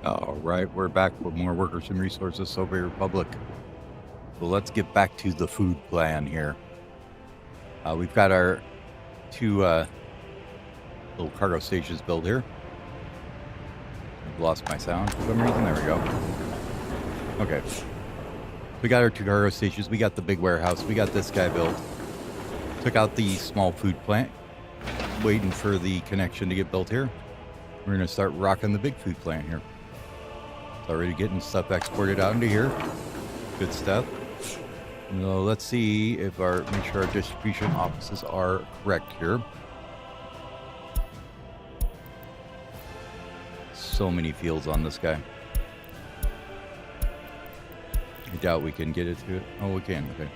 All right, we're back with more Workers and Resources Soviet Republic. So let's get back to the food plan here. We've got our two little cargo stations built here. I've lost my sound for some reason. There we go. Okay. We got our two cargo stations. We got the big warehouse. We got this guy built. Took out the small food plant. Waiting for the connection to get built here. We're going to start rocking the big food plant here. It's already getting stuff exported out into here. Good stuff. So let's see if make sure our distribution offices are correct here. So many fields on this guy. I doubt we can get it to it. Oh, we can. Okay.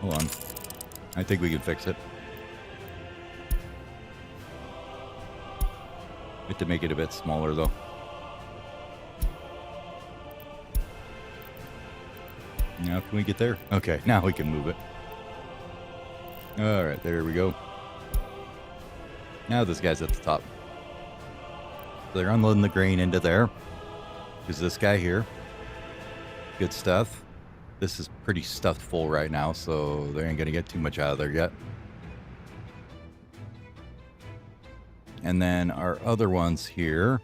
Hold on. I think we can fix it. We have to make it a bit smaller, though. Now, can we get there? Okay, now we can move it. All right, there we go. Now this guy's at the top. So they're unloading the grain into there. There's this guy here. Good stuff. This is pretty stuffed full right now, so they ain't going to get too much out of there yet. And then our other ones here,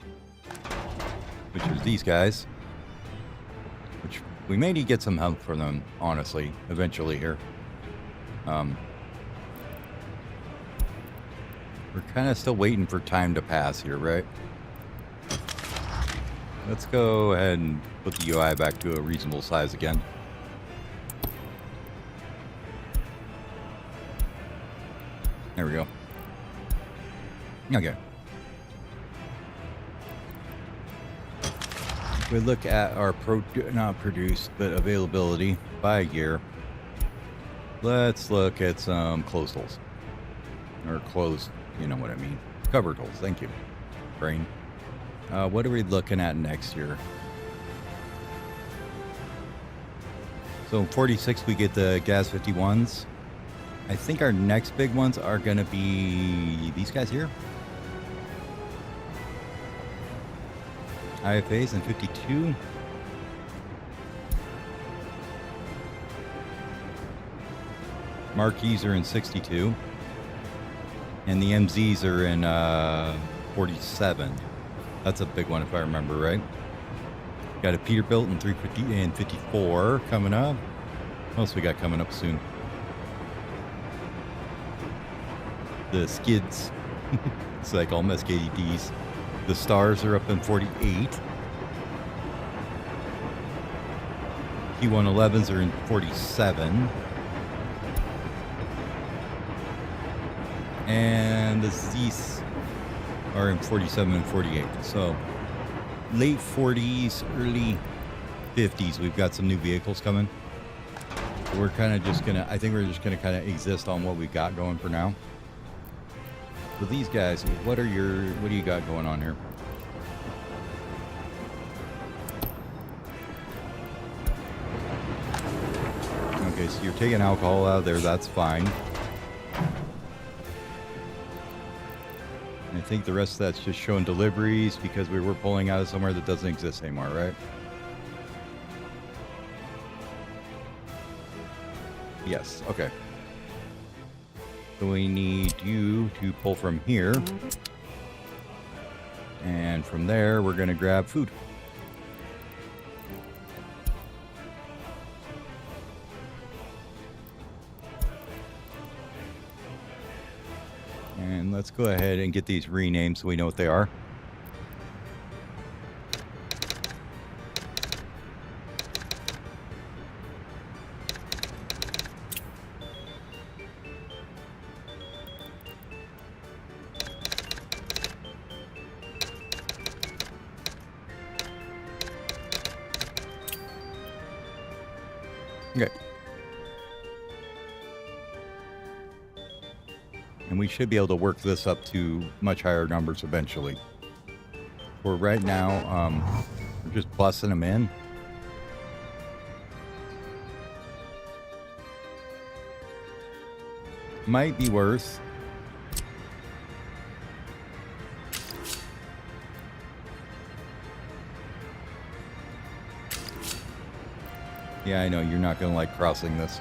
which are these guys, which we may need to get some help from them, honestly, eventually here. We're kind of still waiting for time to pass here, right? Let's go ahead and put the UI back to a reasonable size again. There we go. Okay. If we look at our not produced, but availability by year, let's look at some closed holes. Or closed, you know what I mean. Covered holes, thank you, brain. What are we looking at next year? So in 46, we get the Gas 51s. I think our next big ones are going to be these guys here. IFAs in 52. Marquees are in 62. And the MZs are in 47. That's a big one if I remember right. Got a Peterbilt in 350 and 54 coming up. What else we got coming up soon? The skids. So I call them SKDs. The stars are up in 48. T111s are in 47. And the Z's are in 47 and 48. So late 40s, early 50s, we've got some new vehicles coming. We're kind of just gonna, I think we're just gonna kind of exist on what we've got going for now. So these guys, what do you got going on here? Okay, so you're taking alcohol out of there, that's fine. And I think the rest of that's just showing deliveries because we were pulling out of somewhere that doesn't exist anymore, right? Yes, okay. So we need you to pull from here. And from there, we're going to grab food. And let's go ahead and get these renamed so we know what they are. Okay. And we should be able to work this up to much higher numbers eventually. for right now, we're just busting them in. Might be worth. Yeah, I know you're not going to like crossing this.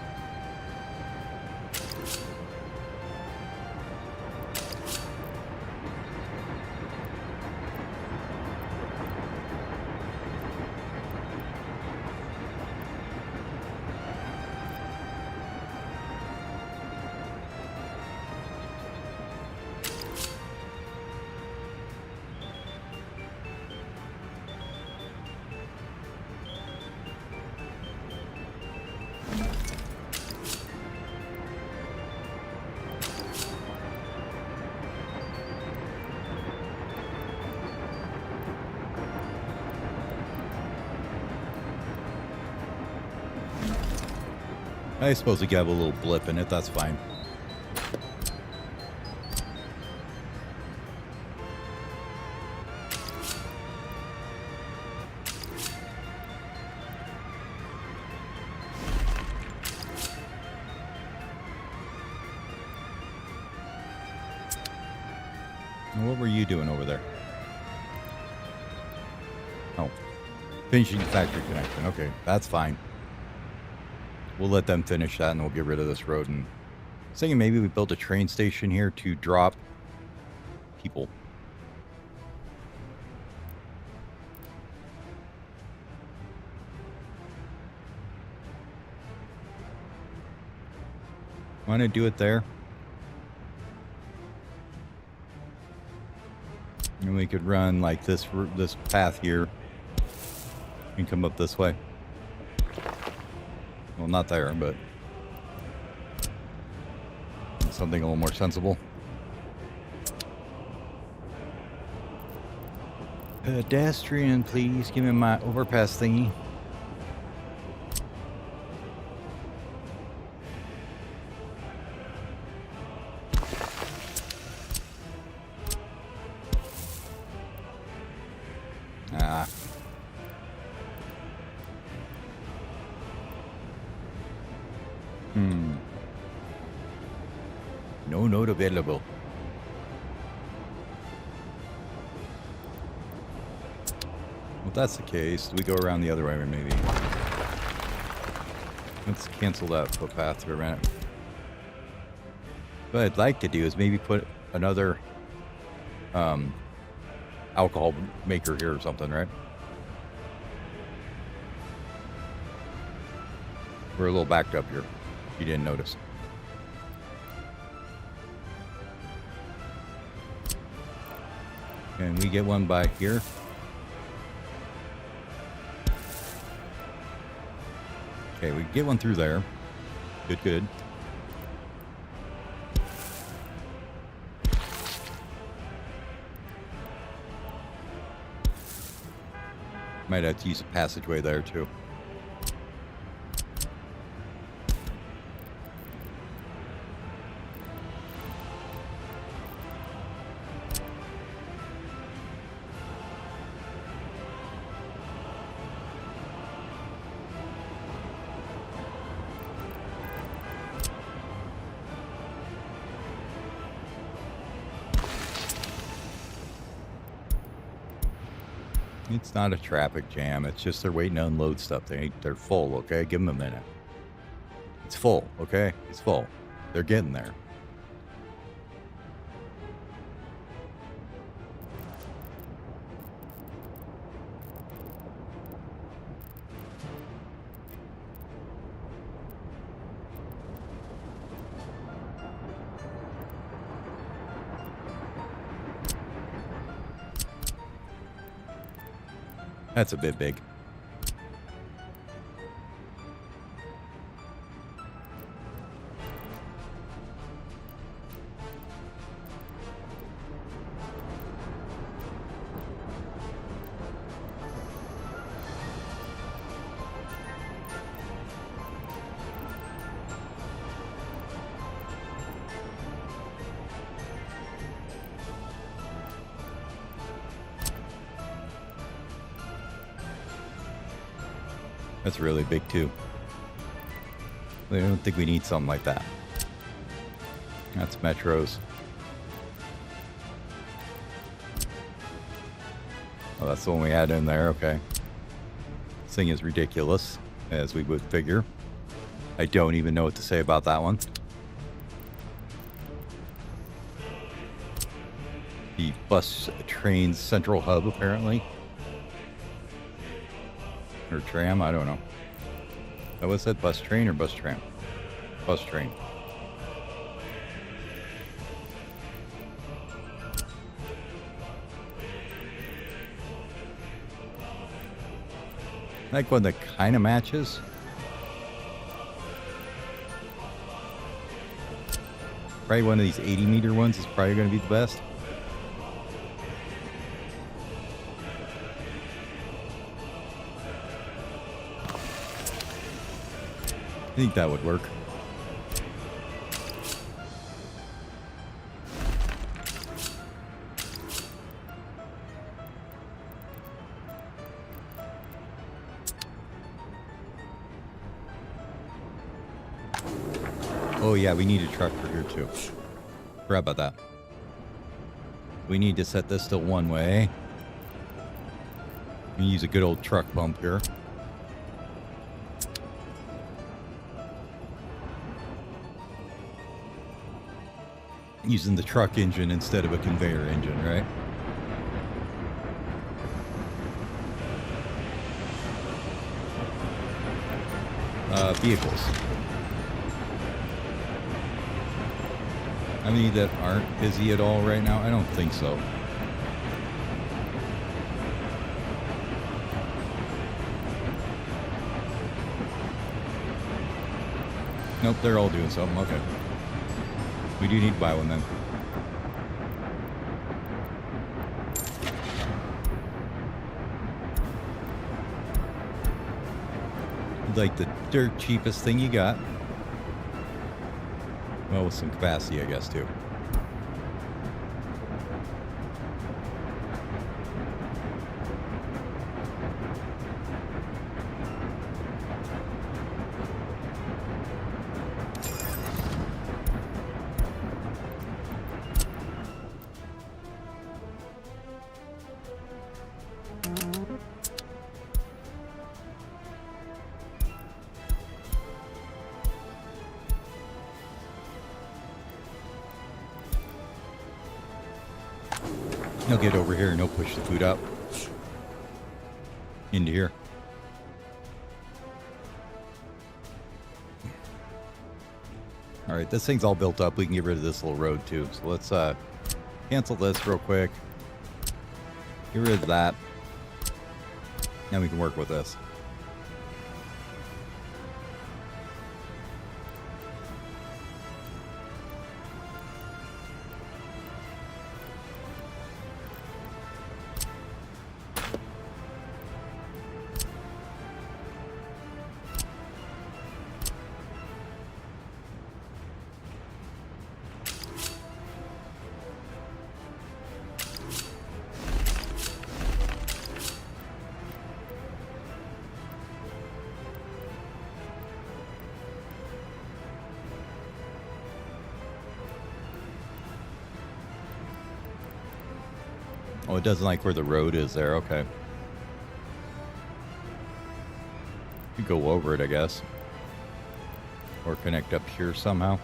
I suppose we could have a little blip in it, that's fine. What were you doing over there? Oh, finishing factory connection. Okay, that's fine. We'll let them finish that and we'll get rid of this road. And I was thinking maybe we built a train station here to drop people. Want to do it there? And we could run like this path here and come up this way. Well, not there, but something a little more sensible. Pedestrian, please give me my overpass thingy. Ah. No note available. Well, if that's the case, we go around the other way, maybe. Let's cancel that footpath for a minute. What I'd like to do is maybe put another alcohol maker here or something, right? We're a little backed up here, if you didn't notice. Can we get one by here? Okay, we can get one through there. Good, good. Might have to use a passageway there too. It's not a traffic jam. It's just they're waiting to unload stuff. They're full, okay? Give them a minute. It's full, okay? It's full. They're getting there. That's a bit big. That's really big too. I don't think we need something like that. That's metros. Oh, that's the one we had in there. Okay. This thing is ridiculous, as we would figure. I don't even know what to say about that one. The bus train central hub, apparently. Or tram, I don't know. That was that bus train or bus tram? Bus train. Like one that kind of matches. Probably one of these 80-meter ones is probably going to be the best. I think that would work. Oh yeah, we need a truck for here too. Forgot about that. We need to set this to one way. We use a good old truck pump here. Using the truck engine instead of a conveyor engine, right? Vehicles. Any that aren't busy at all right now? I don't think so. Nope, they're all doing something. Okay. We do need to buy one then. Like the dirt cheapest thing you got. Well, with some capacity, I guess, too. He'll get over here and he'll push the food up into here. All right, this thing's all built up. We can get rid of this little road too. So let's cancel this real quick. Get rid of that. Now we can work with this. Oh, it doesn't like where the road is there. Okay. You go over it, I guess. Or connect up here somehow.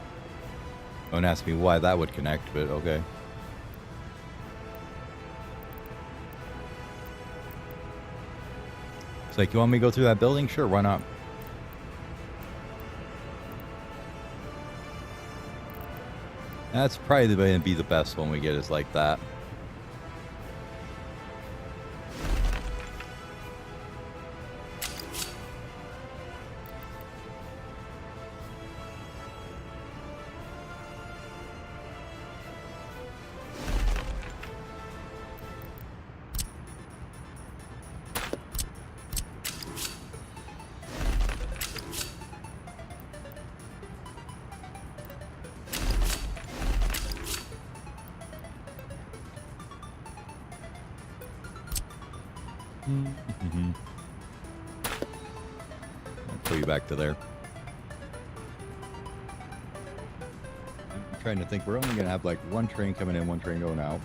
Don't ask me why that would connect, but okay. It's like, you want me to go through that building? Sure, why not? That's probably going to be the best one we get is like that. pull you back to there. I'm trying to think. We're only going to have like one train coming in, one train going out.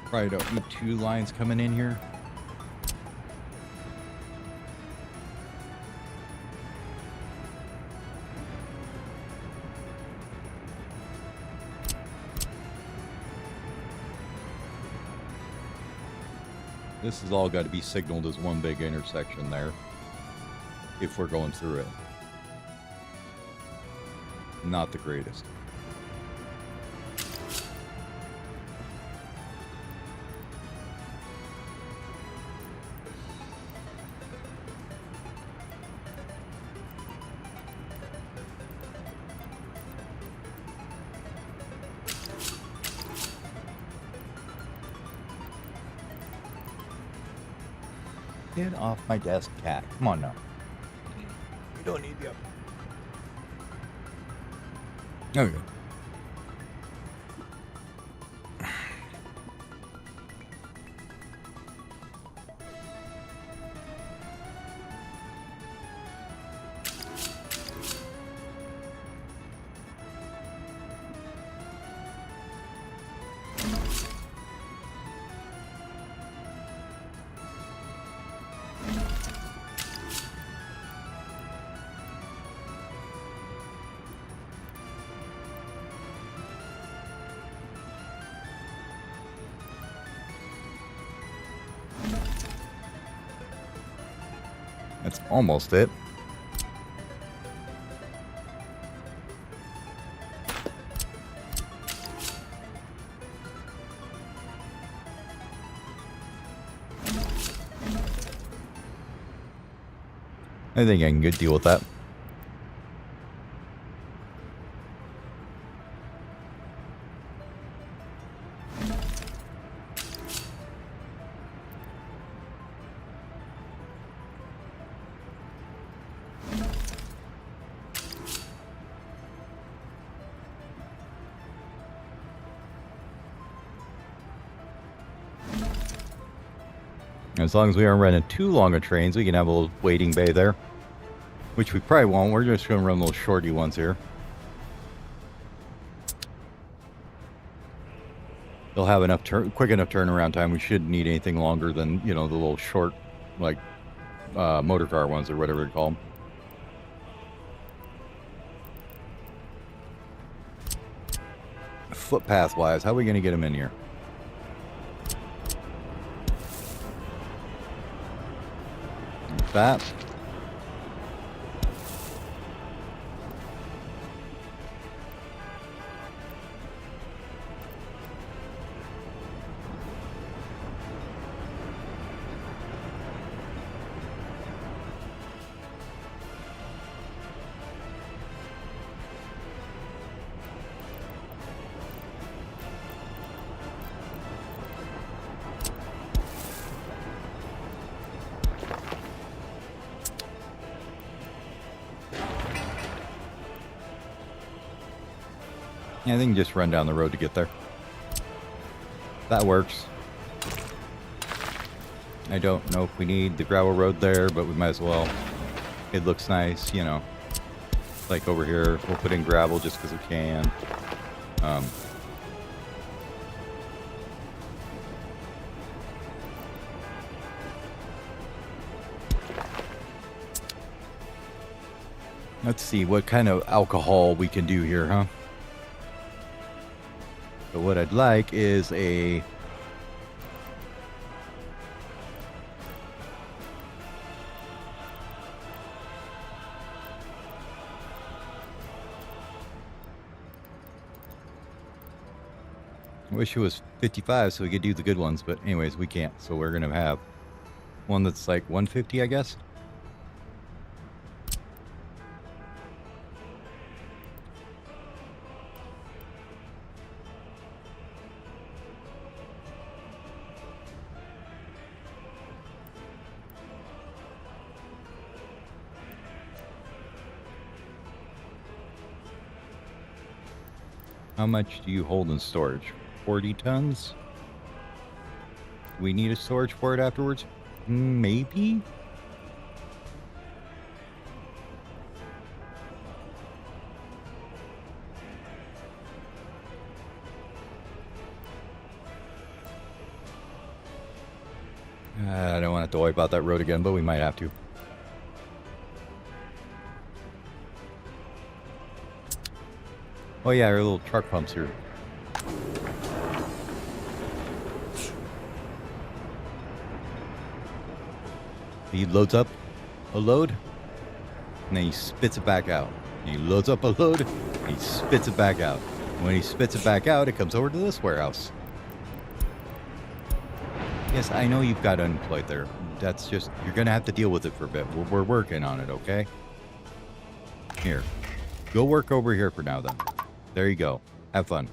Probably don't need two lines coming in here. This has all got to be signaled as one big intersection there, if we're going through it. Not the greatest. Get off my desk, cat. Come on now. You don't need the Okay. That's almost it. I think I can good deal with that. As long as we aren't running too long of trains, we can have a little waiting bay there. Which we probably won't. We're just going to run little shorty ones here. They'll have enough quick enough turnaround time. We shouldn't need anything longer than, you know, the little short, like, motor car ones or whatever they call them. Footpath-wise, how are we going to get them in here? Like that. I think just run down the road to get there. That works. I don't know if we need the gravel road there, but we might as well. It looks nice, you know. Like over here, we'll put in gravel just because we can. Let's see what kind of alcohol we can do here, huh? So what I'd like is a I wish it was 55 so we could do the good ones, but anyways, we can't. So we're going to have one that's like 150, I guess. How much do you hold in storage? 40 tons? Do we need a storage for it afterwards? Maybe? I don't want to have to worry about that road again, but we might have to. Oh yeah, our little truck pumps here. He loads up a load, and then he spits it back out. He loads up a load, and he spits it back out. And when he spits it back out, it comes over to this warehouse. Yes, I know you've got unemployed there. That's just, you're going to have to deal with it for a bit. We're working on it, okay? Here. Go work over here for now, then. There you go. Have fun.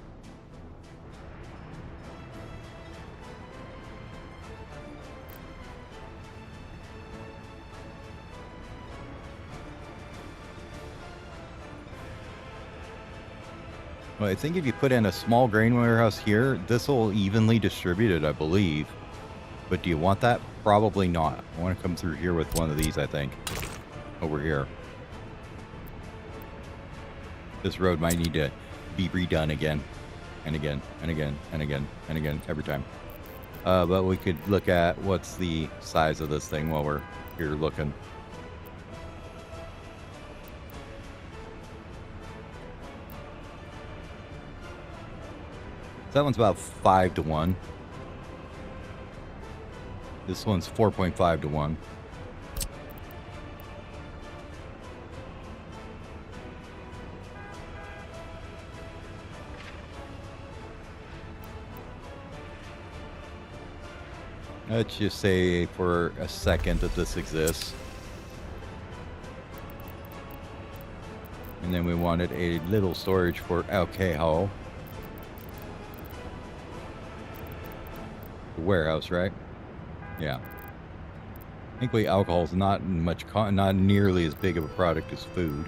Well, I think if you put in a small grain warehouse here, this will evenly distribute it, I believe. But do you want that? Probably not. I want to come through here with one of these, I think. Over here. This road might need to be redone again. And again, and again, and again, and again, every time. But we could look at what's the size of this thing while we're here looking. That one's about 5 to 1. This one's 4.5 to 1. Let's just say for a second that this exists. And then we wanted a little storage for alcohol. Warehouse, right? Yeah. Thankfully, alcohol is not nearly as big of a product as food,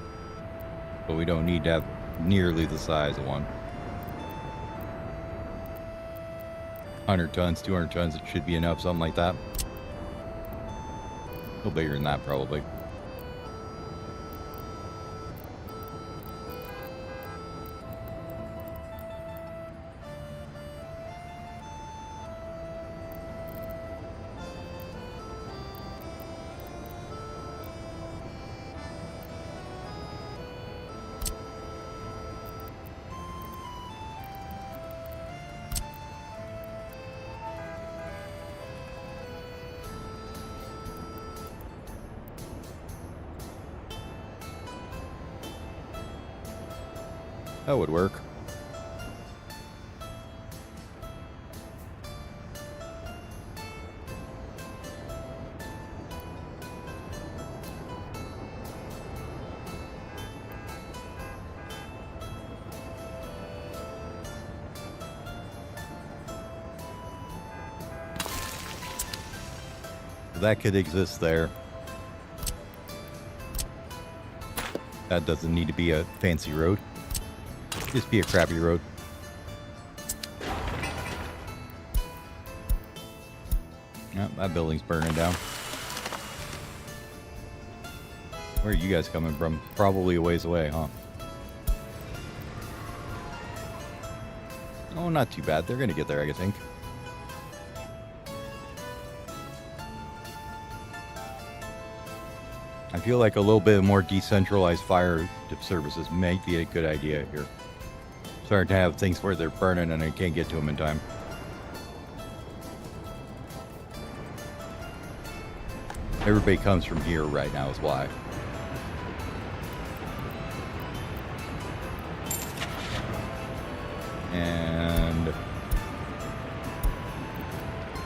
but we don't need to have nearly the size of one. 100 tons, 200 tons, it should be enough, something like that. A little bigger than that, probably. That would work. That could exist there. That doesn't need to be a fancy road. Just be a crappy road. Yep, that building's burning down. Where are you guys coming from? Probably a ways away, huh? Oh, not too bad. They're gonna get there, I think. I feel like a little bit more decentralized fire services might be a good idea here. Starting to have things where they're burning and I can't get to them in time. Everybody comes from here right now is why. And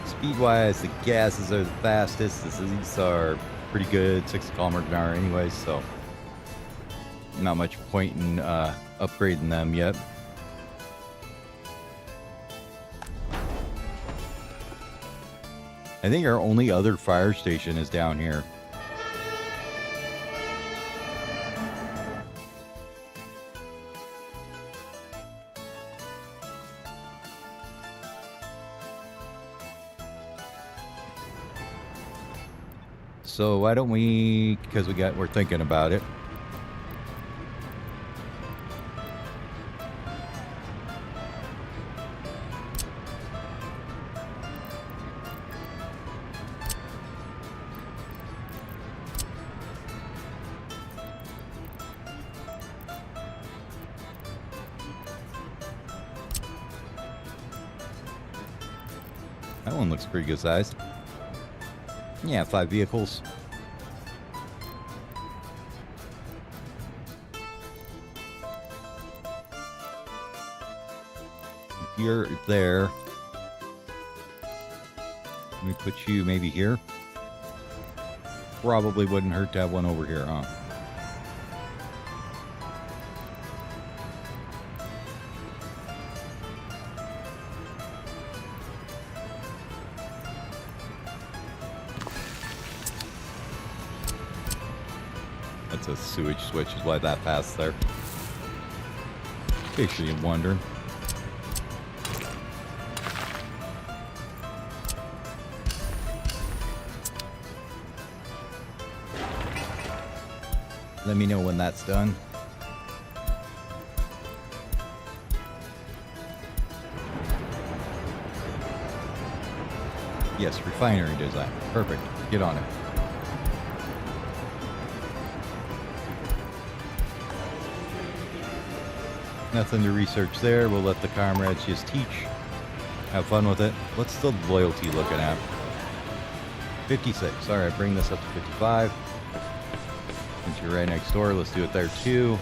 speed-wise, the gases are the fastest. These are pretty good, 6 kilometers an hour anyways, so not much point in upgrading them yet. I think our only other fire station is down here. So why don't we, because we're thinking about it. That one looks pretty good sized. Yeah, 5 vehicles. You're there. Let me put you maybe here. Probably wouldn't hurt to have one over here, huh? That's a sewage switch, is why that passed there. In case you're wondering. Let me know when that's done. Yes, refinery design. Perfect. Get on it. Nothing to research there. We'll let the comrades just teach. Have fun with it. What's the loyalty looking at? 56. All right, bring this up to 55. Since you're right next door, let's do it there too.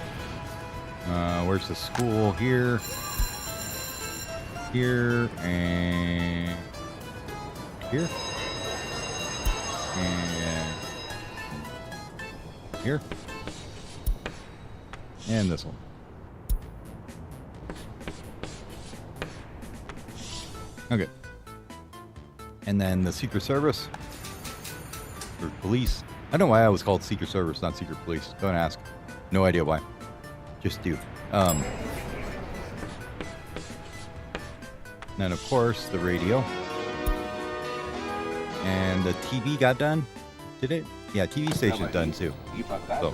Where's the school? Here. Here. And here. And here. And this one. Okay. And then the Secret Service. Or police. I don't know why I was called Secret Service, not Secret Police. Don't ask. No idea why. Just do. Then, of course, the radio. And the TV got done. Did it? Yeah, TV station's done too. So,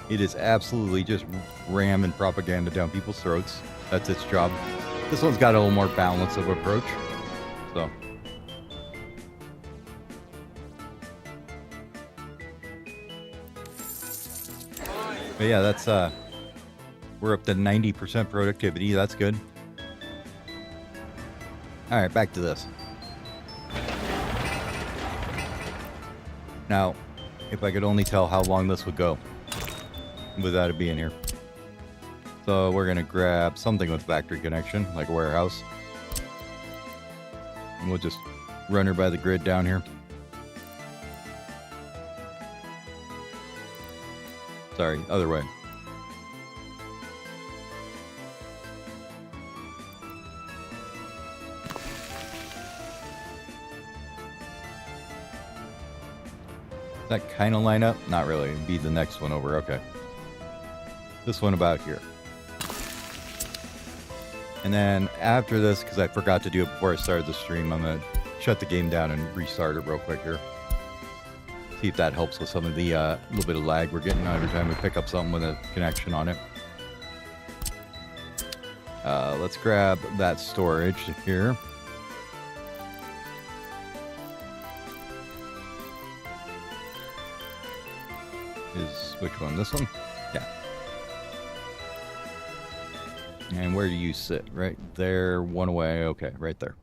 it is absolutely just ramming propaganda down people's throats. That's its job. This one's got a little more balance of approach. So. But yeah, that's we're up to 90% productivity. That's good. All right, back to this. Now, if I could only tell how long this would go without it being here. So we're gonna grab something with factory connection, like a warehouse. And we'll just run her by the grid down here. Sorry, other way. Does that kind of line up? Not really. It'd be the next one over. Okay. This one about here. And then after this, because I forgot to do it before I started the stream, I'm going to shut the game down and restart it real quick here. See if that helps with some of the little bit of lag we're getting every time we pick up something with a connection on it. Let's grab that storage here. Is which one? This one? Yeah. And where do you sit? Right there, one away. Okay, right there.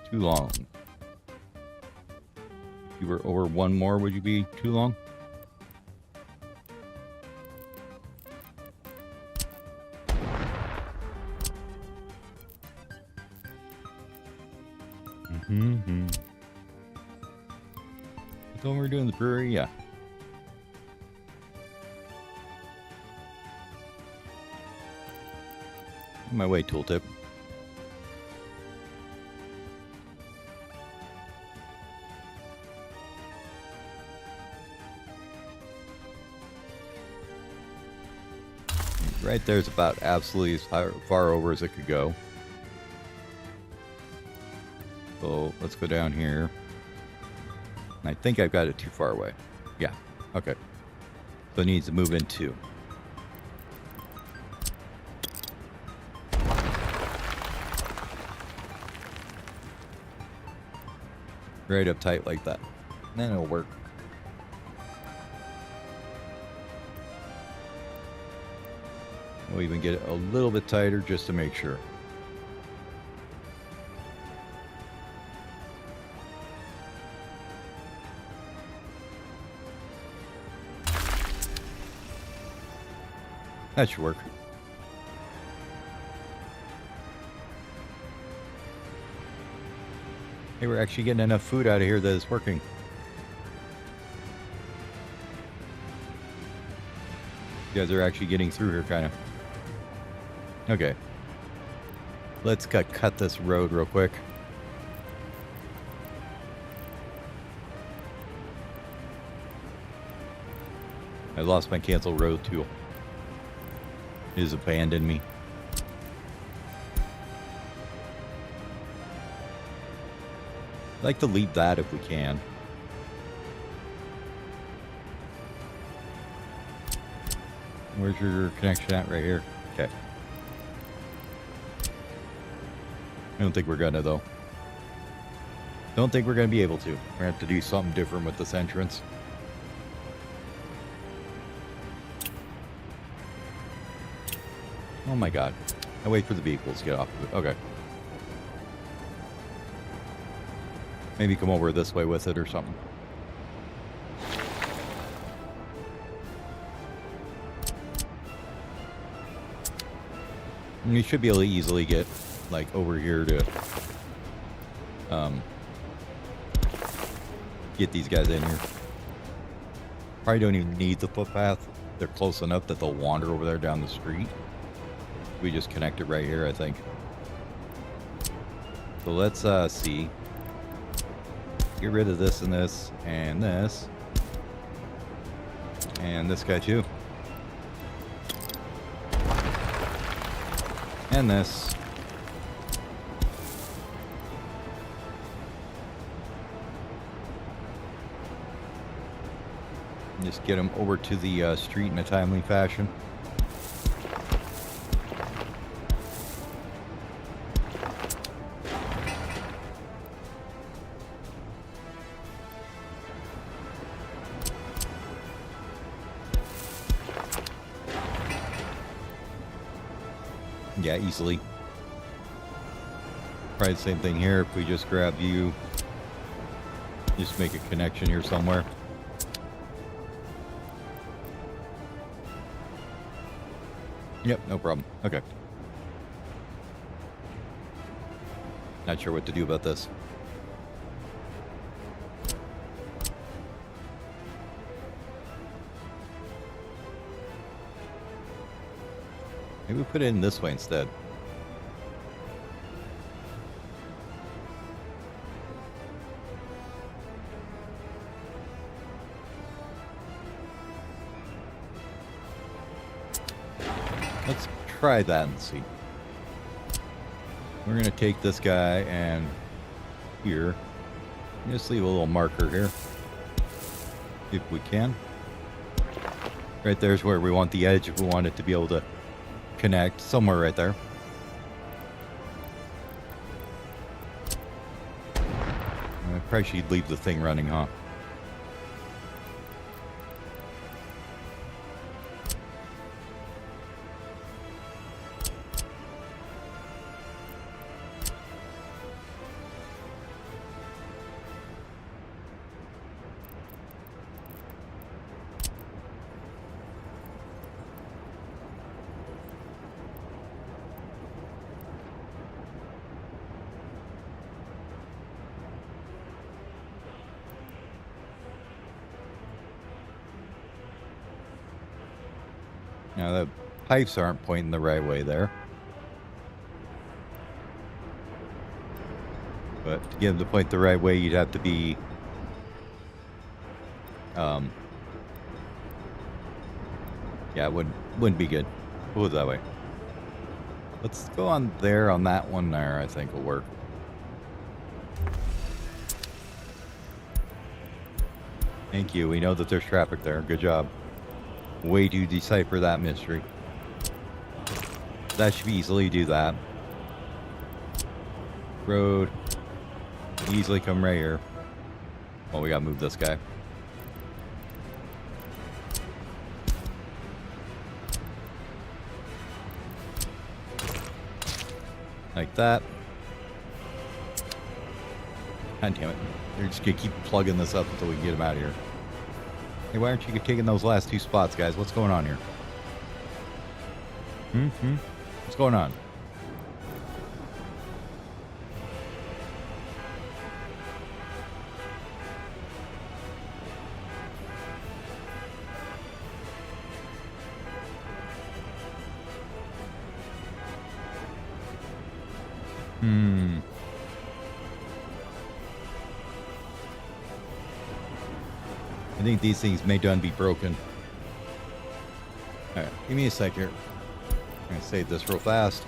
Too long. If you were over one more, would you be too long? Mm-hmm. So when we're doing the brewery, yeah. On my way, tooltip. Right there's about absolutely as far over as it could go. So let's go down here. And I think I've got it too far away. Yeah, okay. So it needs to move in two. Right up tight like that. And then it'll work. We'll even get it a little bit tighter just to make sure. That should work. Hey, we're actually getting enough food out of here that it's working. You guys are actually getting through here, kind of. Okay. Let's cut this road real quick. I lost my cancel road tool. It has abandoned me. I'd like to leave that if we can. Where's your connection at? Right here. Okay. I don't think we're gonna, though. Don't think we're gonna be able to. We're gonna have to do something different with this entrance. Oh my god. I wait for the vehicles to get off of it. Okay. Maybe come over this way with it or something. And you should be able to easily get, like, over here to get these guys in here. Probably don't even need the footpath. They're close enough that they'll wander over there down the street. We just connect it right here, I think. So let's see. Get rid of this and this and this. And this guy too. And this. And just get him over to the street in a timely fashion. Yeah, easily. Probably the same thing here. If we just grab you, just make a connection here somewhere. Yep, no problem. Okay. Not sure what to do about this. Maybe we put it in this way instead. Let's try that and see. We're going to take this guy and here. Just leave a little marker here. If we can. Right there's where we want the edge if we want it to be able to connect. Somewhere right there. I probably should leave the thing running, huh? Now the pipes aren't pointing the right way there. But to get them to point the right way, you'd have to be... yeah, it wouldn't be good. We'll put it that way. Let's go on there, on that one there, I think will work. Thank you. We know that there's traffic there. Good job. Way to decipher that mystery. That should easily do that. Road. Easily come right here. Well, we gotta move this guy. Like that. God damn it. They're just going to keep plugging this up until we get them out of here. Hey, why aren't you taking those last two spots, guys? What's going on here? What's going on? I think these things may done be broken. Alright, give me a sec here. I'm going to save this real fast.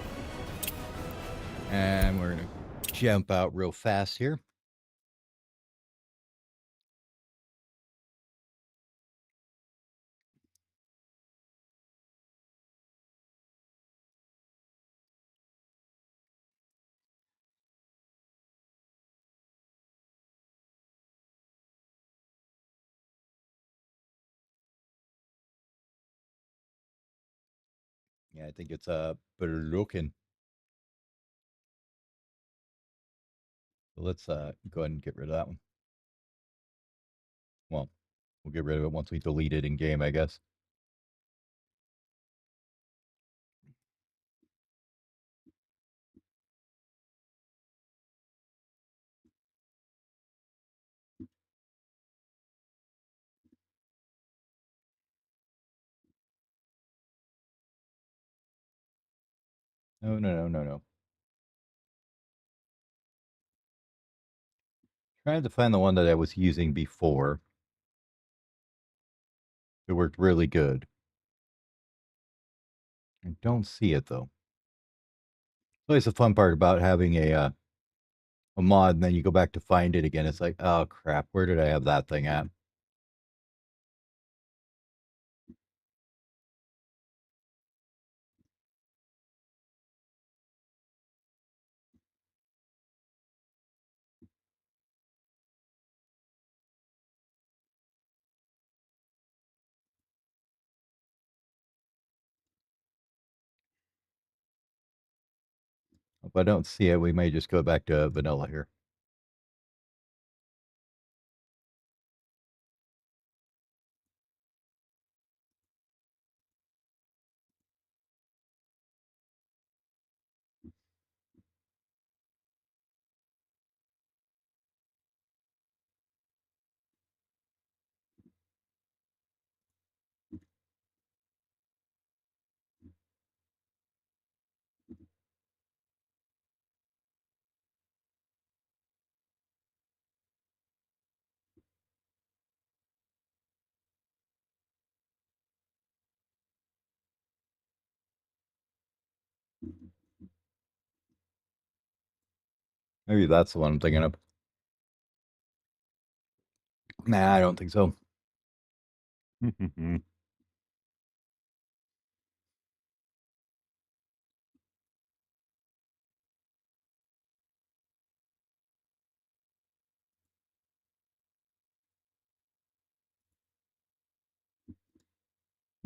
And we're going to jump out real fast here. Yeah, I think it's broken. So let's go ahead and get rid of that one. Well, we'll get rid of it once we delete it in game, I guess. No, no, no, no, no. Trying to find the one that I was using before. It worked really good. I don't see it though. It's always the fun part about having a mod, and then you go back to find it again. It's like, oh crap, where did I have that thing at? If I don't see it, we may just go back to vanilla here. Maybe that's the one I'm thinking of. Nah, I don't think so.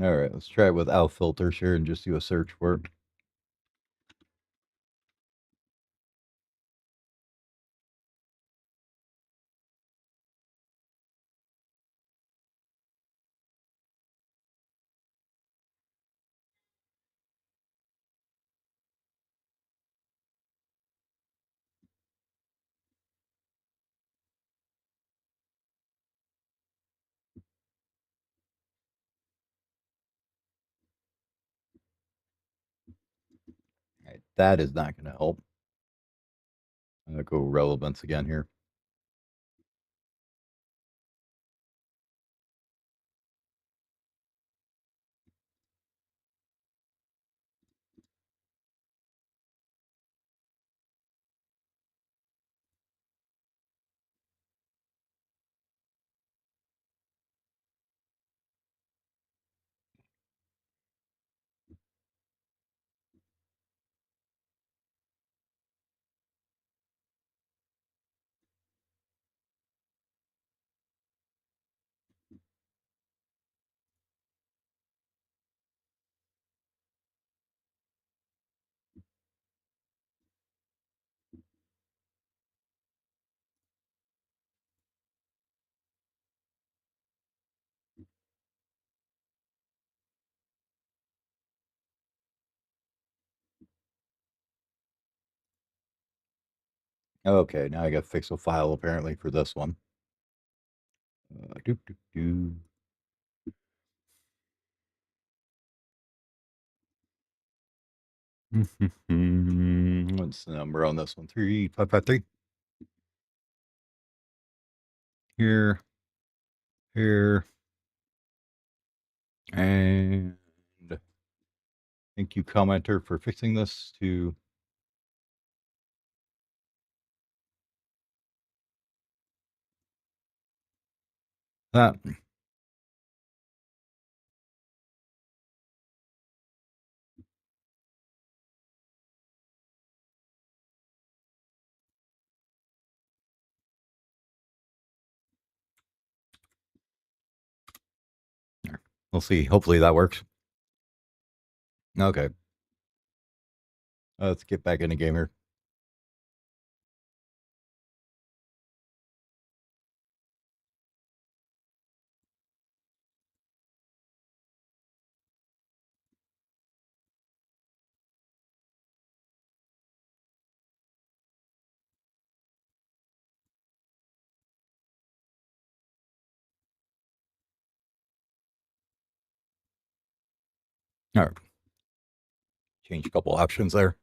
All right, let's try it without filters here and just do a search for it. All right, that is not going to help. I'm going to go relevance again here. Okay, now I got to fix a file apparently for this one. Doop, doop, doop. What's the number on this one? 3553. Here, here, and thank you, commenter, for fixing this to that. We'll see. Hopefully that works. Okay. Let's get back in the game here. All right. Change a couple options there.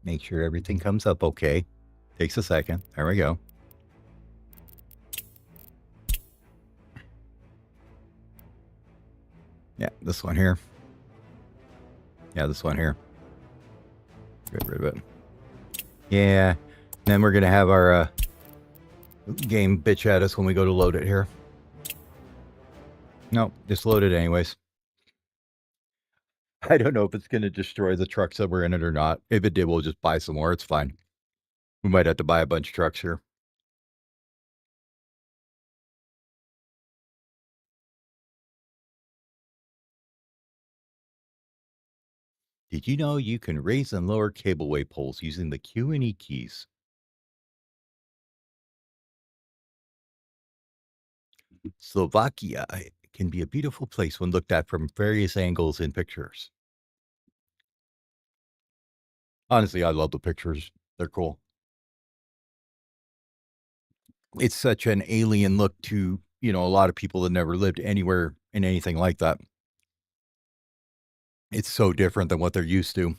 Make sure everything comes up okay. Takes a second. There we go. Yeah, this one here. Yeah, this one here. Get rid of it. Yeah. Then we're going to have our game bitch at us when we go to load it here. No, just load it anyways. I don't know if it's going to destroy the trucks that were in it or not. If it did, we'll just buy some more. It's fine. We might have to buy a bunch of trucks here. Did you know you can raise and lower cableway poles using the Q and E keys? Slovakia can be a beautiful place when looked at from various angles in pictures. Honestly, I love the pictures. They're cool. It's such an alien look to, a lot of people that never lived anywhere in anything like that. It's so different than what they're used to.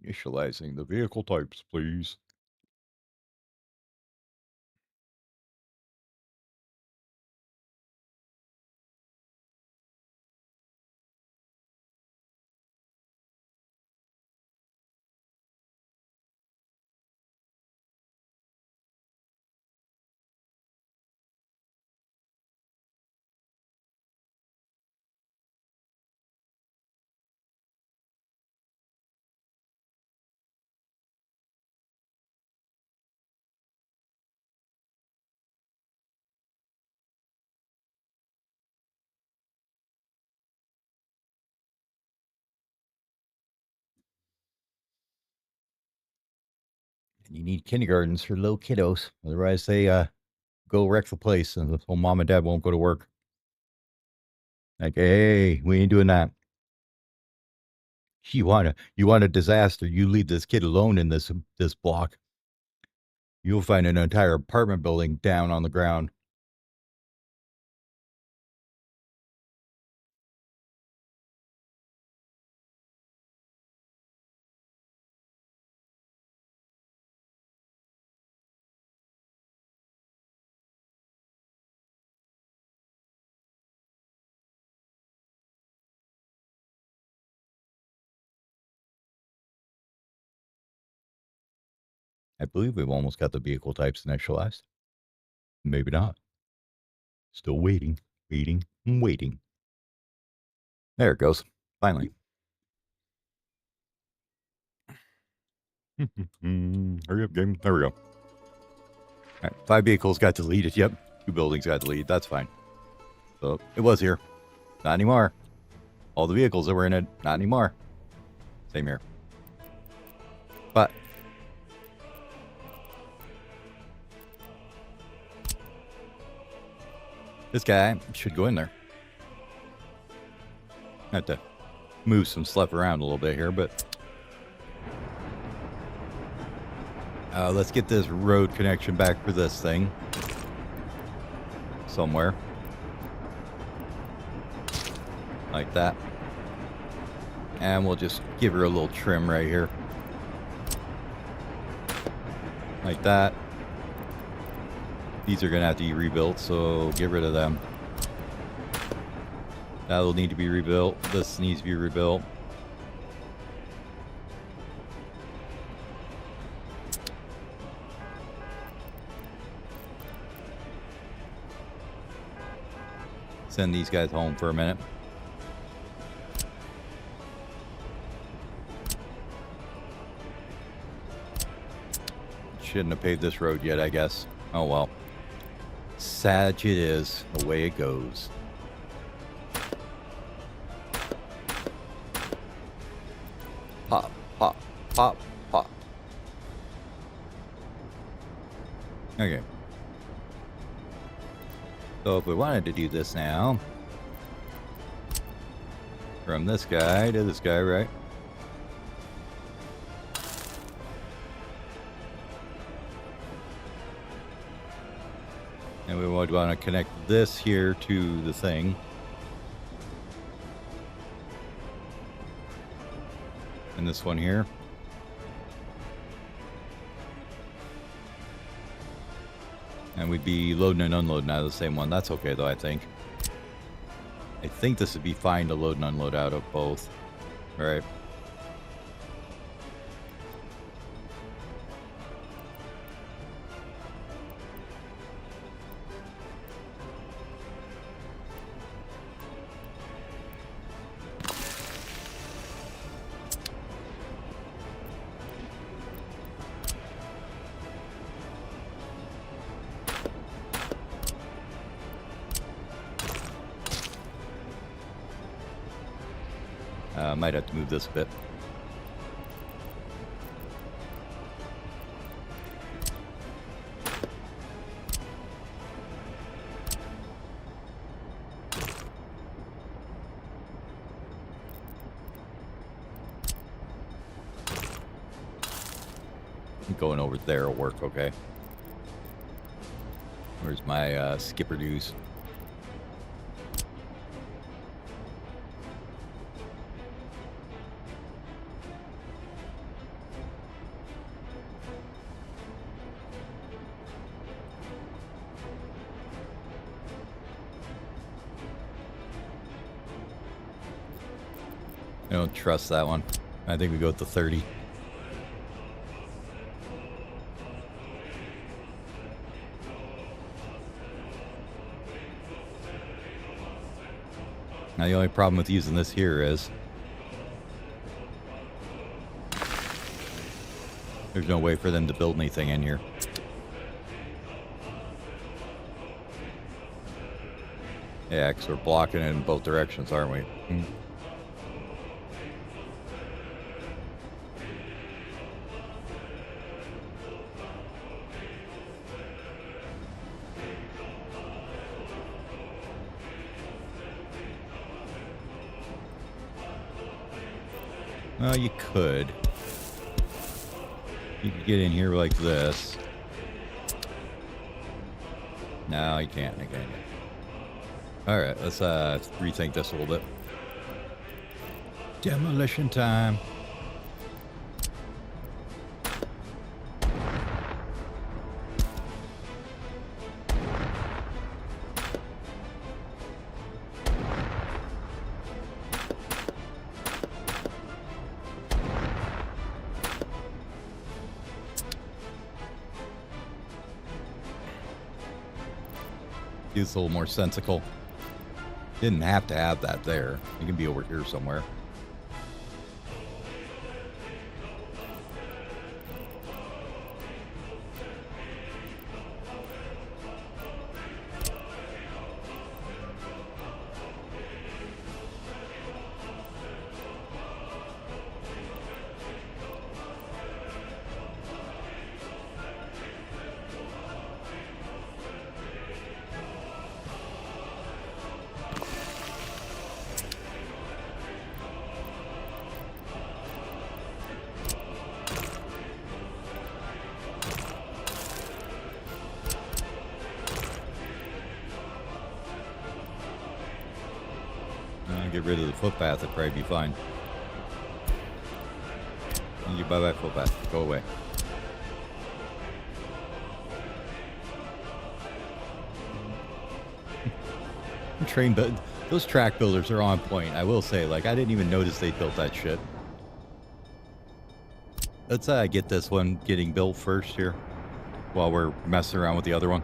Initializing the vehicle types, please. And you need kindergartens for little kiddos. Otherwise, they go wreck the place and the whole mom and dad won't go to work. Like, hey, we ain't doing that. You want a disaster, you leave this kid alone in this block. You'll find an entire apartment building down on the ground. I believe we've almost got the vehicle types initialized. Maybe not. Still waiting, waiting, and waiting. There it goes. Finally. Hurry up, game. There we go. All right, 5 vehicles got deleted. Yep. 2 buildings got deleted. That's fine. So it was here. Not anymore. All the vehicles that were in it, not anymore. Same here. But this guy should go in there. Have to move some stuff around a little bit here, but let's get this road connection back for this thing somewhere like that, and we'll just give her a little trim right here like that. These are gonna have to be rebuilt, so get rid of them. That will need to be rebuilt. This needs to be rebuilt. Send these guys home for a minute. Shouldn't have paved this road yet, I guess. Oh well. Sad it is. Away it goes. Pop, pop, pop, pop. Okay. So if we wanted to do this now, from this guy to this guy, right? And we would want to connect this here to the thing. And this one here. And we'd be loading and unloading out of the same one. That's okay though, I think. I think this would be fine to load and unload out of both. All right. Might have to move this a bit. Going over there will work okay. Where's my skipper dues? I don't trust that one. I think we go with the 30. Now the only problem with using this here is there's no way for them to build anything in here. Yeah, because we're blocking it in both directions, aren't we? Well, you could. You could get in here like this. No, you can't. Okay. All right, let's rethink this a little bit. Demolition time. It's a little more sensical. Didn't have to have that there. It can be over here somewhere. get rid of the footpath, it'd probably be fine. You bye-bye footpath. Go away. Train, but those track builders are on point. I will say, like, I didn't even notice they built that shit. Let's get this one getting built first here while we're messing around with the other one.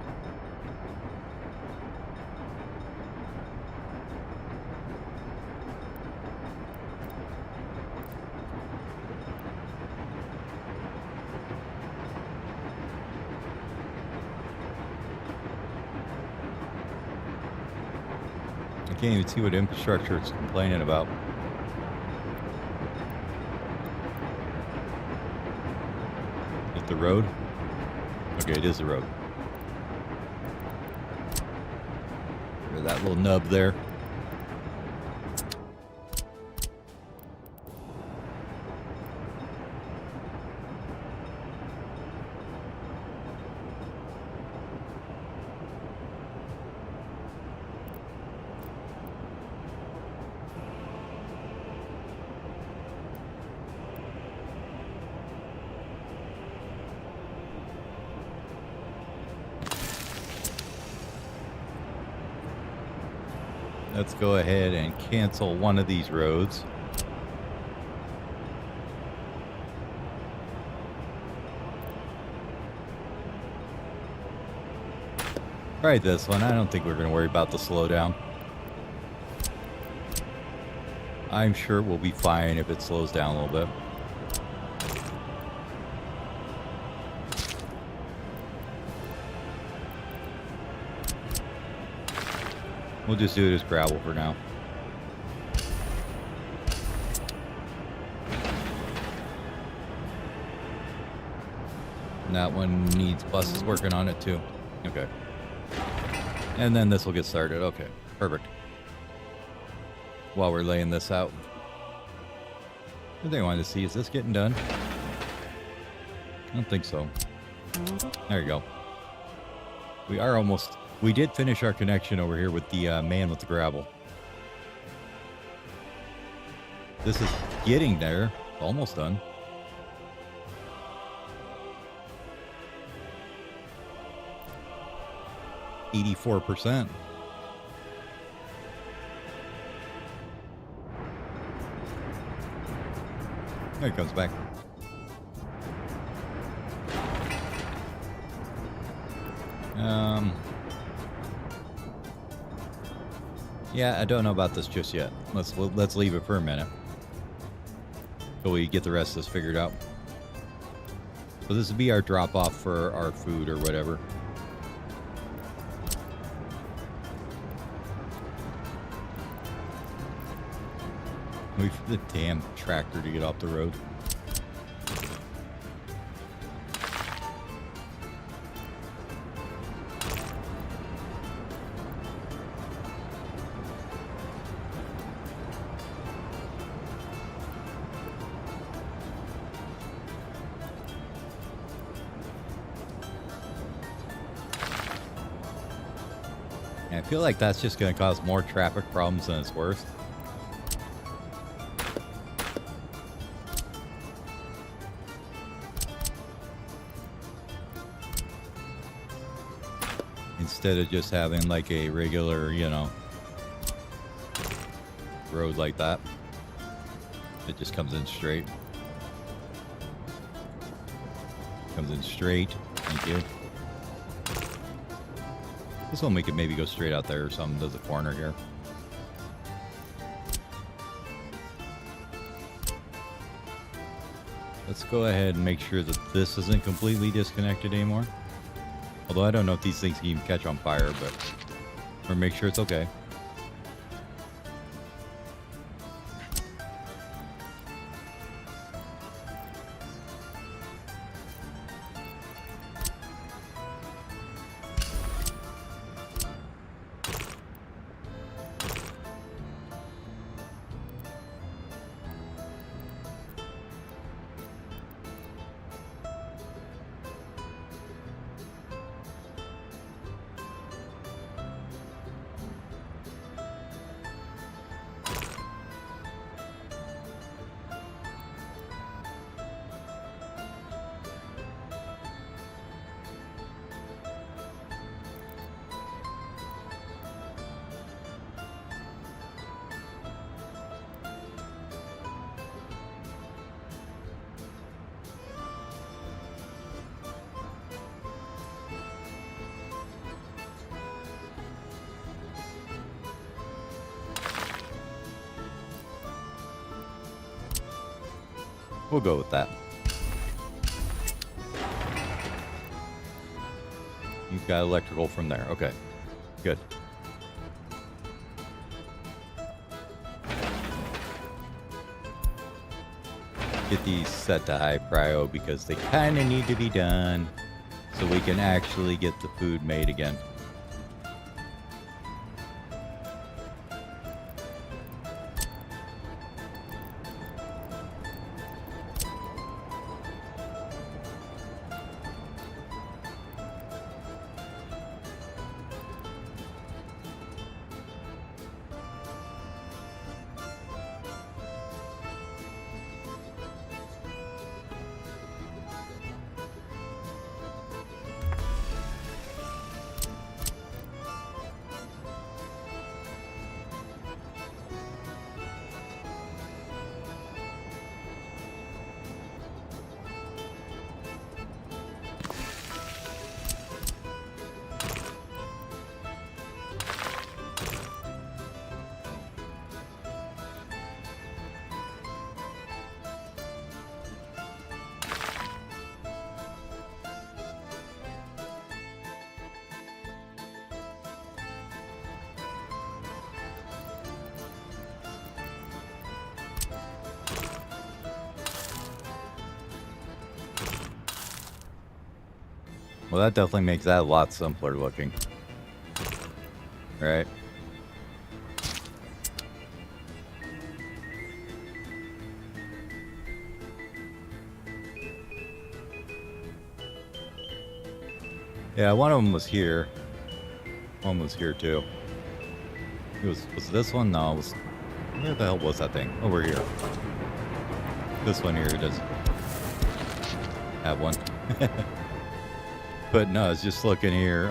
I can't even see what infrastructure it's complaining about. Is it the road? Okay, it is the road. That little nub there. Let's go ahead and cancel one of these roads. Try this one. I don't think we're going to worry about the slowdown. I'm sure we'll be fine if it slows down a little bit. We'll just do it as gravel for now. And that one needs buses working on it too. Okay. And then this will get started. Okay, perfect. While we're laying this out. What they wanted to see, is this getting done? I don't think so. There you go. We are almost... We did finish our connection over here with the man with the gravel. This is getting there. Almost done. %. There it comes back. Yeah, I don't know about this just yet. Let's leave it for a minute till we get the rest of this figured out. So this would be our drop off for our food or whatever. Wait for the damn tractor to get off the road. I feel like that's just going to cause more traffic problems than it's worth. Instead of just having like a regular, you know, road like that. It just comes in straight. Comes in straight. Thank you. This one we could maybe go straight out there or something. Does a corner here. Let's go ahead and make sure that this isn't completely disconnected anymore. Although I don't know if these things can even catch on fire, but or make sure it's okay. We'll go with that. You've got electrical from there. Okay, good. Get these set to high prio because they kind of need to be done so we can actually get the food made again. Well, that definitely makes that a lot simpler looking. Right? Yeah, one of them was here. One was here too. Was this one? No, it was... Where the hell was that thing? Over here. This one here does have one. But no, it's just looking here.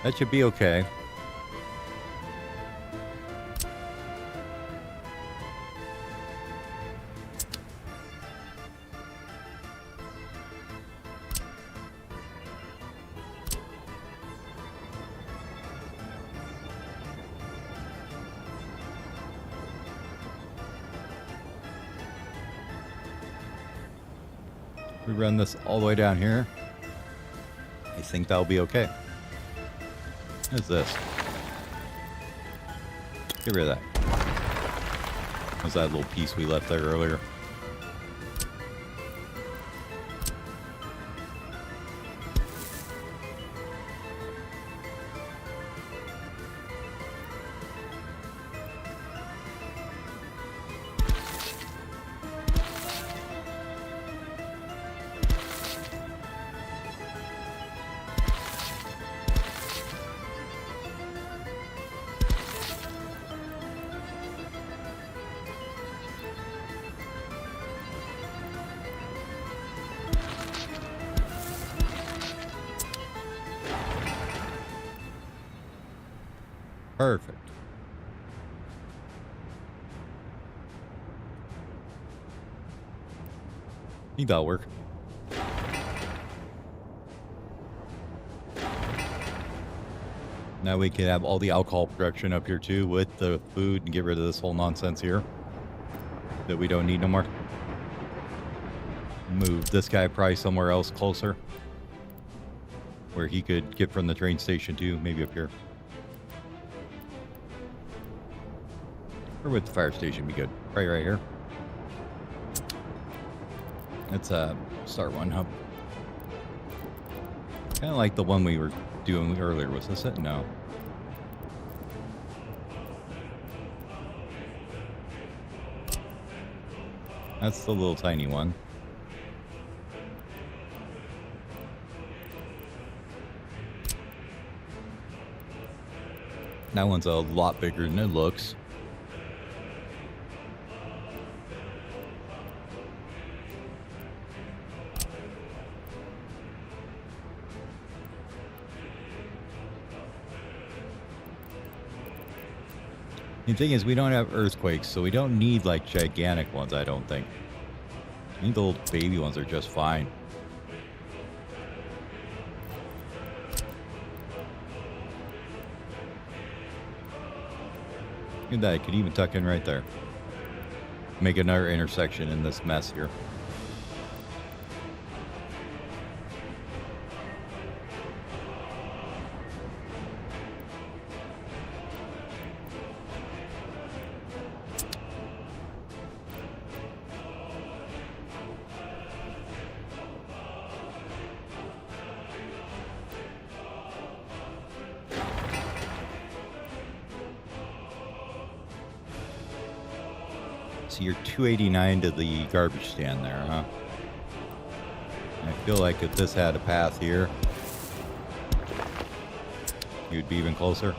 That should be okay. We run this all the way down here. I think that'll be okay. What is this? Get rid of that. What was that little piece we left there earlier? Perfect. I think that'll work. Now we can have all the alcohol production up here too with the food and get rid of this whole nonsense here that we don't need no more. Move this guy probably somewhere else closer where he could get from the train station too, maybe up here. Or with the fire station be good. Probably right here. Let's start one hub. Kind of like the one we were doing earlier. Was this it? No. That's the little tiny one. That one's a lot bigger than it looks. The thing is, we don't have earthquakes, so we don't need, like, gigantic ones, I don't think. I think the little baby ones are just fine. Look at that, it could even tuck in right there. make another intersection in this mess here. So you're 289 to the garbage stand there, huh? I feel like if this had a path here, you'd be even closer.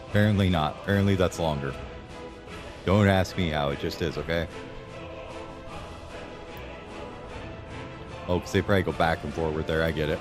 Apparently not. Apparently that's longer. Don't ask me how, it just is, okay? Oh, because they probably go back and forward there. I get it.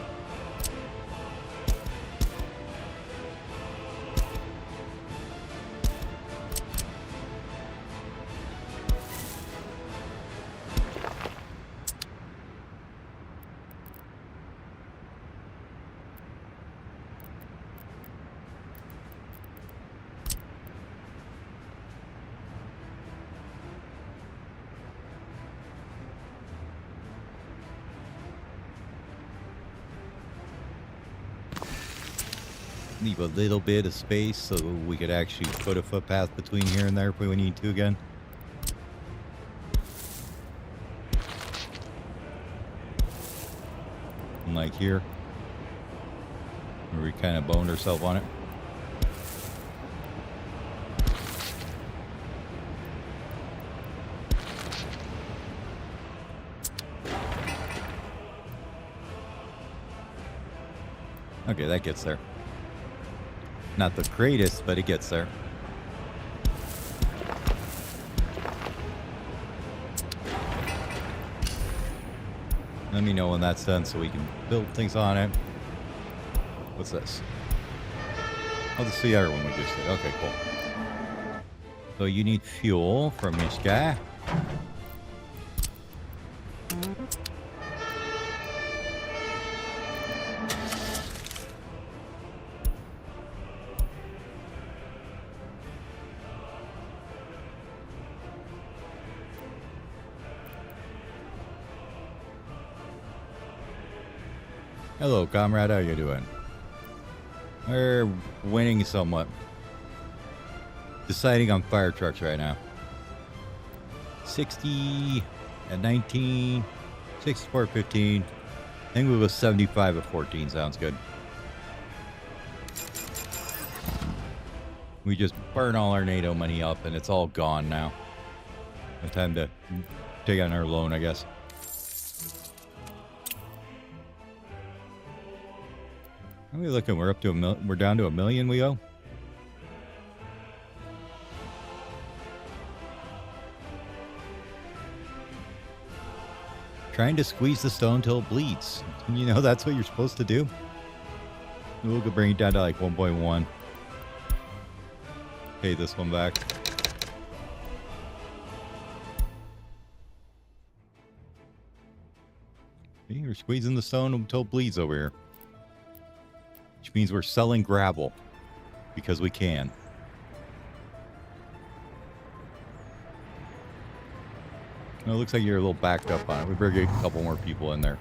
Leave a little bit of space so we could actually put a footpath between here and there if we need to again. And like here, where we kind of boned ourselves on it. Okay, that gets there. Not the greatest, but it gets there. Let me know when that's done so we can build things on it. What's this? Oh, this is the other one we just did. Okay, cool. So you need fuel from this guy. Hello, comrade. How you doing? We're winning somewhat. Deciding on fire trucks right now. 60 at 19, 64 at 15. I think we go 75 at 14. Sounds good. We just burn all our NATO money up and it's all gone now. No time to take on our loan, I guess. How are we looking? We're up to we're down to $1 million we owe. Trying to squeeze the stone till it bleeds. You know, that's what you're supposed to do. We'll go bring it down to like 1.1. Pay this one back. See, we're squeezing the stone until it bleeds over here. Which means we're selling gravel because we can. Well, it looks like you're a little backed up on it. We better get a couple more people in there.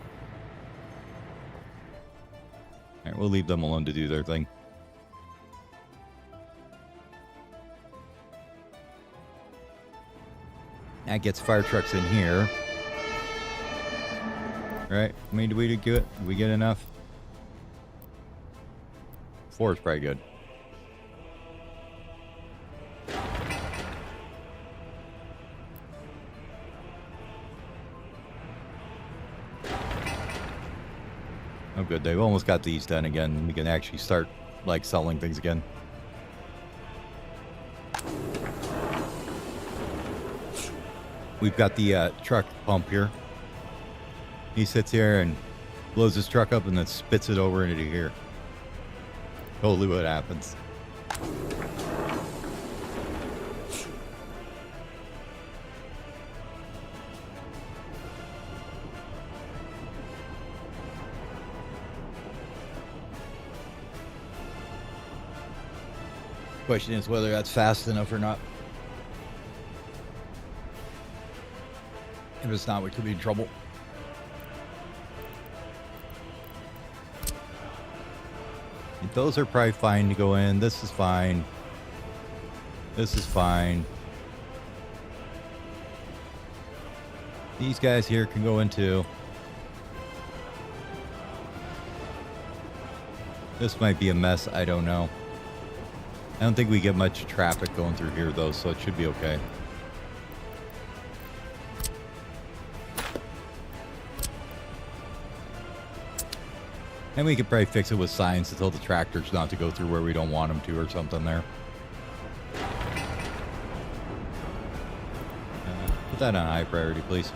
All right, we'll leave them alone to do their thing. That gets fire trucks in here. Right? I mean, do we get enough? 4 is probably good. Oh, good. They've almost got these done again. We can actually start, like, selling things again. We've got the truck pump here. He sits here and blows his truck up and then spits it over into here. Totally what happens. Question is whether that's fast enough or not. If it's not, we could be in trouble. Those are probably fine to go in. This is fine. This is fine. These guys here can go in too. This might be a mess. I don't know. I don't think we get much traffic going through here though, so it should be okay. And we could probably fix it with signs to tell the tractors not to go through where we don't want them to or something there. Put that on high priority, please.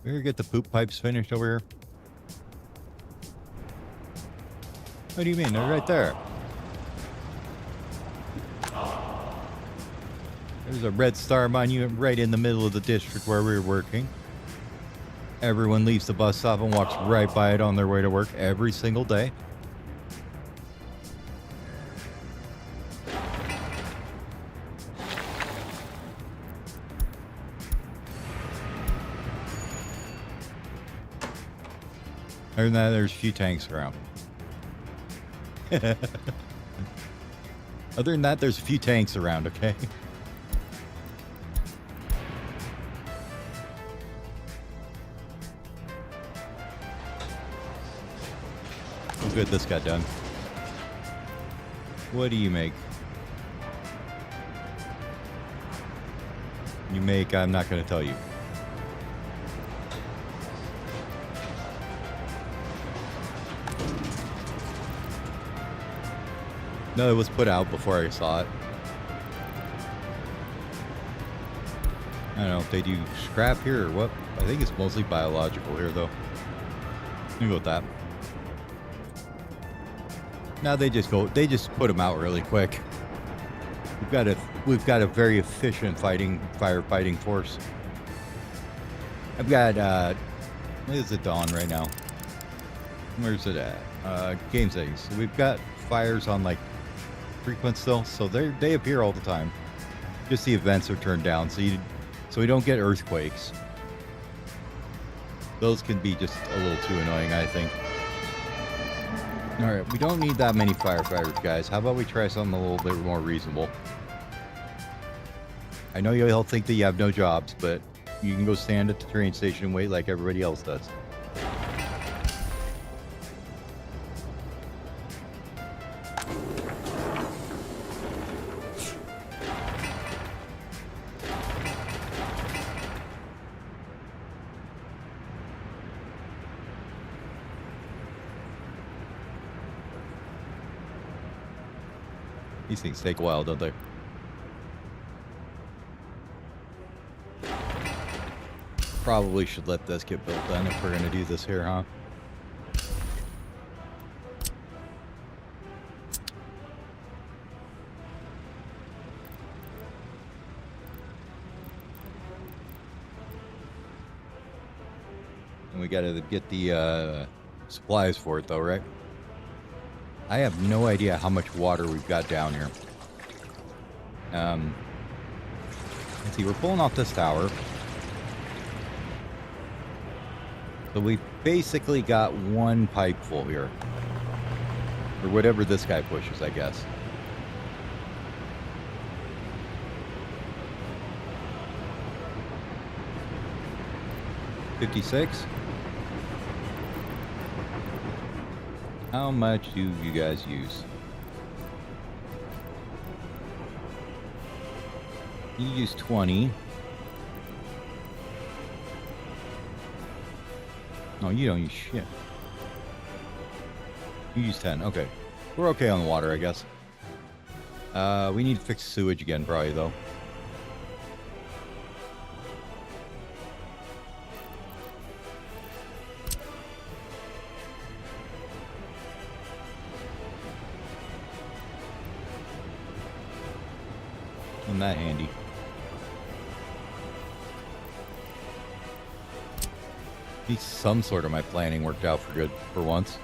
We ever get the poop pipes finished over here? What do you mean? They're right there. There's a red star monument right in the middle of the district where we were working. Everyone leaves the bus stop and walks right by it on their way to work every single day. Other than that, there's a few tanks around. Other than that, there's a few tanks around, okay? Oh, good, this got done. What do you make? You make, I'm not going to tell you. No, it was put out before I saw it. I don't know if they do scrap here or what. I think it's mostly biological here, though. Let me go with that. Now they just put them out really quick. We've got a very efficient firefighting force. I've got what is it on right now? Where's it at? Game settings. So we've got fires on like frequent still, so they appear all the time. Just the events are turned down, so we don't get earthquakes. Those can be just a little too annoying, I think. All right, we don't need that many firefighters, guys. How about we try something a little bit more reasonable? I know you all think that you have no jobs, but you can go stand at the train station and wait like everybody else does. These things take a while, don't they? Probably should let this get built then if we're going to do this here, huh? And we got to get the supplies for it, though, right? I have no idea how much water we've got down here. Let's see, we're pulling off this tower. So we basically got one pipe full here. Or whatever this guy pushes, I guess. $56. How much do you guys use? You use 20. No, you don't use shit. You use 10. Okay. We're okay on the water, I guess. We need to fix sewage again, probably, though. Isn't that handy? At least some sort of my planning worked out for good for once.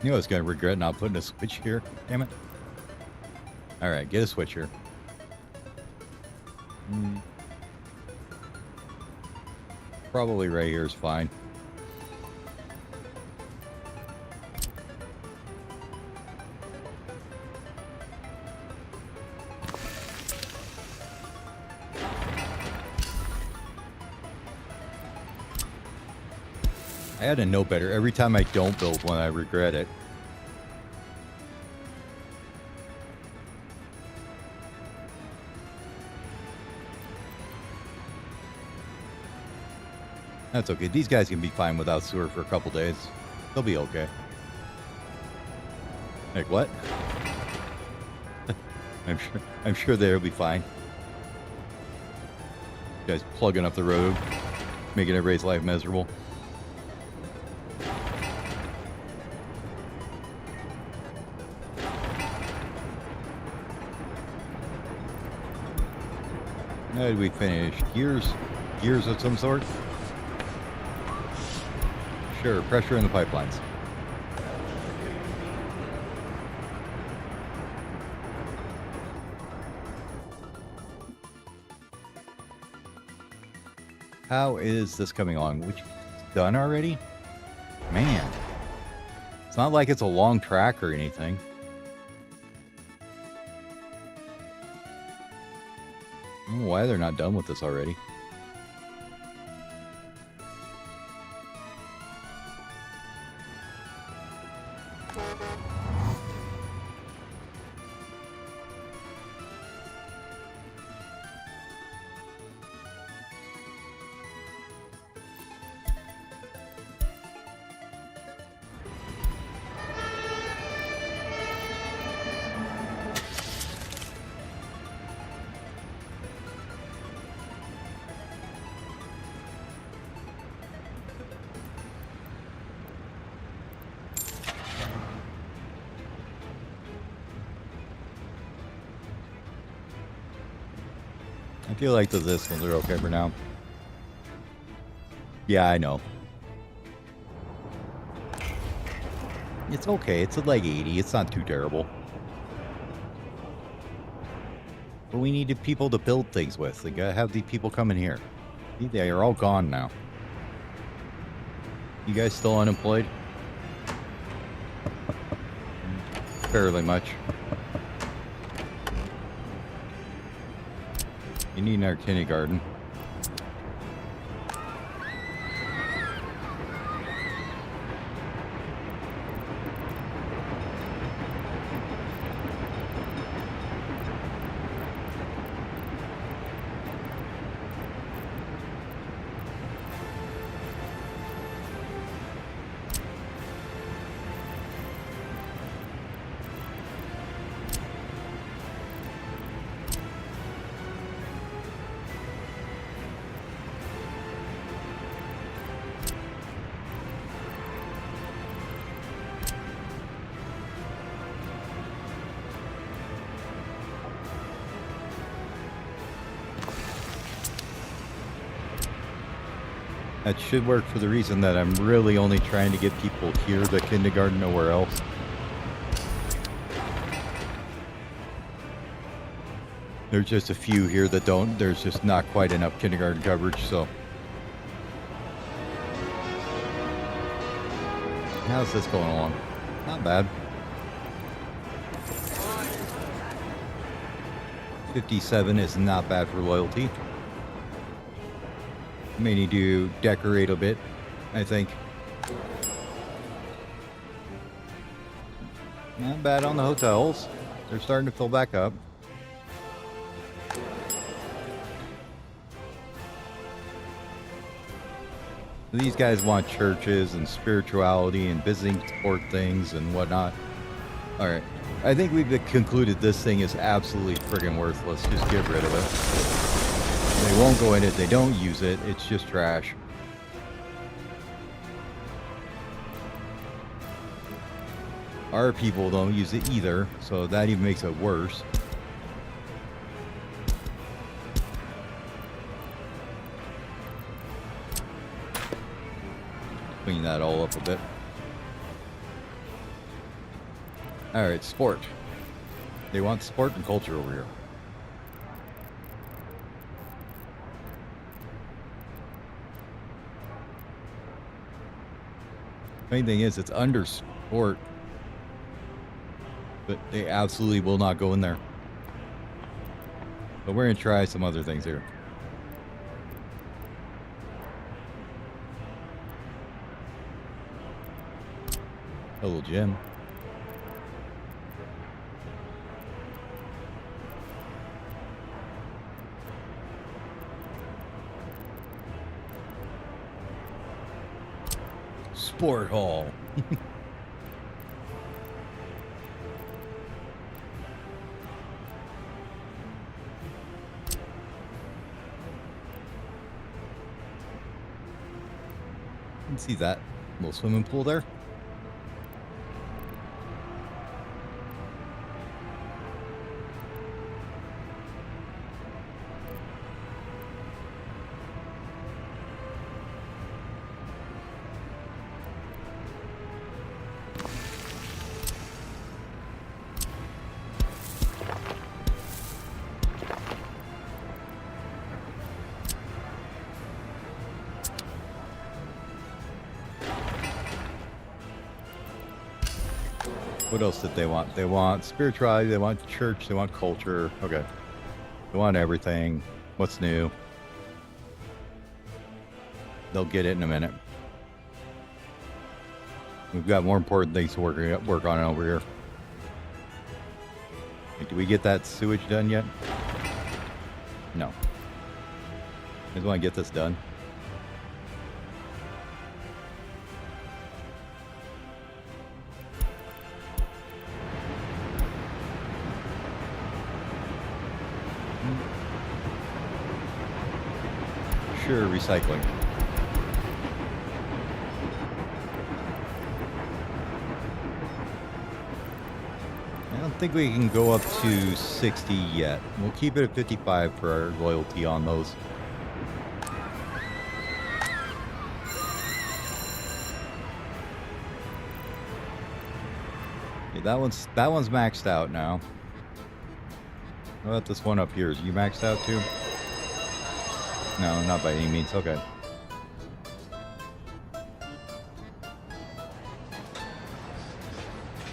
You know I was going to regret not putting a switch here. Damn it. Alright, get a switch here. Probably right here is fine. I had to know better. Every time I don't build one, I regret it. That's okay. These guys can be fine without sewer for a couple days. They'll be okay. Like what? I'm sure they'll be fine. You guys plugging up the road, making everybody's life miserable. How did we finish? Gears of some sort? Sure, pressure in the pipelines. How is this coming along? Which done already? Man. It's not like it's a long track or anything. I don't know why they're not done with this already. I feel like this ones are okay for now. Yeah, I know. It's okay. It's like 80. It's not too terrible. But we needed people to build things with. We gotta have these people come in here. See, they are all gone now. You guys still unemployed? Fairly much. You need another kindergarten. That should work for the reason that I'm really only trying to get people here to kindergarten, nowhere else. There's just a few here that don't. There's just not quite enough kindergarten coverage, so. How's this going along? Not bad. 57 is not bad for loyalty. May need to decorate a bit, I think. Not bad on the hotels. They're starting to fill back up. These guys want churches and spirituality and visiting support things and whatnot. Alright. I think we've concluded this thing is absolutely friggin' worthless. Just get rid of it. They won't go in it, they don't use it, it's just trash. Our people don't use it either, so that even makes it worse. Clean that all up a bit. Alright, sport. They want sport and culture over here. Main thing is, it's under sport. But they absolutely will not go in there. But we're going to try some other things here. Hello, gym. Sport hall. You can see that little swimming pool there. What else did they want? They want spirituality, they want church, they want culture. Okay. They want everything. What's new? They'll get it in a minute. We've got more important things to work on over here. Hey, did we get that sewage done yet? No. I just want to get this done. Sure, recycling. I don't think we can go up to 60 yet. We'll keep it at 55 for our loyalty on those. Okay, that one's maxed out now. How about this one up here? Is you maxed out too? No, not by any means. Okay.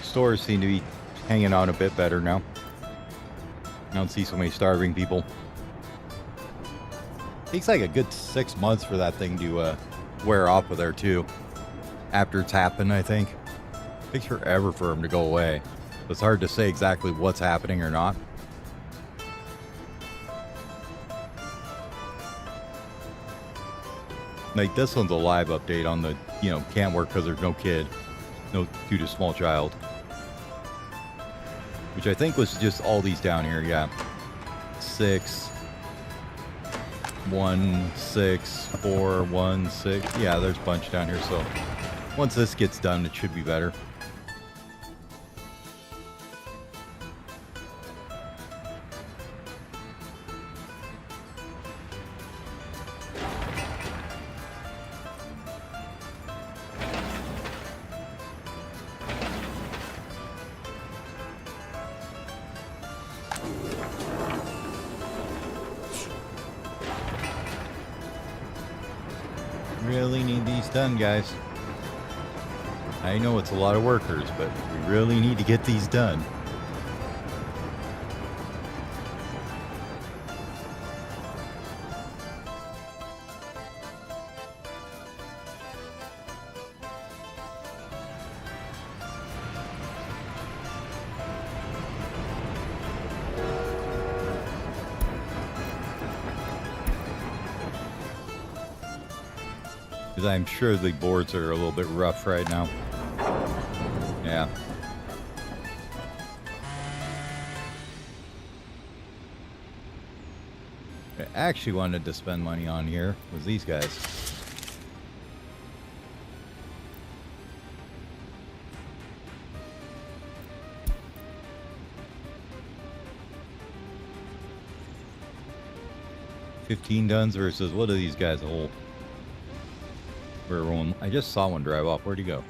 Stores seem to be hanging on a bit better now. I don't see so many starving people. Takes like a good 6 months for that thing to wear off of there too. After it's happened, I think. Takes forever for them to go away. It's hard to say exactly what's happening or not. Like, this one's a live update on the, can't work because there's no kid. No, due to small child. Which I think was just all these down here, yeah. 6, 1, 6, 4, 1, 6. Yeah, there's a bunch down here, so once this gets done, it should be better. Really need these done, guys. I know it's a lot of workers, but we really need to get these done. Because I'm sure the boards are a little bit rough right now. Yeah. I actually wanted to spend money on here was these guys. 15 tons versus what do these guys hold? I just saw one drive off. Where'd he go?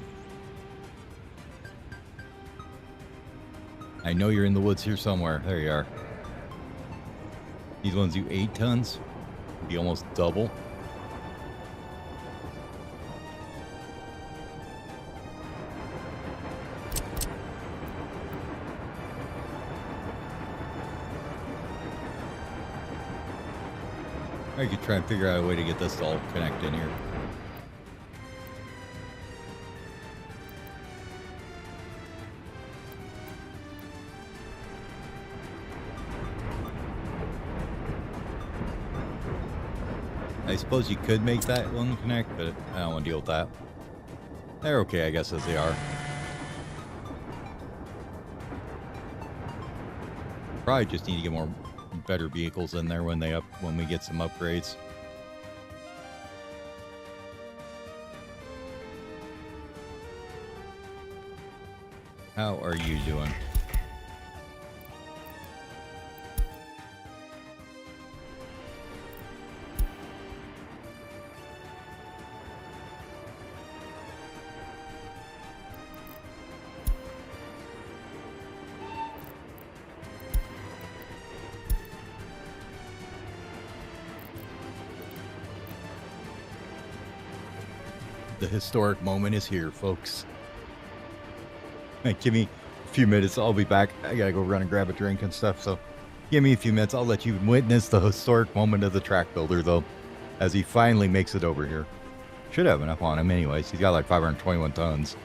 I know you're in the woods here somewhere. There you are. These ones do 8 tons. Be almost double. I could try and figure out a way to get this to all connect in here. I suppose you could make that one connect, but I don't want to deal with that. They're okay, I guess, as they are. Probably just need to get better vehicles in there when we get some upgrades. How are you doing? The historic moment is here, folks. Give me a few minutes. I'll be back. I gotta go run and grab a drink and stuff. So give me a few minutes. I'll let you witness the historic moment of the track builder, though, as he finally makes it over here. Should have enough on him anyways. He's got like 521 tons.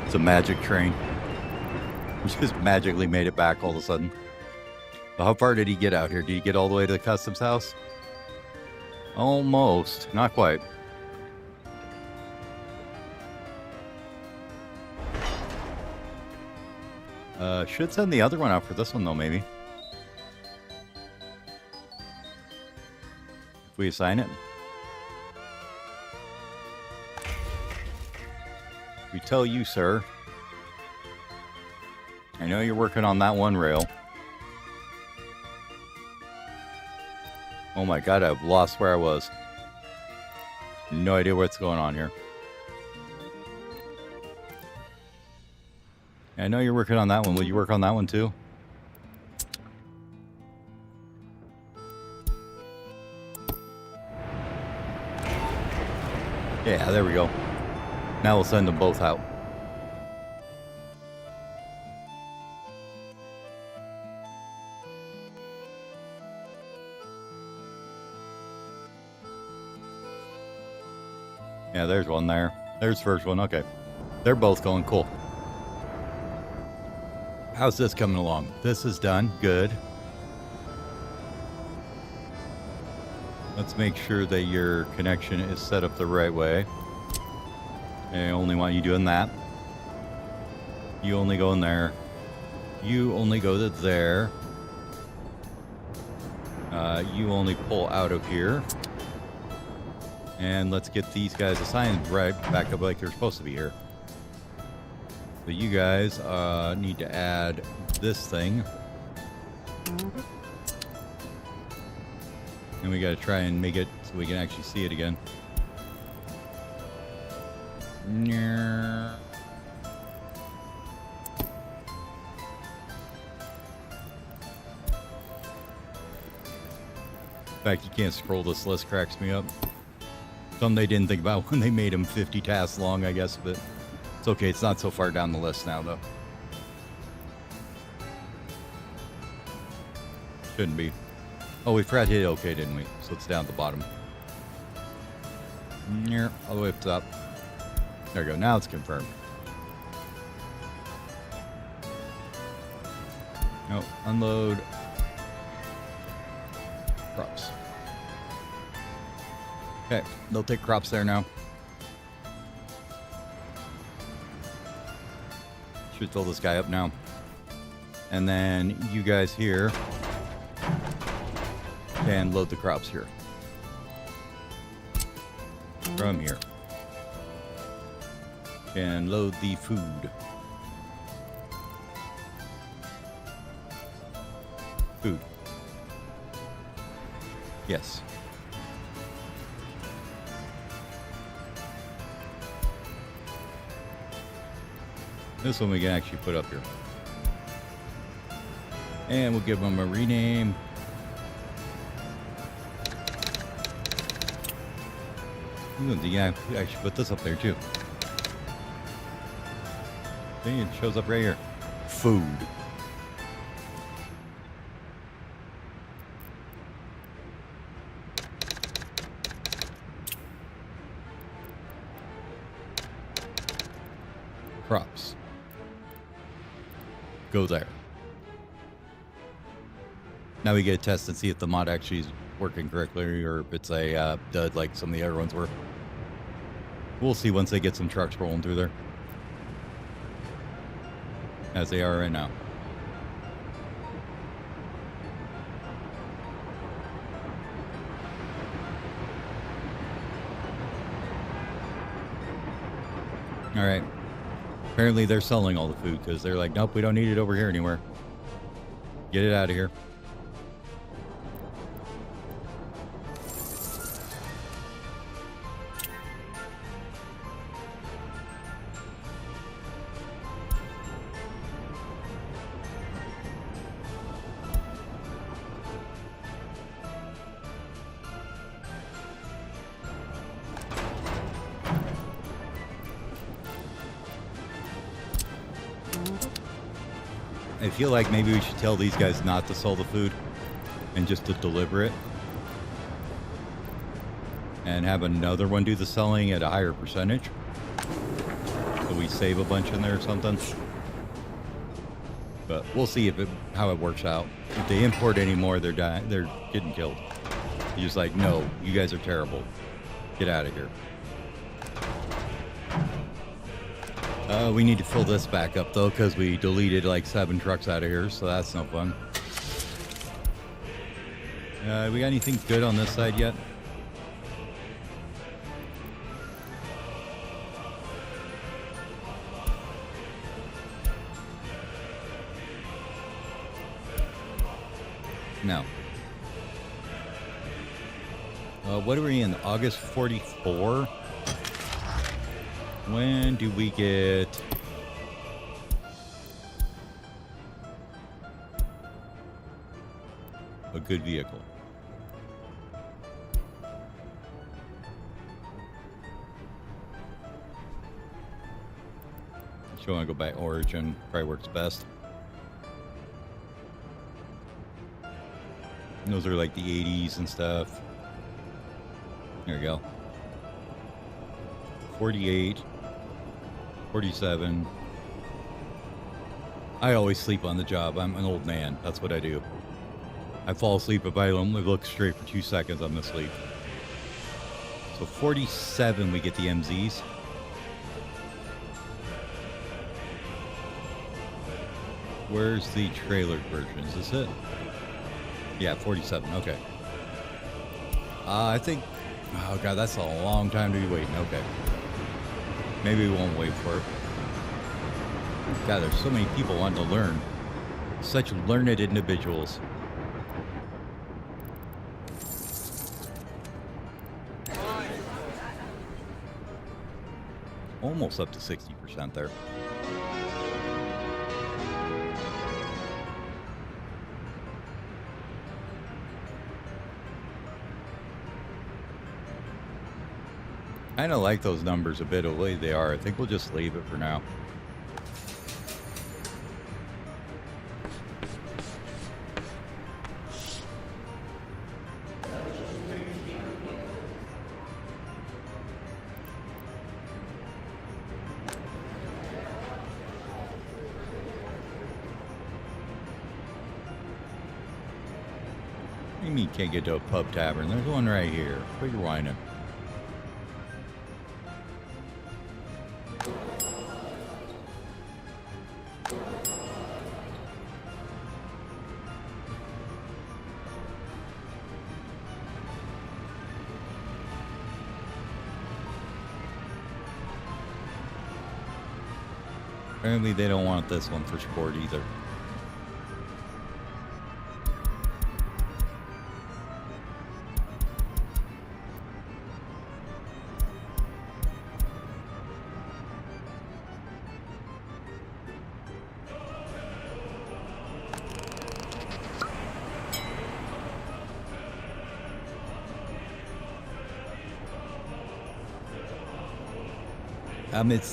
It's a magic train. He just magically made it back all of a sudden. But how far did he get out here? Did he get all the way to the customs house? Almost. Not quite. Should send the other one out for this one, though, maybe. If we assign it. We tell you, sir. I know you're working on that one rail. Oh my god, I've lost where I was. No idea what's going on here. I know you're working on that one. Will you work on that one too? Yeah, there we go. Now we'll send them both out. Yeah, there's one there. There's the first one. Okay. They're both going. Cool. How's this coming along? This is done. Good. Let's make sure that your connection is set up the right way. I only want you doing that. You only go in there. You only go to there. You only pull out of here. And let's get these guys assigned right back up like they're supposed to be here. So you guys need to add this thing. And we got to try and make it so we can actually see it again. In fact, you can't scroll this list, cracks me up. Something they didn't think about when they made them 50 tasks long, I guess, but it's okay. It's not so far down the list now, though. Shouldn't be. Oh, we forgot to hit OK, didn't we? So it's down at the bottom. All the way up top. There we go. Now it's confirmed. No, unload. Crops. Okay, they'll take crops there now. Should fill this guy up now. And then you guys here can load the crops here. From here. And load the food. Food. Yes. This one we can actually put up here. And we'll give them a rename. Yeah, I should put this up there too. See, it shows up right here. Food. Crops. Go there. Now we get a test and see if the mod actually is working correctly or if it's a dud like some of the other ones were. We'll see once they get some trucks rolling through there. As they are right now. All right. Apparently they're selling all the food because they're like, nope, we don't need it over here anywhere. Get it out of here. I feel like maybe we should tell these guys not to sell the food and just to deliver it. And have another one do the selling at a higher percentage. So we maybe save a bunch in there or something. But we'll see how it works out. If they import any more, they're dying. They're getting killed. You're just like, no, you guys are terrible. Get out of here. We need to fill this back up though, because we deleted like 7 trucks out of here, so that's no fun. We got anything good on this side yet? No. What are we in? August 44? When do we get... a good vehicle? You want to go by Origin, probably works best. And those are like the 80s and stuff. There we go. 48, 47. I always sleep on the job. I'm an old man. That's what I do. I fall asleep if I only look straight for 2 seconds. I'm asleep. So 47, we get the MZs. Where's the trailer version? Is this it? Yeah, 47. Okay. I think... oh, God, that's a long time to be waiting. Okay. Maybe we won't wait for it. God, there's so many people wanting to learn. Such learned individuals. Almost up to 60% there. I kind of like those numbers a bit the way they are. I think we'll just leave it for now. What do you mean can't get to a pub tavern? There's one right here. Quit your whining. Apparently they don't want this one for sport either.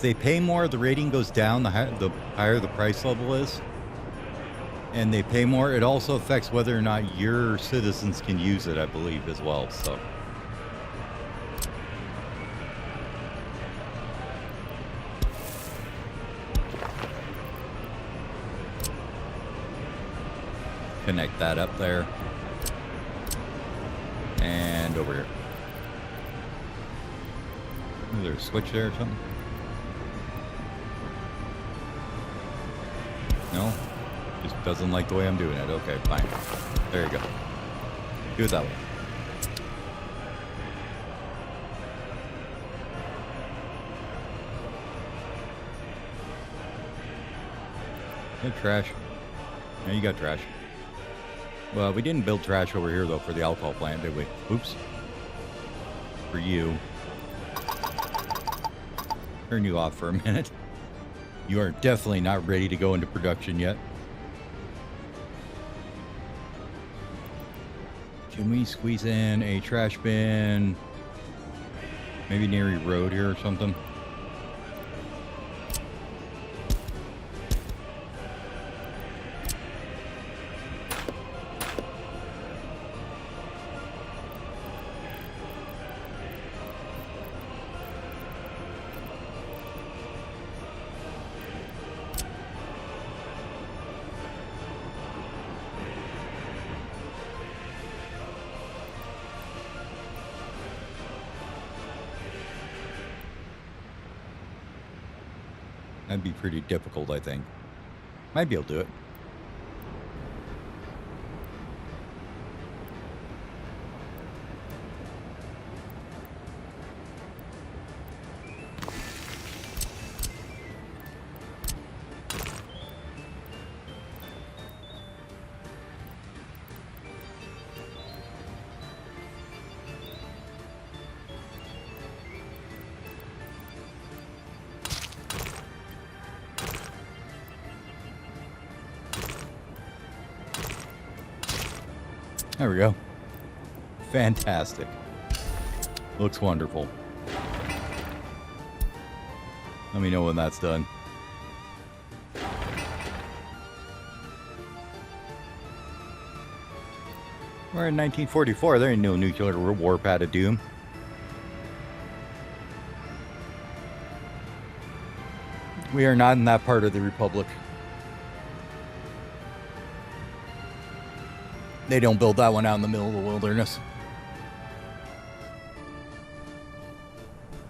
They pay more, the rating goes down, the higher the price level is. And they pay more. It also affects whether or not your citizens can use it, I believe, as well. So. Connect that up there. And over here. Is there a switch there or something? No? Just doesn't like the way I'm doing it. Okay, fine. There you go. Do it that way. You got trash. Yeah, you got trash. Well, we didn't build trash over here, though, for the alcohol plant, did we? Oops. For you. Turn you off for a minute. You are definitely not ready to go into production yet. Can we squeeze in a trash bin? Maybe near a road here or something? That'd be pretty difficult, I think. Might be able to do it. There we go. Fantastic. Looks wonderful. Let me know when that's done. We're in 1944. There ain't no nuclear warpad of doom. We are not in that part of the Republic. They don't build that one out in the middle of the wilderness.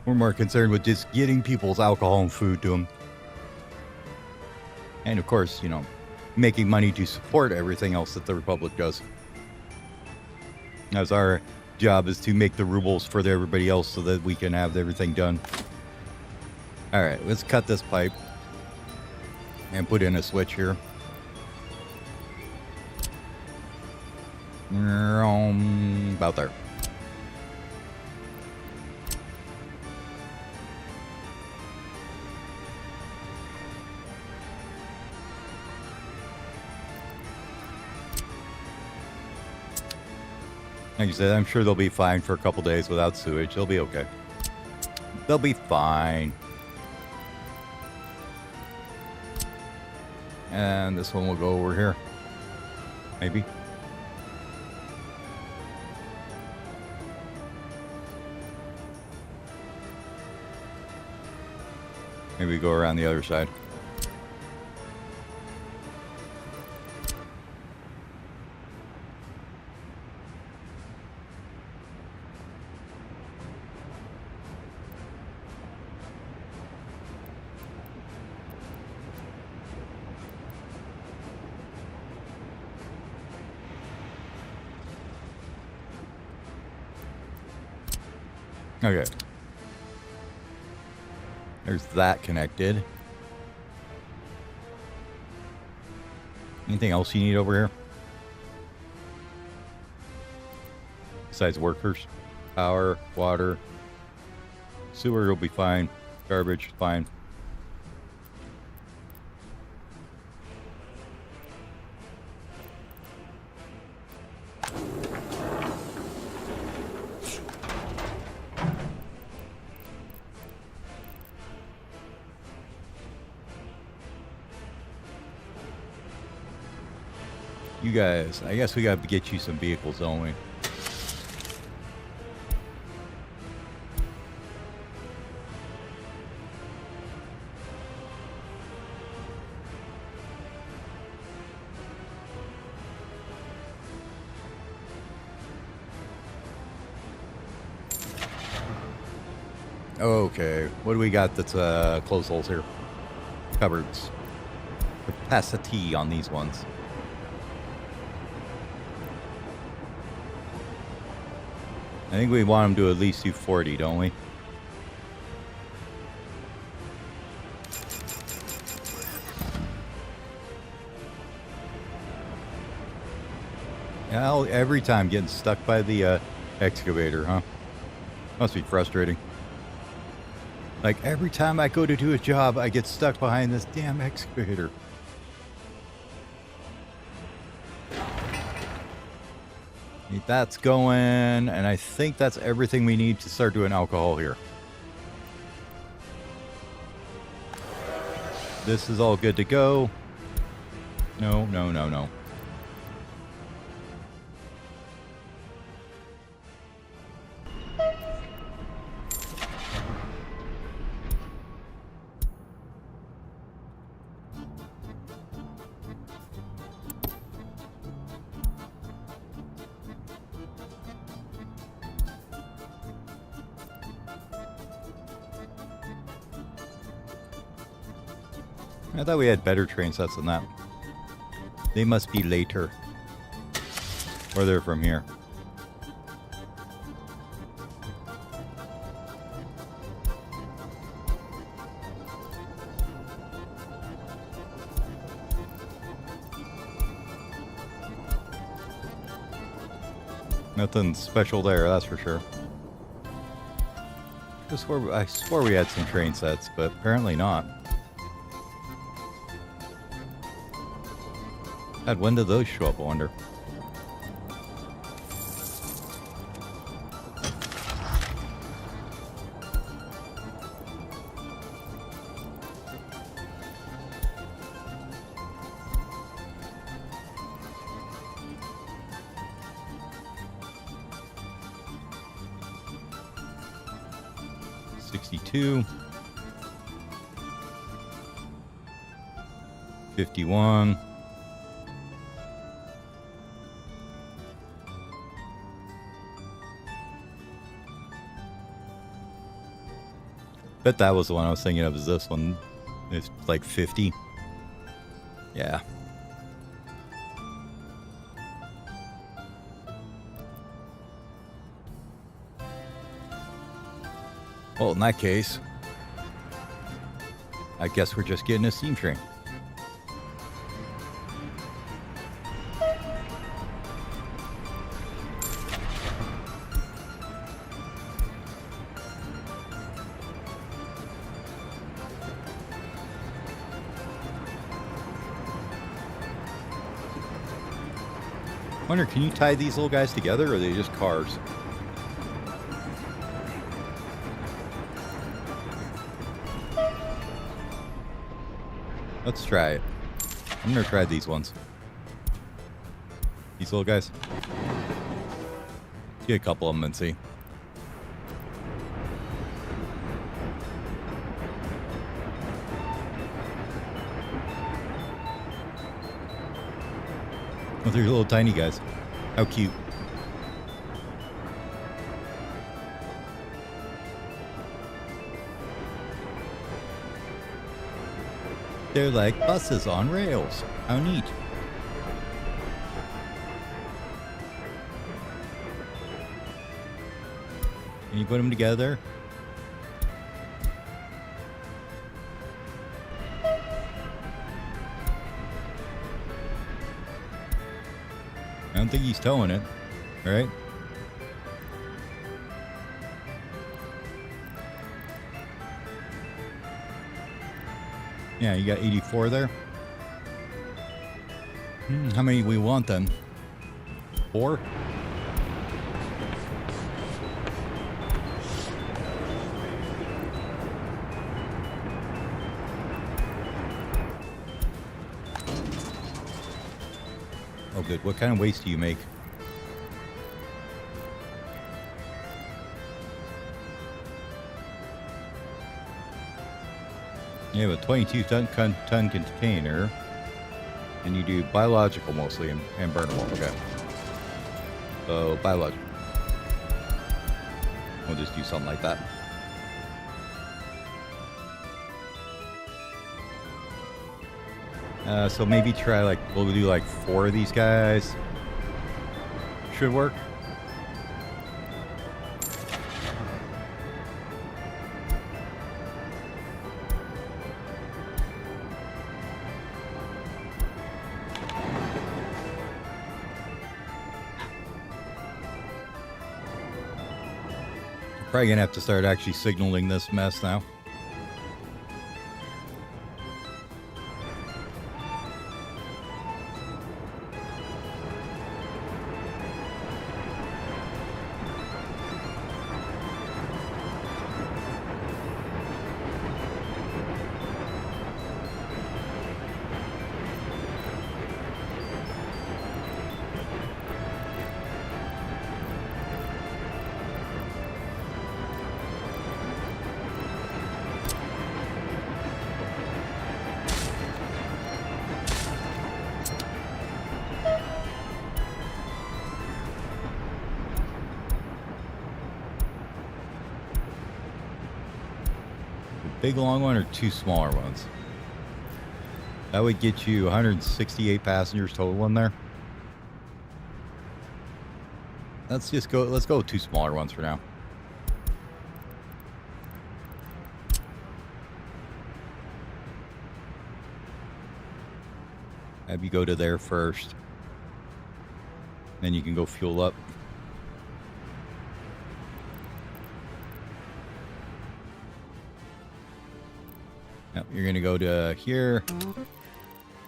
We're more concerned with just getting people's alcohol and food to them. And of course, you know, making money to support everything else that the Republic does. As our job is to make the rubles for everybody else so that we can have everything done. Alright, let's cut this pipe. And put in a switch here. About there. Like you said, I'm sure they'll be fine for a couple days without sewage. They'll be okay. They'll be fine. And this one will go over here. Maybe. Maybe go around the other side. Okay. There's that connected. Anything else you need over here? Besides workers? Power, water. Sewer will be fine. Garbage, fine. You guys, I guess we got to get you some vehicles, don't we? Okay, what do we got that's closed holes here? Cupboards. Capacity on these ones. I think we want them to at least do 40, don't we? Yeah, every time getting stuck by the excavator, huh? Must be frustrating. Like, every time I go to do a job, I get stuck behind this damn excavator. That's going, and I think that's everything we need to start doing alcohol here. This is all good to go. No, no, no, no. I thought we had better train sets than that. They must be later. Or they're from here. Nothing special there, that's for sure. I swore we had some train sets, but apparently not. God, when did those show up, I wonder? $62. 51. Bet that was the one I was thinking of. Is this one? It's like 50. Yeah. Well, in that case, I guess we're just getting a steam train. Wonder, can you tie these little guys together, or are they just cars? Let's try it. I'm gonna try these ones. These little guys. Get a couple of them and see. Oh, they're little tiny guys. How cute. They're like buses on rails. How neat. Can you put them together? I don't think he's towing it, right? Yeah, you got 84 there. How many we want then? 4? Oh, good. What kind of waste do you make? You have a 22-ton container, and you do biological mostly and burnable. Okay. So, biological. We'll just do something like that. So maybe try we'll do 4 of these guys. Should work. Probably gonna have to start actually signaling this mess now. Big long one or 2 smaller ones? That would get you 168 passengers total in there. Let's go with 2 smaller ones for now. Have you go to there first. Then you can go fuel up. Yep, you're going to go to here.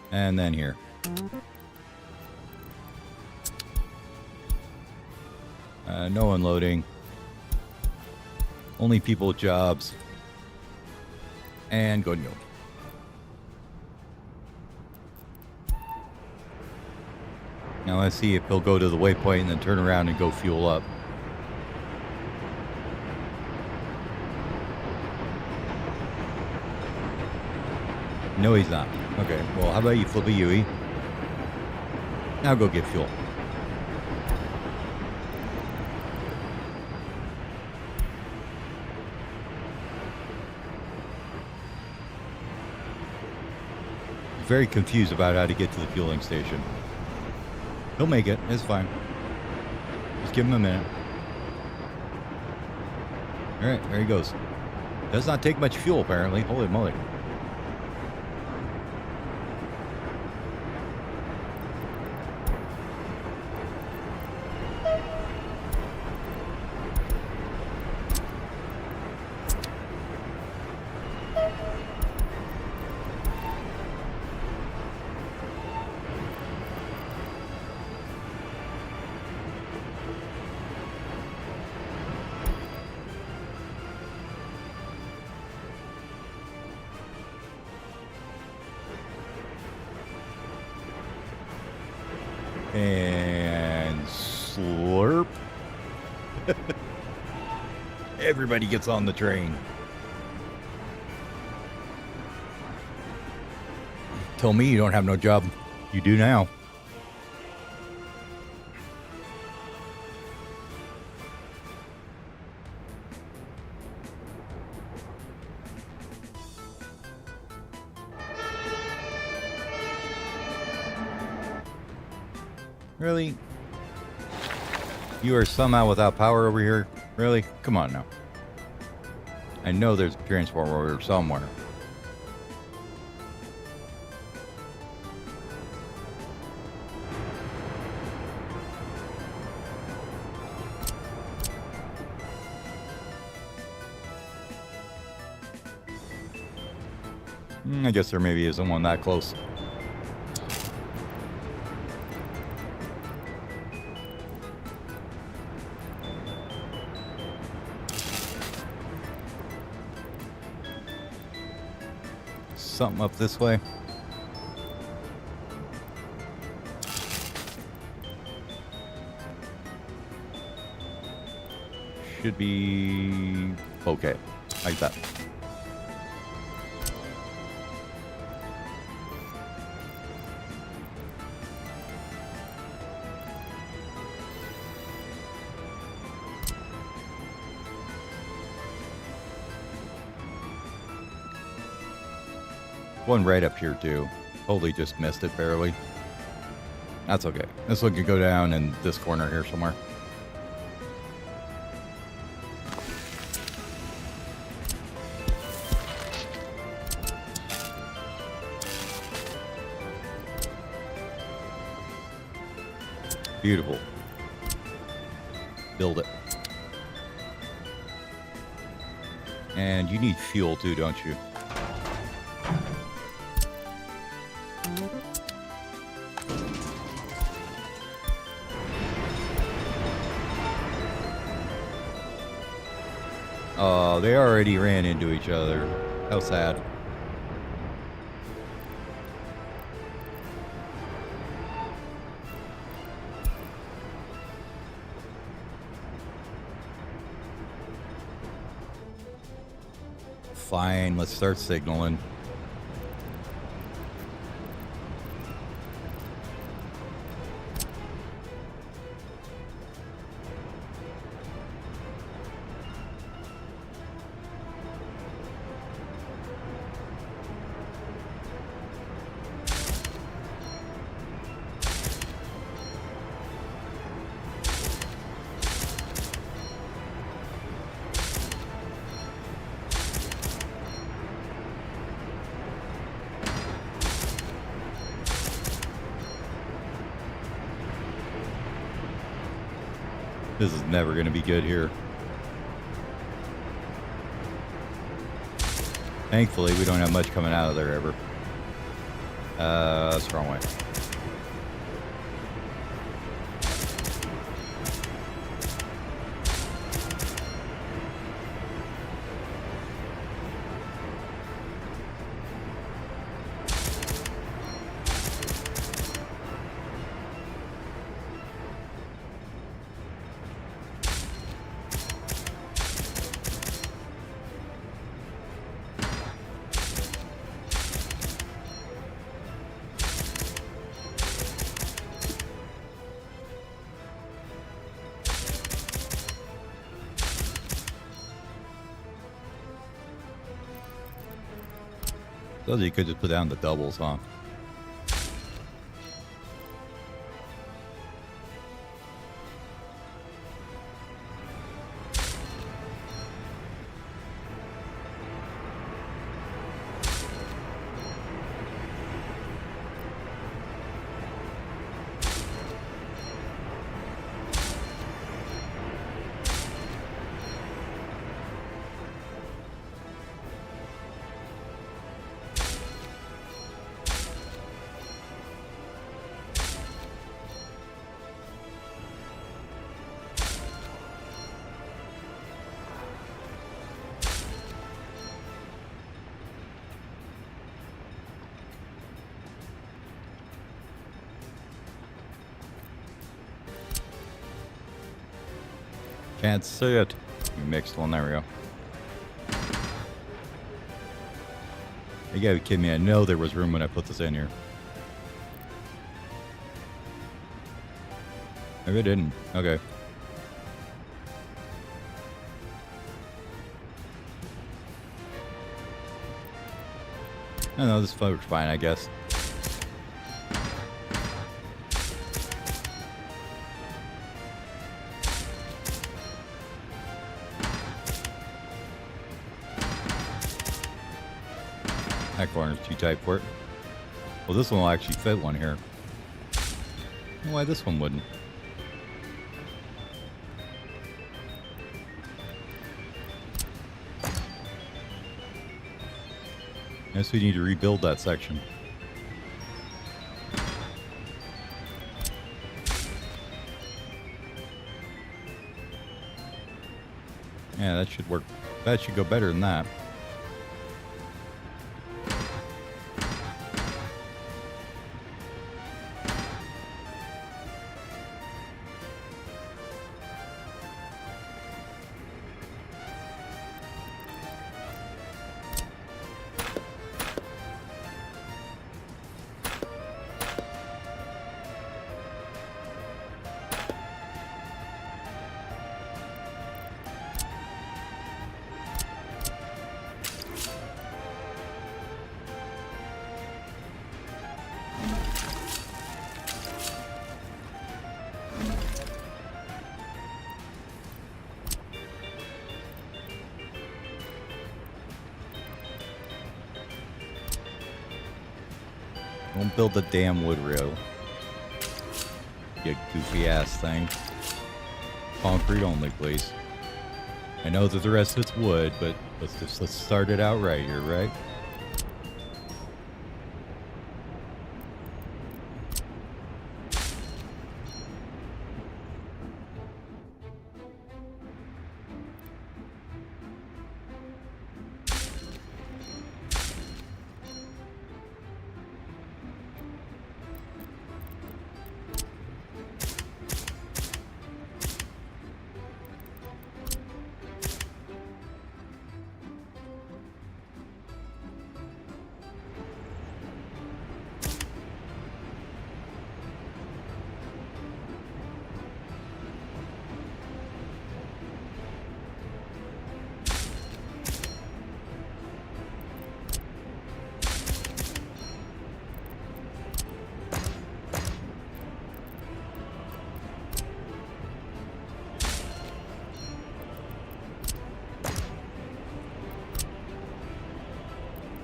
And then here. No unloading. Only people with jobs. And go and go. Now let's see if he'll go to the waypoint and then turn around and go fuel up. No, he's not. Okay, well, how about you flip a UE? Now go get fuel. Very confused about how to get to the fueling station. He'll make it. It's fine. Just give him a minute. All right, there he goes. Does not take much fuel, apparently. Holy moly. And slurp. Everybody gets on the train. Tell me you don't have no job. You do now. Really? You are somehow without power over here? Really? Come on now. I know there's a transformer over here somewhere. I guess there maybe isn't one that close. Something up this way. Should be okay, like that. One right up here too. Totally just missed it barely. That's okay. This one could go down in this corner here somewhere. Beautiful. Build it. And you need fuel too, don't you? Oh, they already ran into each other. How sad. Fine, let's start signaling. This is never going to be good here. Thankfully, we don't have much coming out of there ever. That's the wrong way. Those you could just put down the doubles, huh? Can't see it. Mixed one. There we go. You gotta be kidding me. I know there was room when I put this in here. Maybe I didn't. Okay. I don't know. This works fine, I guess. That corner's too tight for it. Well, this one will actually fit one here. Why this one wouldn't? Guess we need to rebuild that section. Yeah, that should work. That should go better than that. Don't build the damn wood rail. You goofy ass thing. Concrete only, please. I know that the rest of it's wood, but let's start it out right here, right?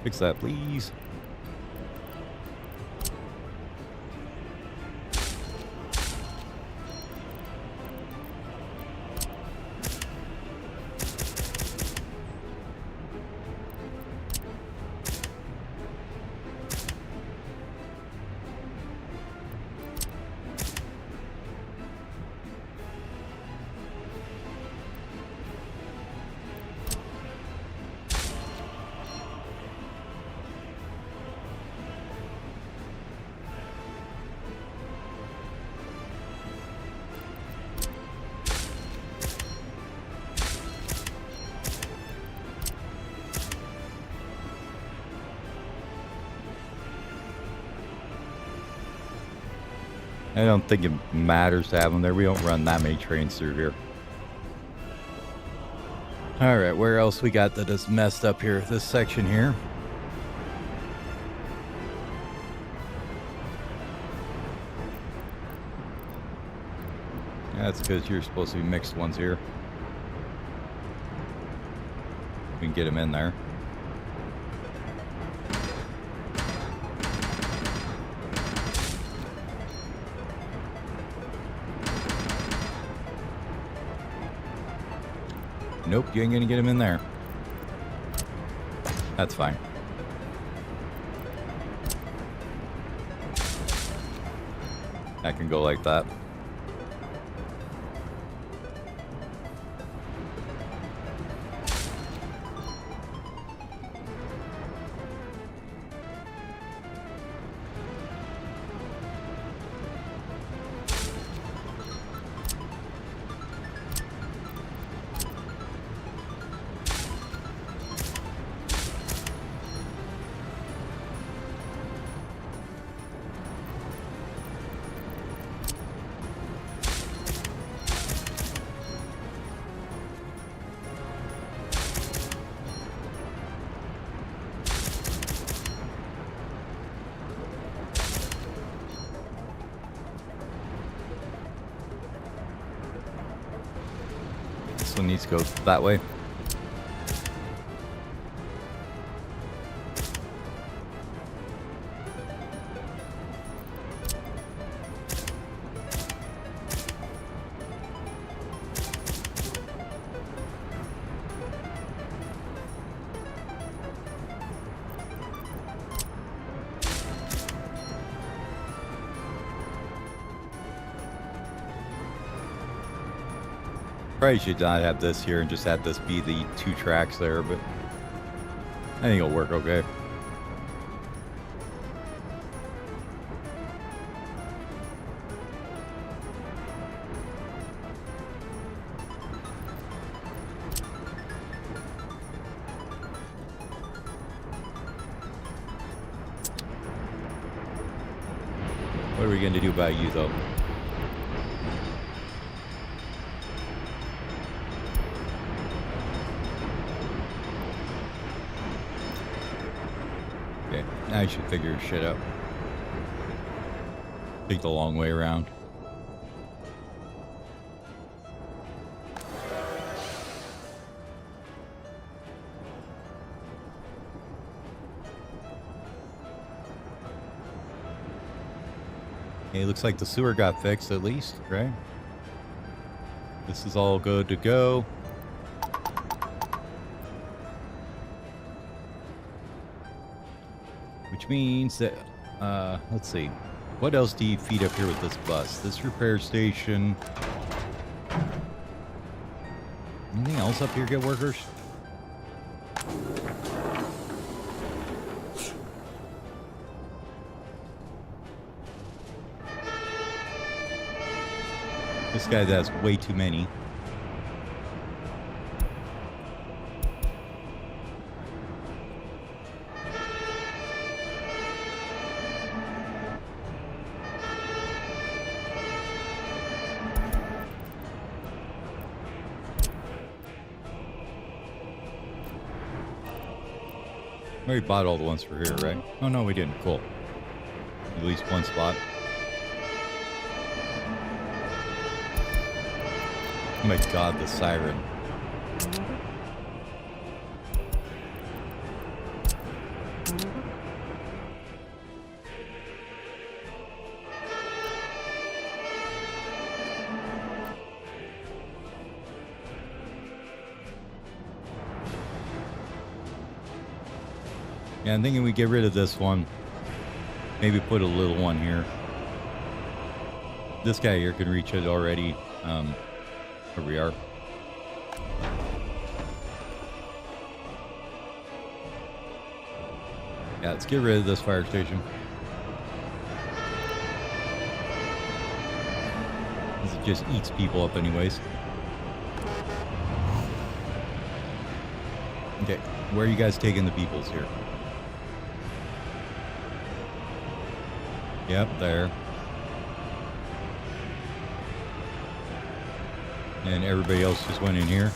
Fix that, please. I don't think it matters to have them there. We don't run that many trains through here. All right, where else we got that is messed up here? This section here. That's because you're supposed to be mixed ones here. We can get them in there. Nope, you ain't gonna get him in there. That's fine. That can go like that. This one needs to go that way. Probably should not have this here and just have this be the 2 tracks there, but I think it'll work okay. What are we going to do about you, though? Okay, I should figure shit out. Take the long way around. Okay, looks like the sewer got fixed at least, right? This is all good to go. Which means that, let's see. What else do you feed up here with this bus? This repair station. Anything else up here get workers? This guy has way too many. We already bought all the ones for here, right? Oh, no, we didn't. Cool. At least one spot. Oh my god, the siren. Yeah, I'm thinking we get rid of this one. Maybe put a little one here. This guy here can reach it already. Here we are. Yeah, let's get rid of this fire station. This it just eats people up anyways. Okay, where are you guys taking the peoples here? Yep, there. And everybody else just went in here.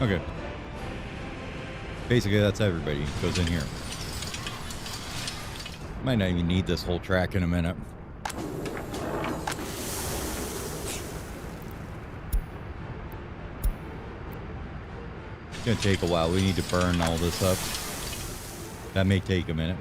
Okay. Basically, that's everybody goes in here. Might not even need this whole track in a minute. It's gonna take a while. We need to burn all this up. That may take a minute.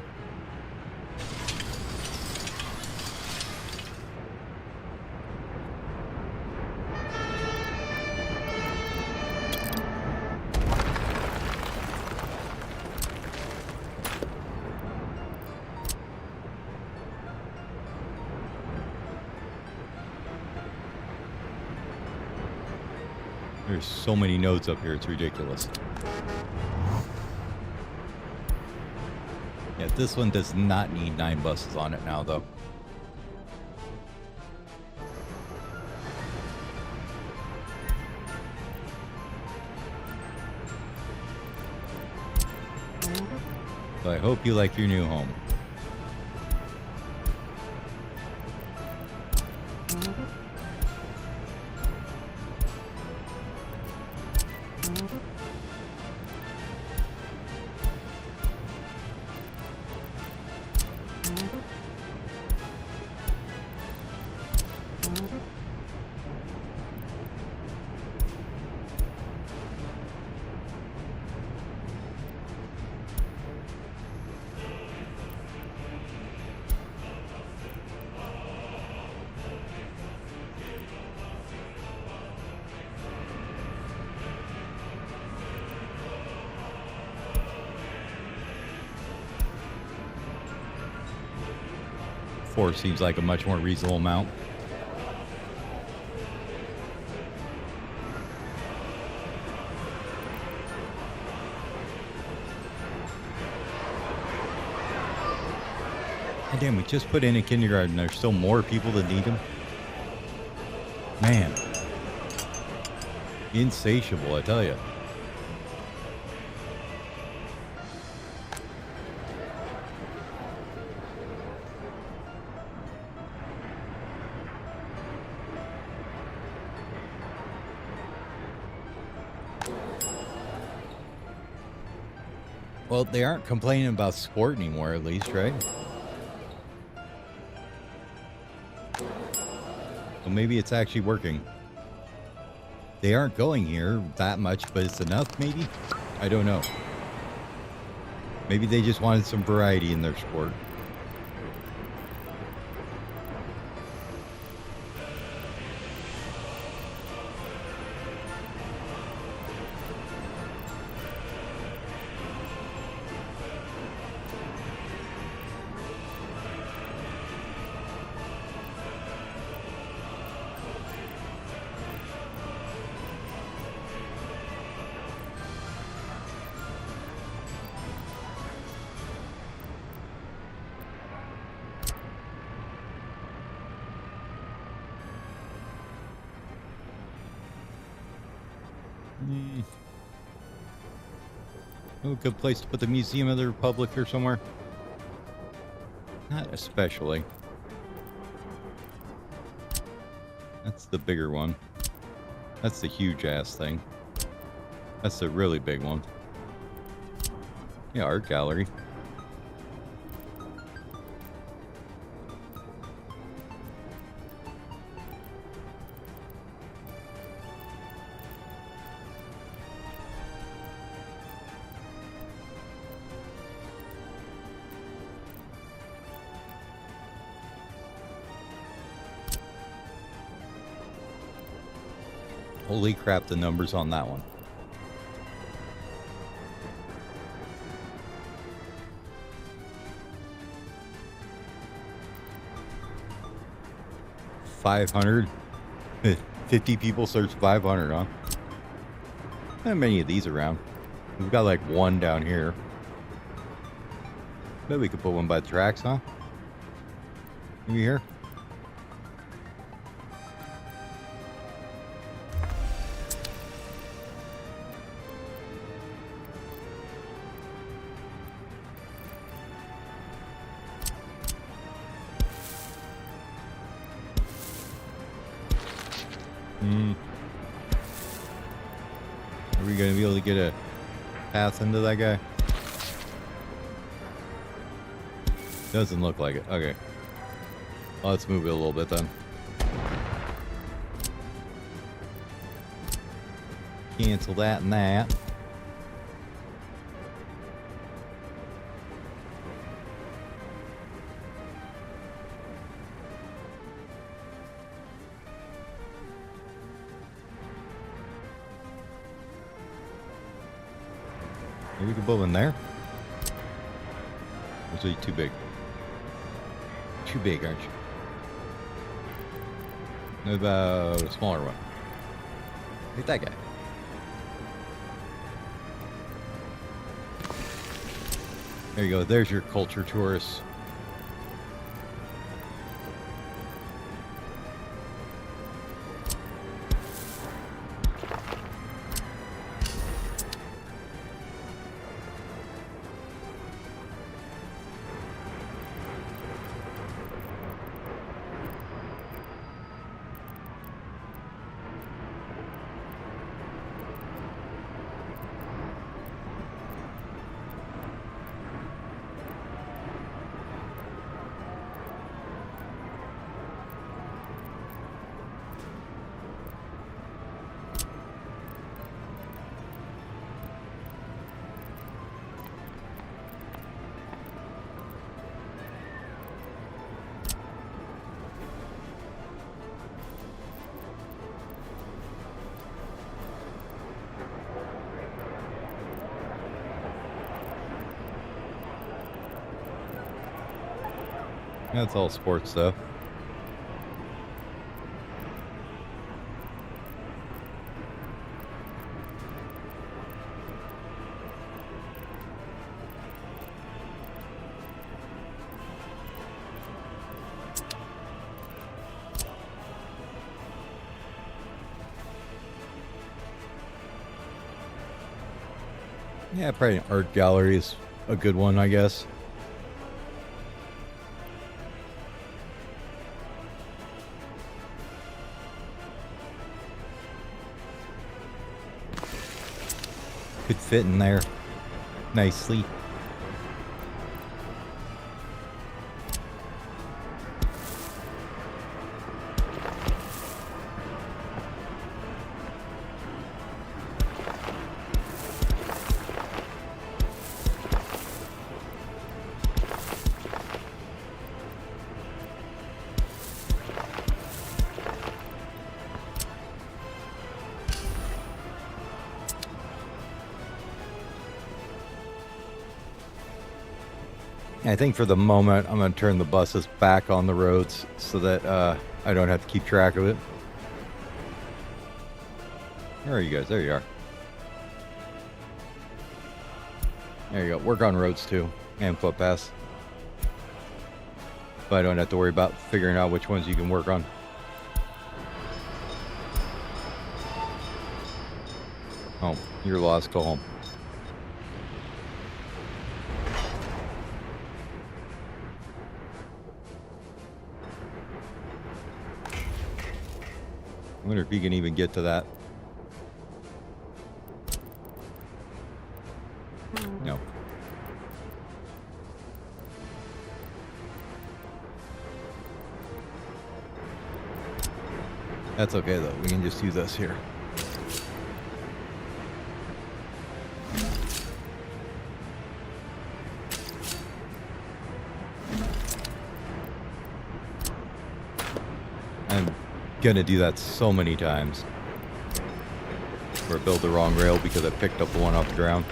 There's so many nodes up here, it's ridiculous. Yeah, this one does not need 9 buses on it now, though. So I hope you like your new home. Four seems like a much more reasonable amount. And damn, we just put in a kindergarten. There's still more people that need them. Man. Insatiable, I tell you. Well, they aren't complaining about sport anymore, at least, right? So maybe it's actually working. They aren't going here that much, but it's enough, maybe? I don't know. Maybe they just wanted some variety in their sport. Oh, good place to put the Museum of the Republic here somewhere. Not especially. That's the bigger one. That's the huge ass thing. That's the really big one. Yeah, art gallery. Holy crap, the numbers on that one. $500. 50 people search 500, huh? Not many of these around. We've got like one down here. Maybe we could put one by the tracks, huh? Maybe here? Mm. Are we gonna be able to get a path into that guy? Doesn't look like it. Okay. Well, let's move it a little bit then. Cancel that and that. Maybe we can build in there? Or is it too big? Too big, aren't you? What about a smaller one? Look at that guy. There you go. There's your culture tourists. That's all sports stuff. Yeah, probably an art gallery is a good one, I guess. Could fit in there nicely. I think for the moment, I'm going to turn the buses back on the roads so that I don't have to keep track of it. Where are you guys? There you are. There you go. Work on roads too, and footpaths. But I don't have to worry about figuring out which ones you can work on. Oh, you're lost. Go home. I wonder if you can even get to that. No. That's okay though. We can just do this here. I'm gonna do that so many times. Or build the wrong rail because I picked up the one off the ground.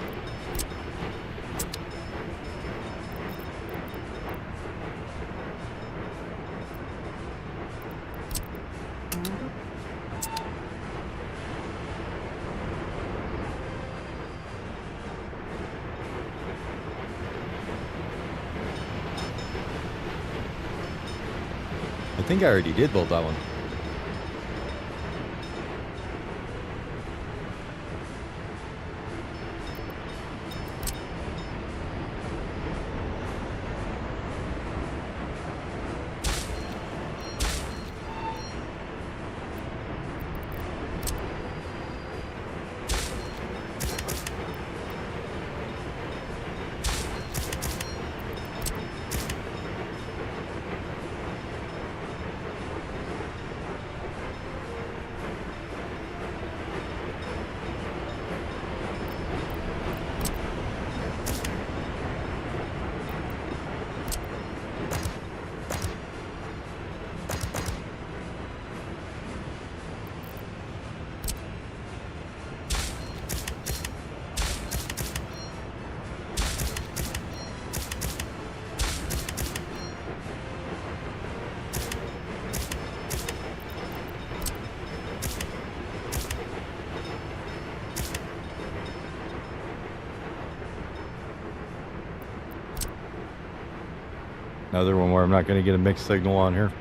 I think I already did build that one. Another one where I'm not going to get a mixed signal on here.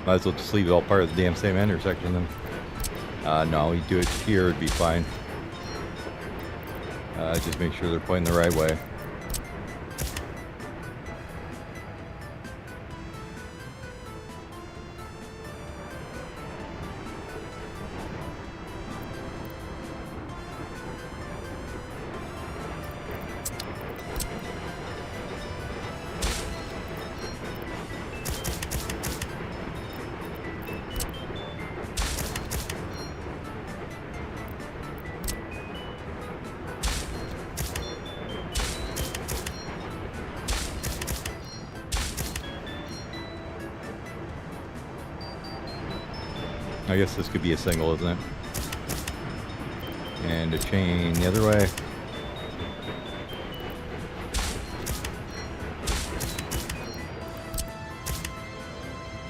Might as well just leave it all part of the damn same intersection then. No, we do it here, it'd be fine. Just make sure they're pointing the right way. I guess this could be a single, isn't it? And a chain the other way.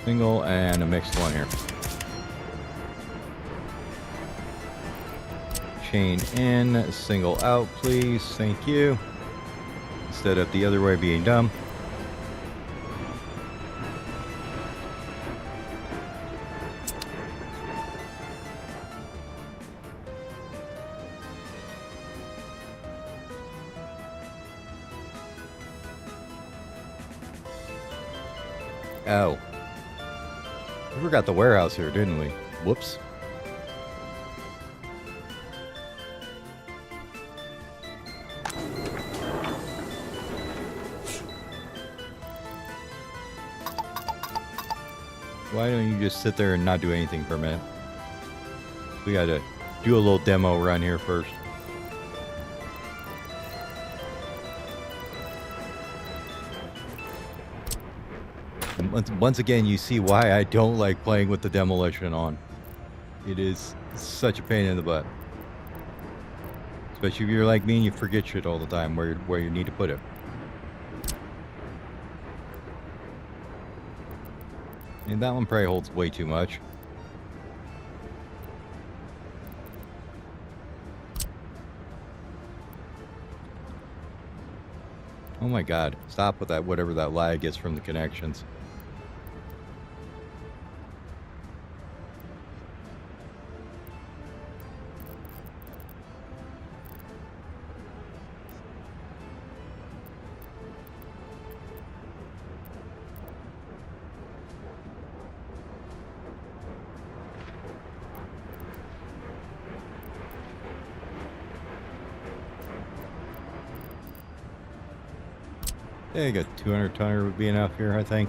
Single and a mixed one here. Chain in, single out, please. Thank you. Instead of the other way being dumb. Oh. We forgot the warehouse here, didn't we? Whoops. Why don't you just sit there and not do anything for a minute? We gotta do a little demo run here first. Once again, you see why I don't like playing with the demolition on. It is such a pain in the butt. Especially if you're like me and you forget shit all the time where you need to put it. And that one probably holds way too much. Oh my god, stop with that, whatever that lag is from the connections. Yeah, you got 200 tonner would be enough here, I think.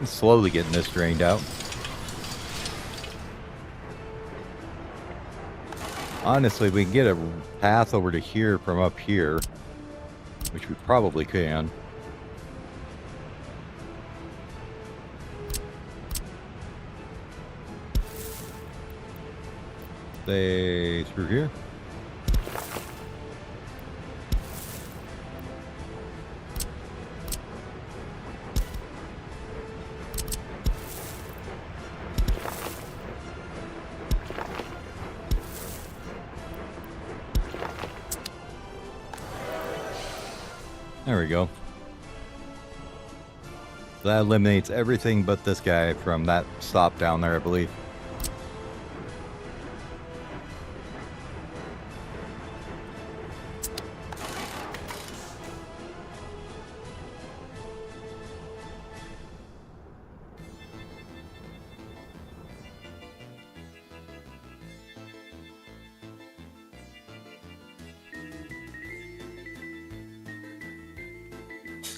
Slowly getting this drained out. Honestly, we can get a path over to here from up here, which we probably can. Say through here. There we go. That eliminates everything but this guy from that stop down there, I believe.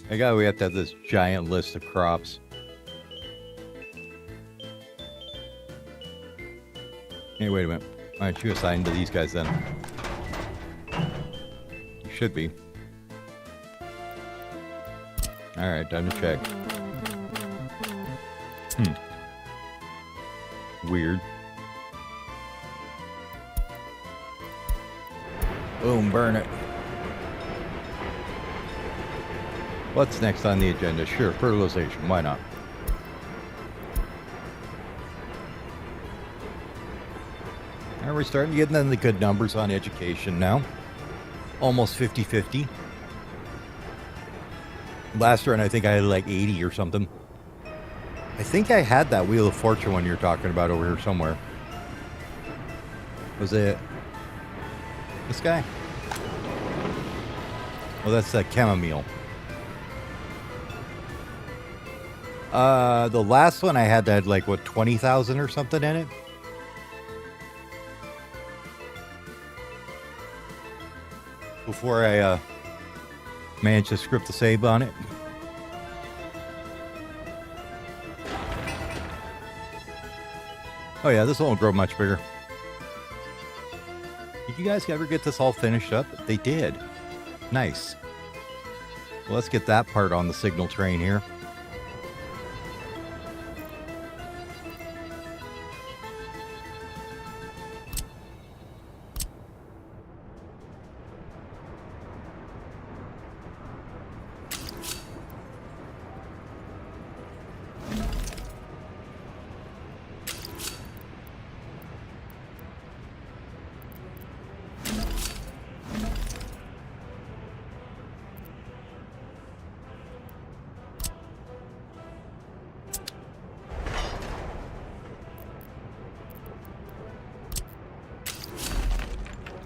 We have to have this giant list of crops. Hey, wait a minute. Why aren't you assigned to these guys then? You should be. Alright, time to check. Weird. Boom, burn it. What's next on the agenda? Sure, fertilization. Why not? And we're starting to get into the good numbers on education now. Almost 50-50. Last run, I think I had like 80 or something. I think I had that Wheel of Fortune one you're talking about over here somewhere. Was it this guy? Oh, that's that chamomile. The last one I had like, what, 20,000 or something in it? Before I managed to script the save on it. Oh yeah, this one will grow much bigger. Did you guys ever get this all finished up? They did. Nice. Well, let's get that part on the signal train here.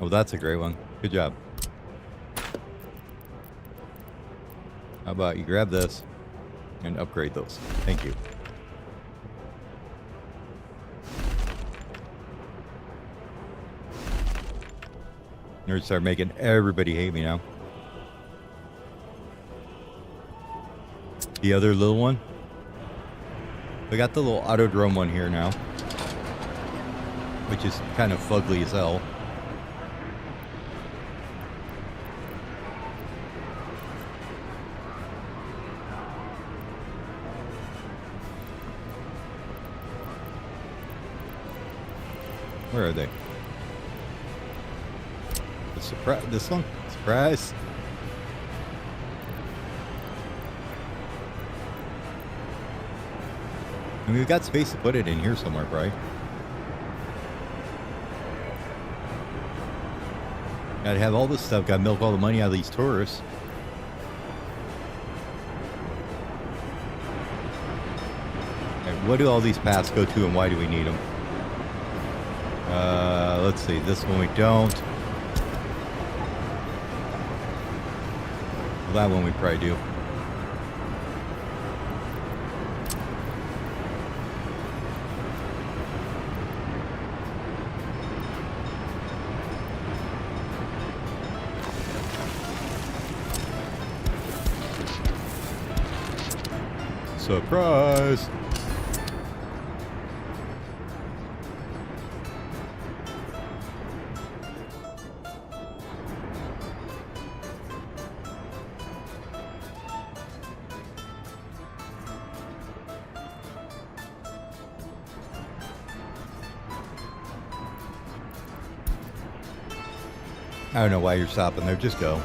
Oh, that's a great one. Good job. How about you grab this and upgrade those? Thank you. You're gonna start making everybody hate me now. The other little one. We got the little autodrome one here now, which is kind of fugly as hell. Where are they? The surprise. This one? Surprise. I mean, we've got space to put it in here somewhere, right? Gotta have all this stuff. Gotta milk all the money out of these tourists. And what do all these paths go to, and why do we need them? Let's see. This one we don't. Well, that one we probably do. Surprise! I don't know why you're stopping there. Just go.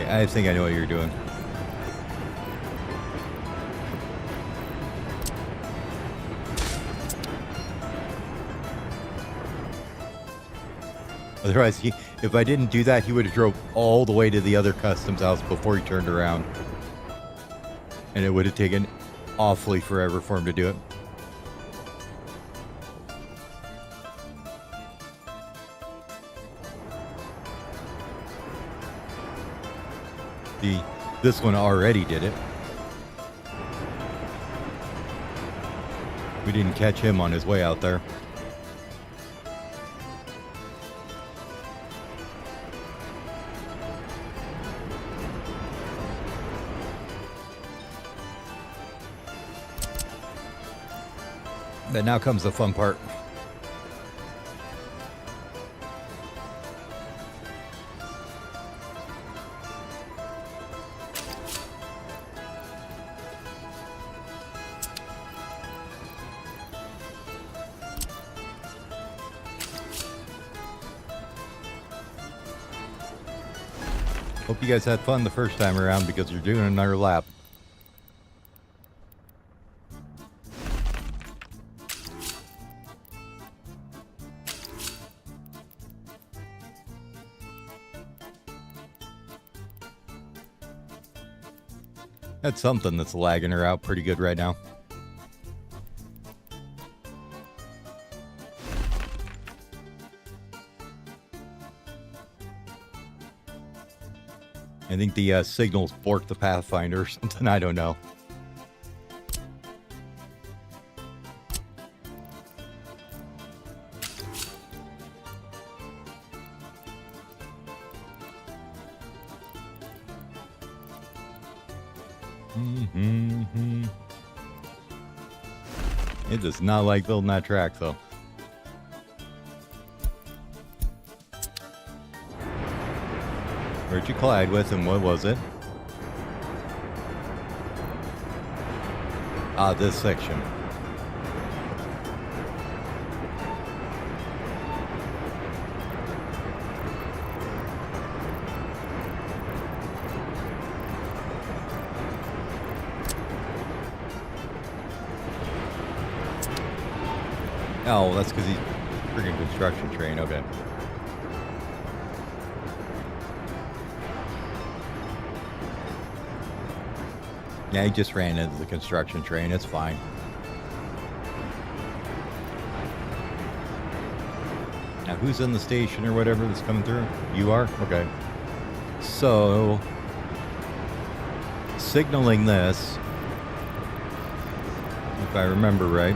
I think I know what you're doing. Otherwise, if I didn't do that, he would have drove all the way to the other customs house before he turned around. And it would have taken awfully forever for him to do it. This one already did it. We didn't catch him on his way out there. But now comes the fun part. Hope you guys had fun the first time around because you're doing another lap. That's something that's lagging her out pretty good right now. I think the signals borked the Pathfinder or something. I don't know. It does not like building that track, though. Where'd you collide with, and what was it? Ah, this section. Oh, that's because he's freaking construction train. Okay. Yeah, he just ran into the construction train. It's fine. Now, who's in the station or whatever that's coming through? You are? Okay. So, signaling this, if I remember right.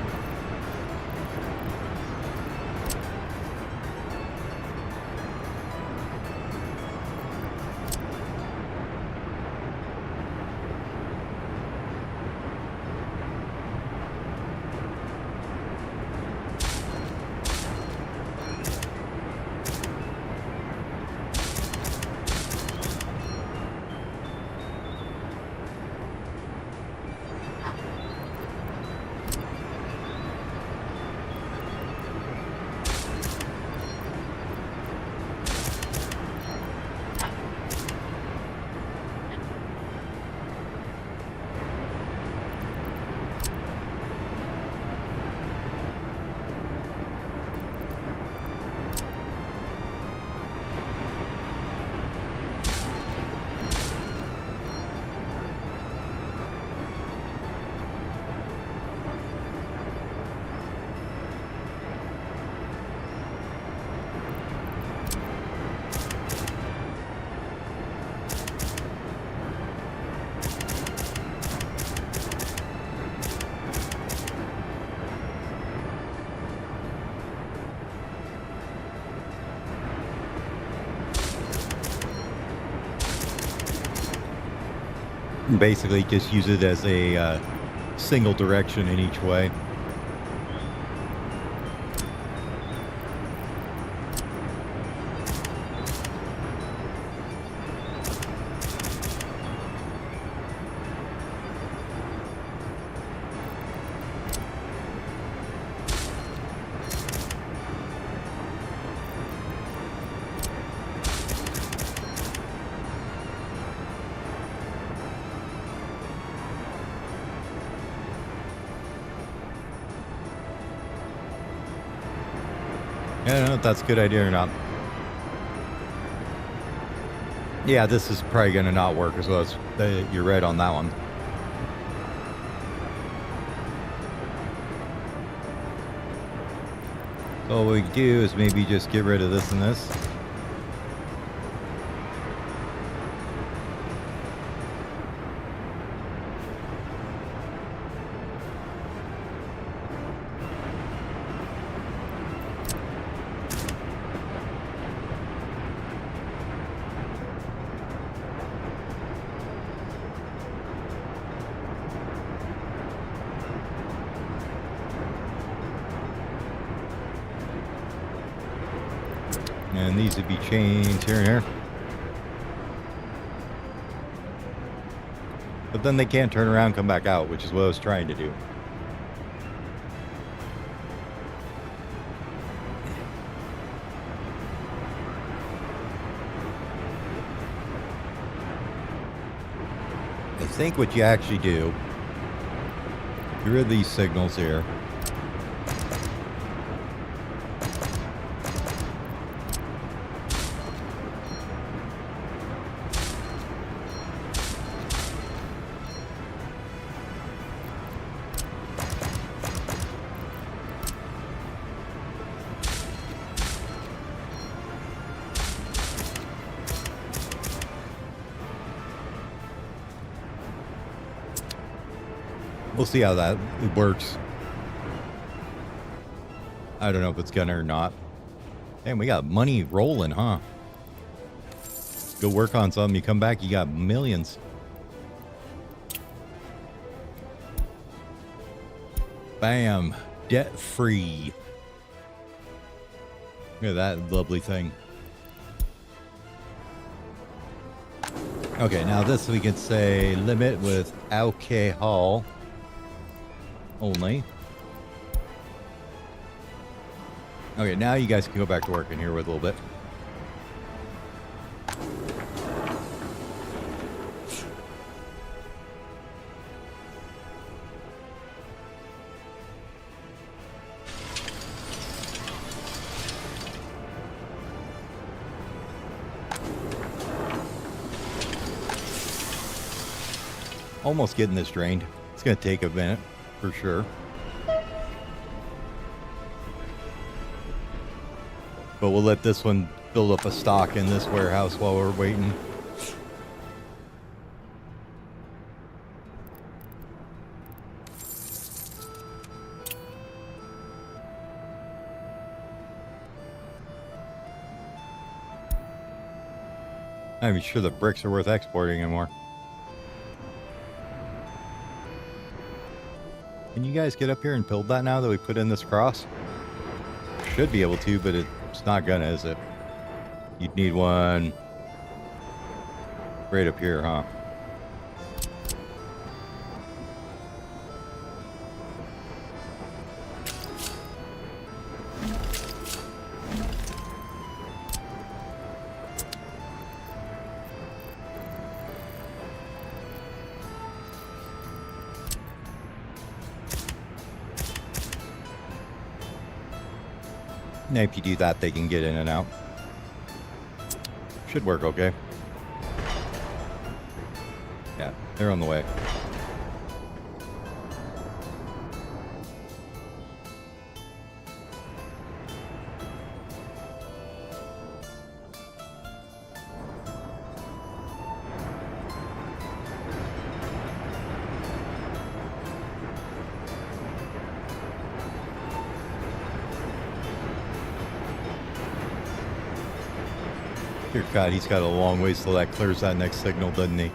Basically just use it as a single direction in each way. I don't know if that's a good idea or not. Yeah, this is probably going to not work as well as you're right on that one. So what we do is maybe just get rid of this and this. And these would be changed here and here. But then they can't turn around and come back out, which is what I was trying to do. I think what you actually do, get rid of these signals here. We'll see how that works. I don't know if it's gonna or not. Damn, we got money rolling, huh? Go work on something. You come back, you got millions. Bam. Debt free. Look at that lovely thing. Okay, now this we can say limit with alcohol only. Okay, now you guys can go back to work in here with a little bit. Almost getting this drained. It's going to take a minute, for sure. But we'll let this one build up a stock in this warehouse while we're waiting. I'm not even sure the bricks are worth exporting anymore. Can you guys get up here and build that now that we put in this cross? Should be able to, but it's not gonna, is it? You'd need one right up here, huh? Now if you do that, they can get in and out. Should work okay. Yeah, they're on the way. Dear God, he's got a long ways till that clears that next signal, doesn't he?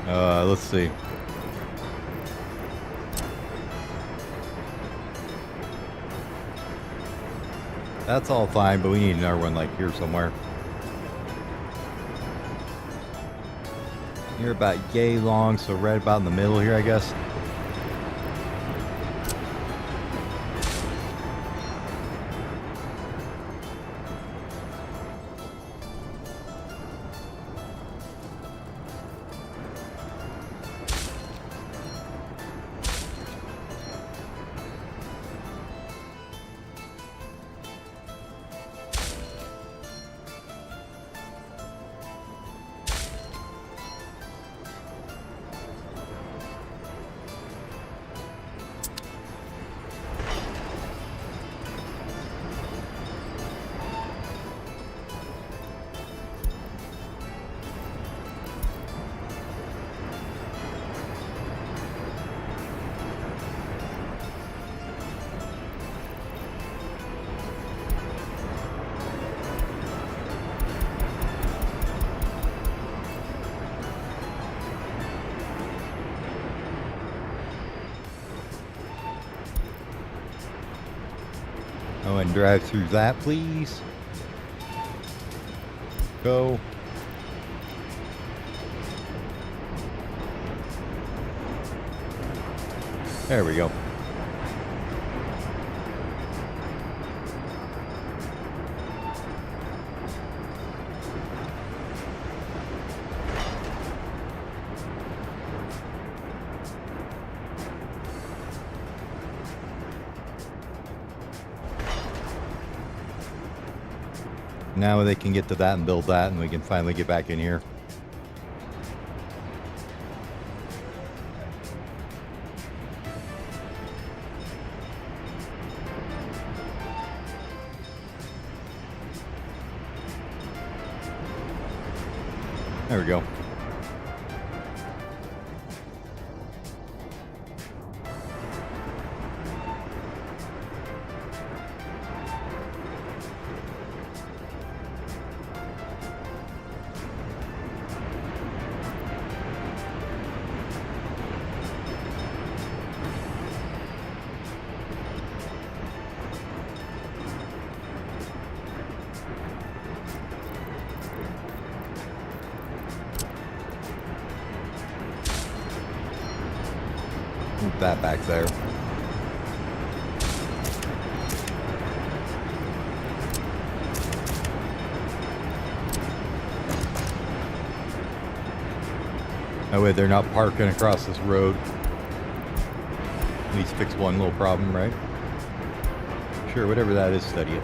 Let's see. That's all fine, but we need another one like here somewhere. You're about yay long, so right about in the middle here, I guess. Oh, and drive through that, please. Go. There we go. Now they can get to that and build that, and we can finally get back in here. There we go. Move that back there. That way they're not parking across this road. At least fix one little problem, right? Sure, whatever that is, study it.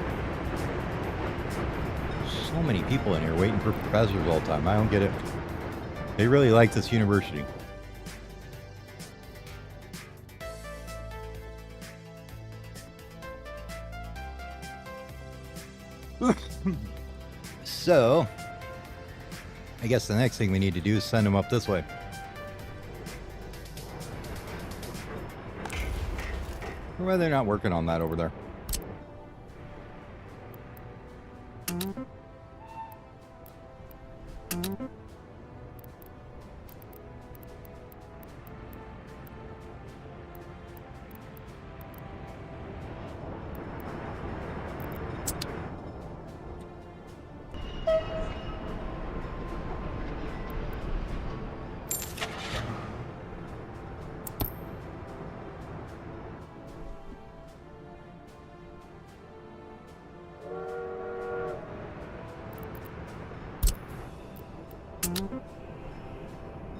So many people in here waiting for professors all the time. I don't get it. They really like this university. So, I guess the next thing we need to do is send them up this way. Why they're not working on that over there?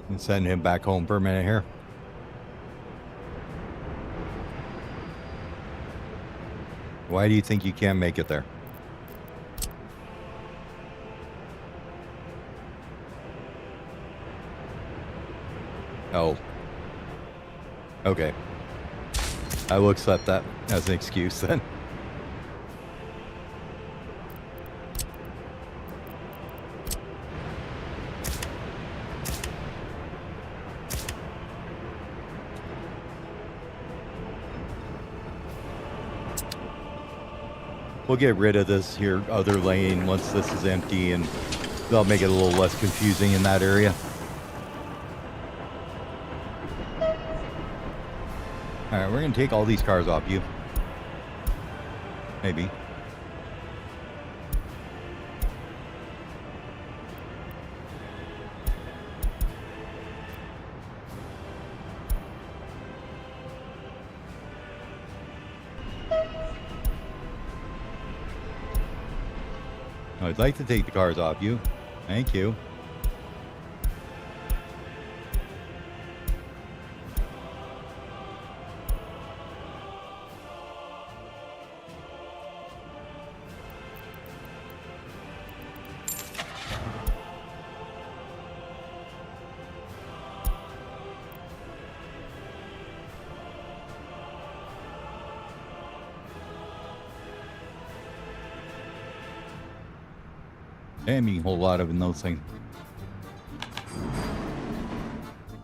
And send him back home for a minute here. Why do you think you can't make it there? Oh. Okay. I will accept that as an excuse then. We'll get rid of this here other lane once this is empty, and that'll make it a little less confusing in that area. Alright, we're going to take all these cars off you. Maybe. I'd like to take the cars off you. Thank you. Damn, you can hold a lot of in those things.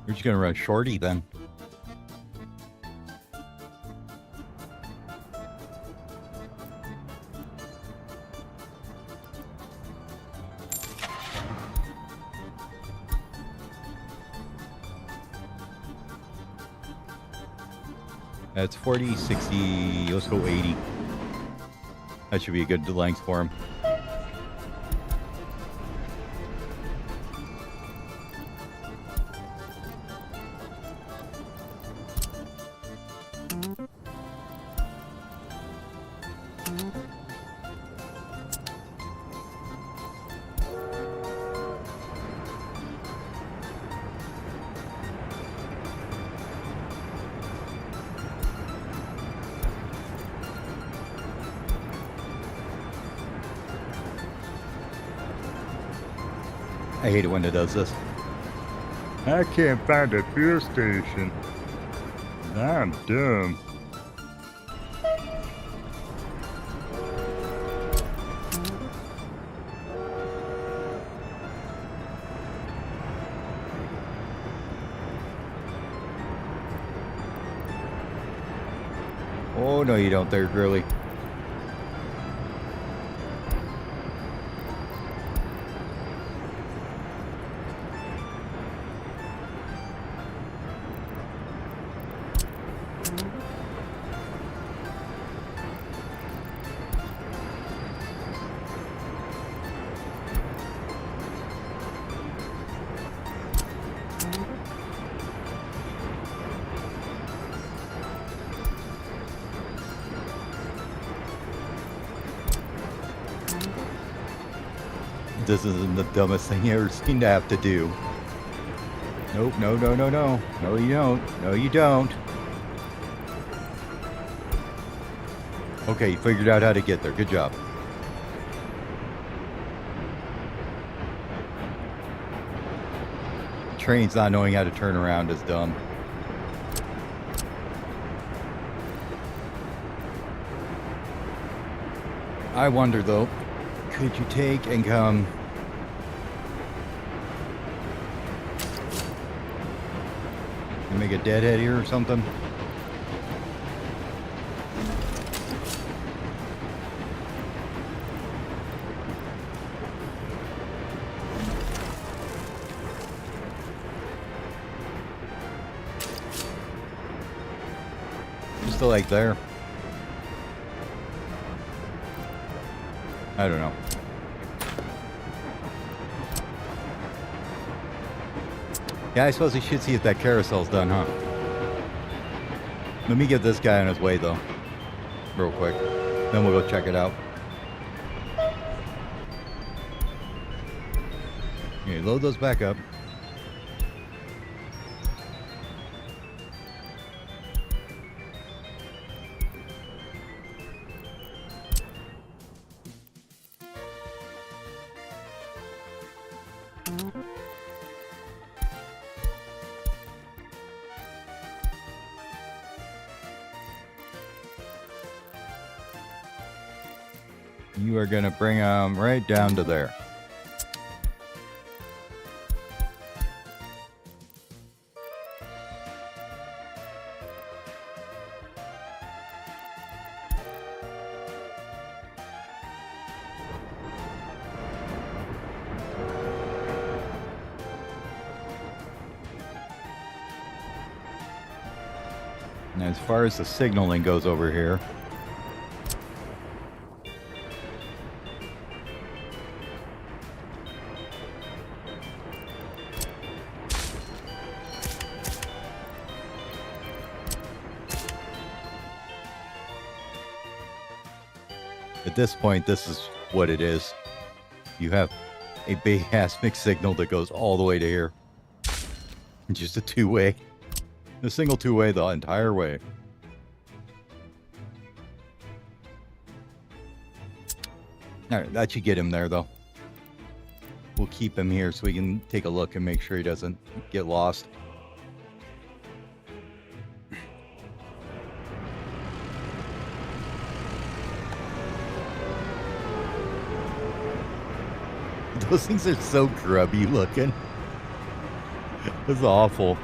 We're just gonna run shorty then. That's 40, 60, let's go 80. That should be a good length for him. I hate it when it does this. I can't find a fuel station. I'm dumb. Oh, no, you don't there, Grilly. This isn't the dumbest thing you ever seen to have to do. Nope, no, no, no, no. No, you don't. No, you don't. Okay, you figured out how to get there. Good job. Train's not knowing how to turn around is dumb. I wonder though, could you take and come and make a deadhead here or something? Just like there. I don't know. Yeah, I suppose we should see if that carousel's done, huh? Let me get this guy on his way, though. Real quick. Then we'll go check it out. Okay, load those back up. You are going to bring them right down to there. And as far as the signaling goes over here, at this point, this is what it is. You have a big ass mixed signal that goes all the way to here. Just a two-way. A single two-way the entire way. Alright, that should get him there, though. We'll keep him here so we can take a look and make sure he doesn't get lost. Those things are so grubby looking. It's awful.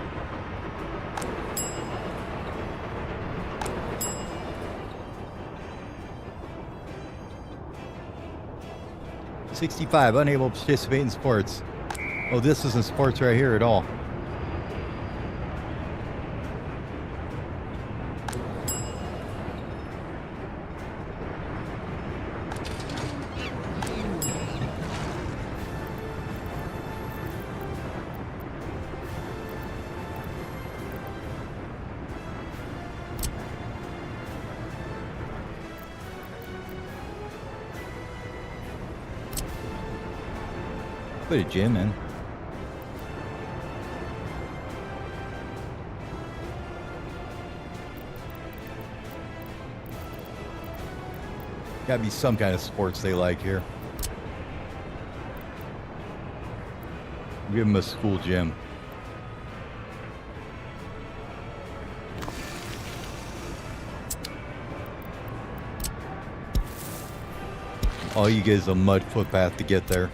"65, unable to participate in sports." Oh, this isn't sports right here at all. Put a gym in. Gotta be some kind of sports they like here. Give them a school gym. All you get is a mud footpath to get there.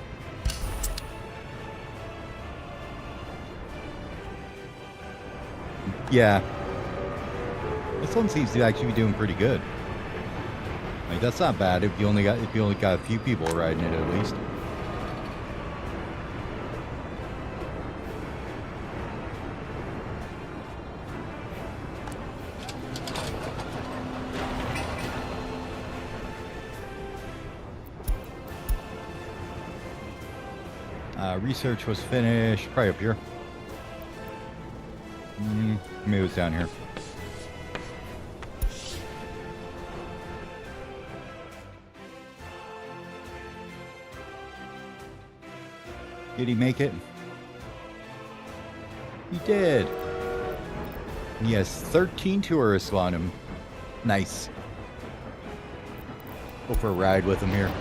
Yeah. This one seems to actually be doing pretty good. Like, that's not bad if you only got a few people riding it at least. Research was finished. Probably up here. Maybe it was down here. Did he make it? He did. He has 13 tourists on him. Nice. Go for a ride with him here.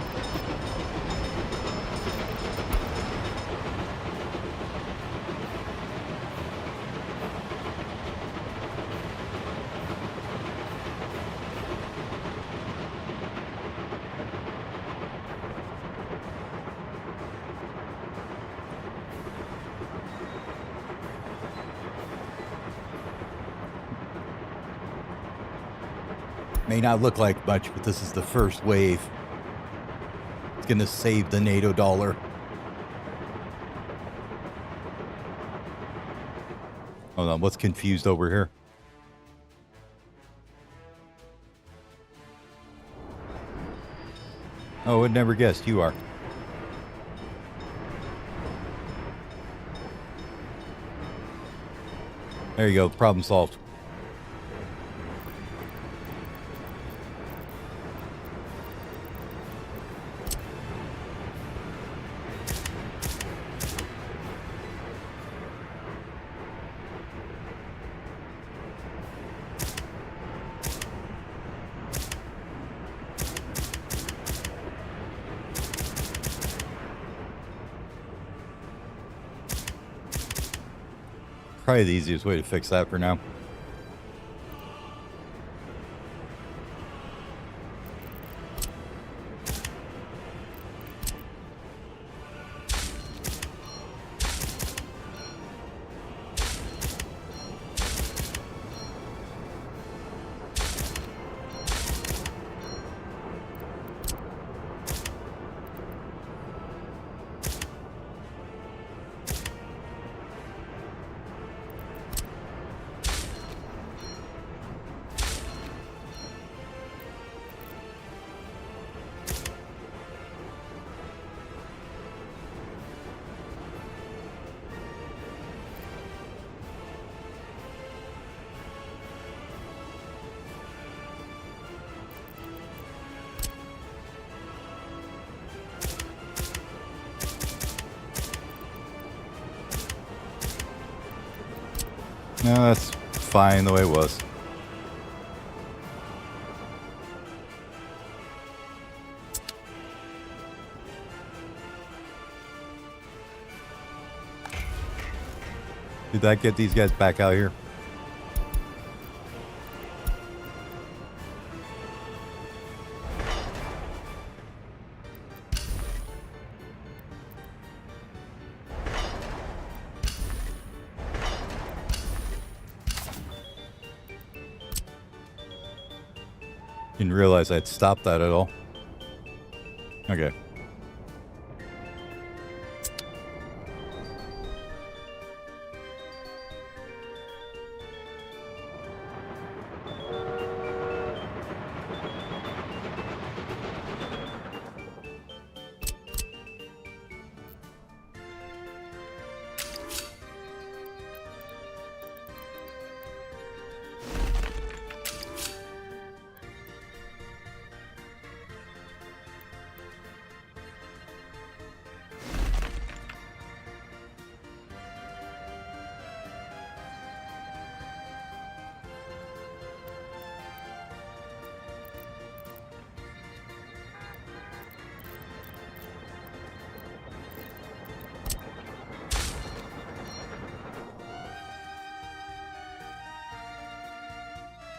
May not look like much, but this is the first wave. It's going to save the NATO dollar. Hold on, what's confused over here? Oh, I would never guessed you are. There you go, problem solved. Probably the easiest way to fix that for now. No, that's fine the way it was. Did that get these guys back out here? Didn't realize I'd stopped that at all. Okay.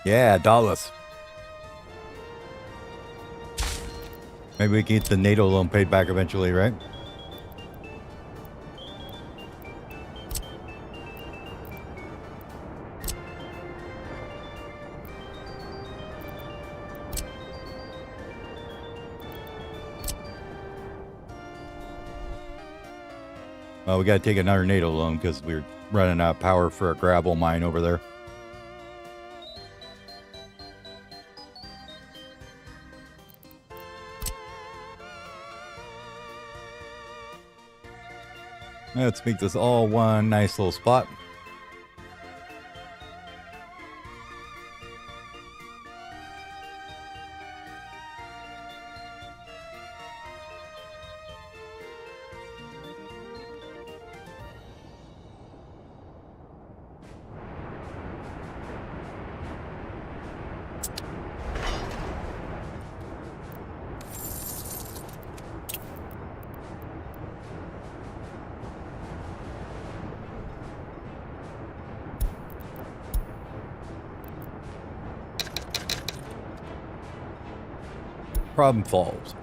Yeah, dollars. Maybe we can get the NATO loan paid back eventually, right? Well, we got to take another NATO loan because we're running out of power for a gravel mine over there. Let's make this all one nice little spot. Problem solved.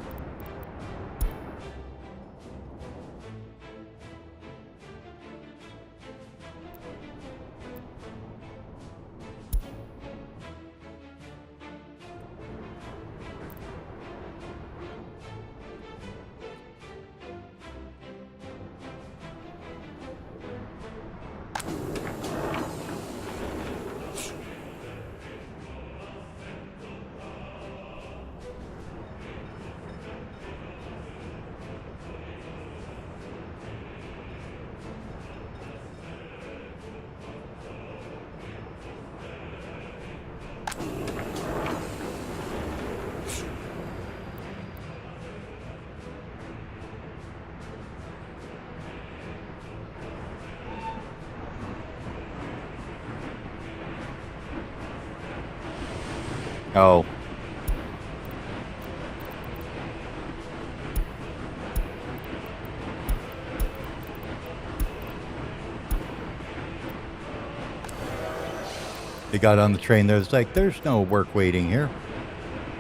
Oh. They got on the train. There's like, there's no work waiting here.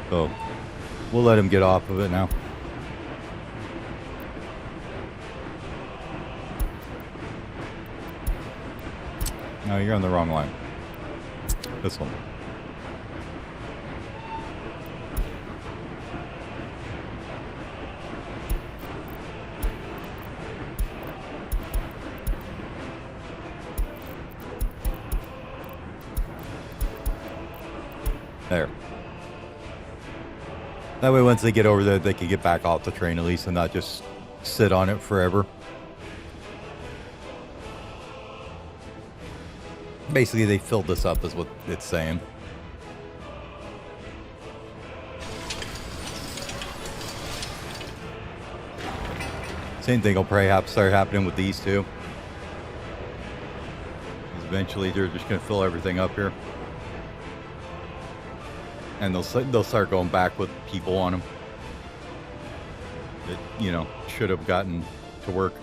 So we'll let him get off of it now. No, you're on the wrong line. This one. There. That way once they get over there, they can get back off the train at least and not just sit on it forever. Basically, they filled this up is what it's saying. Same thing will probably start happening with these two. Eventually, they're just going to fill everything up here. And they'll start going back with people on them that, you know, should have gotten to work.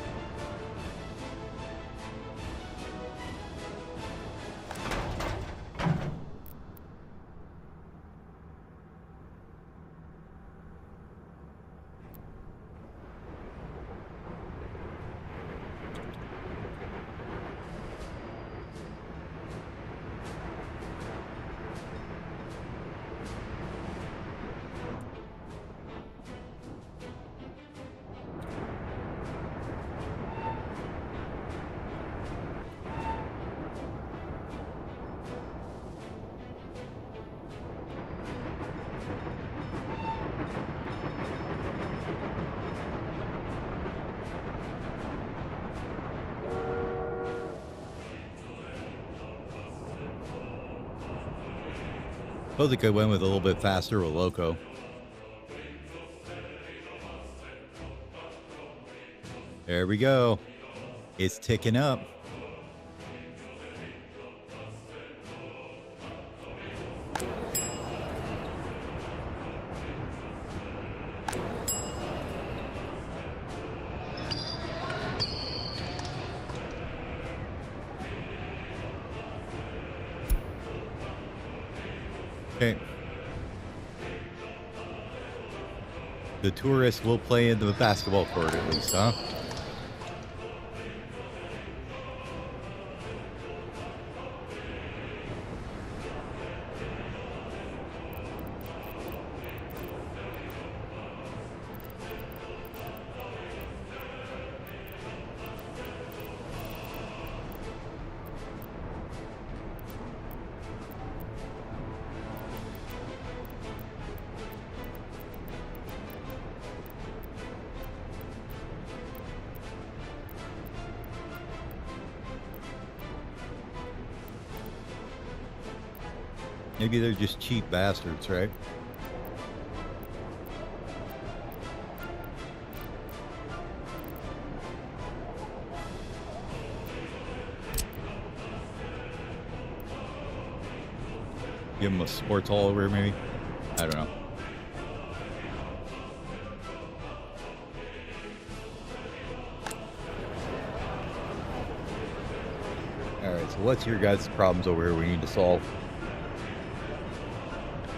Suppose it could win with a little bit faster with Loco. There we go. It's ticking up. Okay. The tourists will play in the basketball court at least, huh? Maybe they're just cheap bastards, right? Give them a sports all over, maybe? I don't know. Alright, so what's your guys' problems over here we need to solve?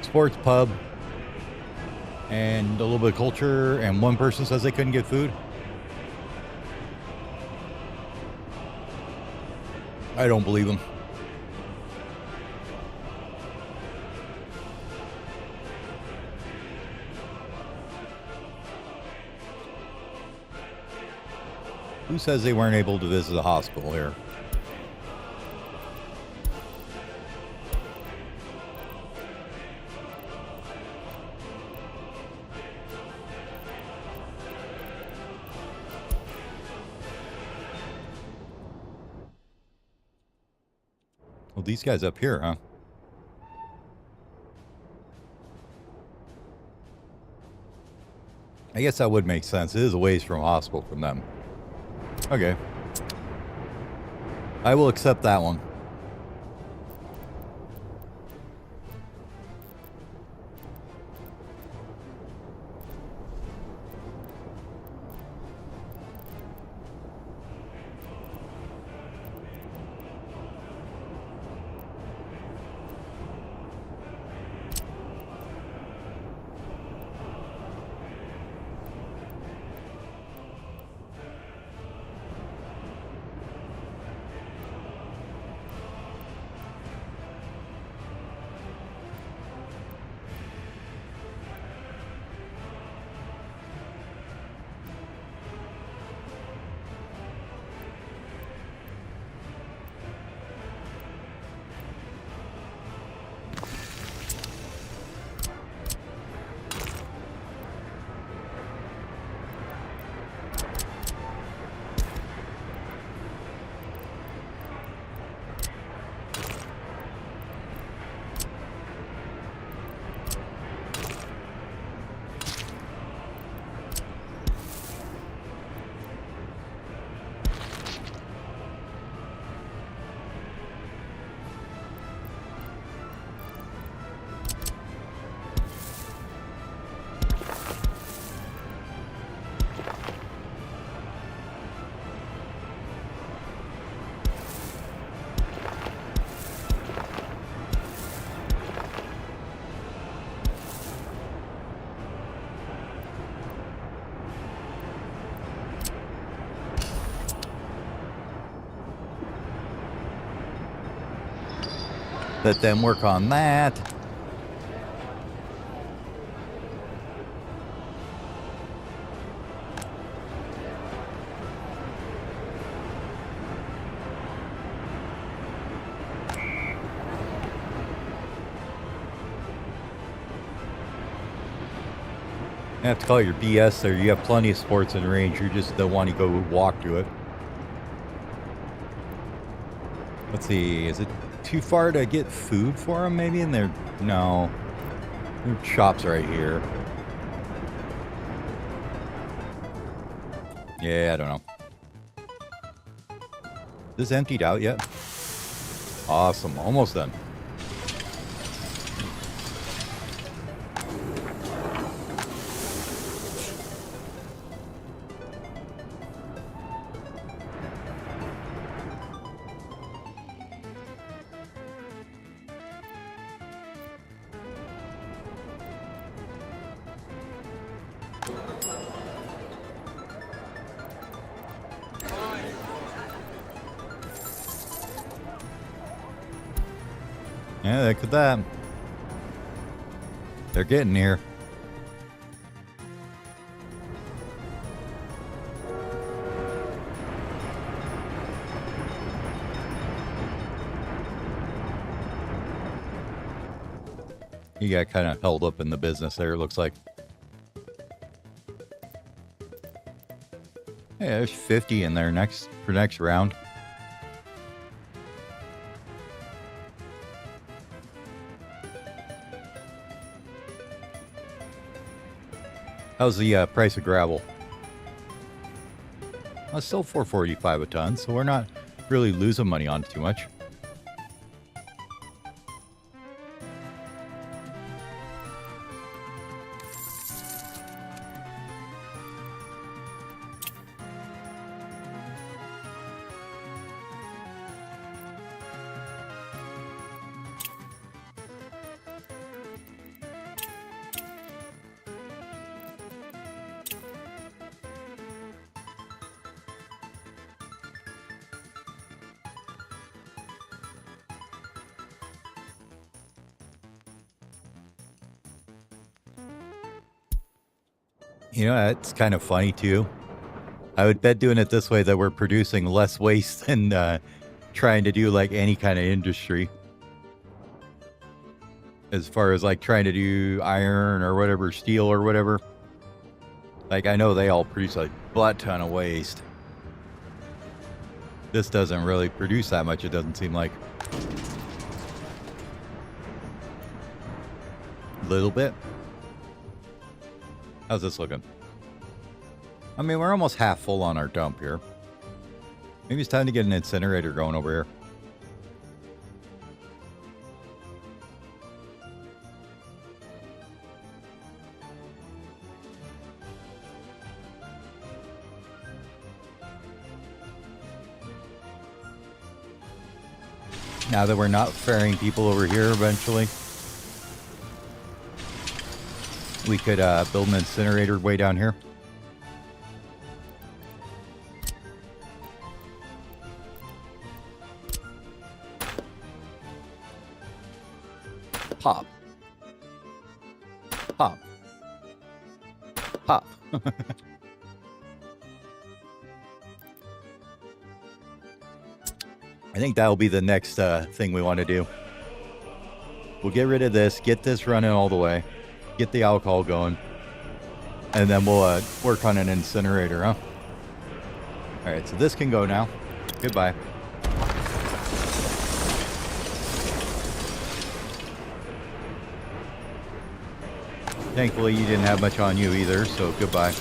Sports pub and a little bit of culture, and one person says they couldn't get food. I don't believe them. Who says they weren't able to visit the hospital here? Well, these guys up here, huh? I guess that would make sense. It is a ways from hospital from them. Okay. I will accept that one. Let them work on that. I have to call your BS there. You have plenty of sports in range. You just don't want to go walk to it. Let's see. Is it too far to get food for them maybe? And they're... No. Their shop's right here. Yeah, I don't know. Is this emptied out yet? Awesome. Almost done. Yeah, look at that. They're getting here. He got kind of held up in the business there, it looks like. Yeah, there's 50 in there for next round. How's the price of gravel? Well, it's still $4.45 a ton, so we're not really losing money on it too much. You know, it's kind of funny too. I would bet doing it this way that we're producing less waste than trying to do like any kind of industry. As far as like trying to do iron or whatever, steel or whatever. Like I know they all produce a butt ton of waste. This doesn't really produce that much, it doesn't seem like. A little bit. How's this looking? I mean, we're almost half full on our dump here. Maybe it's time to get an incinerator going over here. Now that we're not ferrying people over here eventually, we could build an incinerator way down here. Pop. Pop. Pop. I think that'll be the next thing we want to do. We'll get rid of this, get this running all the way, get the alcohol going, and then we'll work on an incinerator, huh? All right, so this can go now. Goodbye. Thankfully, you didn't have much on you either, so goodbye.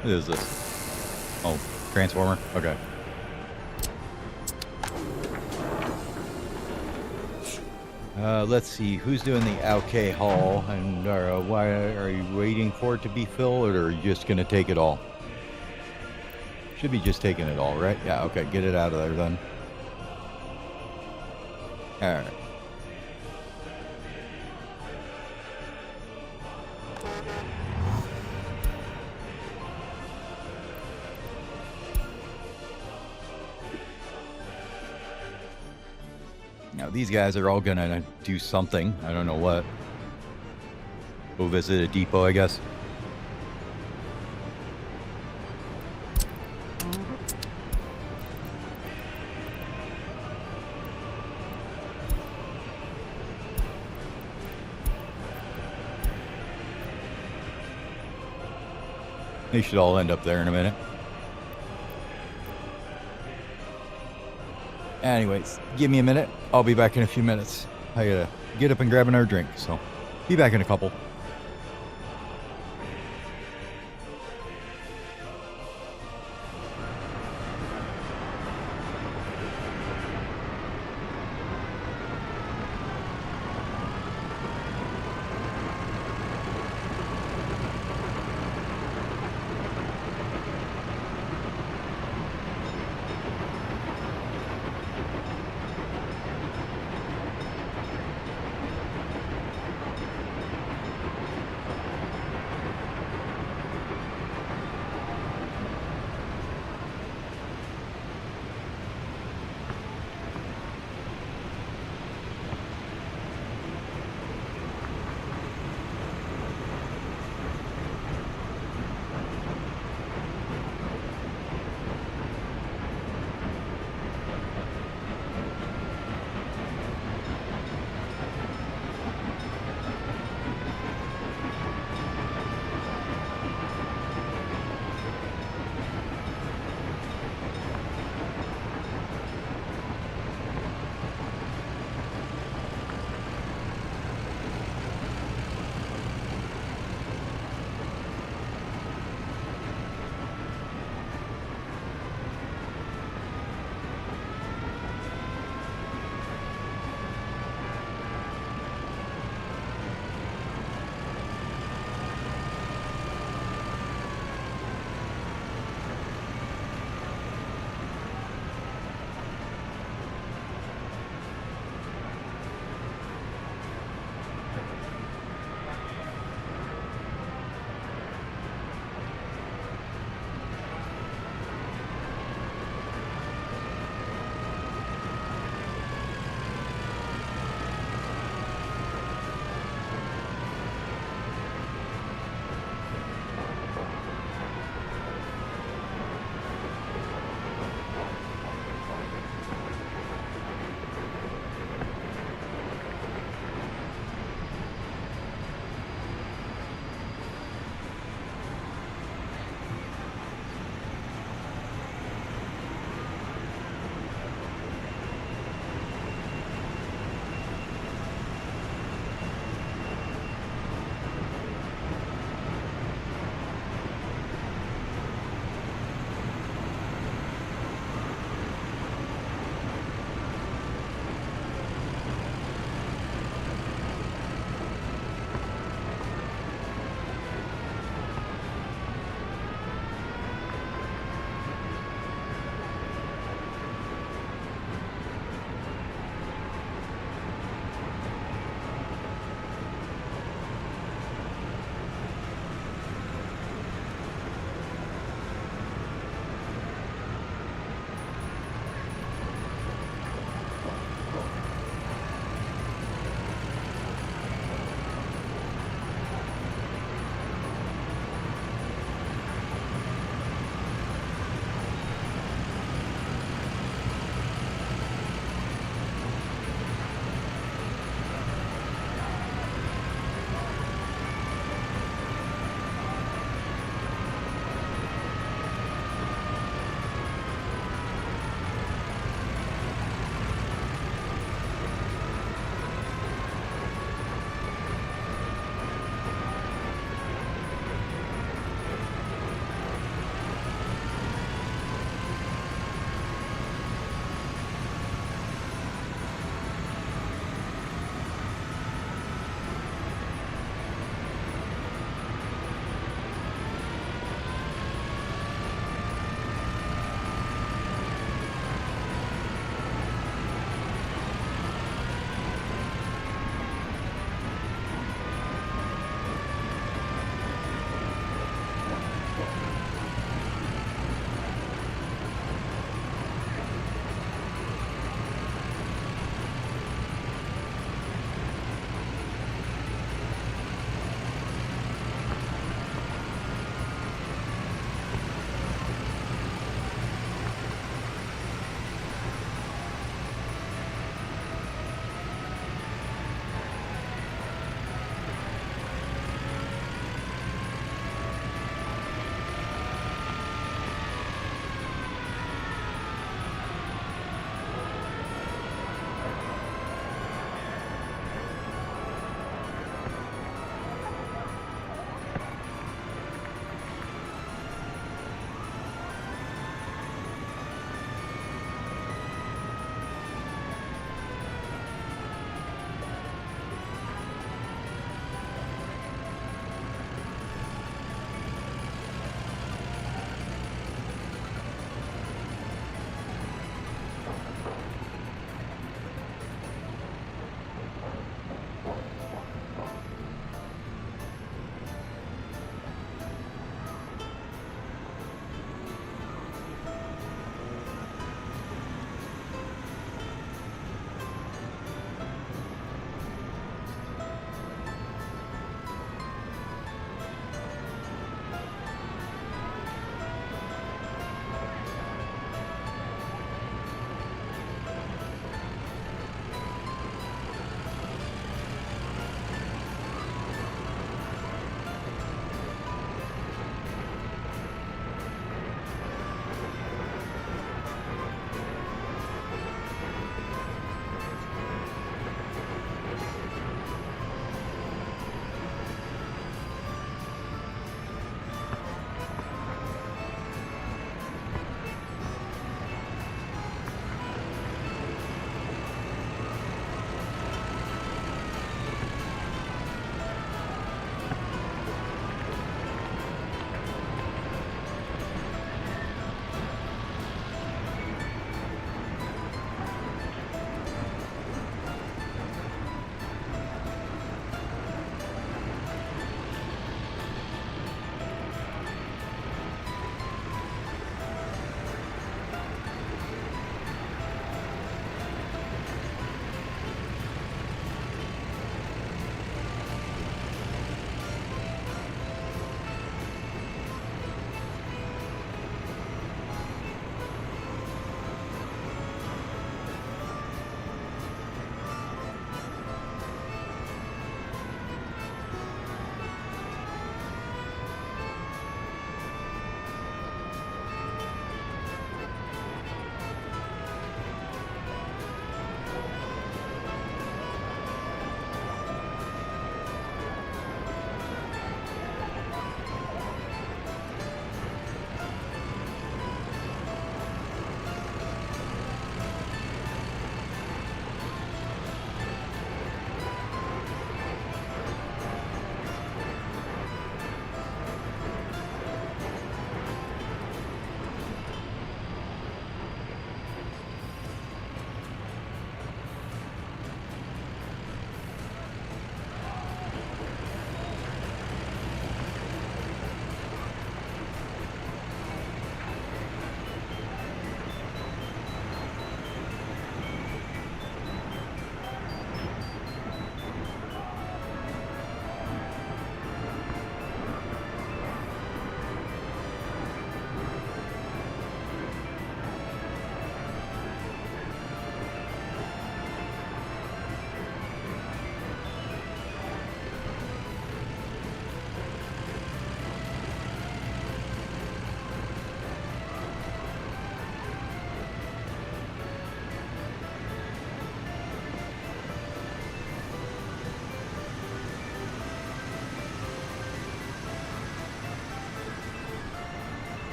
What is this? Oh, transformer? Okay. Let's see, who's doing the alcohol, and why are you waiting for it to be filled, or are you just going to take it all? Should be just taking it all, right? Yeah, okay, get it out of there then. All right. Now these guys are all gonna do something. I don't know what. Go visit a depot, I guess. They should all end up there in a minute. Anyways, give me a minute. I'll be back in a few minutes. I gotta get up and grab another drink, so be back in a couple.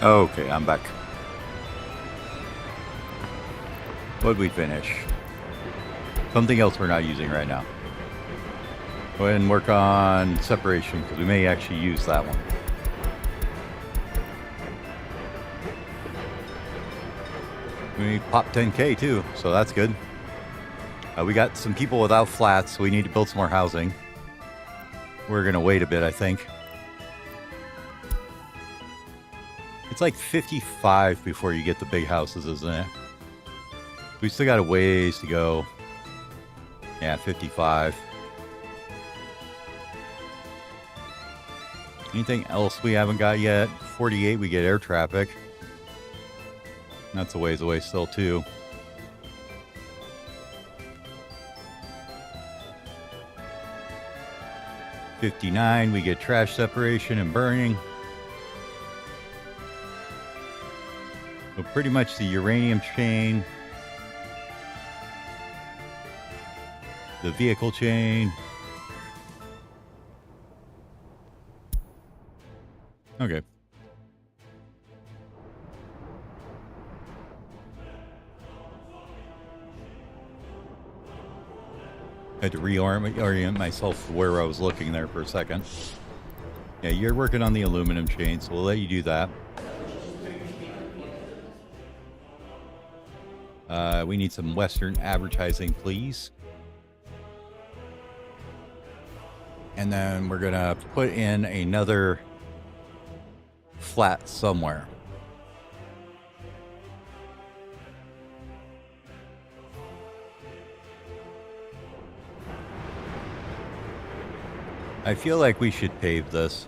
Okay, I'm back. What'd we finish? Something else we're not using right now. Go ahead and work on separation, because we may actually use that one. We pop 10K too, so that's good. We got some people without flats, so we need to build some more housing. We're going to wait a bit, I think. It's like 55 before you get the big houses, isn't it? We still got a ways to go. Yeah, 55. Anything else we haven't got yet? 48, we get air traffic. That's a ways away still, too. $59, we get trash separation and burning. So pretty much the uranium chain. The vehicle chain. Okay. I had to reorient myself where I was looking there for a second. Yeah, you're working on the aluminum chain, so we'll let you do that. We need some Western advertising, please. And then we're going to put in another flat somewhere. I feel like we should pave this.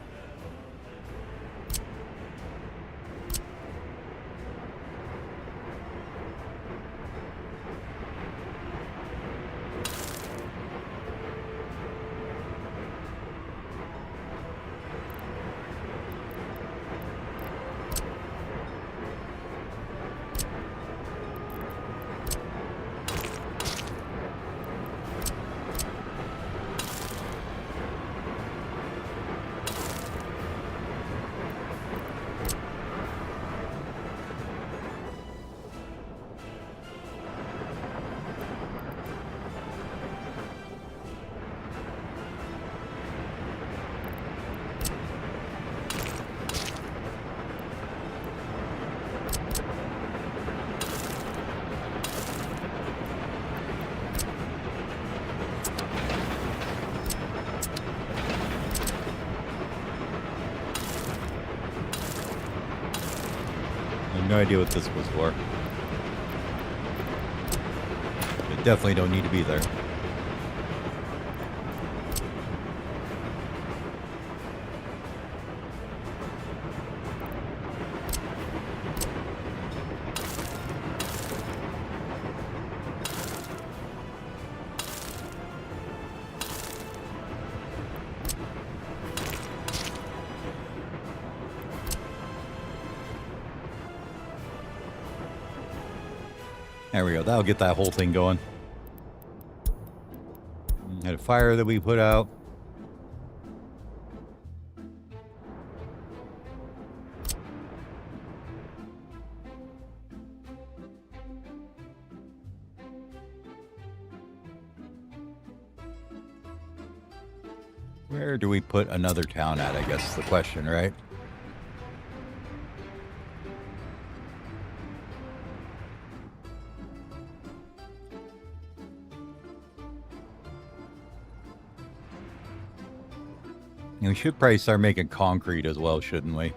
No idea what this was for. It definitely don't need to be there. There we go. That'll get that whole thing going. Had a fire that we put out. Where do we put another town at, I guess is the question, right? And we should probably start making concrete as well, shouldn't we?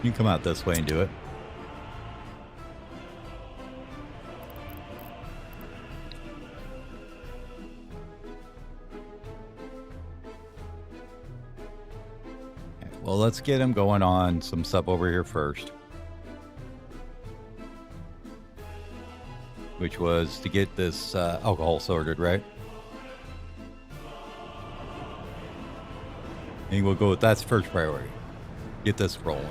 You can come out this way and do it. Well, let's get him going on some stuff over here first. which was to get this alcohol sorted, right? And we'll go with that's first priority. Get this rolling.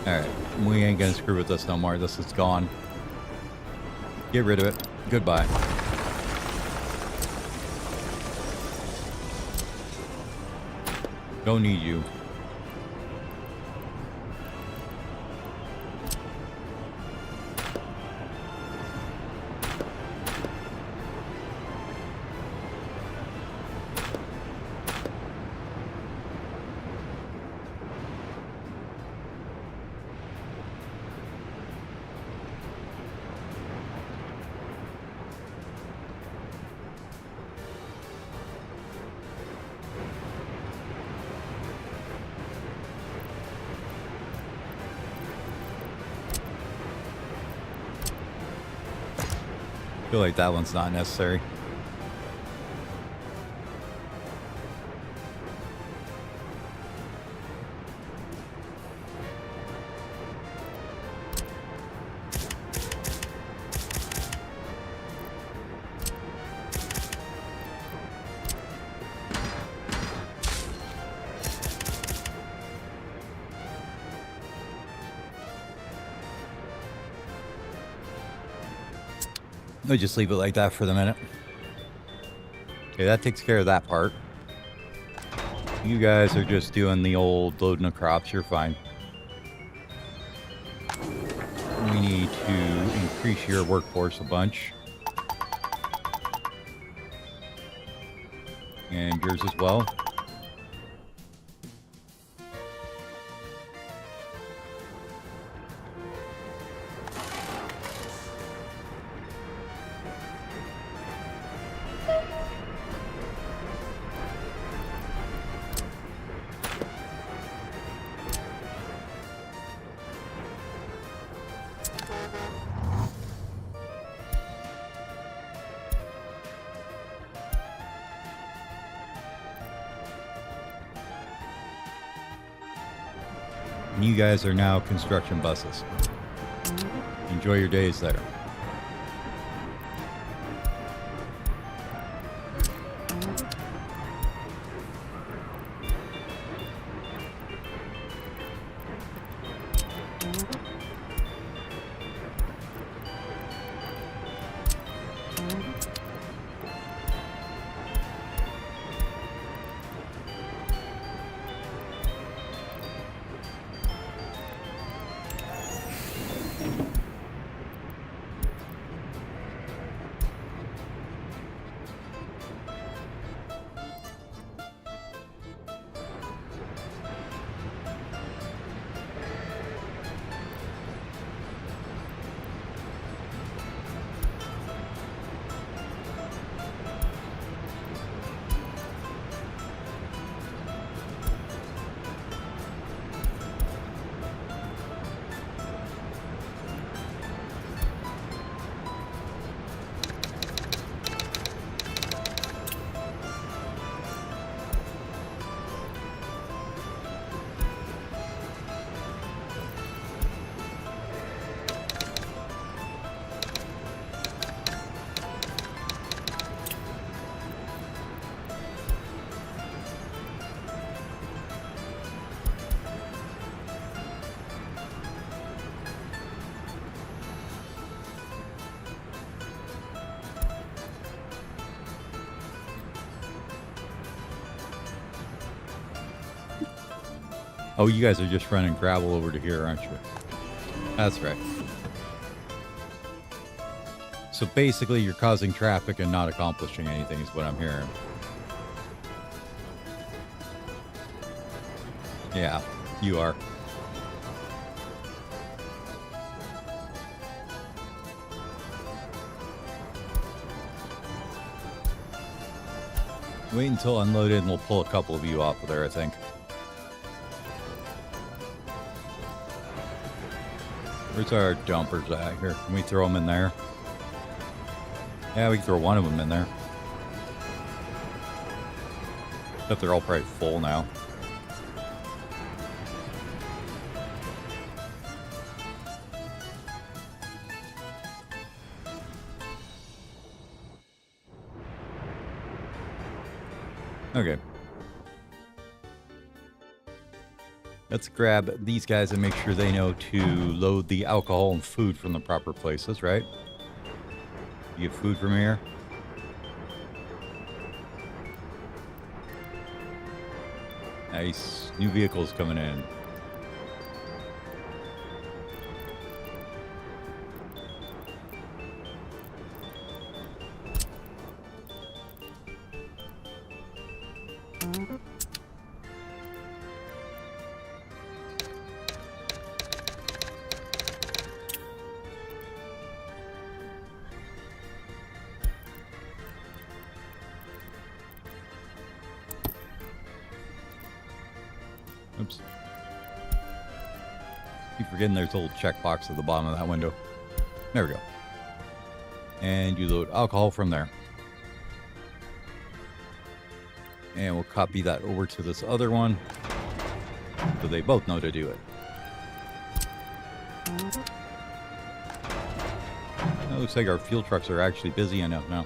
Alright, we ain't gonna screw with this no more. This is gone. Get rid of it. Goodbye. Don't need you. I feel like that one's not necessary. We'll just leave it like that for the minute. Okay, that takes care of that part. You guys are just doing the old loading of crops. You're fine. We need to increase your workforce a bunch. And yours as well. And you guys are now construction buses. Enjoy your days there. Oh, you guys are just running gravel over to here, aren't you? That's right. So basically, you're causing traffic and not accomplishing anything is what I'm hearing. Yeah, you are. Wait until unloaded and we'll pull a couple of you off of there, I think. Where's our dumpers at here? Can we throw them in there? Yeah, we can throw one of them in there. Except they're all probably full now. Okay. Let's grab these guys and make sure they know to load the alcohol and food from the proper places, right? You get food from here. Nice. New vehicles coming in. Oops. Keep forgetting there's a little checkbox at the bottom of that window. There we go. And you load alcohol from there. And we'll copy that over to this other one, so they both know to do it. It looks like our fuel trucks are actually busy enough now.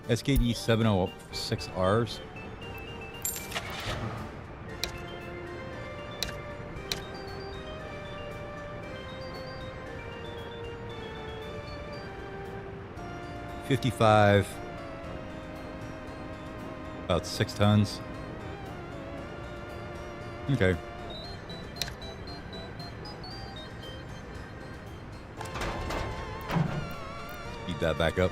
SKD 706Rs. $55, about 6 tons. Okay. Speed that back up.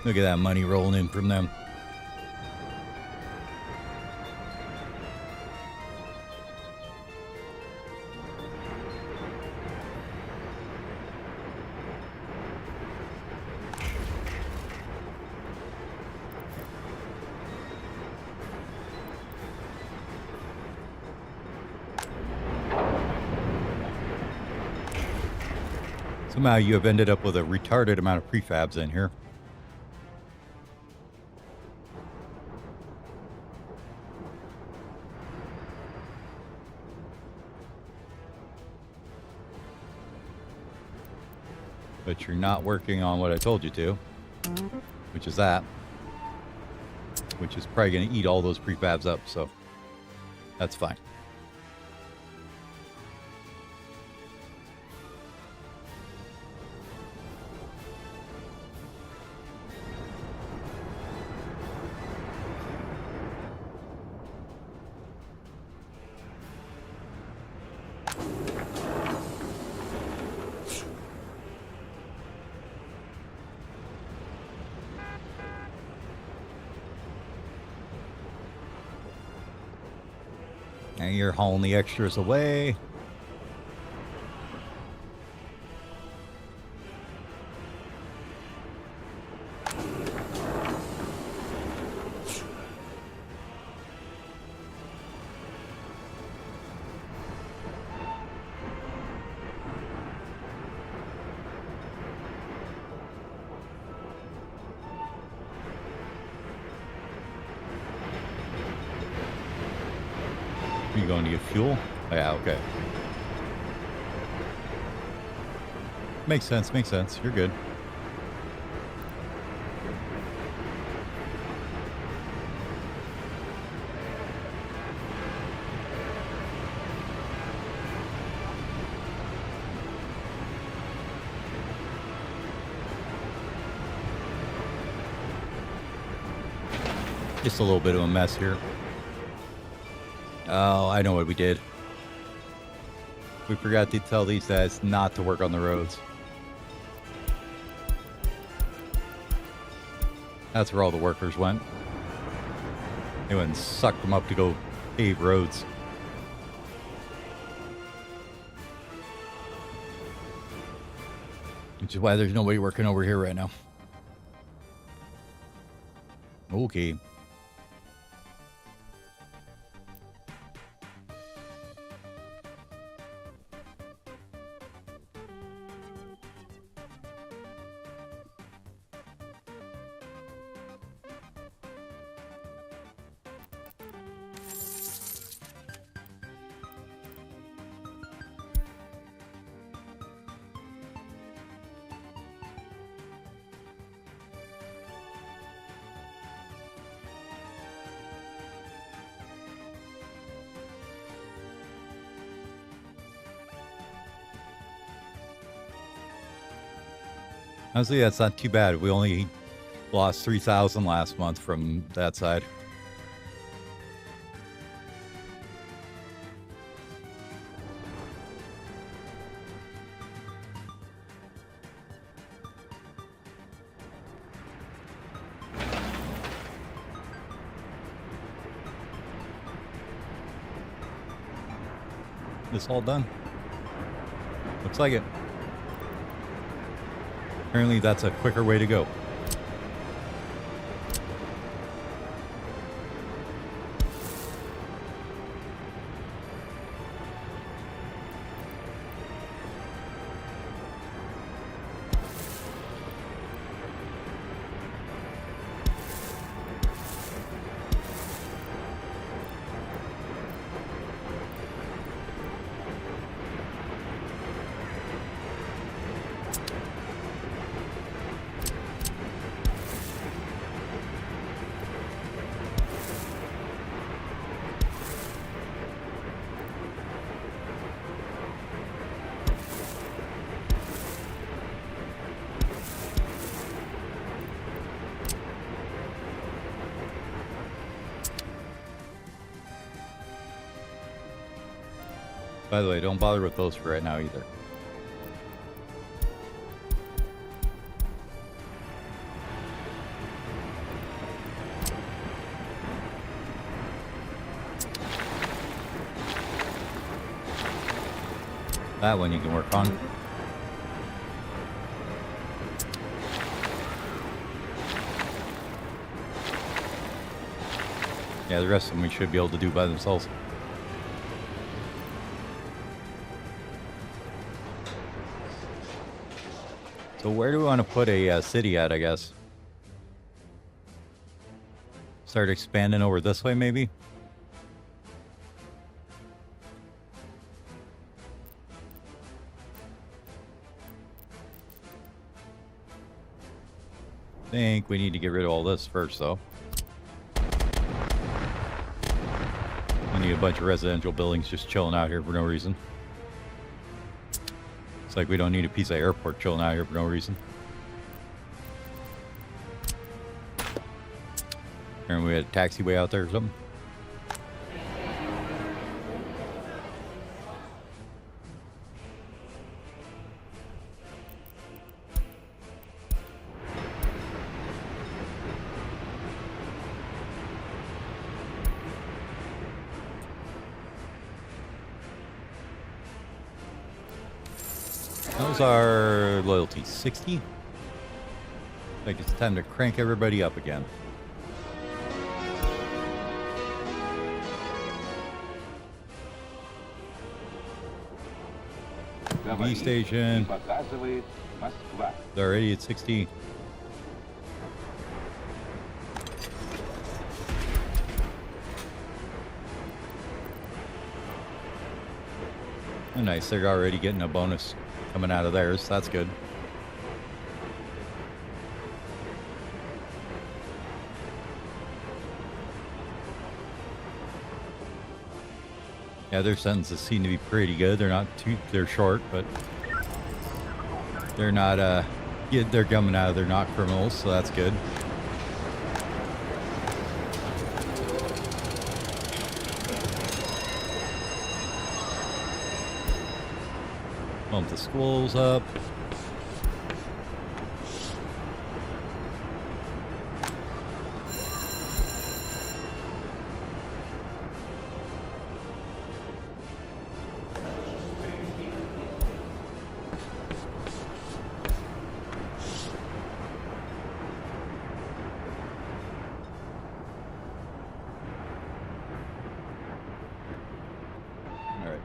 Look at that money rolling in from them. Somehow you have ended up with a retarded amount of prefabs in here. But you're not working on what I told you to, which is that. Which is probably going to eat all those prefabs up, so that's fine. And you're hauling the extras away. Are you going to get fuel? Oh, yeah, okay. Makes sense, makes sense. You're good. Just a little bit of a mess here. Oh, I know what we did. We forgot to tell these guys not to work on the roads. That's where all the workers went. They went and sucked them up to go pave roads. Which is why there's nobody working over here right now. Okay. Honestly, that's not too bad. We only lost 3,000 last month from that side. This all done? Looks like it. Apparently that's a quicker way to go. By the way, don't bother with those for right now either. That one you can work on. Yeah, the rest of them we should be able to do by themselves. So where do we want to put a city at, I guess? Start expanding over this way, maybe? I think we need to get rid of all this first, though. We need a bunch of residential buildings just chilling out here for no reason. It's like we don't need a piece of airport chilling out here for no reason. And we had a taxiway out there or something. How's our loyalty? 60? Like it's time to crank everybody up again. V station. They're already at 60. Oh, nice, they're already getting a bonus coming out of theirs. That's good. Yeah, their sentences seem to be pretty good. They're not too, they're short, but they're not, yeah, they're coming out of, they're not criminals, so that's good. Bump the schools up.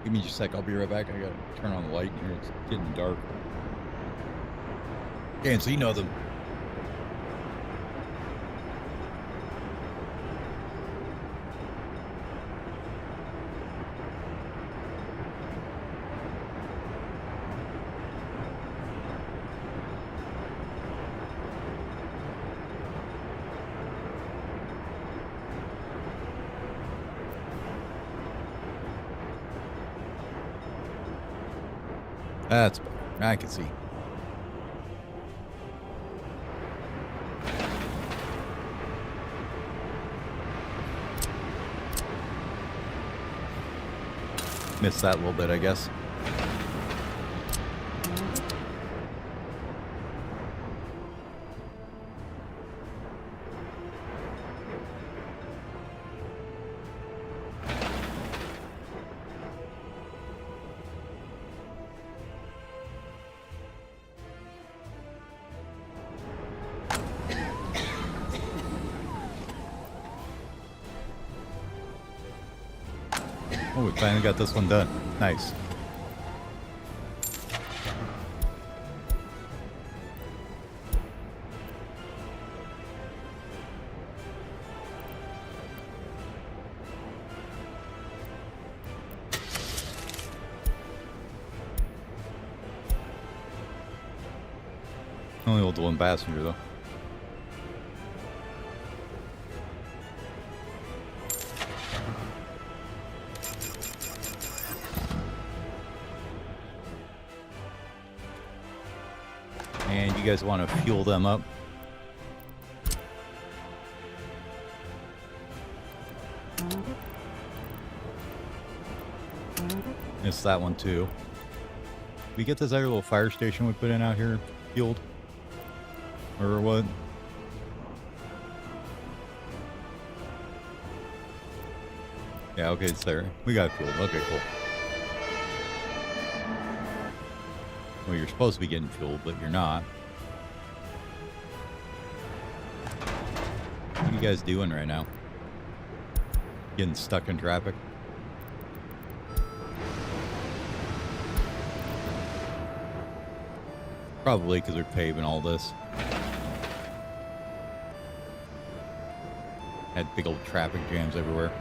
Give me just a sec, I'll be right back. I gotta turn on the light here, it's getting dark. Can't see nothing. That's better. I can see. Missed that a little bit, I guess. Oh, we finally got this one done. Nice. Only hold the one passenger, though. And you guys want to fuel them up. Missed that one too. We get this other little fire station we put in out here fueled? Or what? Yeah, okay, it's there. We got fueled. Okay, cool. Well, you're supposed to be getting fueled, but you're not. What are you guys doing right now? Getting stuck in traffic? Probably because they're paving all this. Had big old traffic jams everywhere.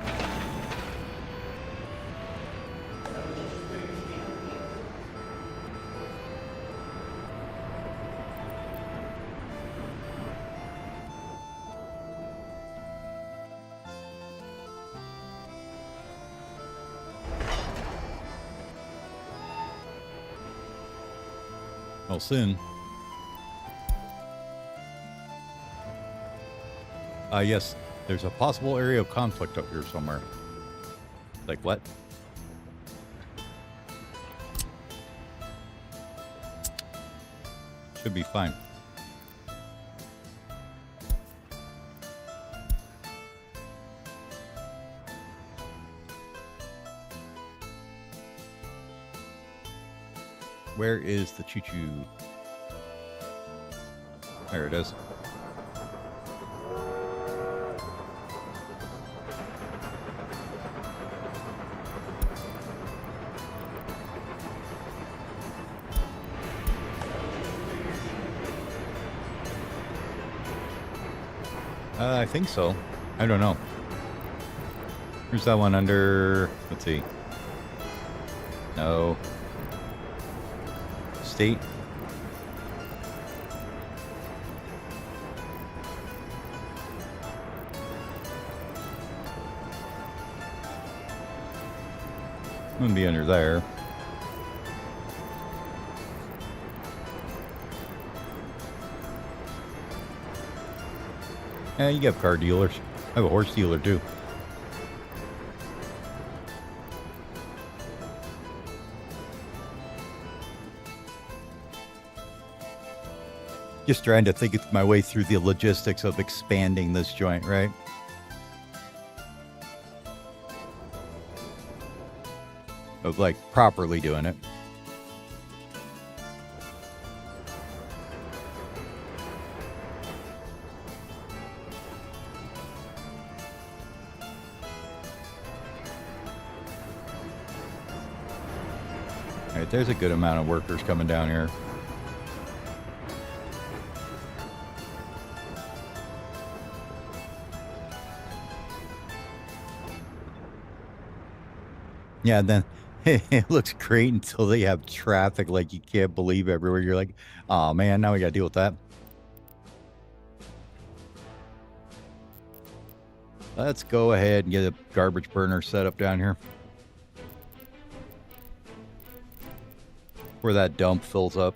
Well, soon. Yes, there's a possible area of conflict up here somewhere. Like what? Should be fine. Where is the choo-choo? There it is. I think so. I don't know. Here's that one under... Let's see. No. State. Wouldn't be under there. Yeah, you have car dealers. I have a horse dealer too. Just trying to think my way through the logistics of expanding this joint, right? Of like properly doing it. All right, there's a good amount of workers coming down here. Yeah, then it looks great until they have traffic like you can't believe everywhere. You're like, oh man, now we gotta deal with that. Let's go ahead and get a garbage burner set up down here. Where that dump fills up.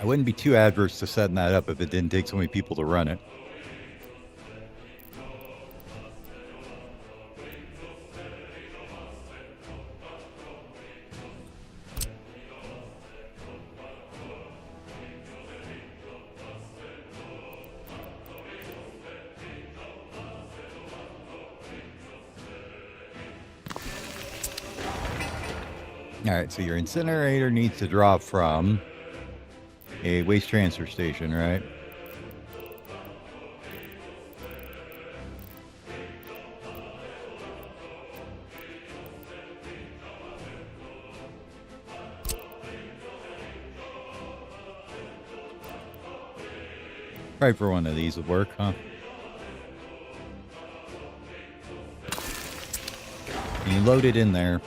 I wouldn't be too adverse to setting that up if it didn't take so many people to run it. All right, so your incinerator needs to drop from a waste transfer station, right? Probably for one of these would work, huh? And you load it in there.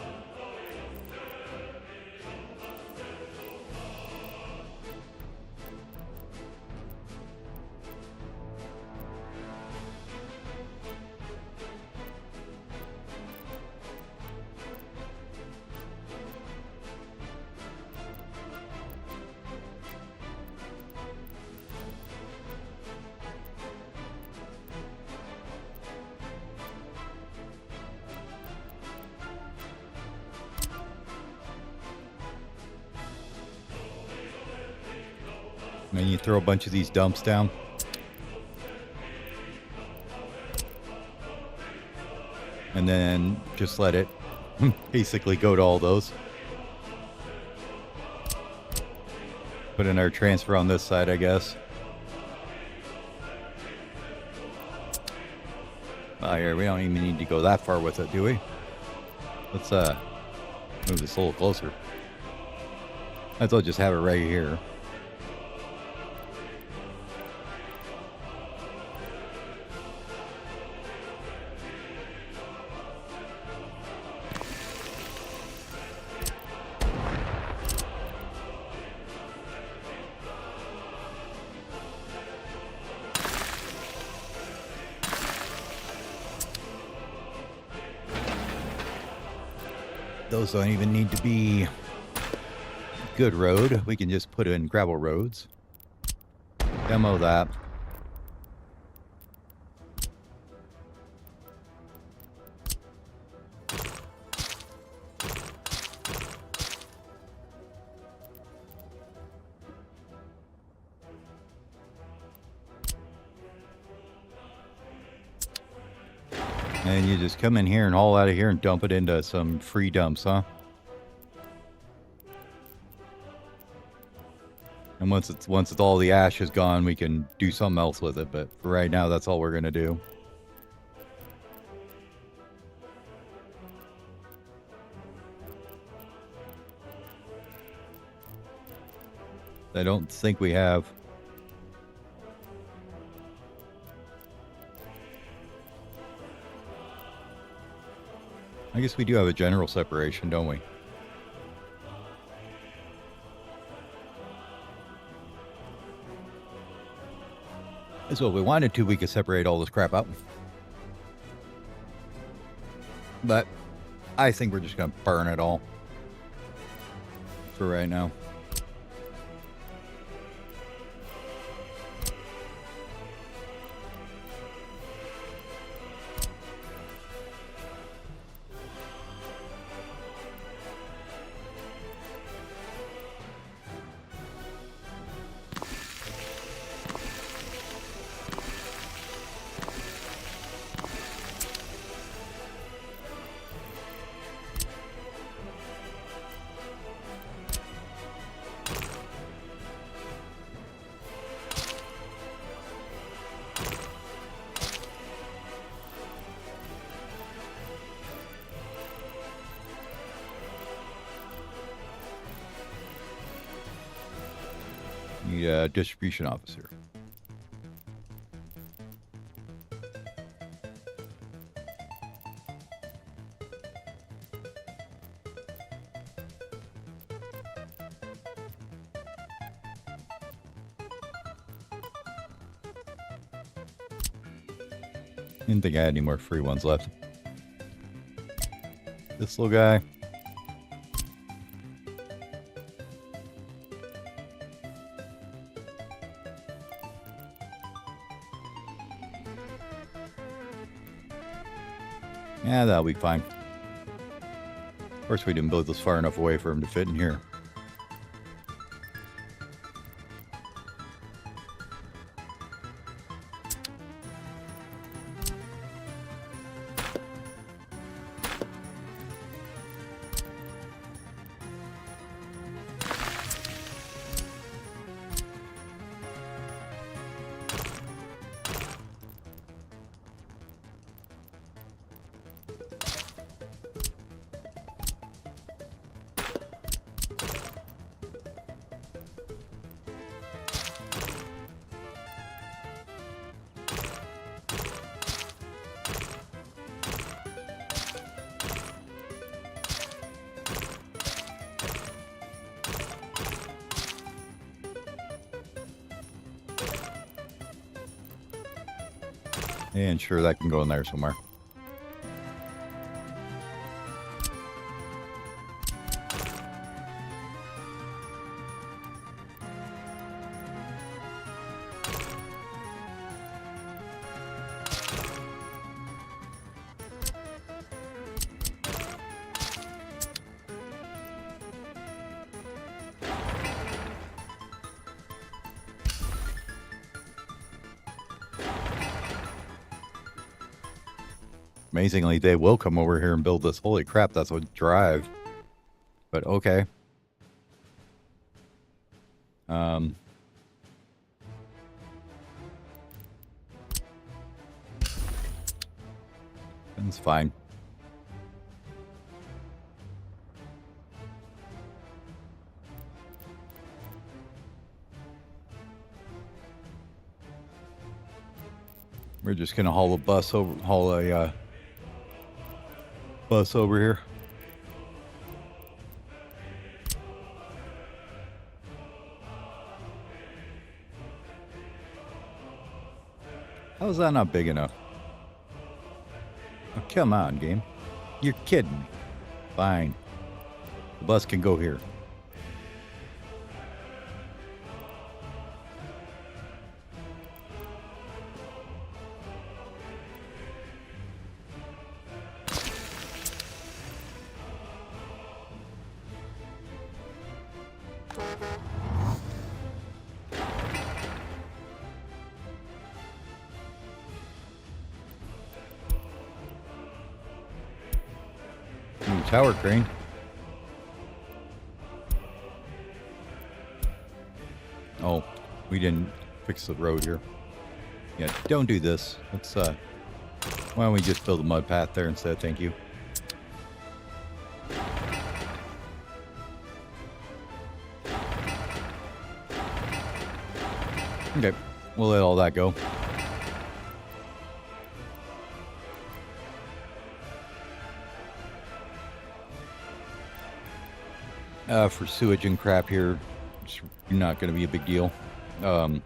And then you throw a bunch of these dumps down. And then just let it basically go to all those. Put in our transfer on this side, I guess. Oh, here, we don't even need to go that far with it, do we? Let's move this a little closer. Might as well just have it right here. Those don't even need to be good road. We can just put in gravel roads. Demo that. And you just come in here and haul out of here and dump it into some free dumps, huh? And once it's all the ash is gone, we can do something else with it. But for right now, that's all we're gonna do. I don't think we have. I guess we do have a general separation, don't we? So if we wanted to, we could separate all this crap up. But I think we're just going to burn it all for right now. Need a distribution officer. Didn't think I had any more free ones left. This little guy. Yeah, that'll be fine. Of course, we didn't build this far enough away for him to fit in here. And sure, that can go in there somewhere. Amazingly, they will come over here and build this. Holy crap, that's a drive. But okay. That's fine. We're just gonna haul a bus over here. How is that not big enough? Oh, come on, game. You're kidding me. Fine. The bus can go here. Tower crane. Oh, we didn't fix the road here. Yeah, don't do this. Let's why don't we just build a mud path there instead? Thank you. Okay, we'll let all that go. For sewage and crap here, it's not going to be a big deal. No.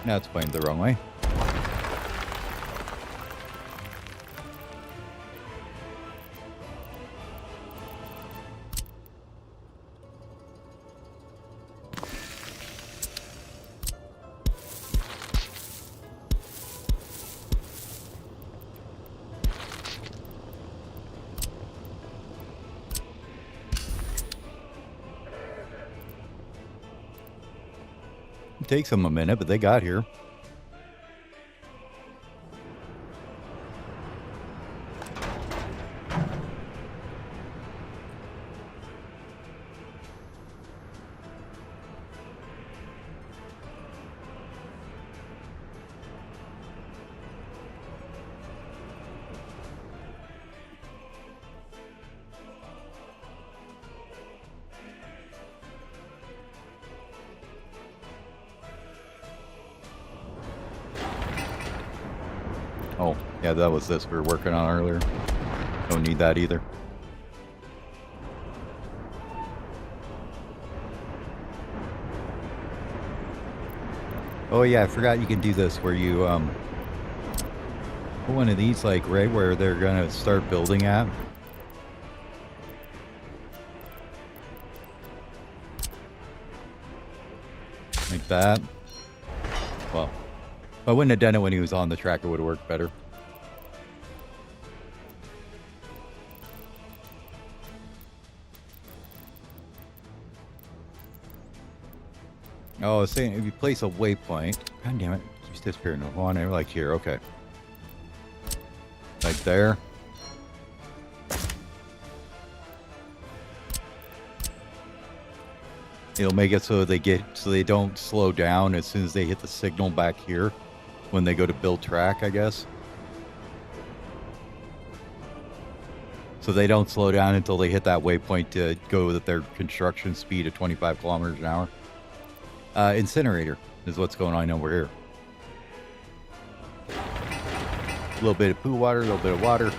That's pointed the wrong way. It takes them a minute, but they got here. Oh, yeah, that was this we were working on earlier. Don't need that either. Oh yeah, I forgot you can do this where you put one of these like right where they're gonna start building at. Like that. Well, if I wouldn't have done it when he was on the track, it would have worked better. Oh, I was saying if you place a waypoint, god damn it, just disappear. No one like here, okay. Like there. It'll make it so they don't slow down as soon as they hit the signal back here when they go to build track, I guess. So they don't slow down until they hit that waypoint to go at their construction speed of 25 kilometers an hour. Incinerator is what's going on over here. A little bit of poo water, a little bit of water.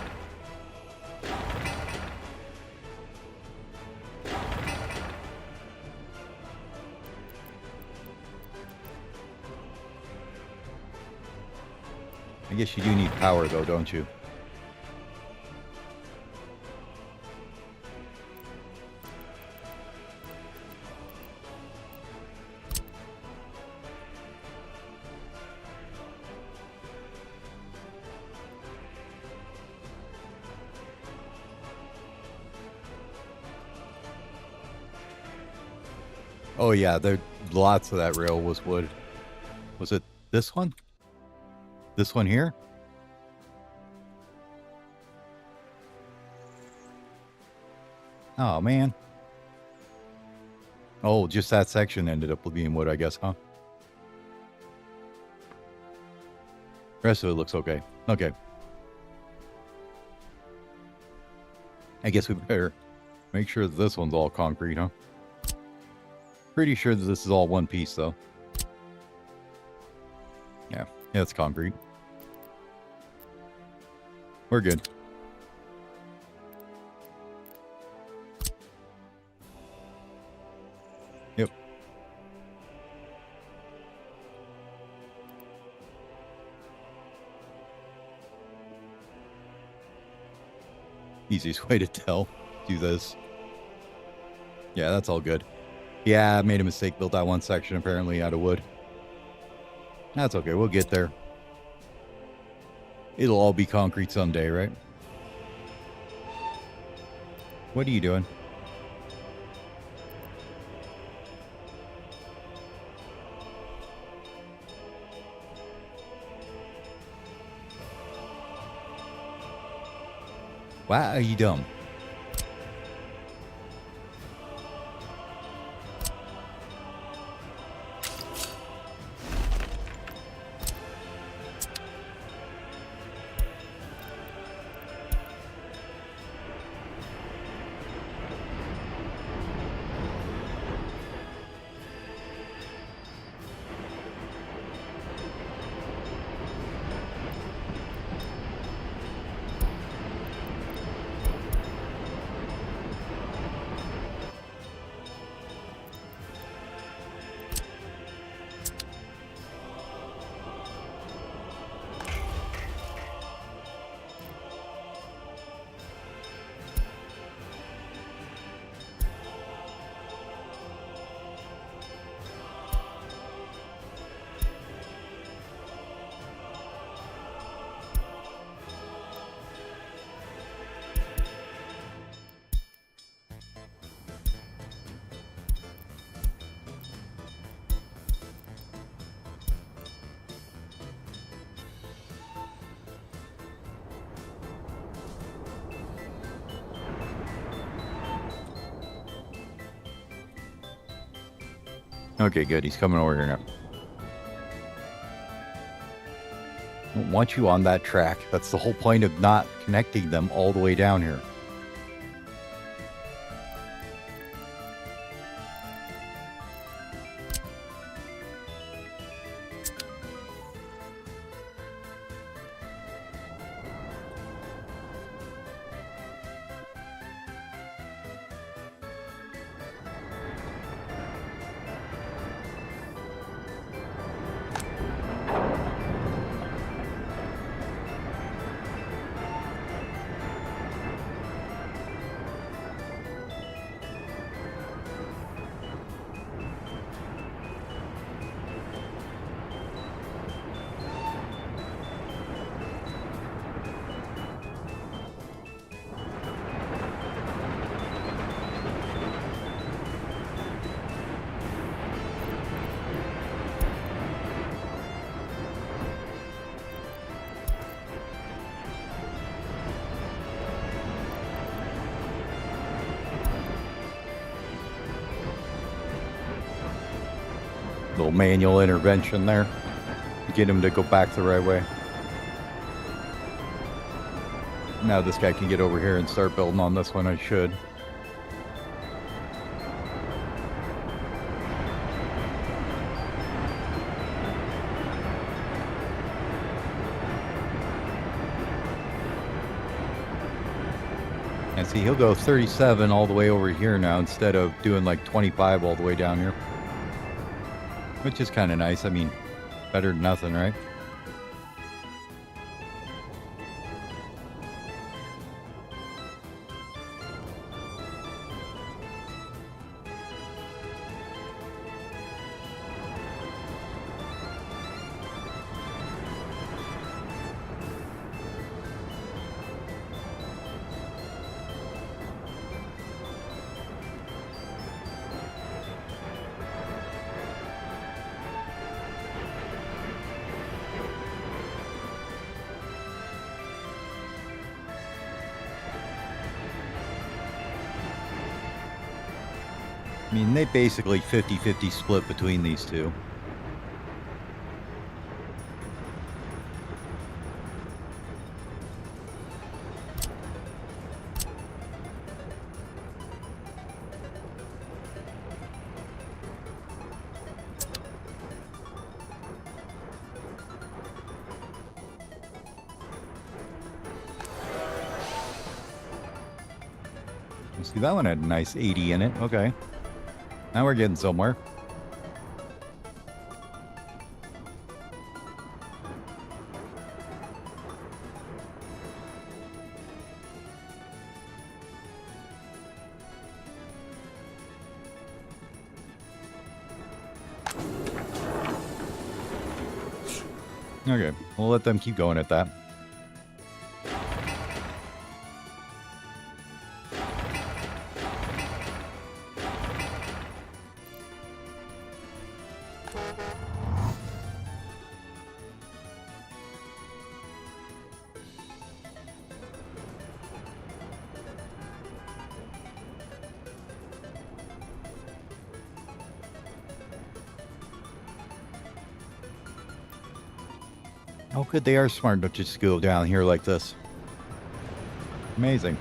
I guess you do need power though, don't you? Oh yeah, there lots of that rail was wood. Was it this one? This one here? Oh man. Oh, just that section ended up being wood, I guess, huh? Rest of it looks okay. Okay. I guess we better make sure that this one's all concrete, huh? Pretty sure that this is all one piece, though. Yeah, it's concrete. We're good. Yep. Easiest way to tell. Do this. Yeah, that's all good. Yeah, I made a mistake. Built that one section apparently out of wood. That's okay. We'll get there. It'll all be concrete someday, right? What are you doing? Wow, are you dumb? Okay, good. He's coming over here now. I don't want you on that track. That's the whole point of not connecting them all the way down here. Little manual intervention there. Get him to go back the right way. Now this guy can get over here and start building on this one. I should. And see, he'll go 37 all the way over here now instead of doing like 25 all the way down here. Which is kind of nice. I mean, better than nothing, right? I mean, they basically 50-50 split between these two. See, that one had a nice 80 in it. Okay. Now we're getting somewhere. Okay, we'll let them keep going at that. Oh, good. They are smart enough to just go down here like this. Amazing.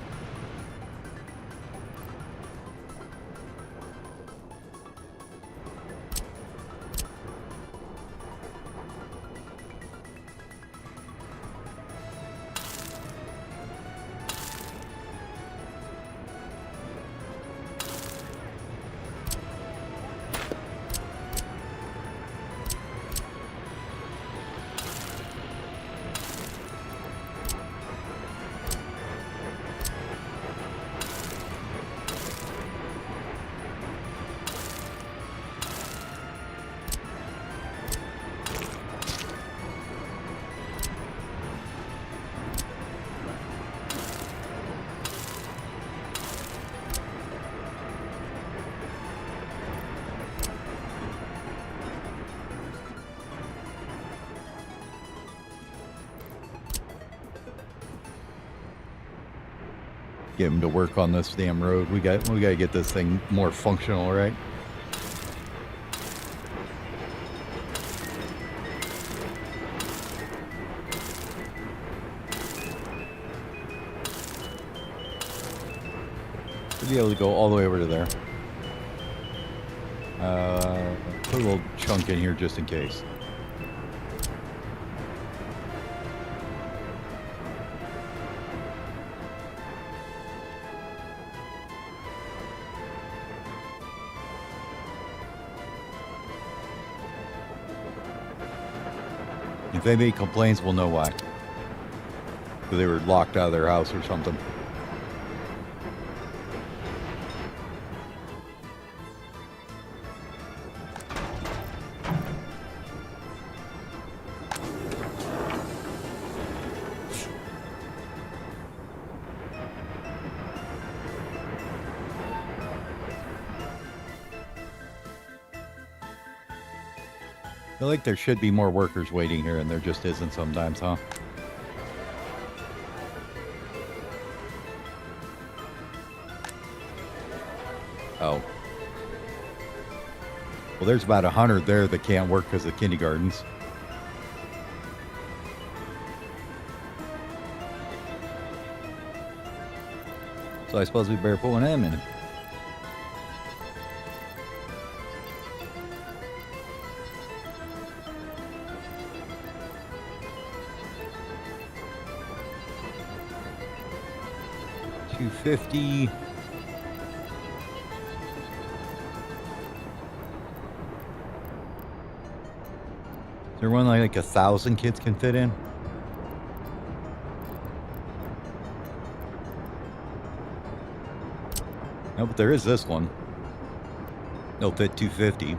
Get him to work on this damn road. We got to get this thing more functional, right? Should be able to go all the way over to there. Put a little chunk in here just in case. If they make complaints, we'll know why. They were locked out of their house or something. I feel like there should be more workers waiting here, and there just isn't sometimes, huh? Oh. Well, there's about 100 there that can't work because of kindergartens. So I suppose we better put one of them in. $250. Is there one like 1,000 kids can fit in? No, but there is this one. They'll fit 250.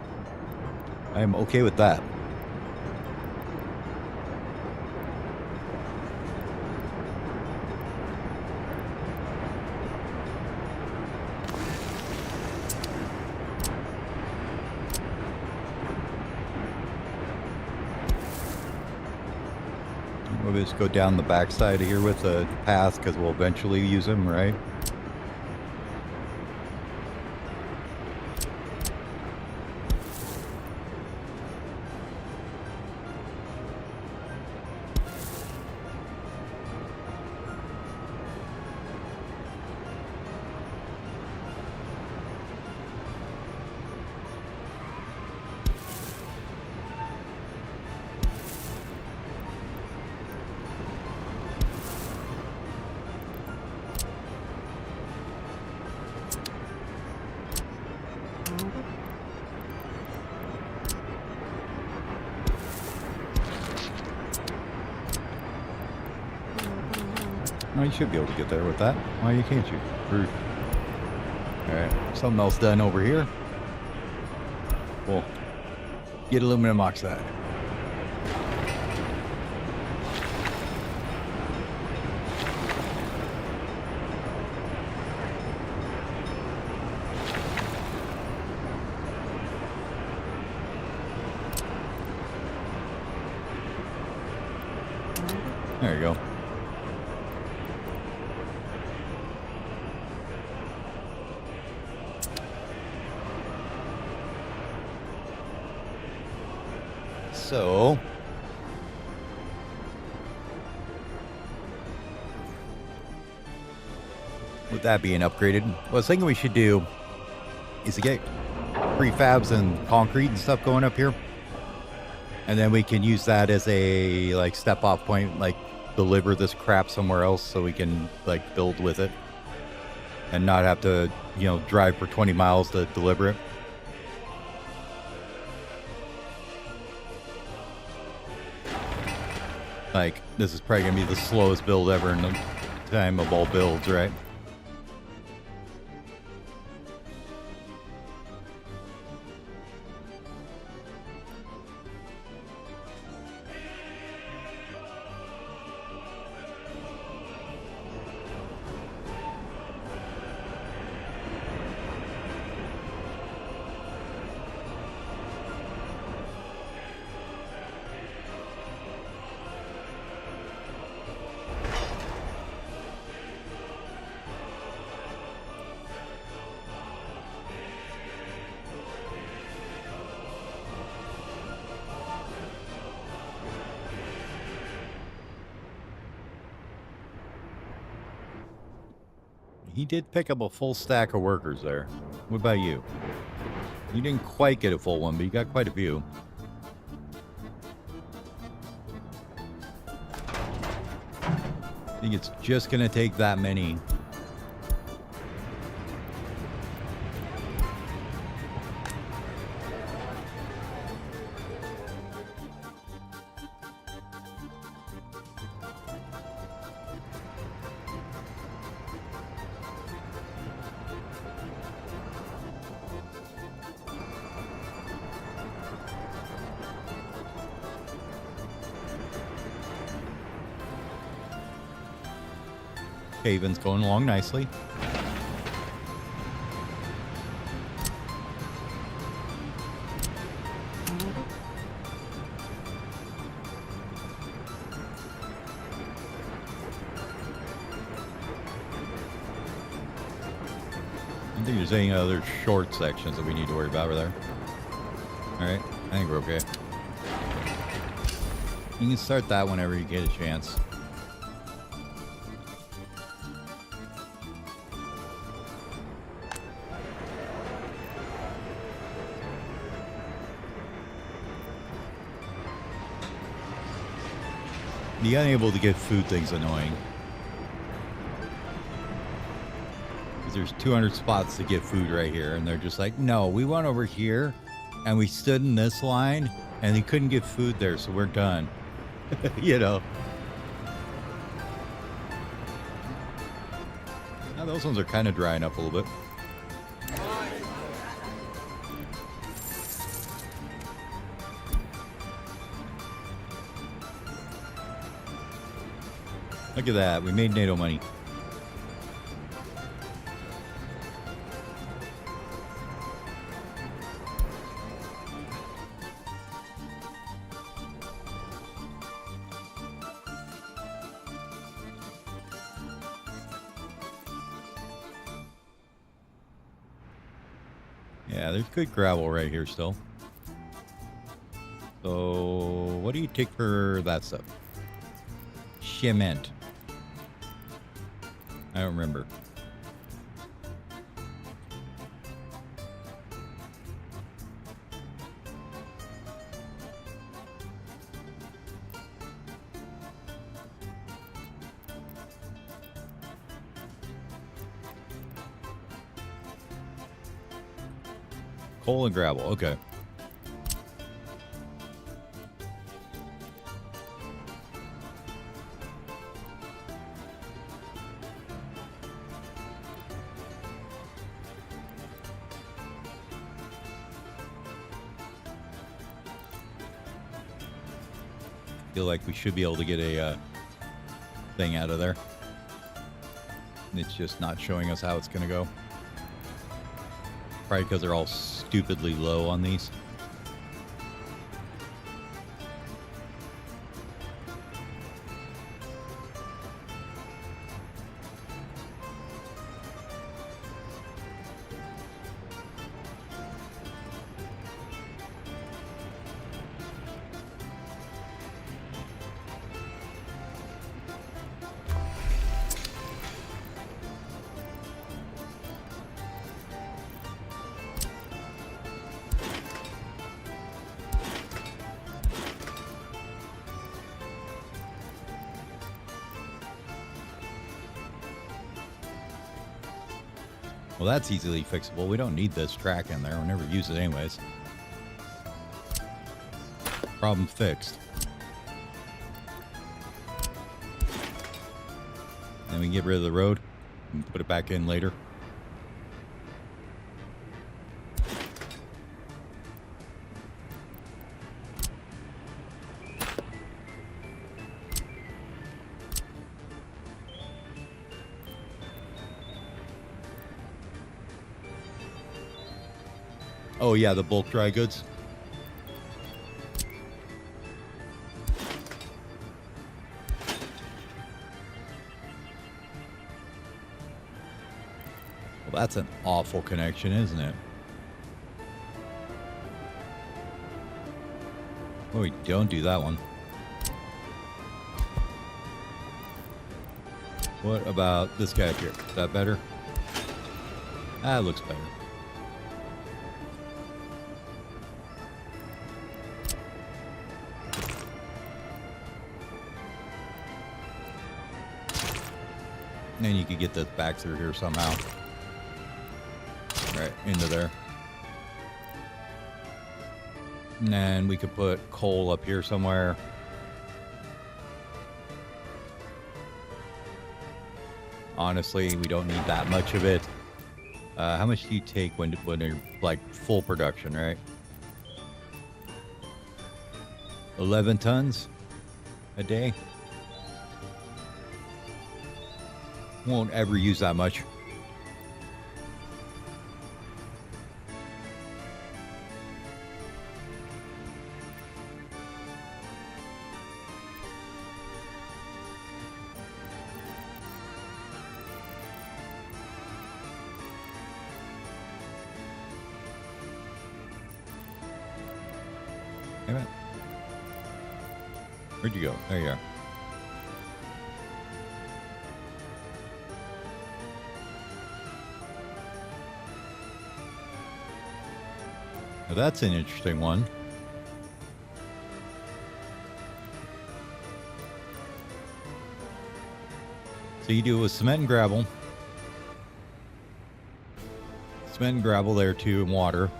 I am okay with that. We'll just go down the backside here with a path because we'll eventually use them, right? Oh, you should be able to get there with that. Why can't you? Alright, something else done over here. We'll get aluminum oxide. There you go. So, with that being upgraded, what I was thinking we should do is to get prefabs and concrete and stuff going up here. And then we can use that as a like step off point, like deliver this crap somewhere else so we can like build with it and not have to, you know, drive for 20 miles to deliver it. Like, this is probably going to be the slowest build ever in the time of all builds, right? He did pick up a full stack of workers there. What about you? You didn't quite get a full one, but you got quite a few. I think it's just going to take that many. Haven's going along nicely. I don't think there's any other short sections that we need to worry about over there. All right, I think we're okay. You can start that whenever you get a chance. The unable to get food thing's annoying. Because there's 200 spots to get food right here, and they're just like, no, we went over here, and we stood in this line, and they couldn't get food there, so we're done. You know. Now those ones are kind of drying up a little bit. Look at that. We made NATO money. Yeah, there's good gravel right here still. So, what do you take for that stuff? Cement. I don't remember. Coal and gravel, okay. Feel like we should be able to get a thing out of there. It's just not showing us how it's going to go. Probably because they're all stupidly low on these. Well, that's easily fixable. We don't need this track in there. We'll never use it anyways. Problem fixed. And we can get rid of the road and put it back in later. Oh yeah, the bulk dry goods. Well, that's an awful connection, isn't it? Oh, we don't do that one. What about this guy up here? Is that better? That looks better. And then you could get this back through here somehow. Right, into there. And then we could put coal up here somewhere. Honestly, we don't need that much of it. How much do you take when you're like full production, right? 11 tons a day. Won't ever use that much. Where'd you go? There you are. Now that's an interesting one. So you do it with cement and gravel. Cement and gravel there too, and water.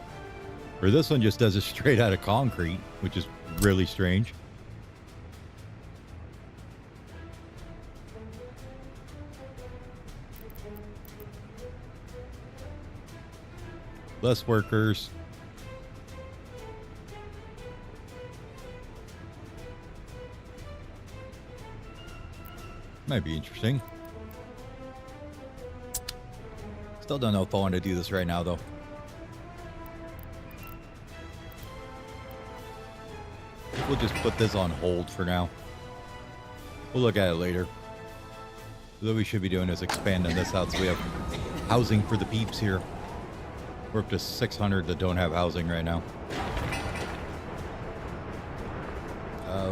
Or this one just does it straight out of concrete, which is really strange. Less workers. Might be interesting. Still don't know if I want to do this right now, though. We'll just put this on hold for now. We'll look at it later. What we should be doing is expanding this out so we have housing for the peeps here. We're up to 600 that don't have housing right now.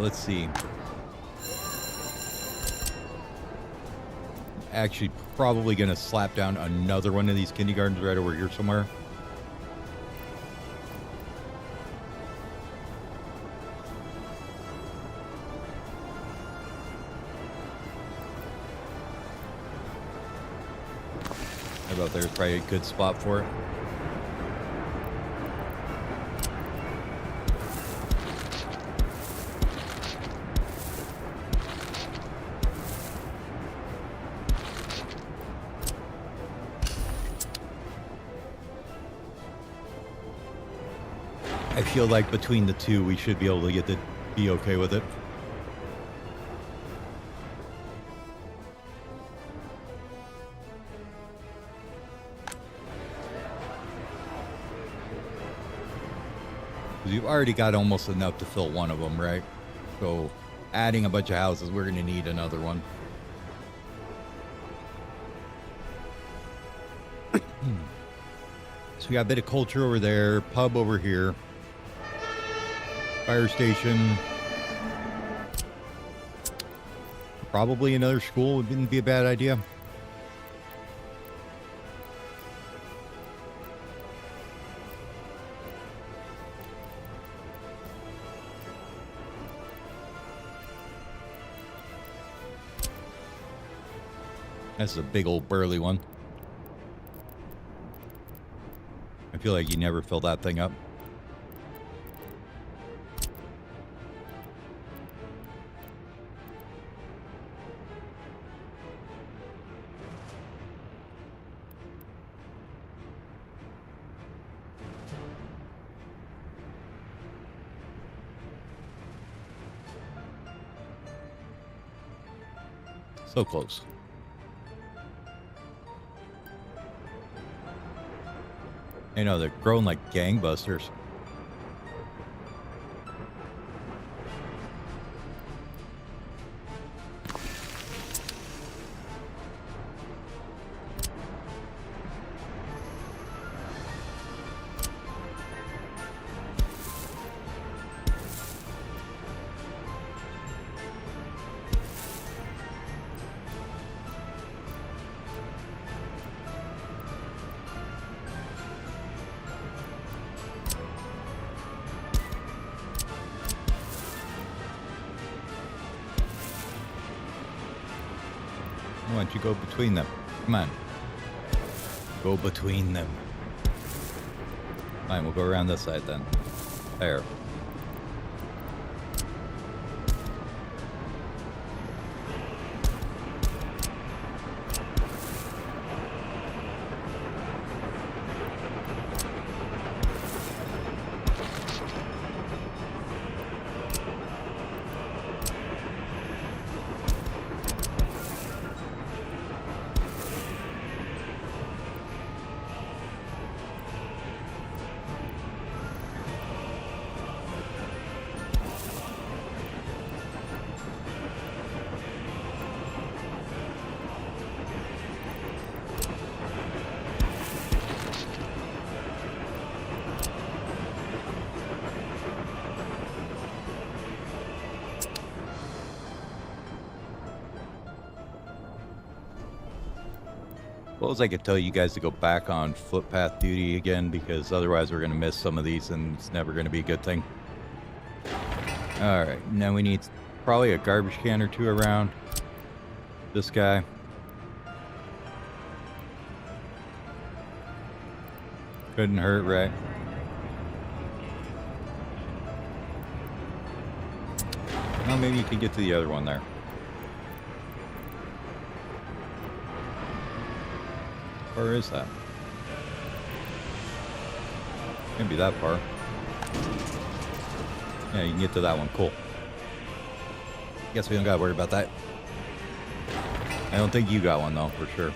Let's see. Actually, probably going to slap down another one of these kindergartens right over here somewhere. How about there's probably a good spot for it. I feel like between the two, we should be able to be okay with it. Because you've already got almost enough to fill one of them, right? So adding a bunch of houses, we're going to need another one. So we got a bit of culture over there, pub over here. Fire station. Probably another school wouldn't be a bad idea. That's a big old burly one. I feel like you never fill that thing up. So close. I know, they're growing like gangbusters. Why don't you go between them? Come on. Go between them. Fine, we'll go around this side then. There. Suppose I could tell you guys to go back on footpath duty again, because otherwise we're going to miss some of these and it's never going to be a good thing. Alright, now we need probably a garbage can or two around. This guy. Couldn't hurt, right? Well, maybe you can get to the other one there. Where is that? Can't be that far. Yeah, you can get to that one. Cool. Guess we don't gotta worry about that. I don't think you got one though, for sure.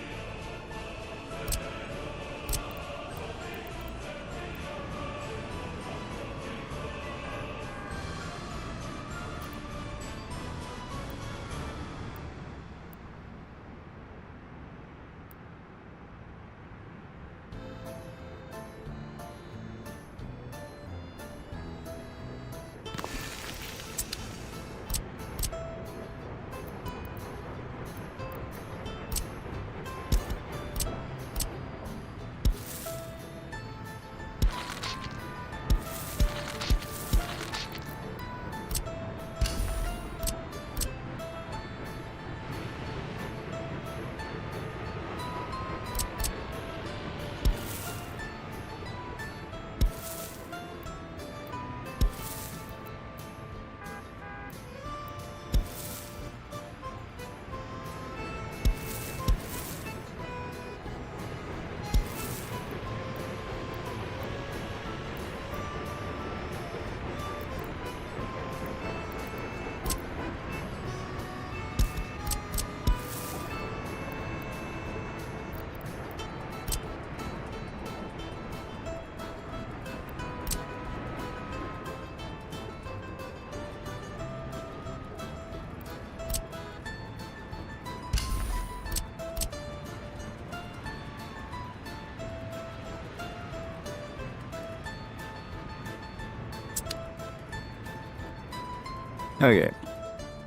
Okay.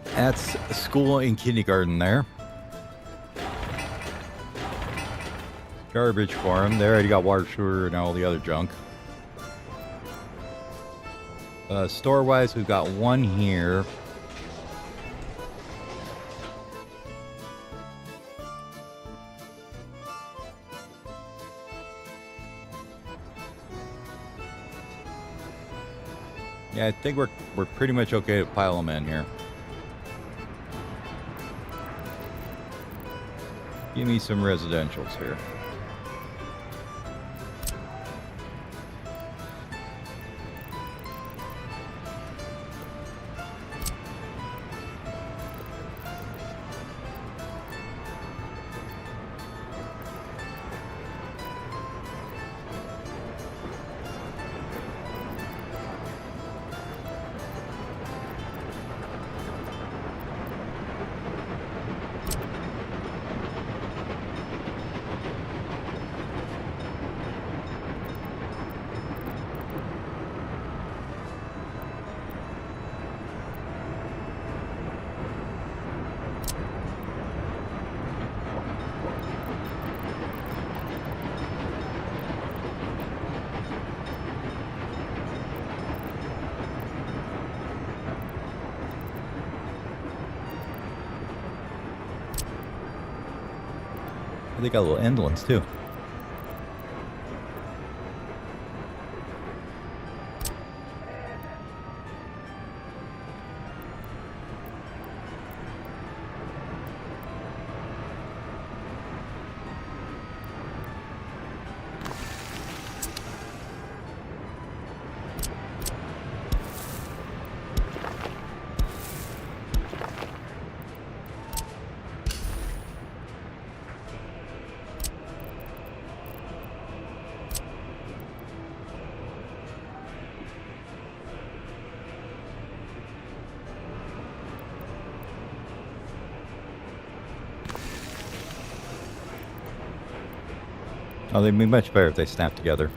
That's school and kindergarten there. Garbage for them. They already got water, sewer, and all the other junk. Store-wise, we've got one here. Yeah, I think we're pretty much okay to pile them in here. Give me some residentials here. They got little end ones too. Oh, they'd be much better if they snap together.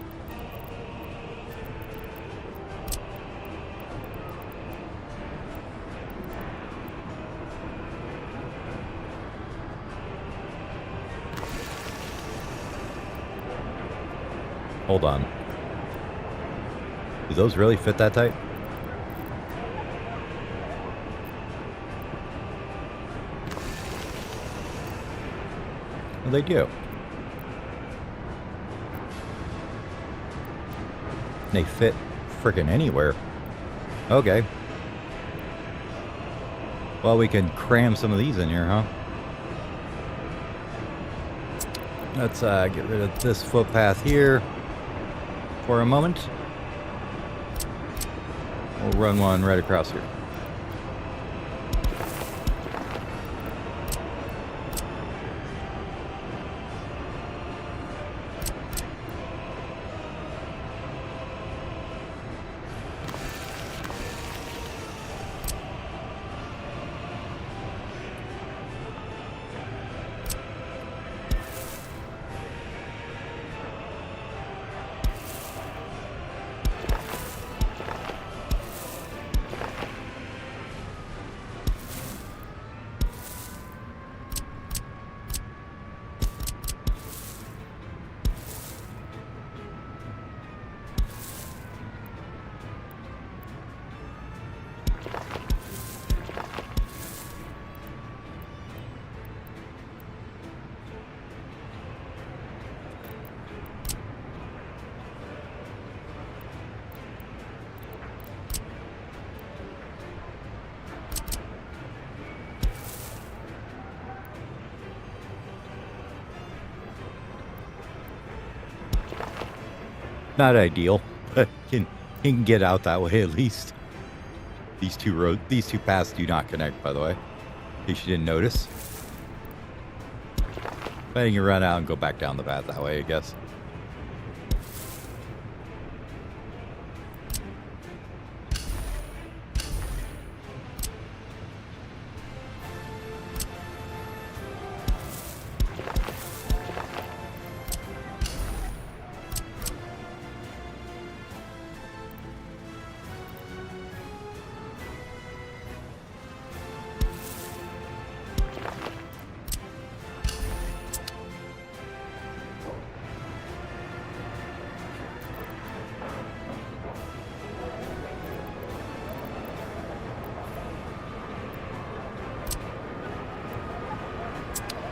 Hold on. Do those really fit that tight? Well, they do. They fit frickin' anywhere. Okay. Well, we can cram some of these in here, huh? Let's get rid of this footpath here for a moment. We'll run one right across here. Not ideal, but you can get out that way at least. These two paths do not connect, by the way, in case you didn't notice. But you can run out and go back down the path that way, I guess.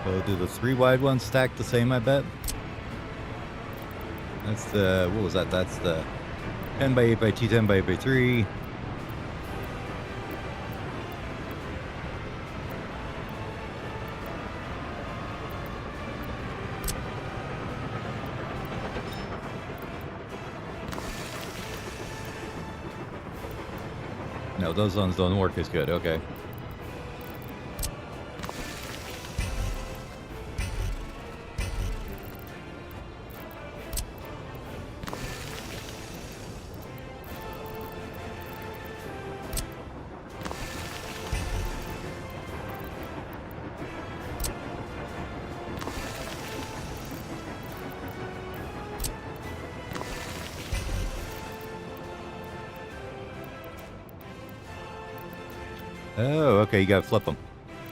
So do the 3 wide ones stack the same, I bet? That's the, what was that? That's the 10 by 8 by 2, 10 by 8 by 3. No, those ones don't work as good. Okay. Oh, okay, you gotta flip them.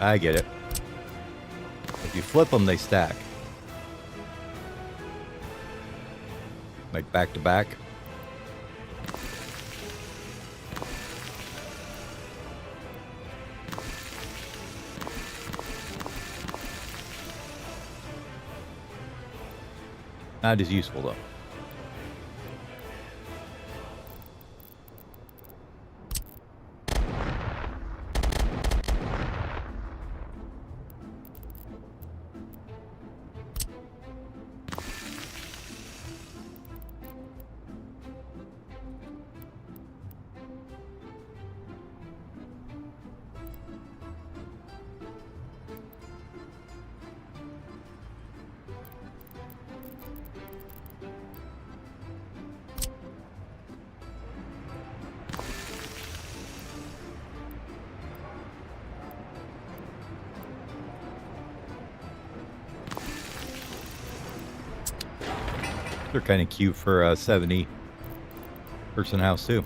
I get it. If you flip them, they stack. Like back to back. Not as useful though. They're kind of cute for a 70-person house too.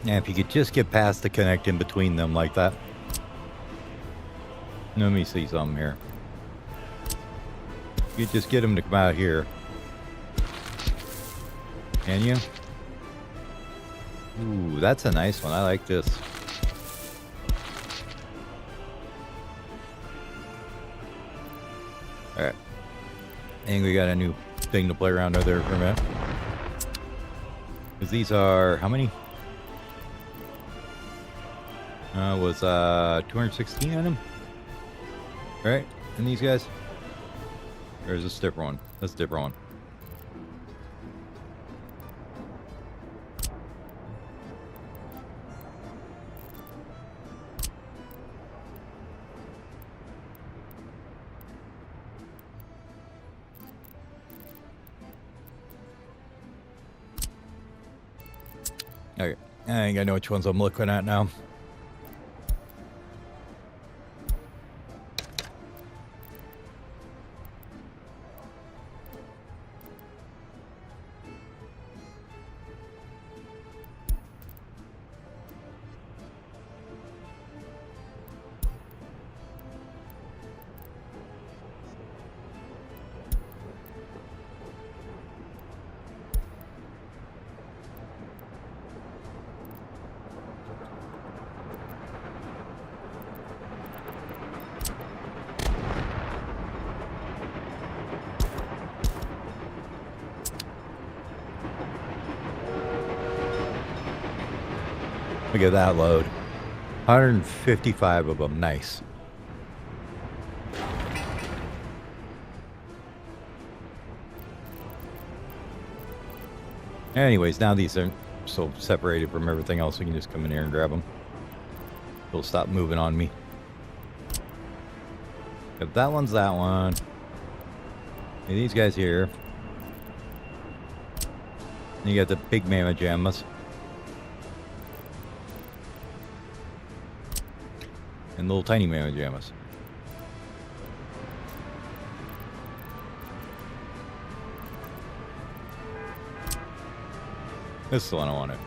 Yeah, if you could just get past the connect in between them like that. Let me see something here. You could just get them to come out here. Can you? Ooh, that's a nice one. I like this. Alright. I think we got a new thing to play around with there for a minute. Because these are... how many? Was 216 on them? Right? And these guys? Or is this a different one? That's a different one. Okay. I think I know which ones I'm looking at now. Look at that load. 155 of them. Nice. Anyways, now these aren't so separated from everything else. We can just come in here and grab them. They'll stop moving on me. If that one's that one. And these guys here. You got the big mammoth jammas. And little tiny mammoth jammas. This is the one I wanted.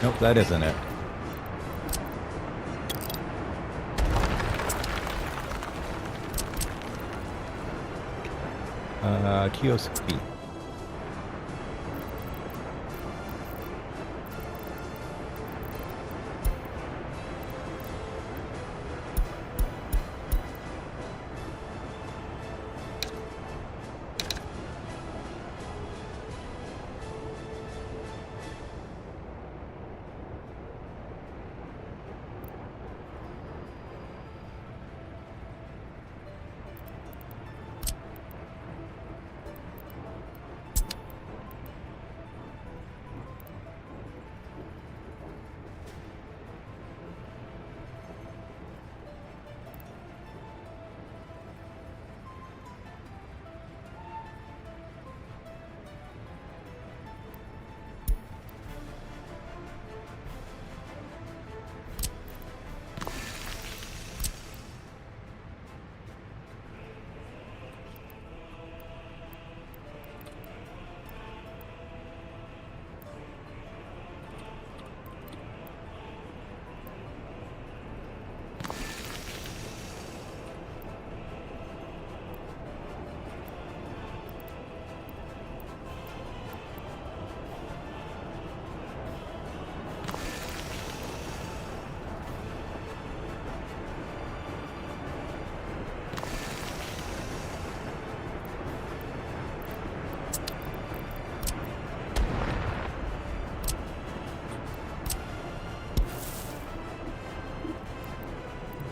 Nope, that isn't it. Kioski.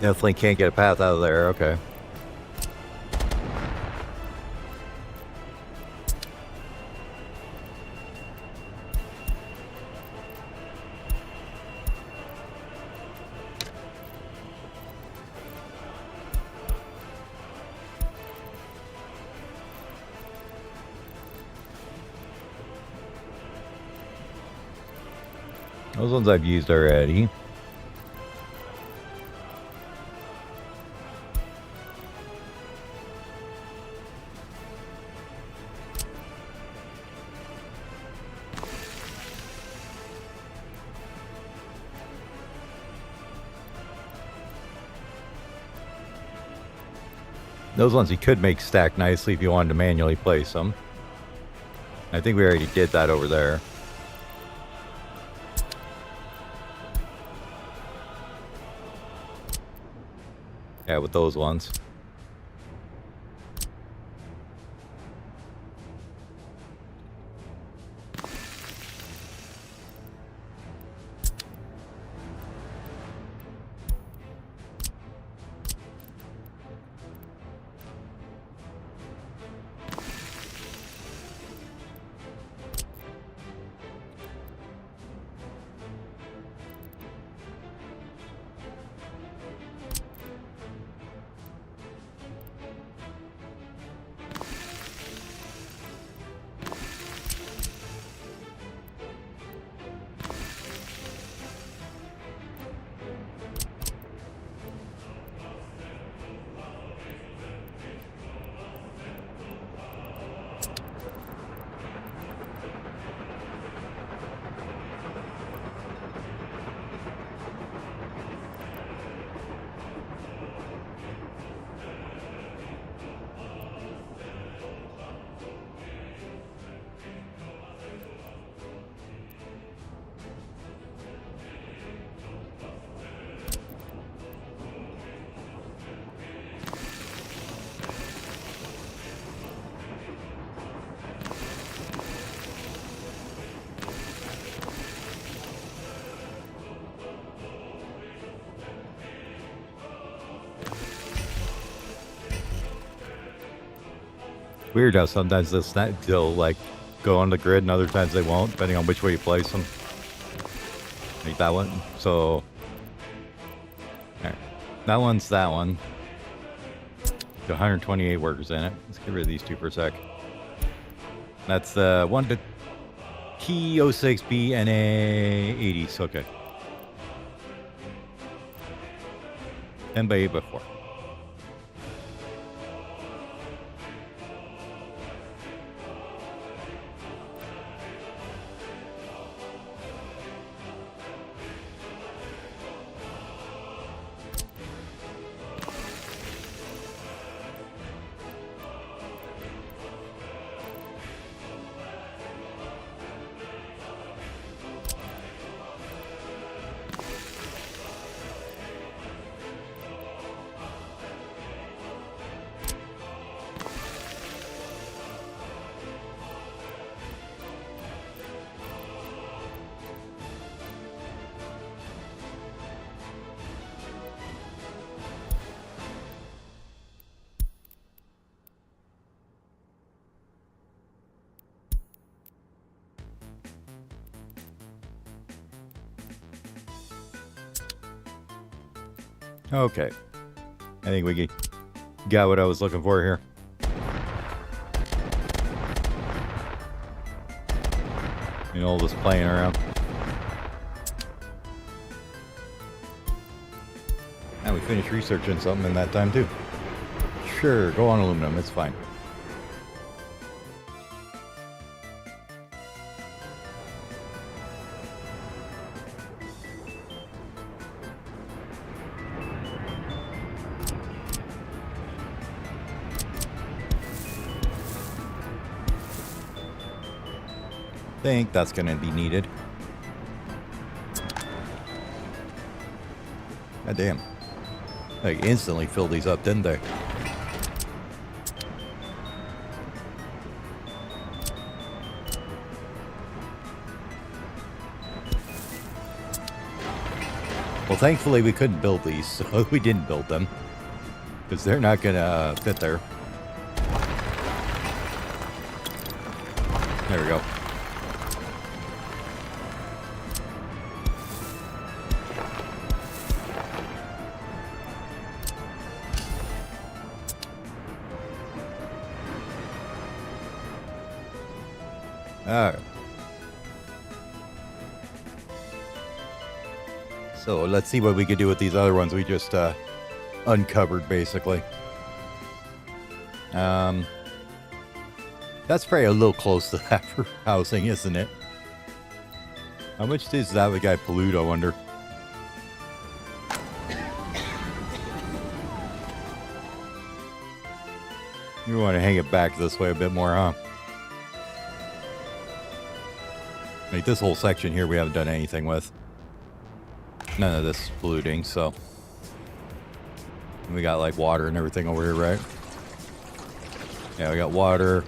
Definitely can't get a path out of there. Okay. Those ones I've used already. Those ones you could make stack nicely if you wanted to manually place them. I think we already did that over there. Yeah, with those ones. Weird how sometimes they'll like go on the grid and other times they won't, depending on which way you place them. Like that one. So, alright. That one's that one. Got 128 workers in it. Let's get rid of these two for a sec. That's the one to Key 06B NA 80s. Okay. 10 by 8 by 4. Okay. I think we got what I was looking for here. You know, all this playing around. And we finished researching something in that time too. Sure, go on aluminum, it's fine. Think that's gonna be needed. God damn. They instantly filled these up, didn't they? Well, thankfully we couldn't build these, so we didn't build them. Because they're not gonna fit there. There we go. Alright. So let's see what we can do with these other ones we just uncovered, basically. That's probably a little close to that for housing, isn't it? How much does that guy pollute, I wonder? You want to hang it back this way a bit more, huh? Like this whole section here we haven't done anything with. None of this is polluting, so. We got like water and everything over here, right? Yeah, we got water.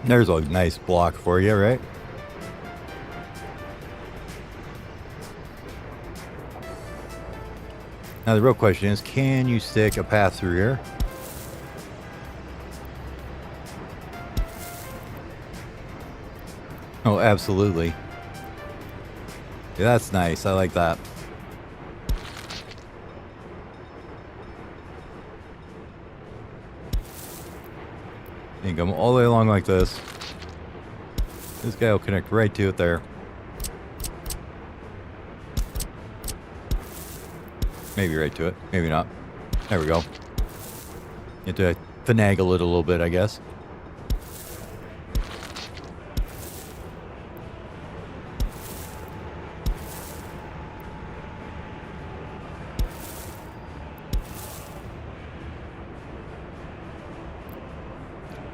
There's a nice block for you, right? Now the real question is, can you stick a path through here? Oh, absolutely. Yeah, that's nice. I like that. You can come all the way along like this. This guy will connect right to it there. Maybe right to it. Maybe not. There we go. You have to finagle it a little bit, I guess.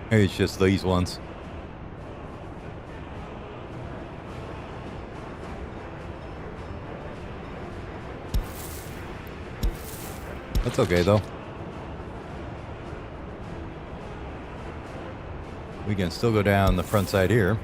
Maybe it's just these ones. That's okay, though. We can still go down the front side here.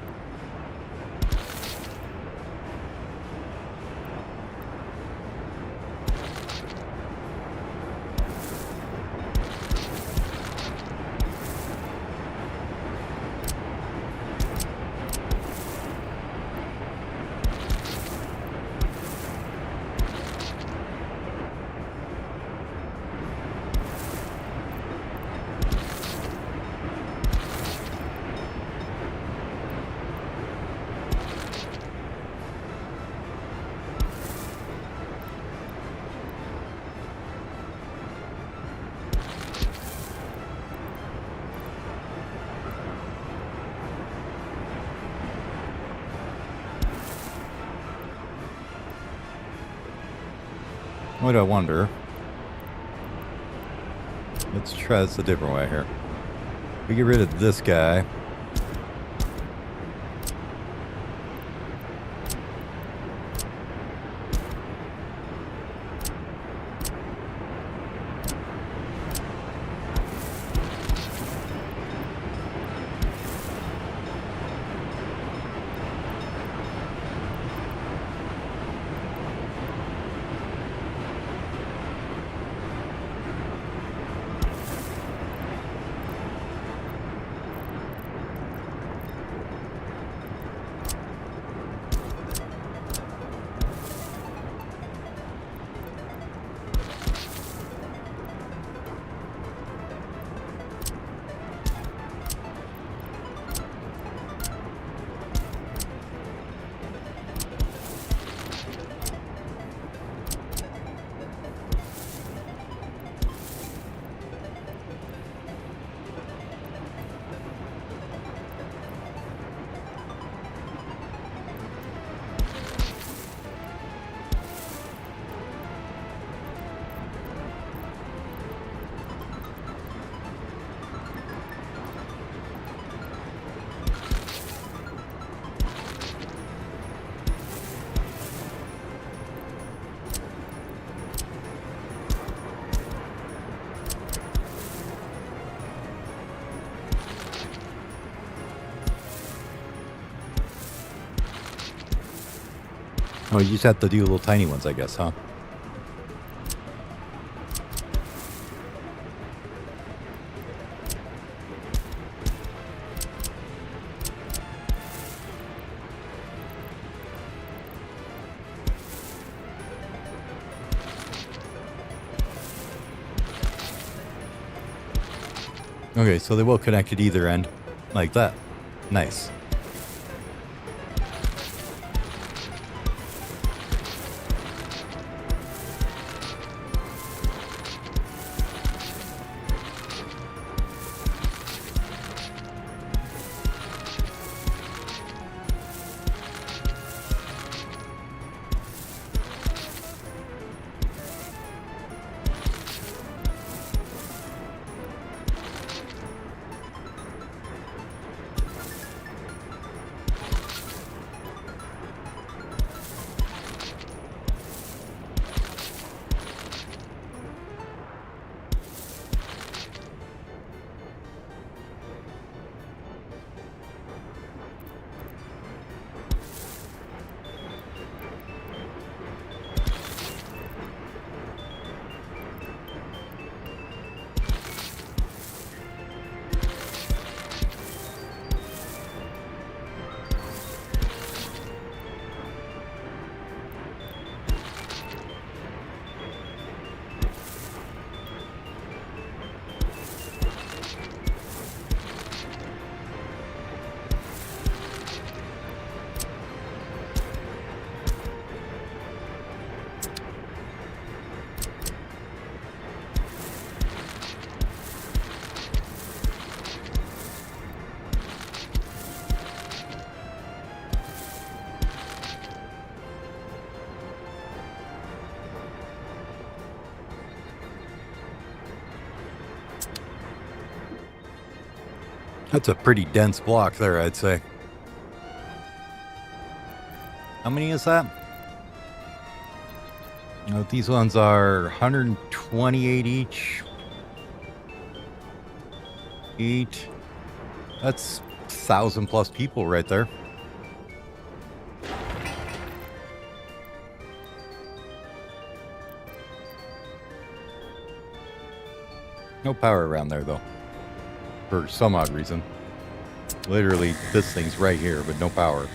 What I wonder. Let's try this a different way here. We get rid of this guy. Oh, you just have to do little tiny ones, I guess, huh? Okay, so they will connect at either end, like that. Nice. That's a pretty dense block there, I'd say. How many is that? These ones are 128 each. That's 1,000 plus people right there. No power around there, though. For some odd reason. Literally, this thing's right here, but no power.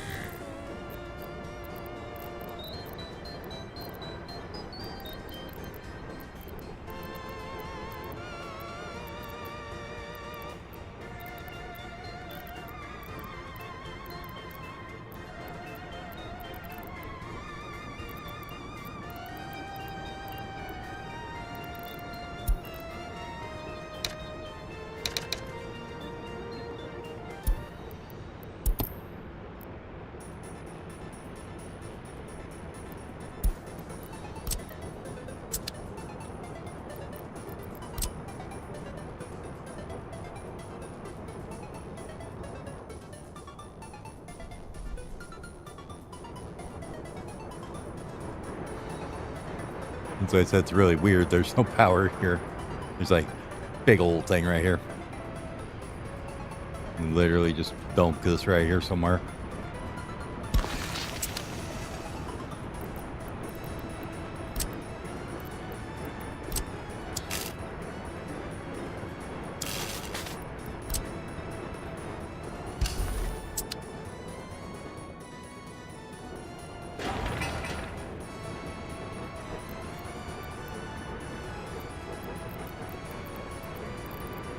As I said, it's really weird. There's no power here. There's like big old thing right here. You literally just dump this right here somewhere.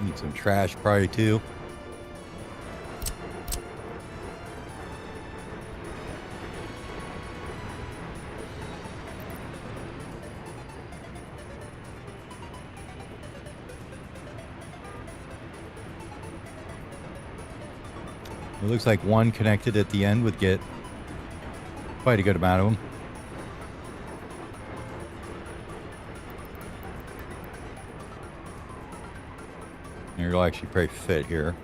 Need some trash probably too. It looks like one connected at the end would get quite a good amount of them. And it'll actually probably fit here.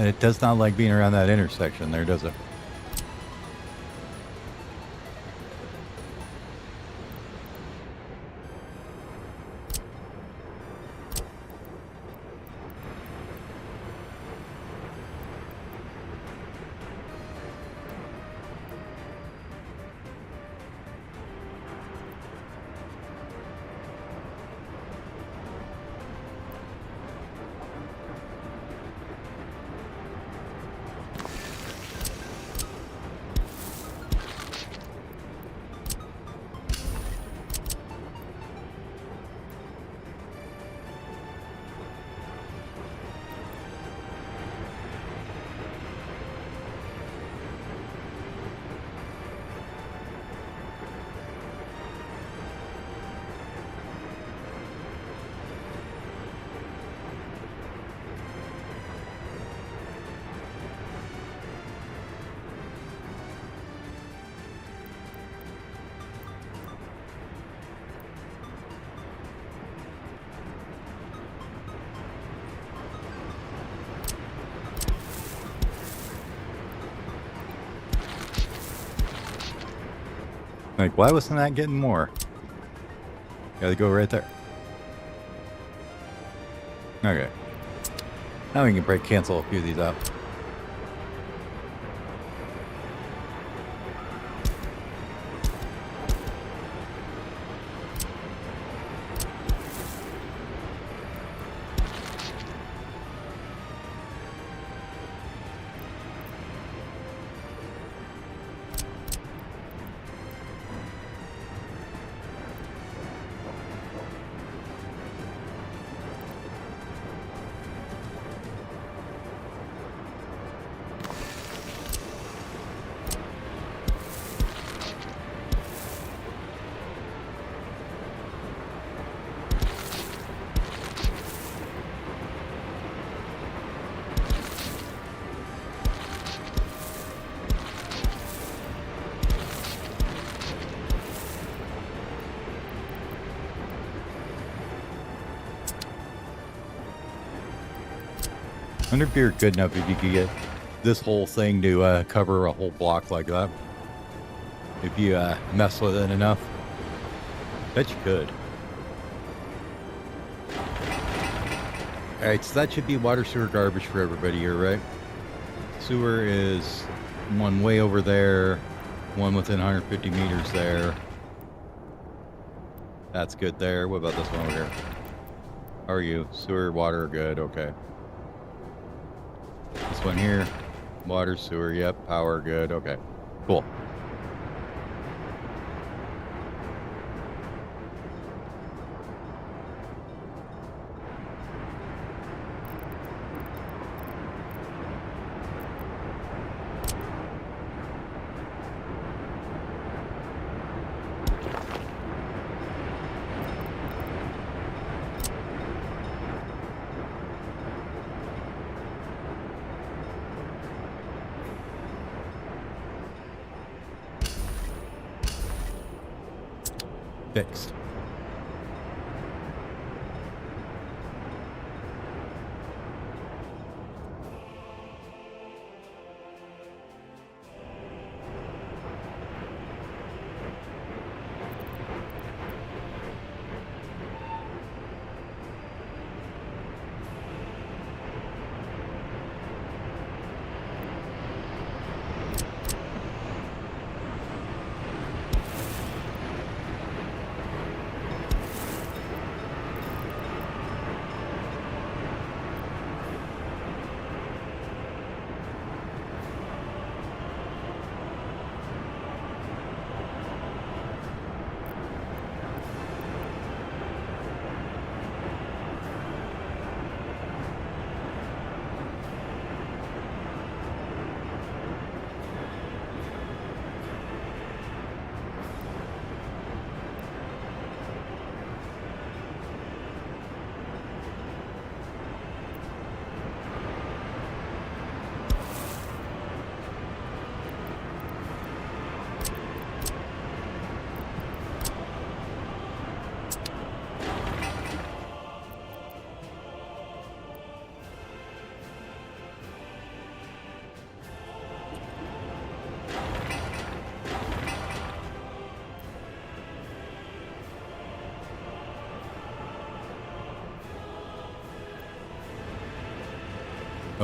And it does not like being around that intersection there, does it? Like, why wasn't that getting more? Gotta go right there. Okay. Now we can break cancel a few of these out. I wonder if you're good enough if you could get this whole thing to cover a whole block like that. If you mess with it enough. Bet you could. Alright, so that should be water, sewer, garbage for everybody here, right? Sewer is one way over there, one within 150 meters there. That's good there. What about this one over here? How are you? Sewer, water, good, okay. This one here, water, sewer, yep, power, good, okay. Cool. Fixed.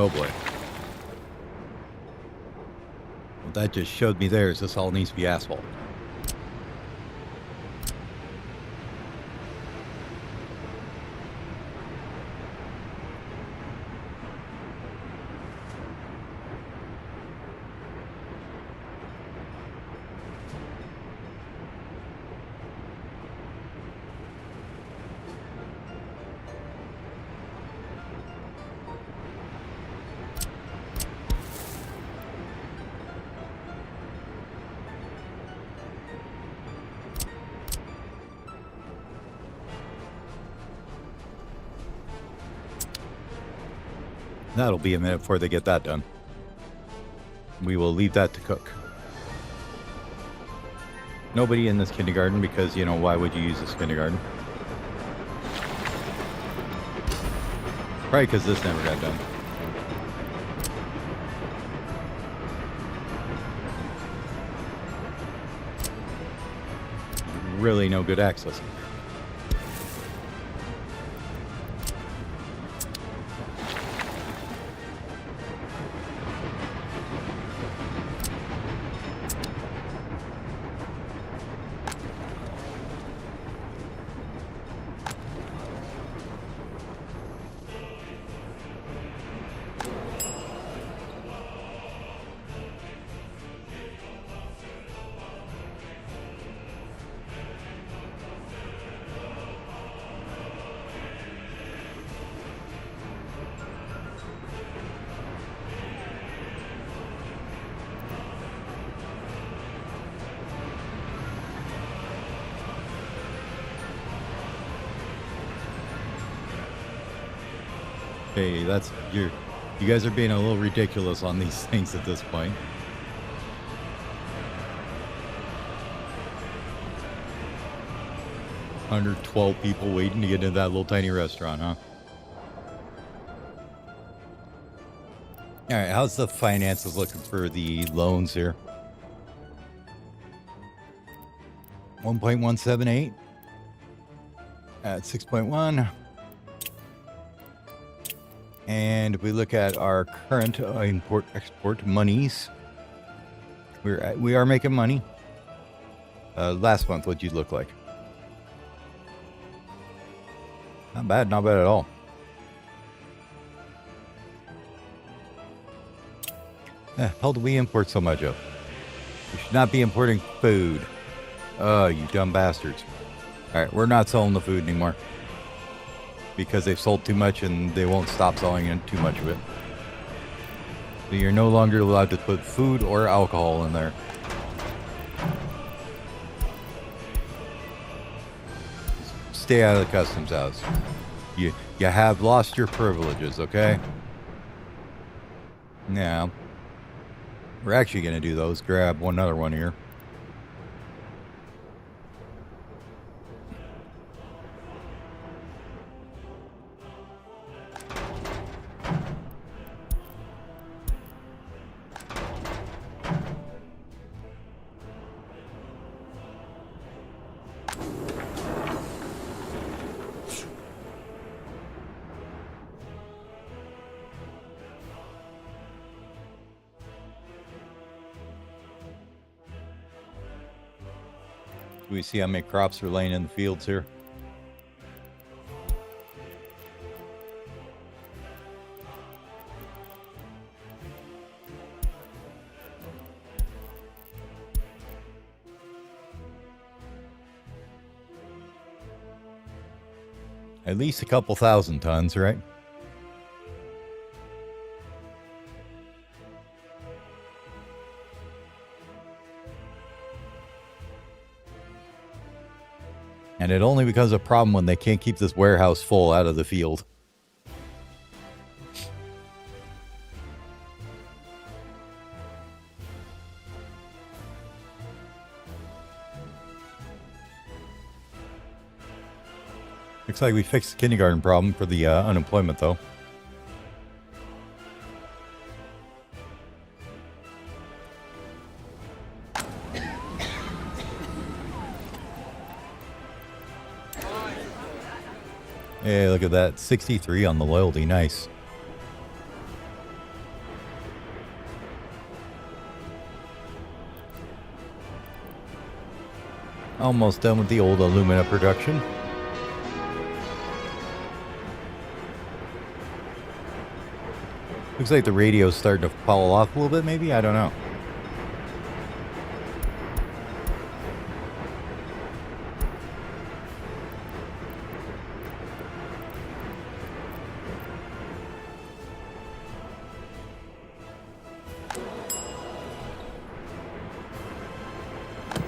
Oh boy. Well, that just showed me there is this all needs to be asphalt. That'll be a minute before they get that done. We will leave that to cook. Nobody in this kindergarten because, you know, why would you use this kindergarten? Probably because this never got done. Really no good access. Hey, you guys are being a little ridiculous on these things at this point. Under 12 people waiting to get into that little tiny restaurant, huh? All right, how's the finances looking for the loans here? 1.178 at 6.1. And if we look at our current import-export monies, we are making money. Last month, what'd you look like? Not bad at all. The hell do we import so much of? We should not be importing food. Oh, you dumb bastards. All right, we're not selling the food anymore. Because they've sold too much and they won't stop selling too much of it. So you're no longer allowed to put food or alcohol in there. Stay out of the customs house. You have lost your privileges, okay? Now, we're actually going to do those. Grab another one here. Do we see how many crops are laying in the fields here? At least a couple thousand tons, right? And it only becomes a problem when they can't keep this warehouse full out of the field. Looks like we fixed the kindergarten problem for the unemployment, though. Hey, look at that. 63 on the loyalty. Nice. Almost done with the old alumina production. Looks like the radio's starting to fall off a little bit, maybe? I don't know.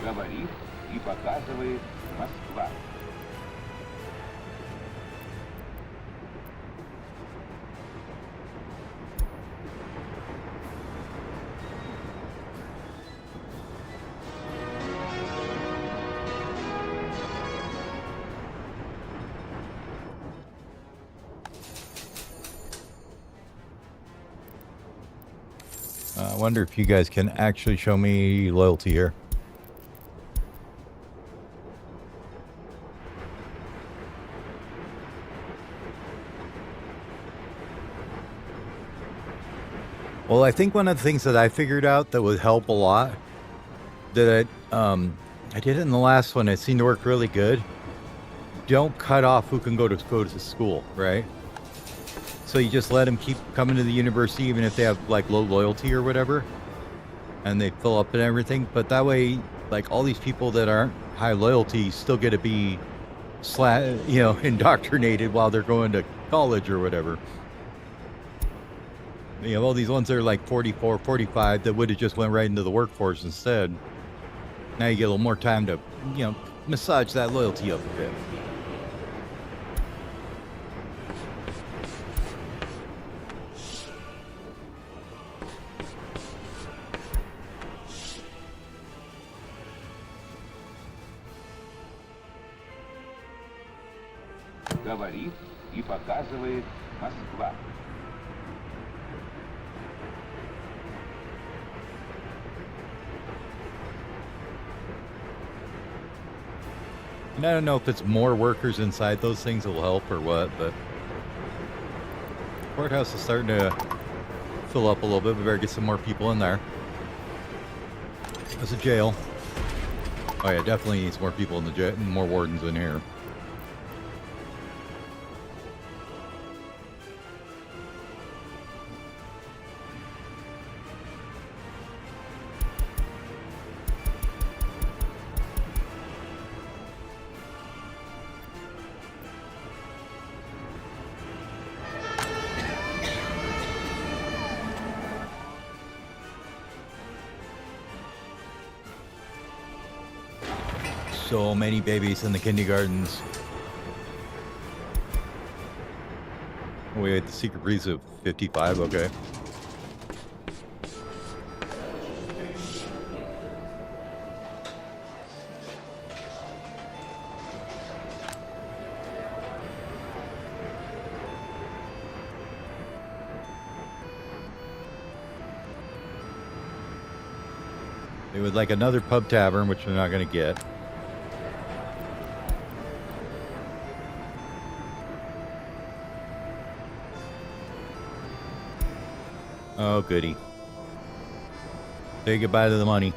Говорит и показывает Москва. I wonder if you guys can actually show me loyalty here. Well, I think one of the things that I figured out that would help a lot, that I did it in the last one, it seemed to work really good. Don't cut off who can go to school, right? So you just let them keep coming to the university, even if they have like low loyalty or whatever, and they fill up and everything. But that way, like all these people that aren't high loyalty still get to be, indoctrinated while they're going to college or whatever. You know, all these ones that are like 44, 45 that would have just went right into the workforce instead. Now you get a little more time to, massage that loyalty up a bit. Говорит и показывает Москва. And I don't know if it's more workers inside those things that will help or what, but courthouse is starting to fill up a little bit. We better get some more people in there. There's a jail. Oh yeah, definitely needs more people in the jail, more wardens in here. So many babies in the kindergartens. Wait, the secret breeze of 55, okay. They would like another pub tavern, which they're not going to get. Oh, goody. Say goodbye to the money.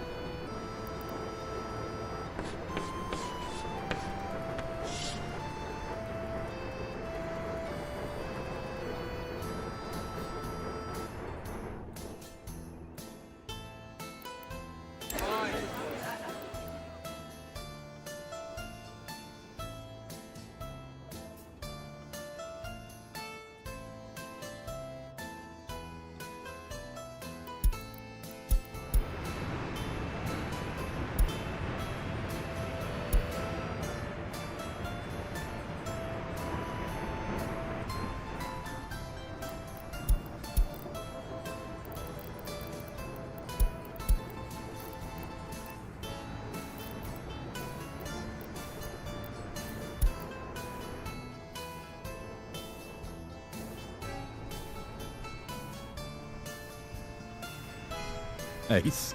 Nice.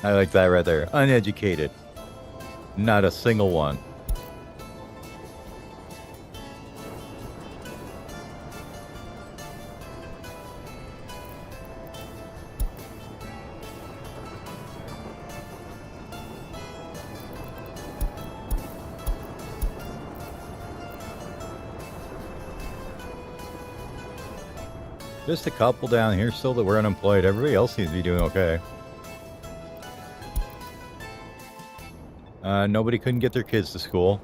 I like that right there. Uneducated. Not a single one. Just a couple down here still that were unemployed. Everybody else seems to be doing okay. Nobody couldn't get their kids to school.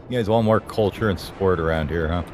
You guys want more culture and sport around here, huh?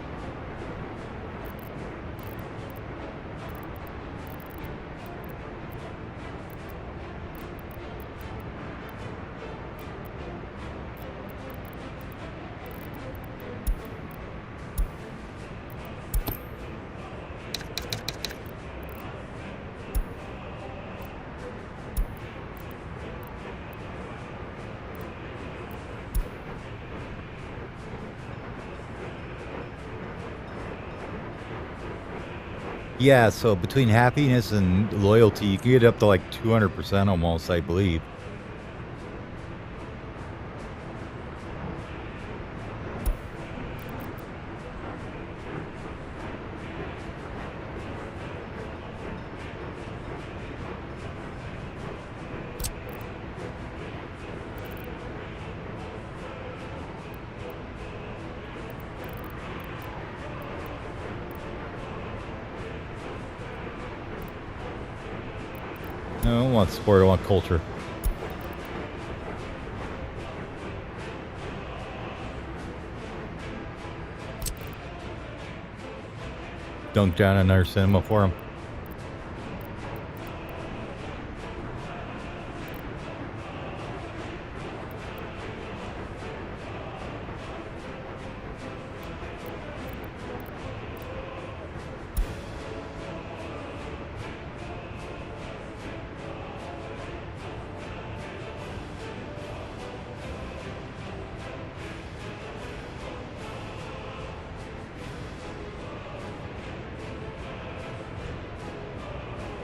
Yeah, so between happiness and loyalty, you can get up to like 200% almost, I believe. No, I don't want sport, I want culture. Dunk down another cinema for him.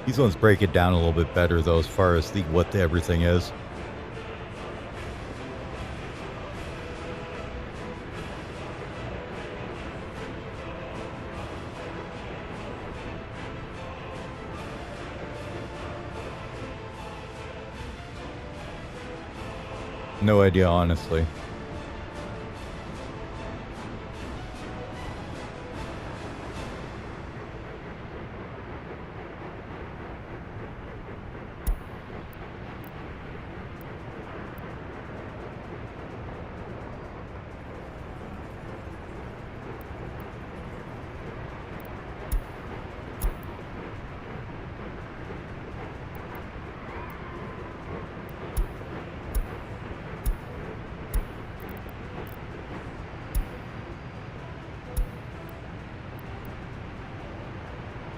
These ones break it down a little bit better, though, as far as what everything is. No idea, honestly.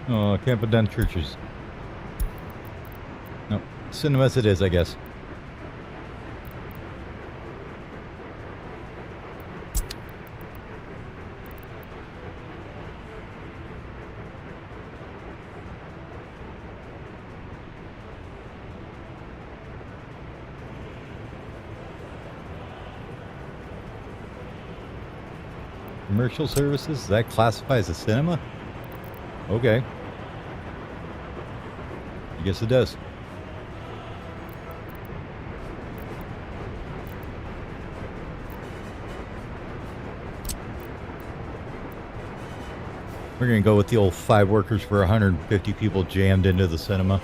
Oh, can't put down churches. No, cinemas it is, I guess. Commercial services? Does that classify as a cinema? Okay. I guess it does. We're going to go with the old 5 workers for 150 people jammed into the cinema.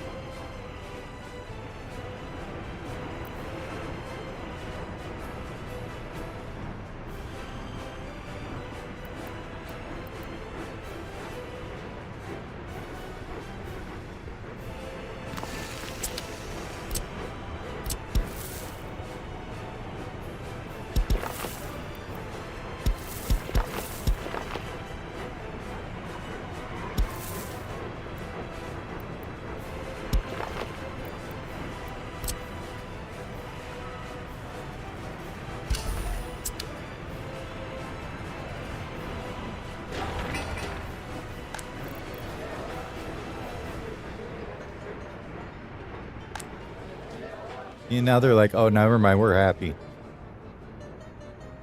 And now they're like, oh, never mind, we're happy.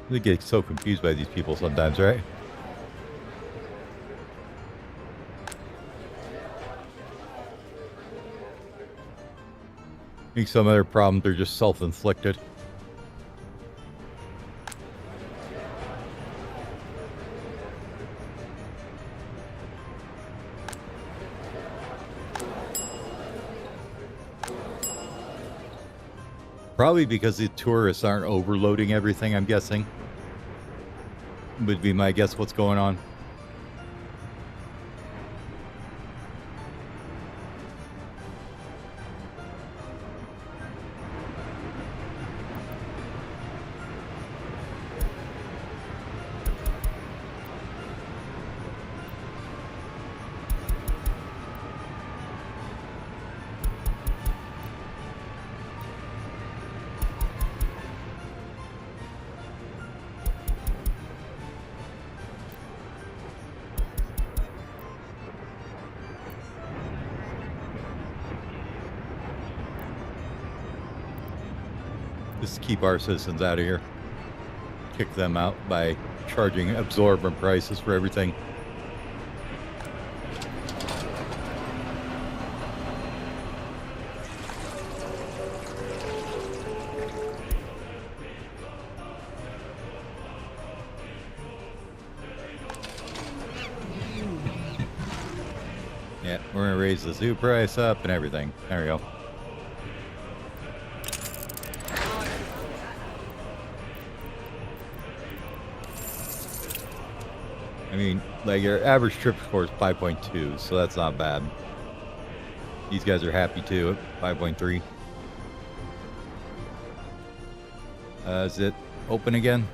They get so confused by these people sometimes, right? I think some other problems are just self-inflicted. Probably because the tourists aren't overloading everything, I'm guessing. Would be my guess what's going on. Just keep our citizens out of here. Kick them out by charging absorbent prices for everything. Yeah, we're gonna raise the zoo price up and everything. There we go. I mean, like your average trip score is 5.2, so that's not bad. These guys are happy too at 5.3. Is it open again?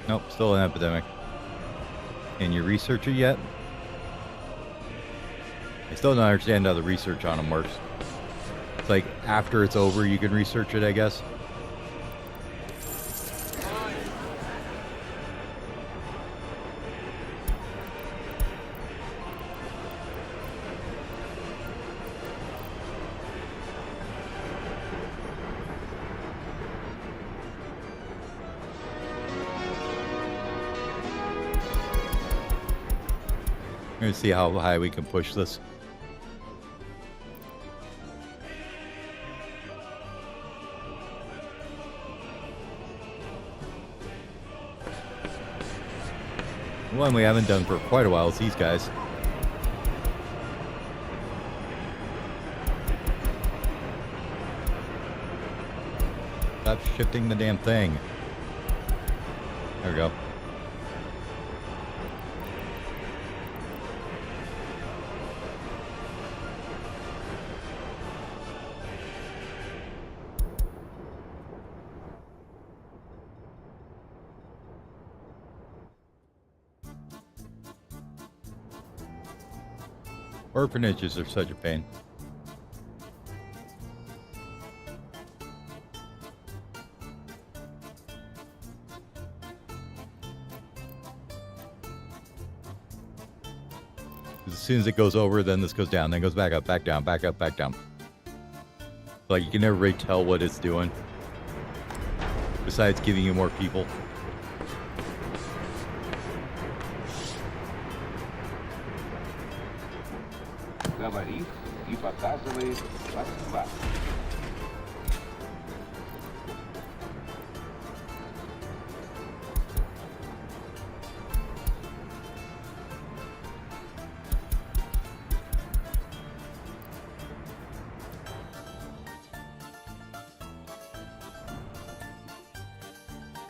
Nope, still an epidemic. Can you research it yet? I still don't understand how the research on them works. It's like after it's over, you can research it, I guess. We're gonna see how high we can push this. One we haven't done for quite a while is these guys. Stop shifting the damn thing. There we go. Orphanages are such a pain. As soon as it goes over, then this goes down, then goes back up, back down, back up, back down. Like you can never really tell what it's doing. Besides giving you more people. Говорит и показывает Москва.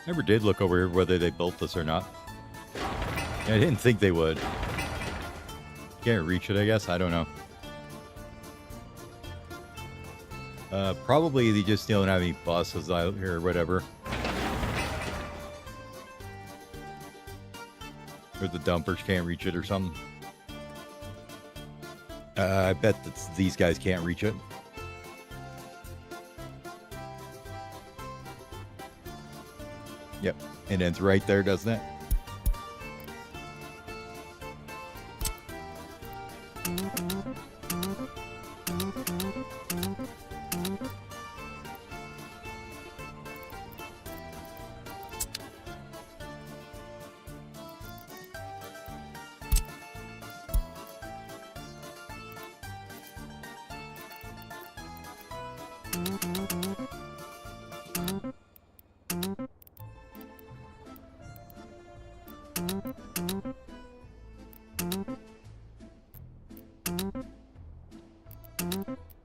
Never did look over here whether they built this or not. I didn't think they would. Can't reach it, I guess. I don't know. Probably they just don't have any buses out here or whatever. Or the dumpers can't reach it or something. I bet that these guys can't reach it. Yep, it ends right there, doesn't it?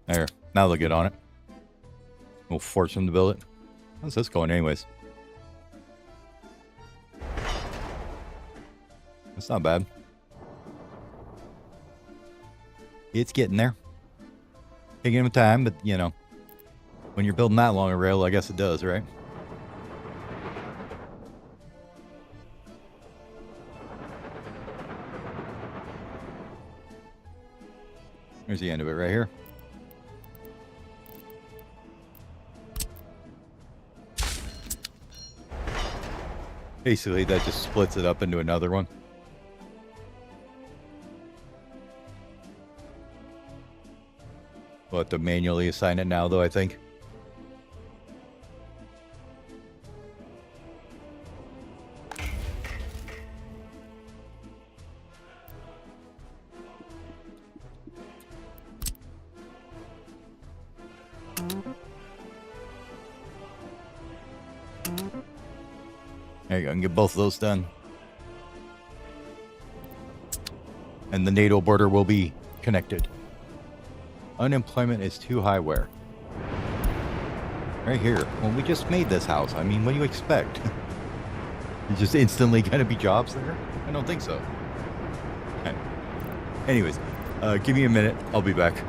There. Now they'll get on it. We'll force them to build it. How's this going anyways? That's not bad. It's getting there. Taking them time, but you know, when you're building that long a rail, I guess it does, right? There's the end of it right here. Basically, that just splits it up into another one. We'll have to manually assign it now, though, I think. There you go, I can get both of those done. And the NATO border will be connected. Unemployment is too high where? Right here. Well, we just made this house. I mean, what do you expect? It's just instantly going to be jobs there? I don't think so. Okay. Anyways, give me a minute. I'll be back.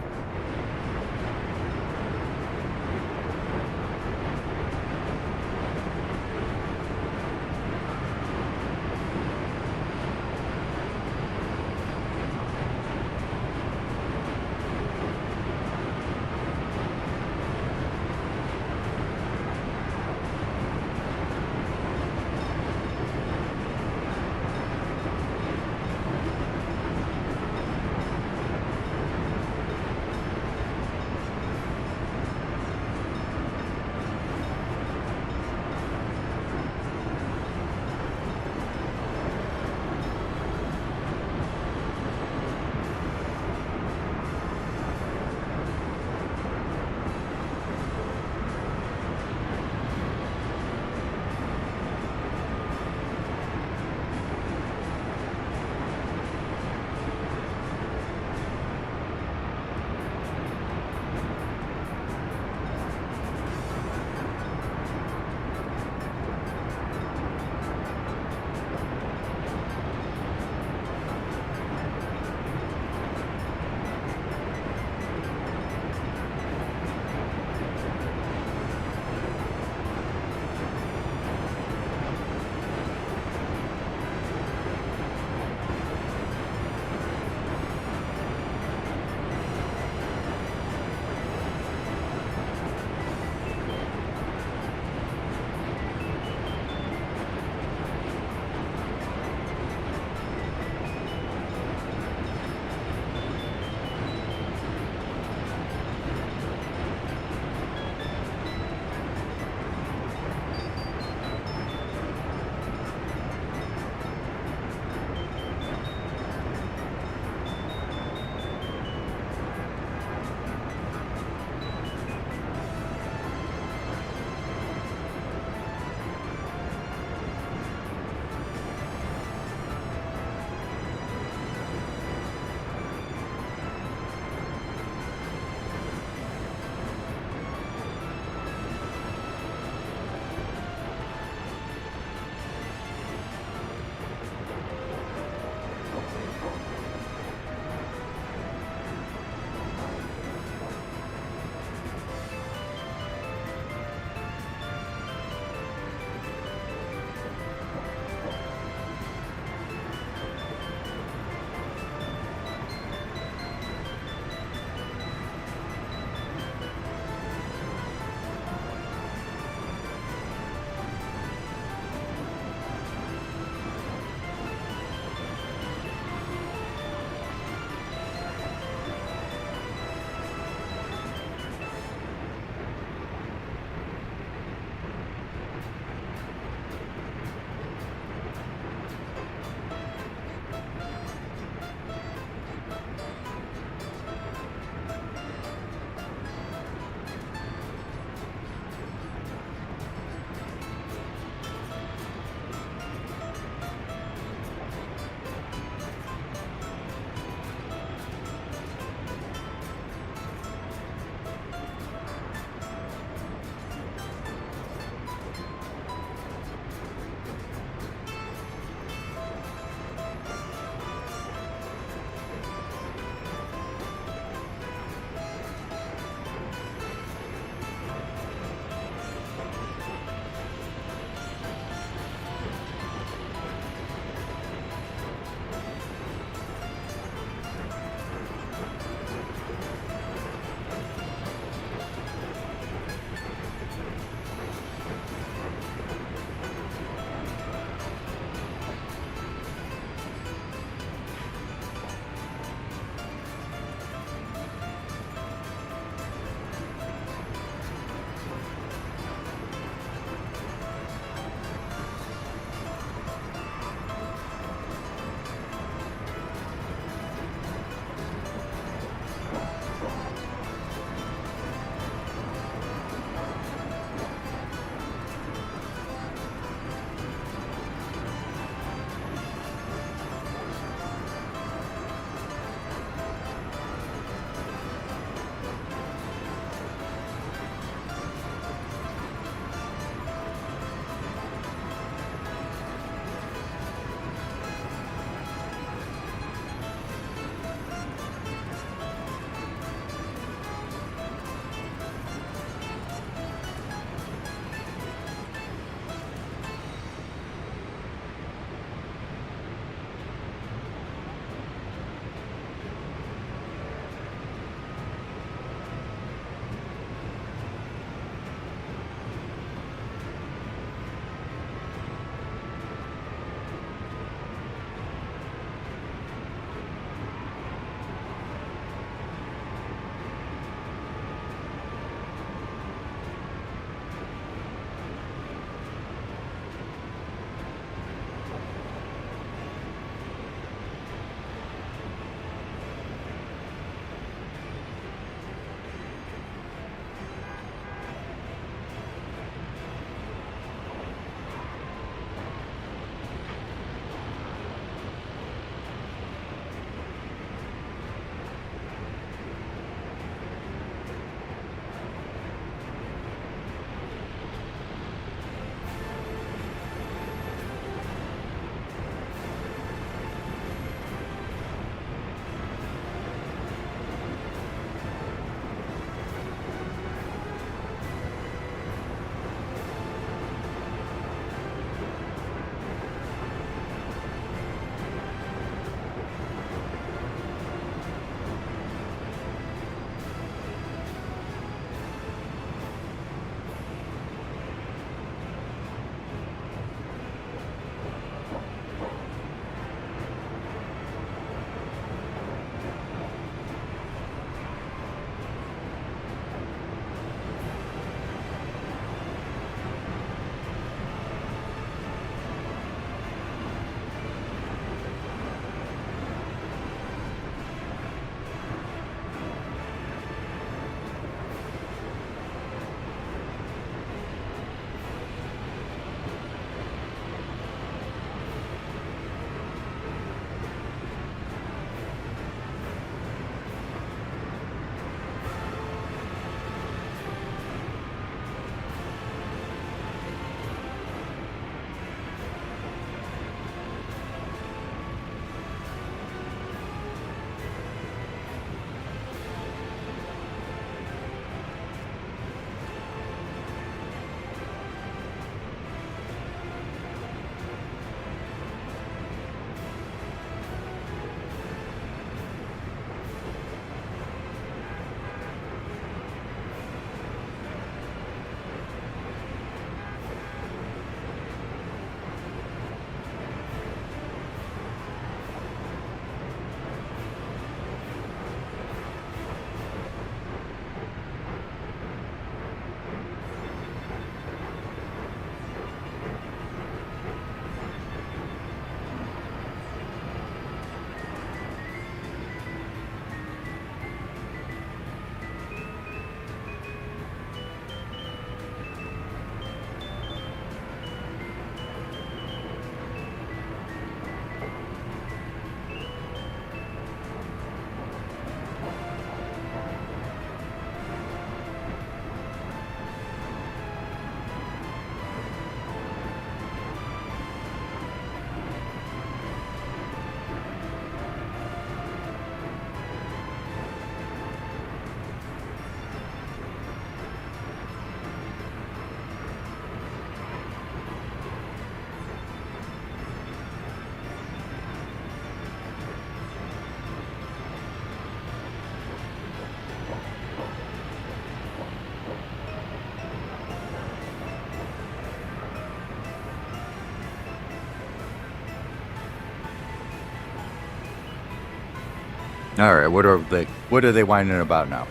All right, what are they whining about now?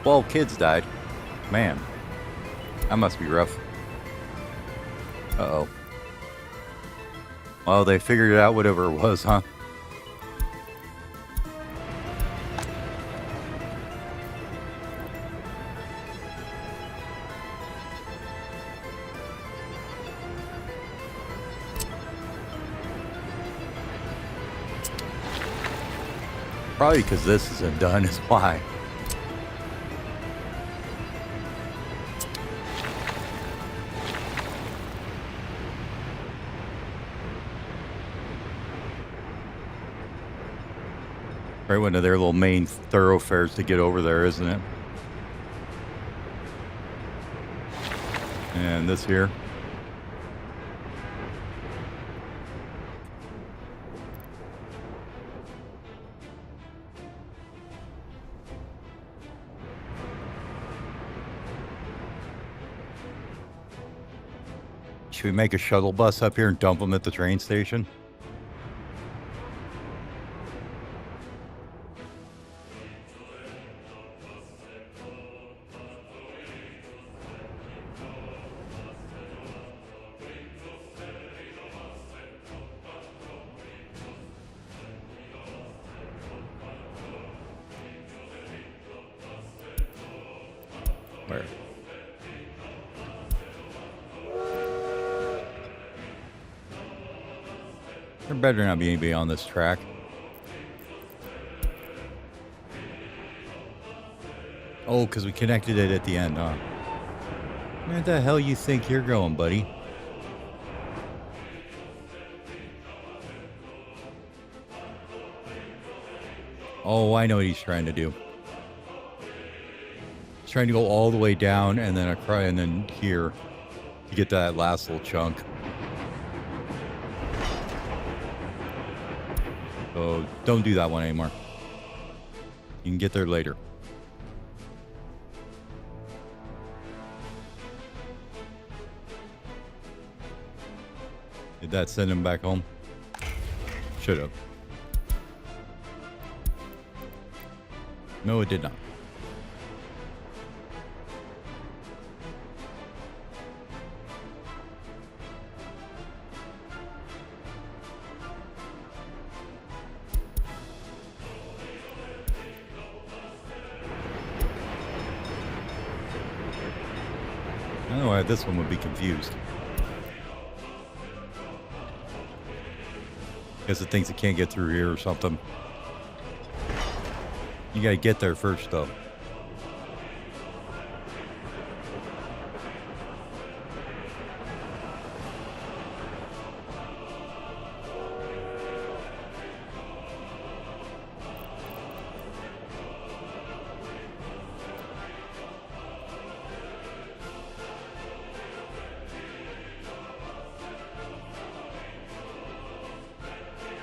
12 kids died. Man, that must be rough. Uh-oh. Well, they figured it out, whatever it was, huh? Probably because this isn't done is why. Right, one of their little main thoroughfares to get over there, isn't it? And this here. Should we make a shuttle bus up here and dump them at the train station? Where? There better not be anybody on this track. Oh, because we connected it at the end, huh? Where the hell you think you're going, buddy? Oh, I know what he's trying to do. He's trying to go all the way down and then and then here to get to that last little chunk. So don't do that one anymore. You can get there later. Did that send him back home? Should have. No, it did not. I don't know why this one would be confused. Guess it thinks it can't get through here or something. You gotta get there first, though.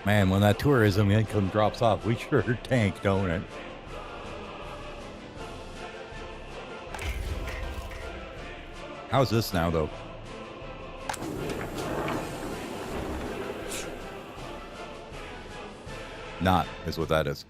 Man, when that tourism income drops off, we sure tank, don't it? How's this now, though? Not is what that is.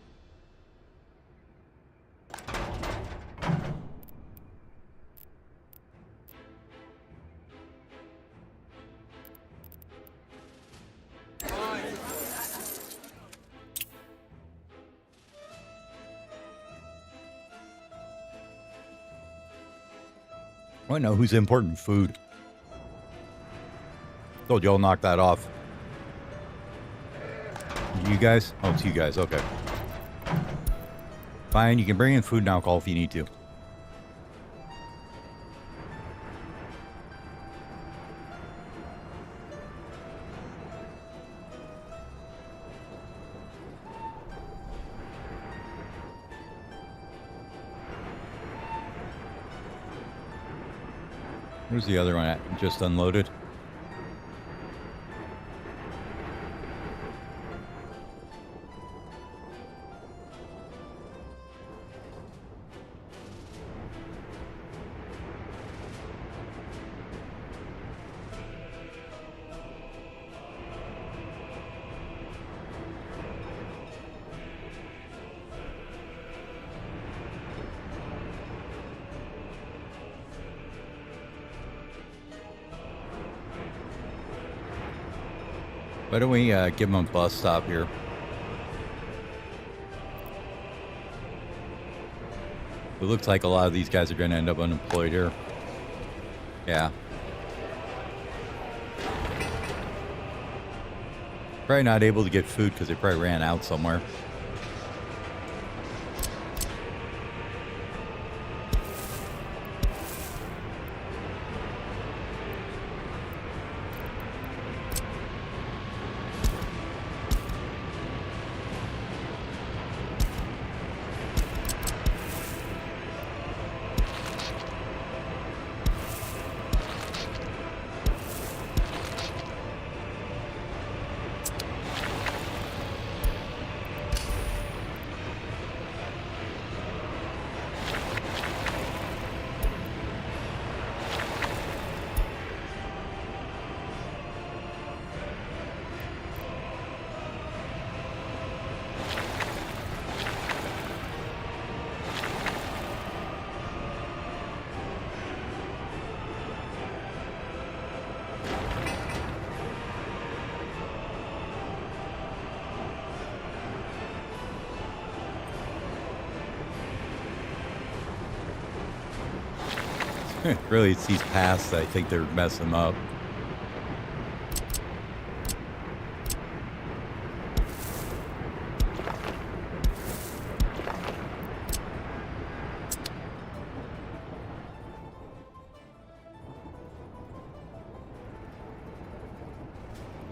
I know who's importing food. Told you I'll knock that off. You guys? Oh, it's you guys. Okay. Fine, you can bring in food and alcohol if you need to. Where's the other one at? Just unloaded? Why don't we give them a bus stop here? It looks like a lot of these guys are going to end up unemployed here. Yeah. Probably not able to get food because they probably ran out somewhere. Really, it's these paths that I think they're messing up.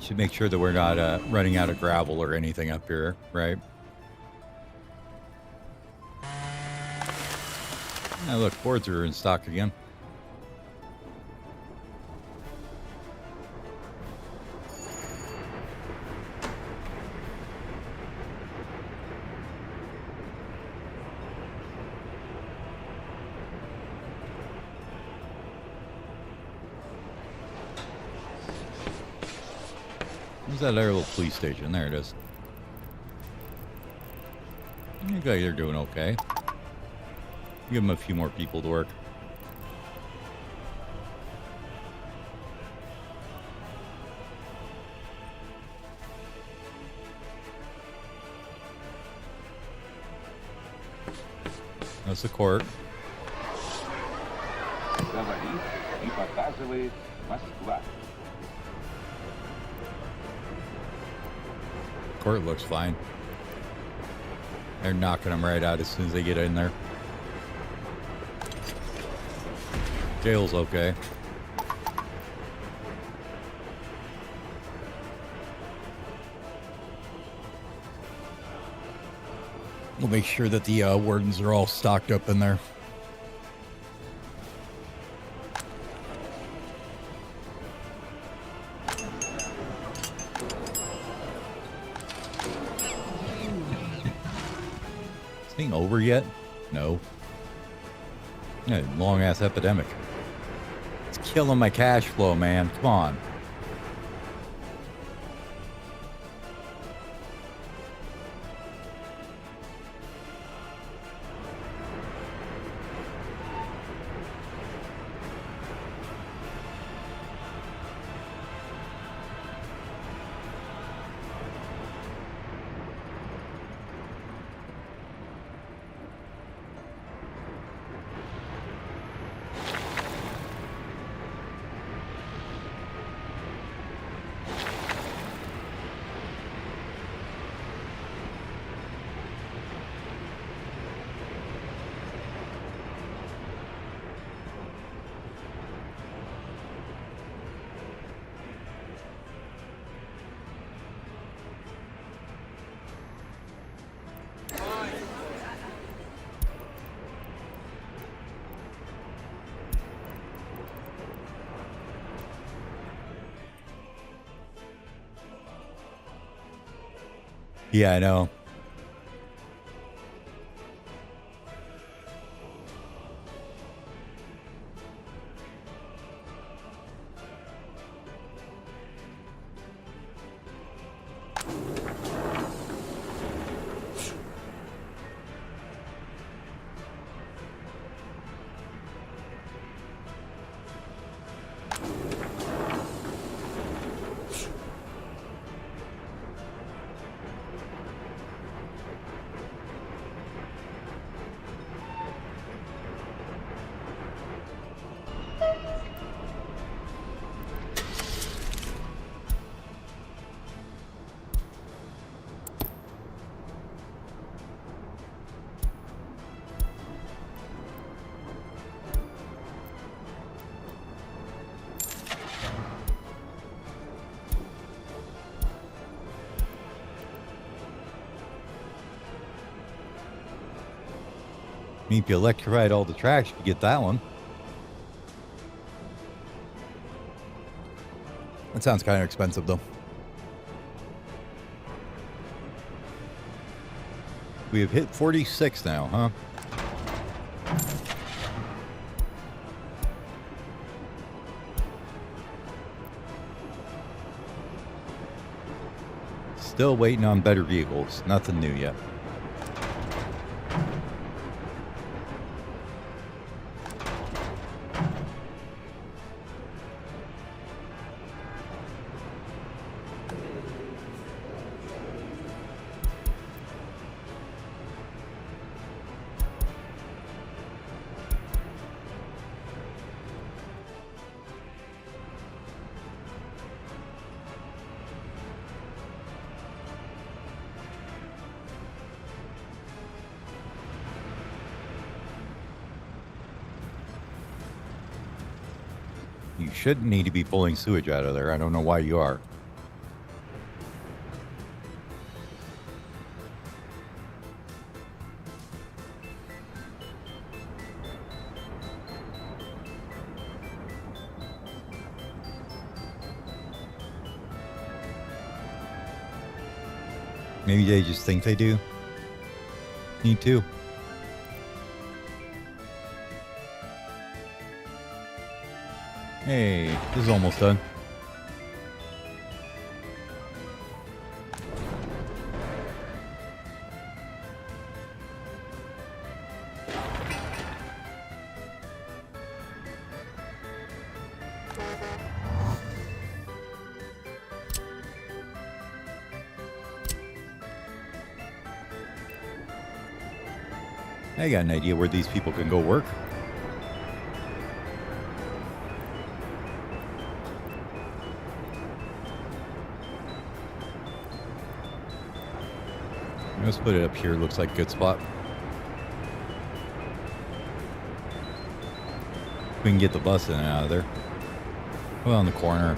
Should make sure that we're not running out of gravel or anything up here, right? Now look, boards are in stock again. Where's that other little police station? There it is. You guys are doing okay. Give them a few more people to work. That's the court. Говори и показывает Москва. Court looks fine. They're knocking them right out as soon as they get in there. Jail's okay. We'll make sure that the wardens are all stocked up in there. Is this thing over yet? No. Yeah, long ass epidemic. It's killing my cash flow, man. Come on. Yeah, I know. mean, if you electrified all the tracks, you could get that one. That sounds kind of expensive, though. We have hit 46 now, huh? Still waiting on better vehicles. Nothing new yet. You shouldn't need to be pulling sewage out of there. I don't know why you are. Maybe they just think they do. Need to. Hey, this is almost done. I got an idea where these people can go work. Let's put it up here. Looks like a good spot. We can get the bus in and out of there. Well, in the corner.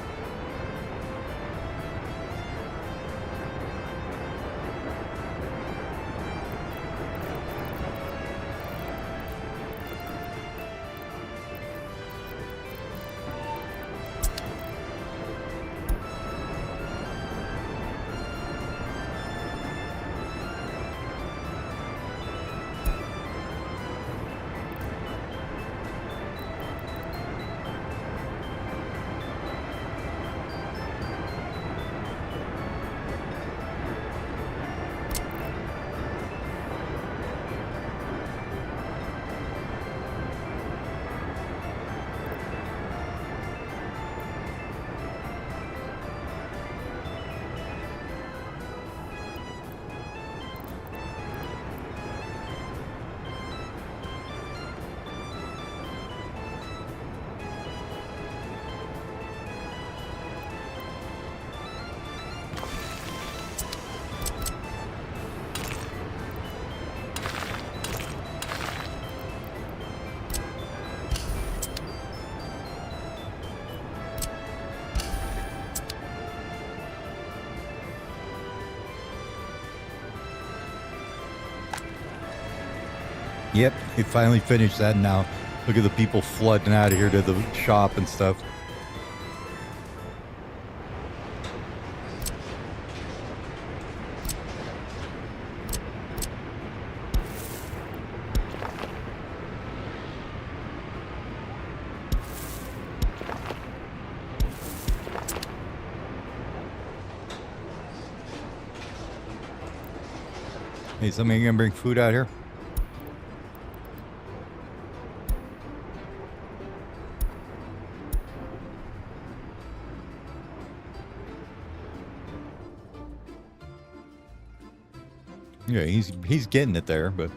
Yep, he finally finished that now. Look at the people flooding out of here to the shop and stuff. Hey, somebody gonna bring food out here? Yeah, he's getting it there, but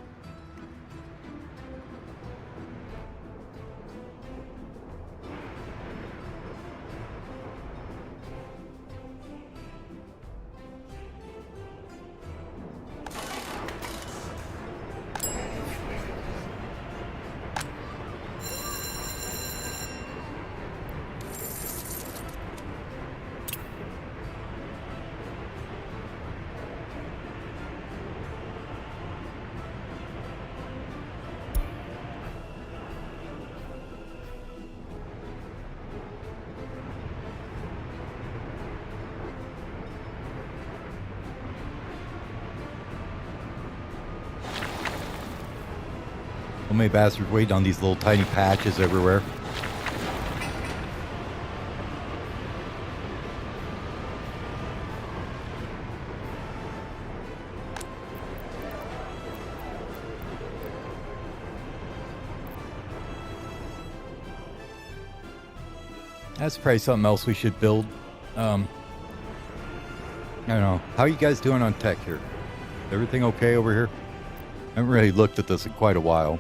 So many bastards waiting on these little tiny patches everywhere. That's probably something else we should build. I don't know. How are you guys doing on tech here? Everything okay over here? I haven't really looked at this in quite a while.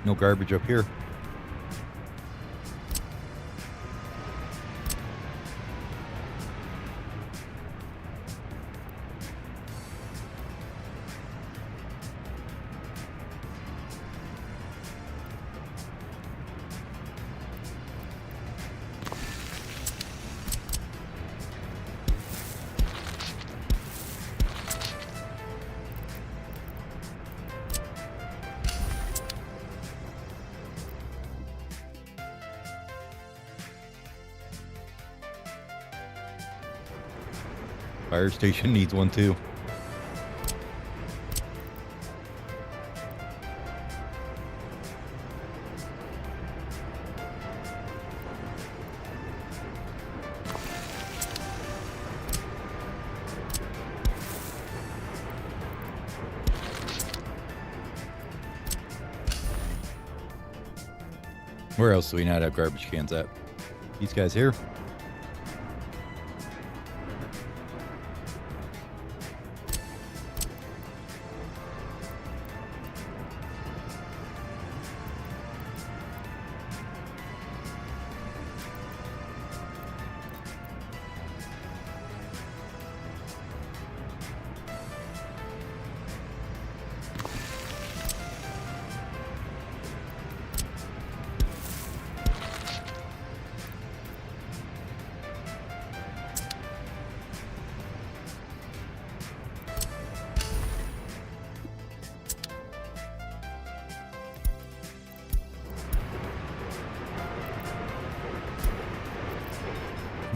No garbage up here. Fire station needs one too. Where else do we not have garbage cans at? These guys here?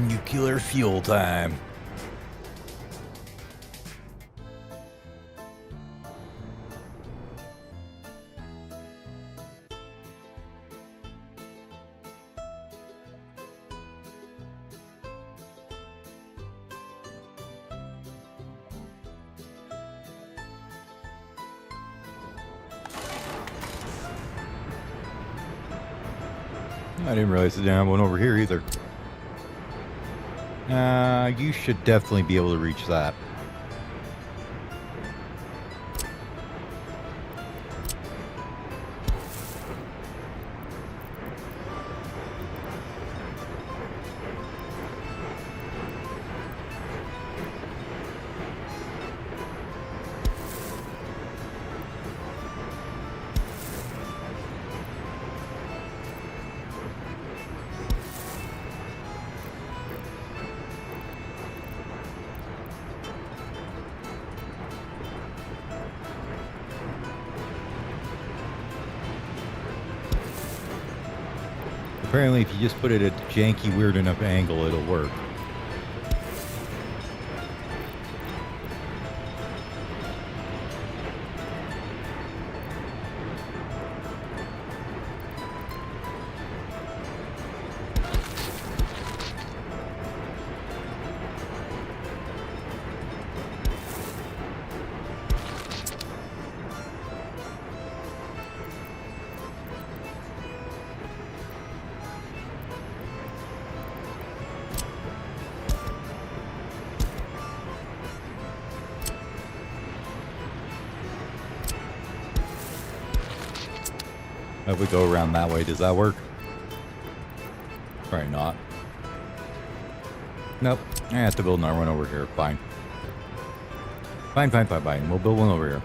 Nuclear fuel time. I didn't realize the damn one over here either. You should definitely be able to reach that. Apparently, if you just put it at a janky, weird enough angle, it'll work. If we go around that way, does that work? Probably not. Nope. I have to build another one over here. Fine. Fine. We'll build one over here.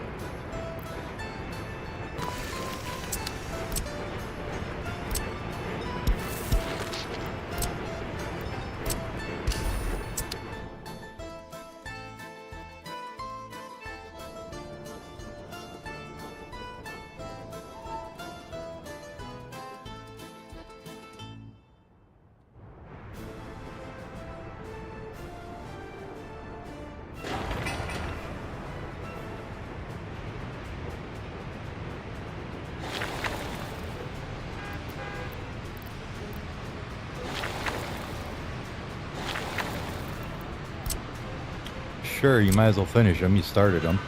Sure, you might as well finish them. You started them.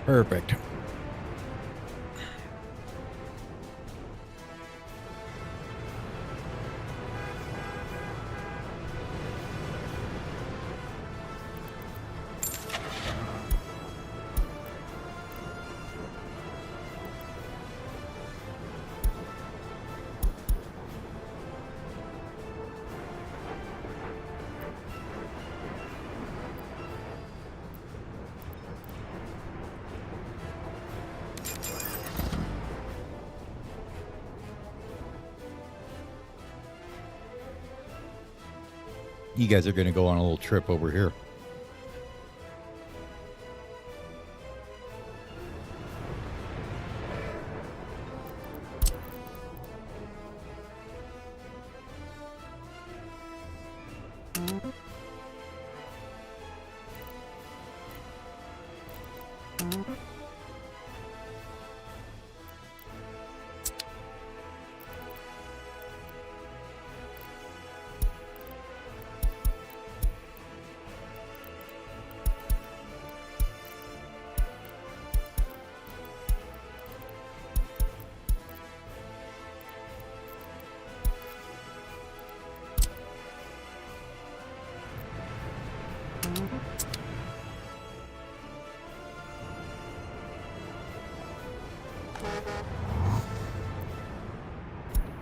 Perfect. You guys are going to go on a little trip over here.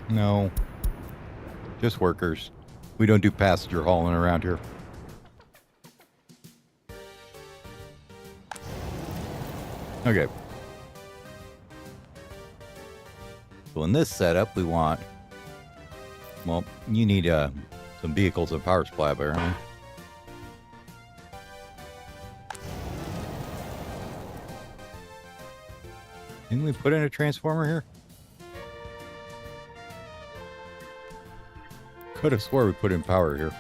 No. Just workers. We don't do passenger hauling around here. Okay. So in this setup, we want... Well, you need some vehicles and power supply, apparently. Didn't we put in a transformer here? Could have swore we put in power here.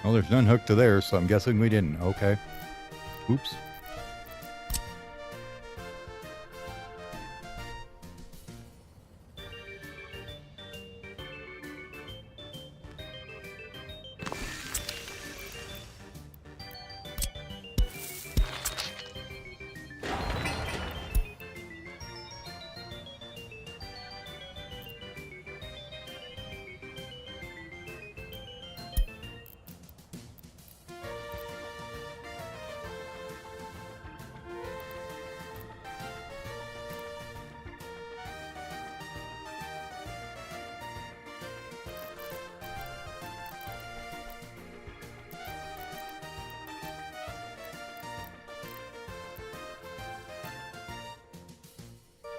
Well, there's none hooked to there, so I'm guessing we didn't. Okay. Oops.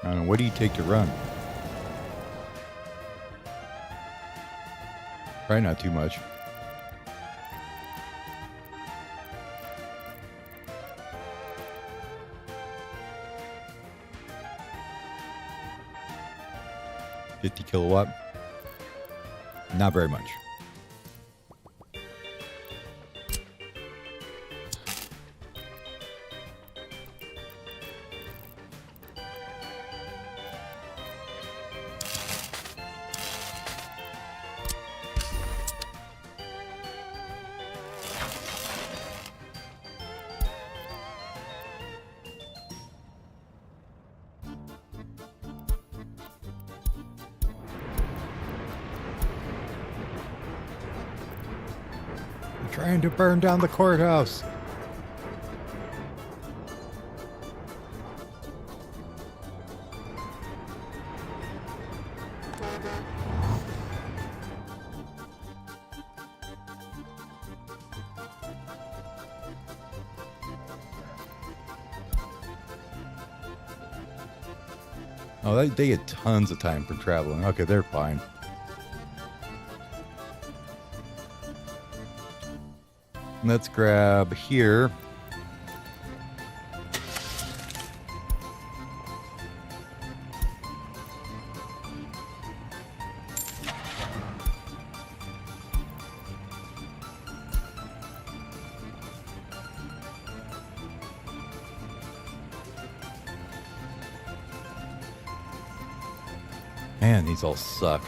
I don't know, what do you take to run? Probably not too much. $50 kilowatt. Not very much. trying to burn down the courthouse. Oh, they get tons of time for traveling. Okay, they're fine. Let's grab here. Man, these all suck.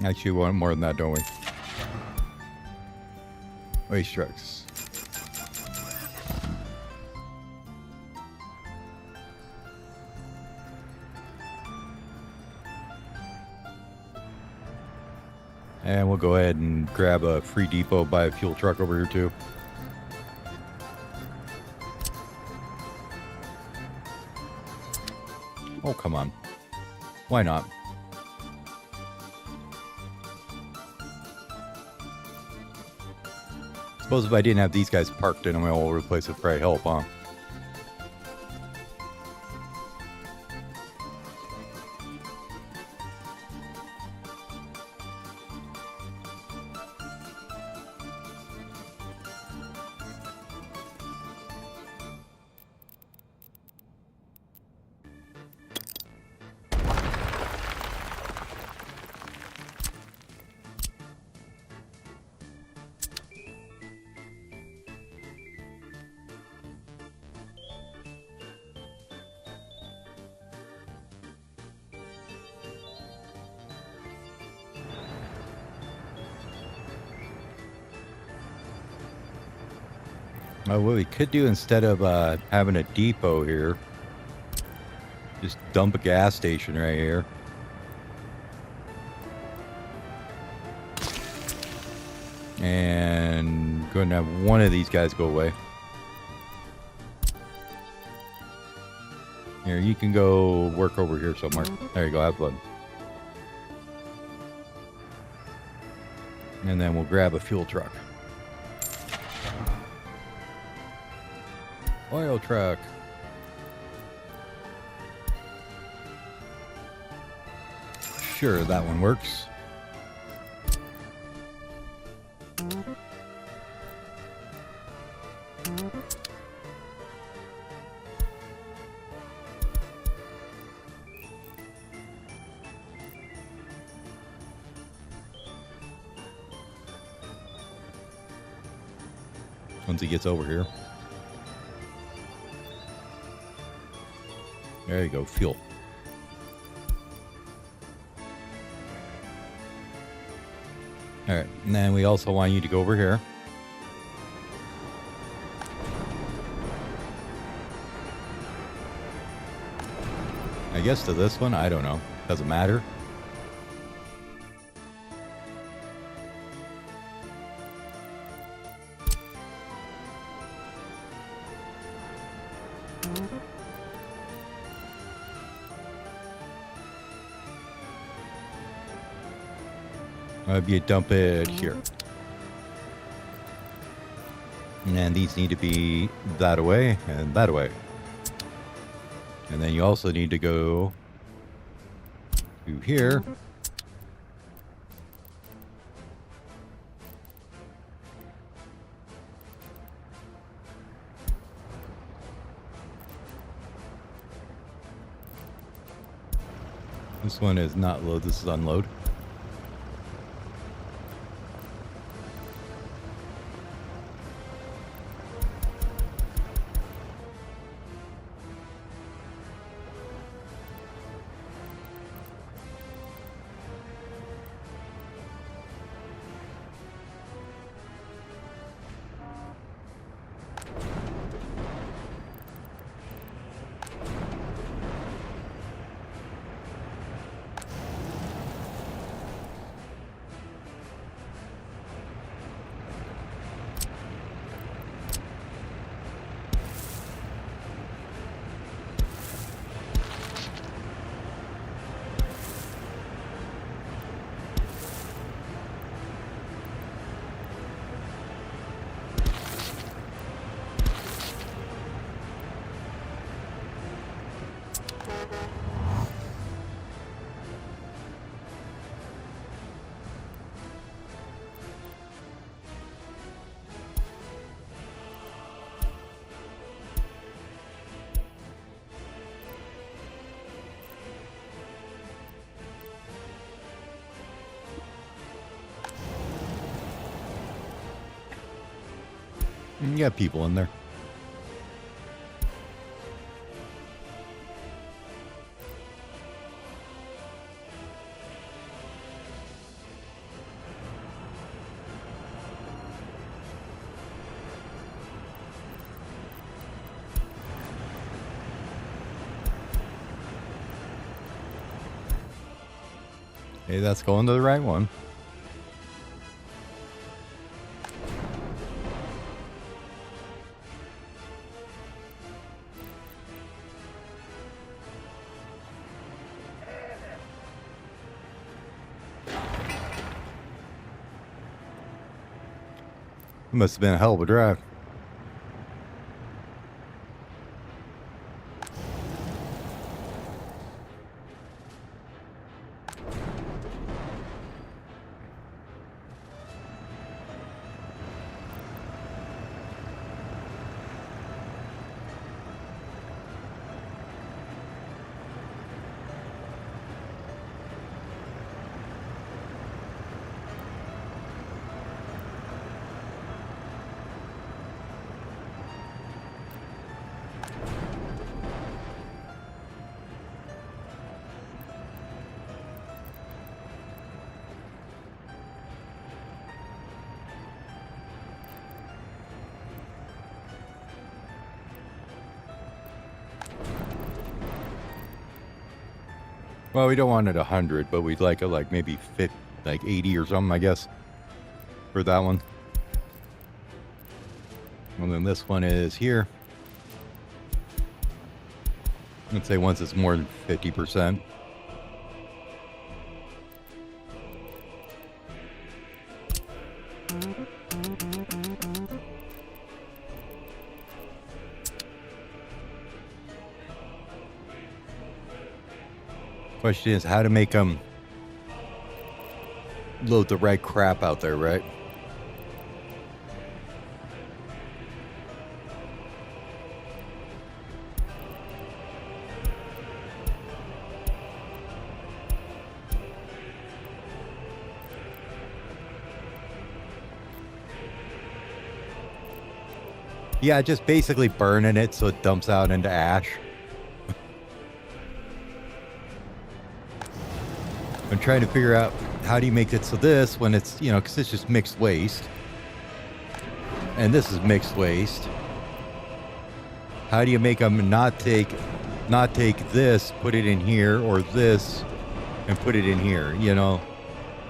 Actually, we want more than that, don't we? Waste trucks. And we'll go ahead and grab a free depot, buy a fuel truck over here too. Oh, come on. Why not? Suppose if I didn't have these guys parked in them all over the place, it'd probably help, huh? What we could do instead of having a depot here, just dump a gas station right here. And go ahead and have one of these guys go away. Here, you can go work over here somewhere. There you go, have fun. And then we'll grab a fuel truck. Oil truck. Sure, that one works. Once he gets over here. There you go, fuel. All right, and then we also want you to go over here. I guess to this one, I don't know. Doesn't matter. You dump it here. And then these need to be that away and that away. And then you also need to go to here. This one is not load, this is unload. You got people in there. Hey, that's going to the right one. It must have been a hell of a drive. Well, we don't want it 100, but we'd like it like maybe 50, like 80 or something, I guess, for that one. And then this one is here. Let's say once it's more than 50%. Question is how to make them load the right crap out there, right? Yeah, just basically burning it so it dumps out into ash. I'm trying to figure out how do you make it so this, when it's, you know, because it's just mixed waste. And this is mixed waste. How do you make them not take this, put it in here, or this, and put it in here, you know?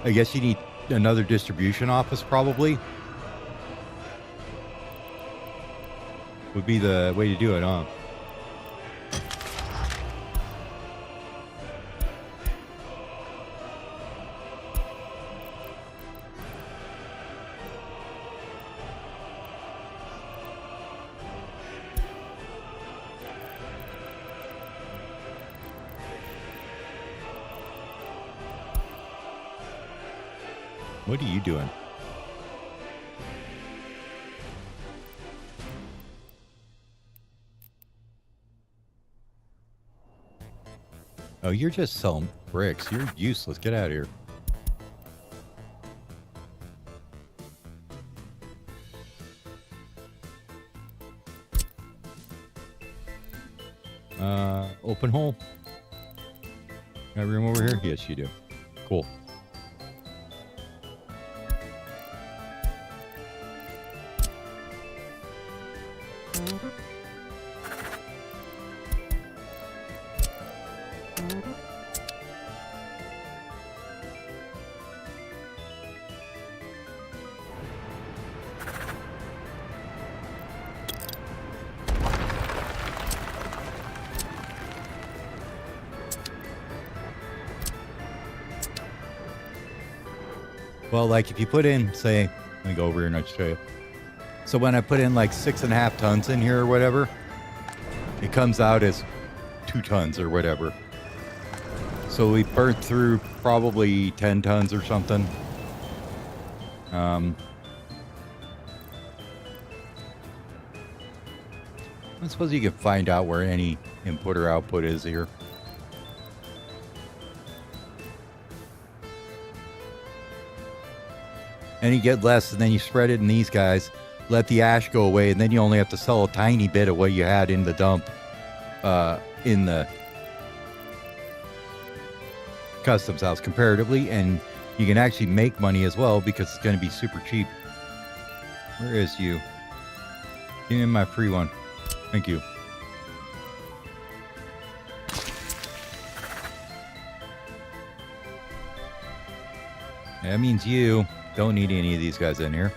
I guess you need another distribution office probably. Would be the way to do it, huh? What are you doing? Oh, you're just selling bricks. You're useless. Get out of here. Open hole. Got room over here? Yes, you do. Cool. Well, like if you put in, say, let me go over here and I'll show you. So when I put in like 6.5 tons in here or whatever, it comes out as 2 tons or whatever. So we burnt through probably 10 tons or something. I suppose you can find out where any input or output is here. And you get less, and then you spread it in these guys. Let the ash go away, and then you only have to sell a tiny bit of what you had in the dump in the customs house comparatively, and you can actually make money as well because it's going to be super cheap. Where is you? Give me my free one. Thank you. That means you don't need any of these guys in here.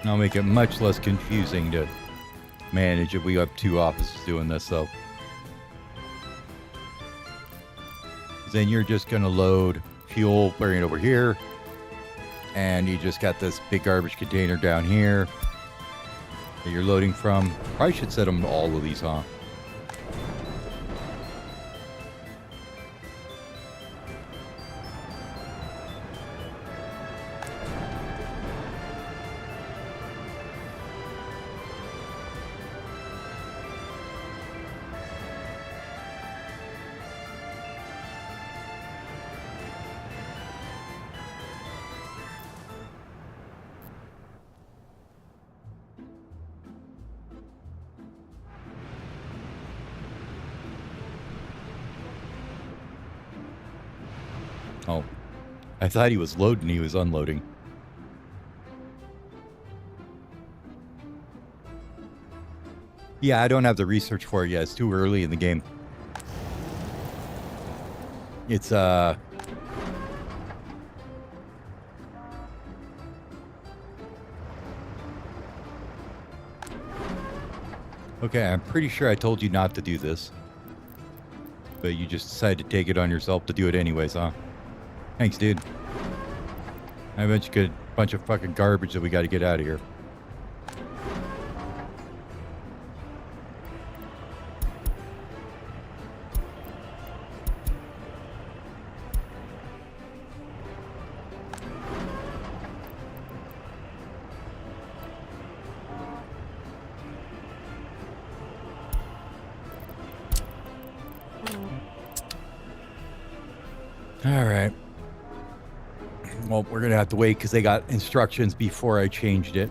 I'll make it much less confusing to manage if we have 2 officers doing this, though. Then you're just going to load fuel, bring it over here. And you just got this big garbage container down here that you're loading from. Probably should set them to all of these, huh? Oh, I thought he was loading, he was unloading. Yeah, I don't have the research for it yet. It's too early in the game. It's, okay, I'm pretty sure I told you not to do this. But you just decided to take it on yourself to do it anyways, huh? Thanks, dude. I bet you get a bunch of fucking garbage that we got to get out of here. All right. Well, we're going to have to wait because they got instructions before I changed it.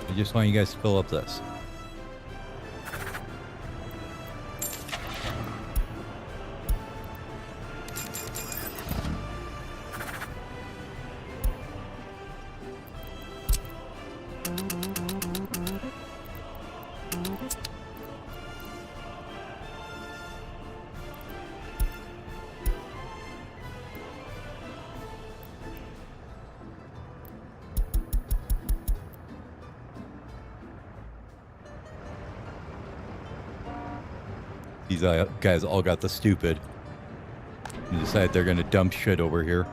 I just want you guys to fill up this. These guys all got the stupid and decide they're going to dump shit over here.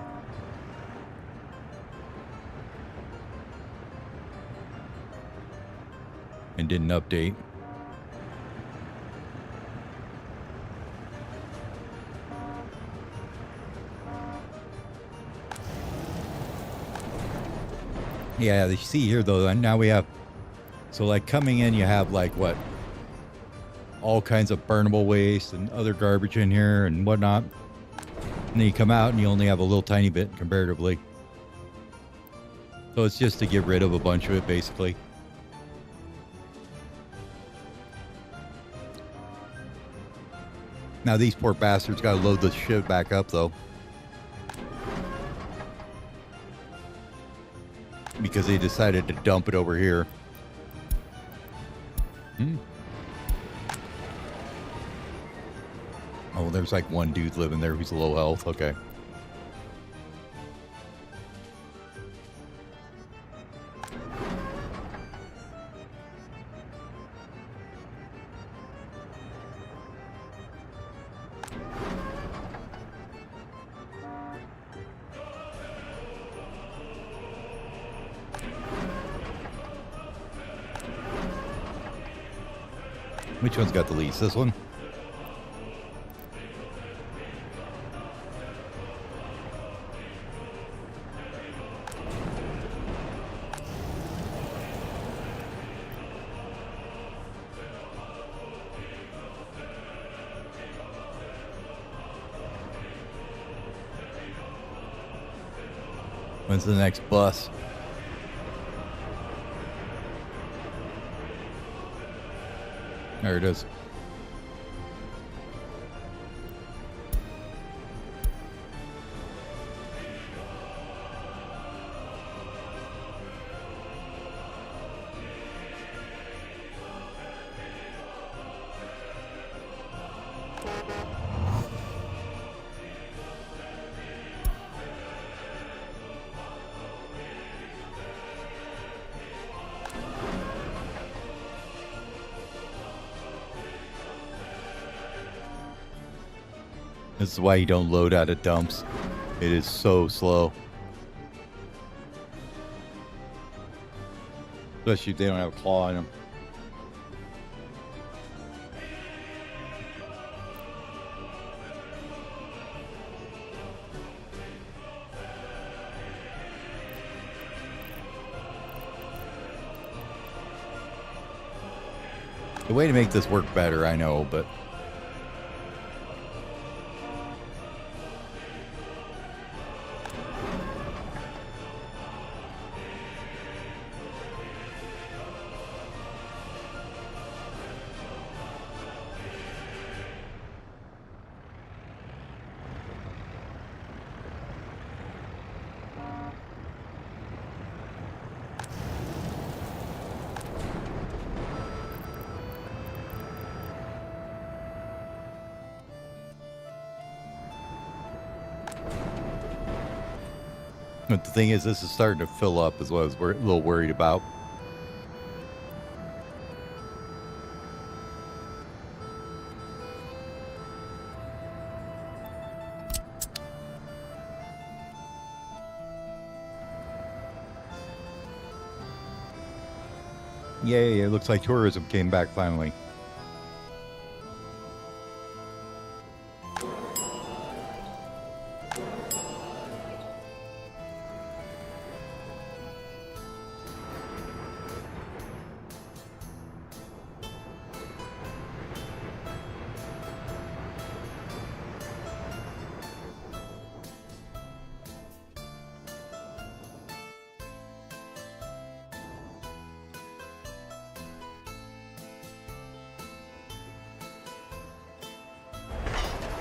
And didn't update. Yeah, you see here though, now we have, so like coming in, you have like what? All kinds of burnable waste and other garbage in here and whatnot. And then you come out and you only have a little tiny bit comparatively. So it's just to get rid of a bunch of it, basically. Now these poor bastards got to load this shit back up, though. Because they decided to dump it over here. Hmm. Oh, there's like one dude living there who's low health. Okay. Which one's got the least? This one? When's the next bus? There it is. This is why you don't load out of dumps. It is so slow. Especially if they don't have a claw in them. The way to make this work better, I know, but... But the thing is, this is starting to fill up, is what I was a little worried about. Yay, it looks like tourism came back finally.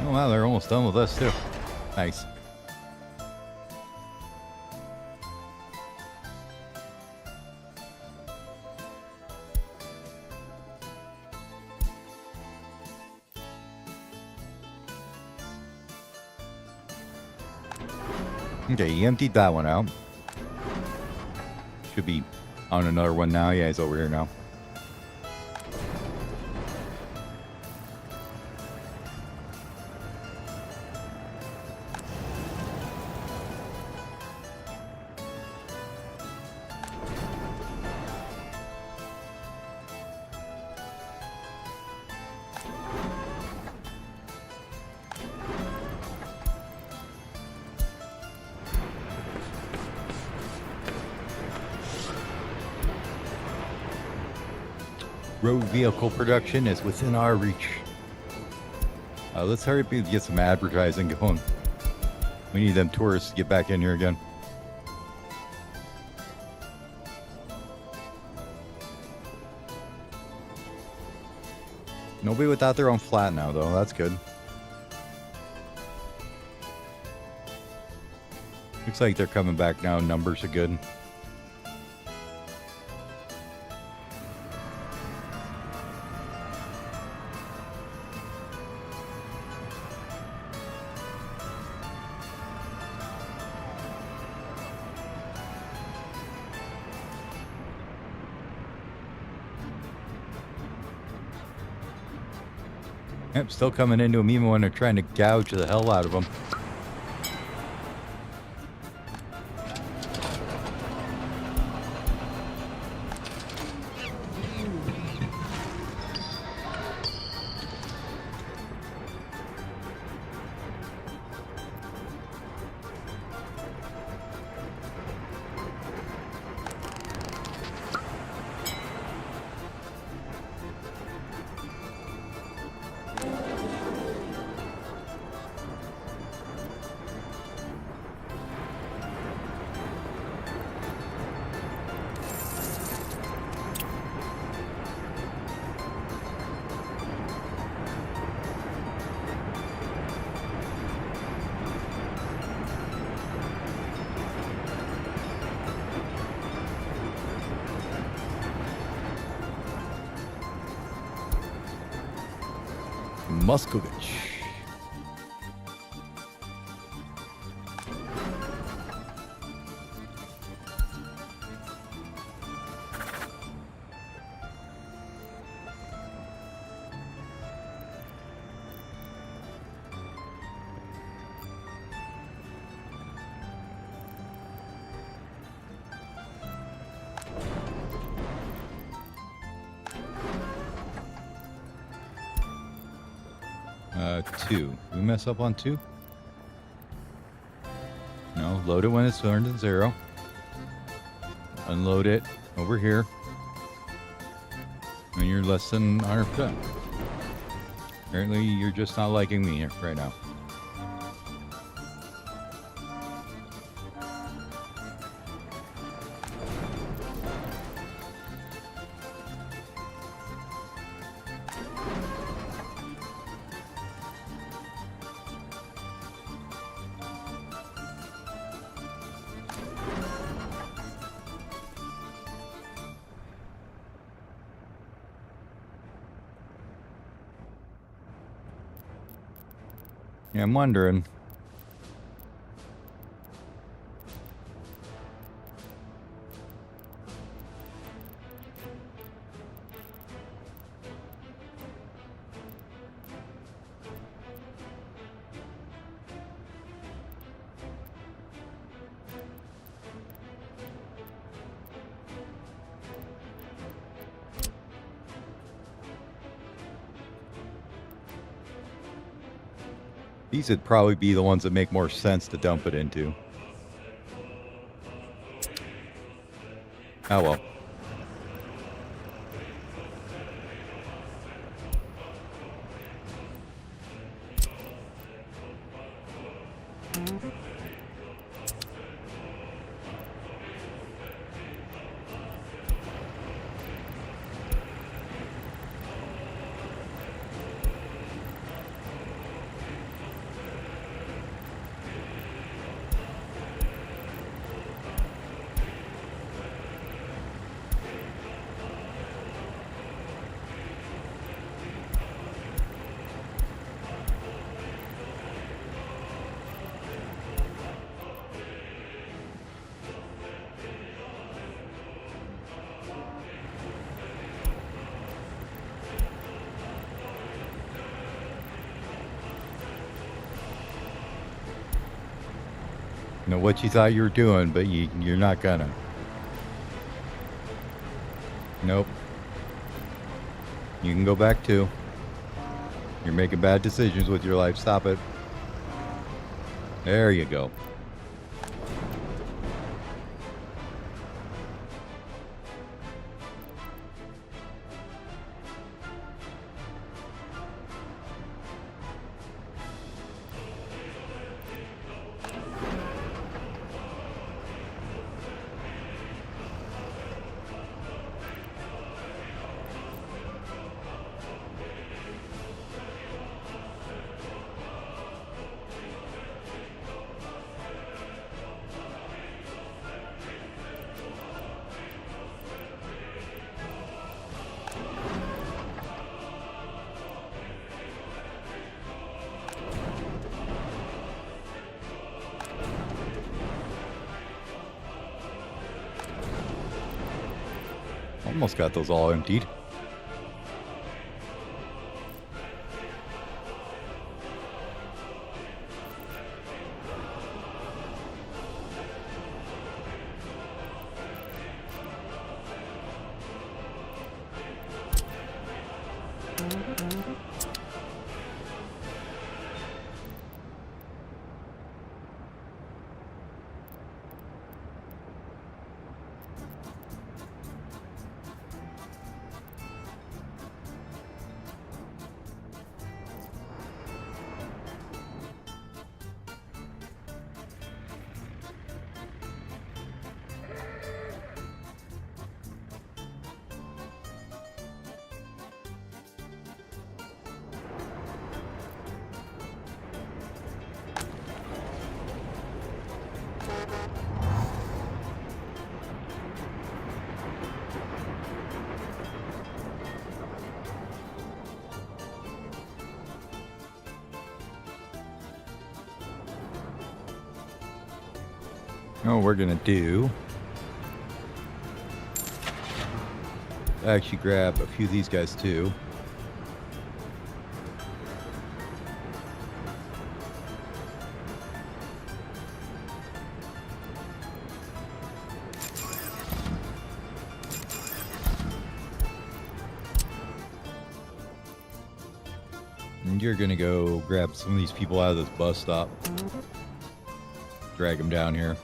Oh wow, they're almost done with us too. Nice. Okay, you emptied that one out. Should be on another one now. Yeah, he's over here now. Road vehicle production is within our reach. Let's hurry up and get some advertising going. We need them tourists to get back in here again. Nobody without their own flat now, though. That's good. Looks like they're coming back now. Numbers are good. Yep, still coming into them even when they're trying to gouge the hell out of them. Muscovich. Two. Did we mess up on 2? No, load it when it's turned to 0. Unload it over here. And you're less than 100%. Apparently, you're just not liking me right now. Yeah, I'm wondering. These would probably be the ones that make more sense to dump it into. Oh well. Know what you thought you were doing, but you're not gonna. Nope. You can go back too. You're making bad decisions with your life. Stop it. There you go. Almost got those all emptied. Oh, we're gonna do. Actually, grab a few of these guys too. And you're gonna go grab some of these people out of this bus stop. Drag them down here.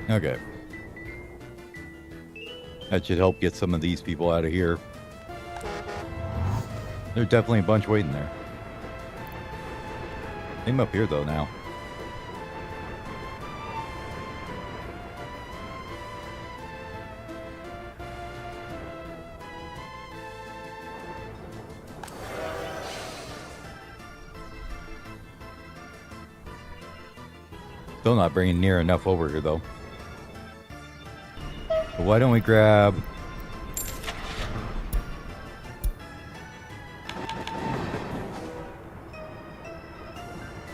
Okay. That should help get some of these people out of here. There's definitely a bunch waiting there. Same up here, though, now. Still not bringing near enough over here, though. But why don't we grab...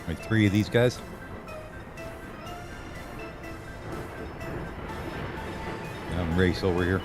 like 3 of these guys? And race over here.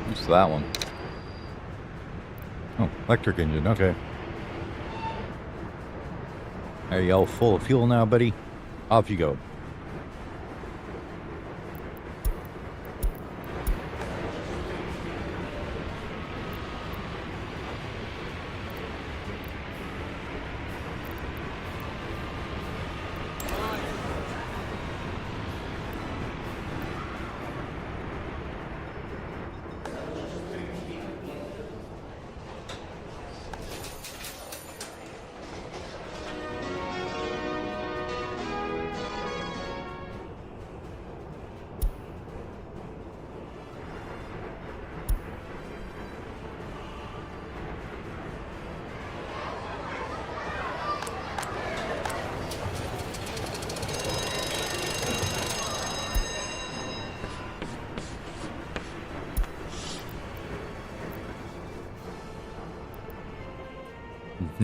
What's that one? Oh, electric engine, okay. Are you all full of fuel now, buddy? Off you go.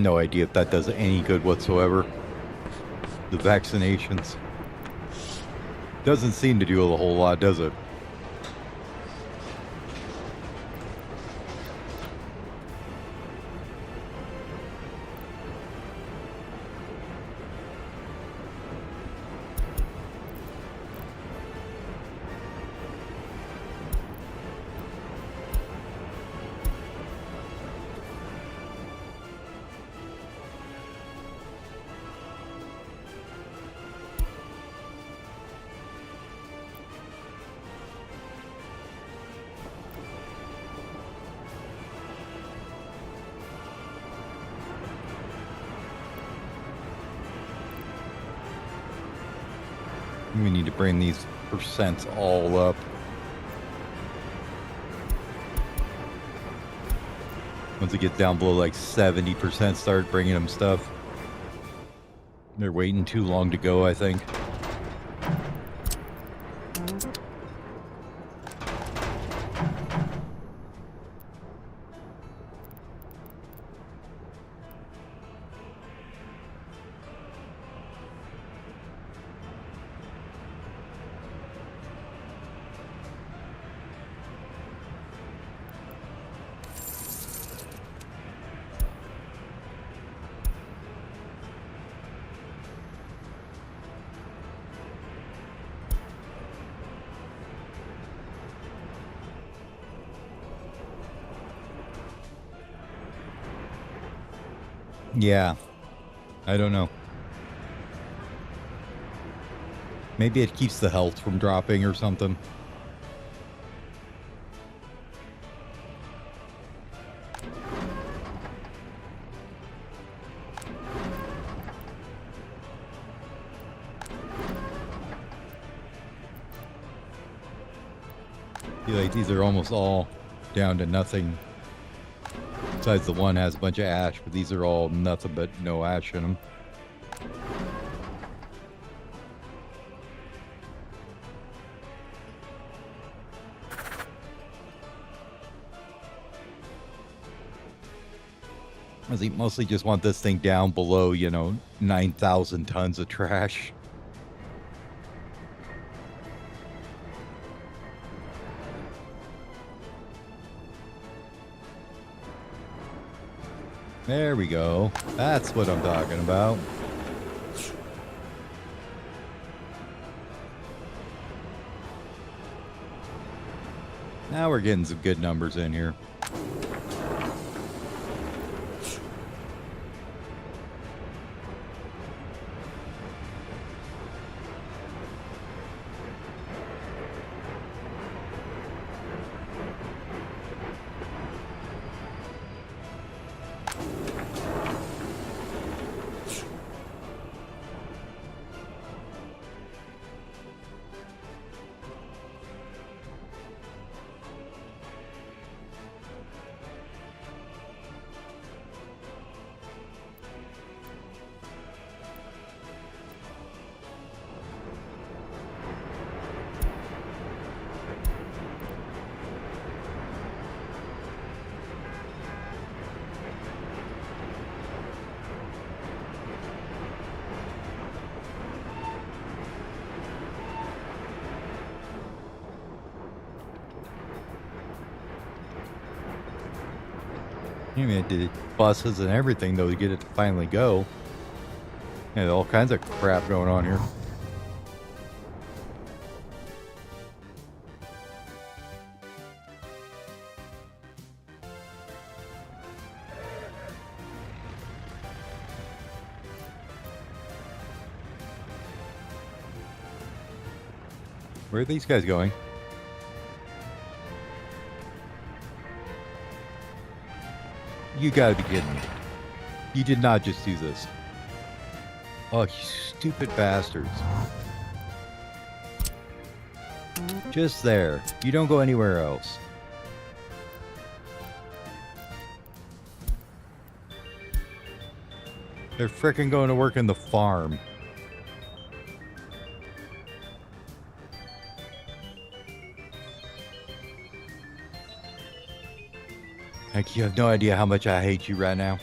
No idea if that does any good whatsoever. The vaccinations. Doesn't seem to do a whole lot, does it? We need to bring these percents all up. Once it gets down below like 70%, start bringing them stuff. They're waiting too long to go, I think. Yeah, I don't know. Maybe it keeps the health from dropping or something. I feel like these are almost all down to nothing. Besides the one has a bunch of ash, but these are all nothing but no ash in them. I think mostly just want this thing down below, 9,000 tons of trash. There we go. That's what I'm talking about. Now we're getting some good numbers in here. I mean, it did buses and everything, though, to get it to finally go. And all kinds of crap going on here. Where are these guys going? You gotta be kidding me. You did not just do this. Oh, you stupid bastards. Just there. You don't go anywhere else. They're frickin' going to work in the farm. Like, you have no idea how much I hate you right now.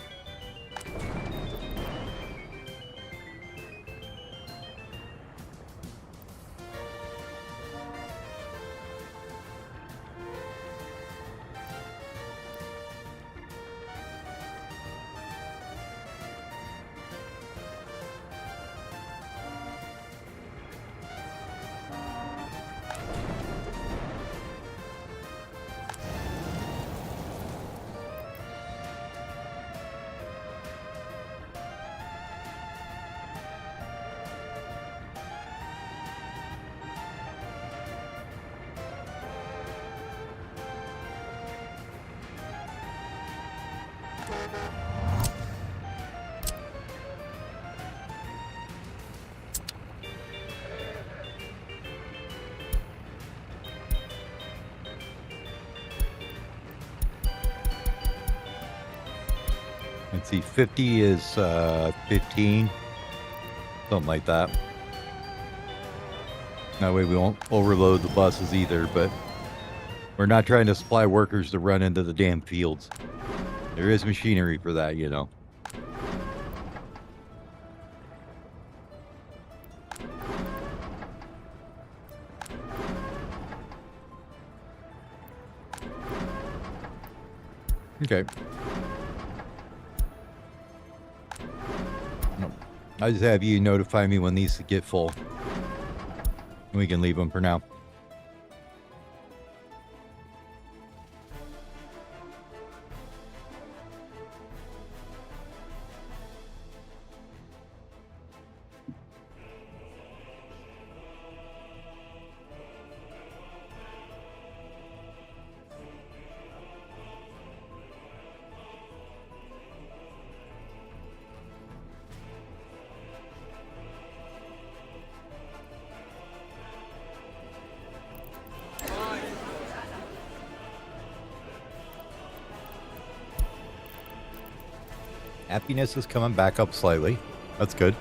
Let's see, 50 is 15. Something like that. That way we won't overload the buses either, but we're not trying to supply workers to run into the damn fields. There is machinery for that, you know. Okay. No. I just have you notify me when these get full. We can leave them for now. Happiness is coming back up slightly. That's good.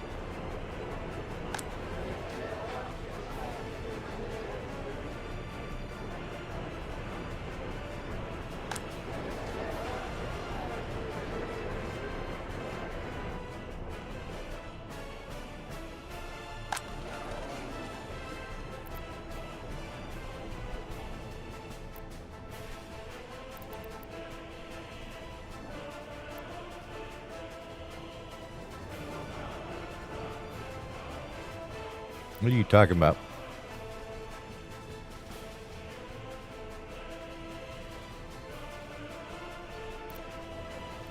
What are you talking about?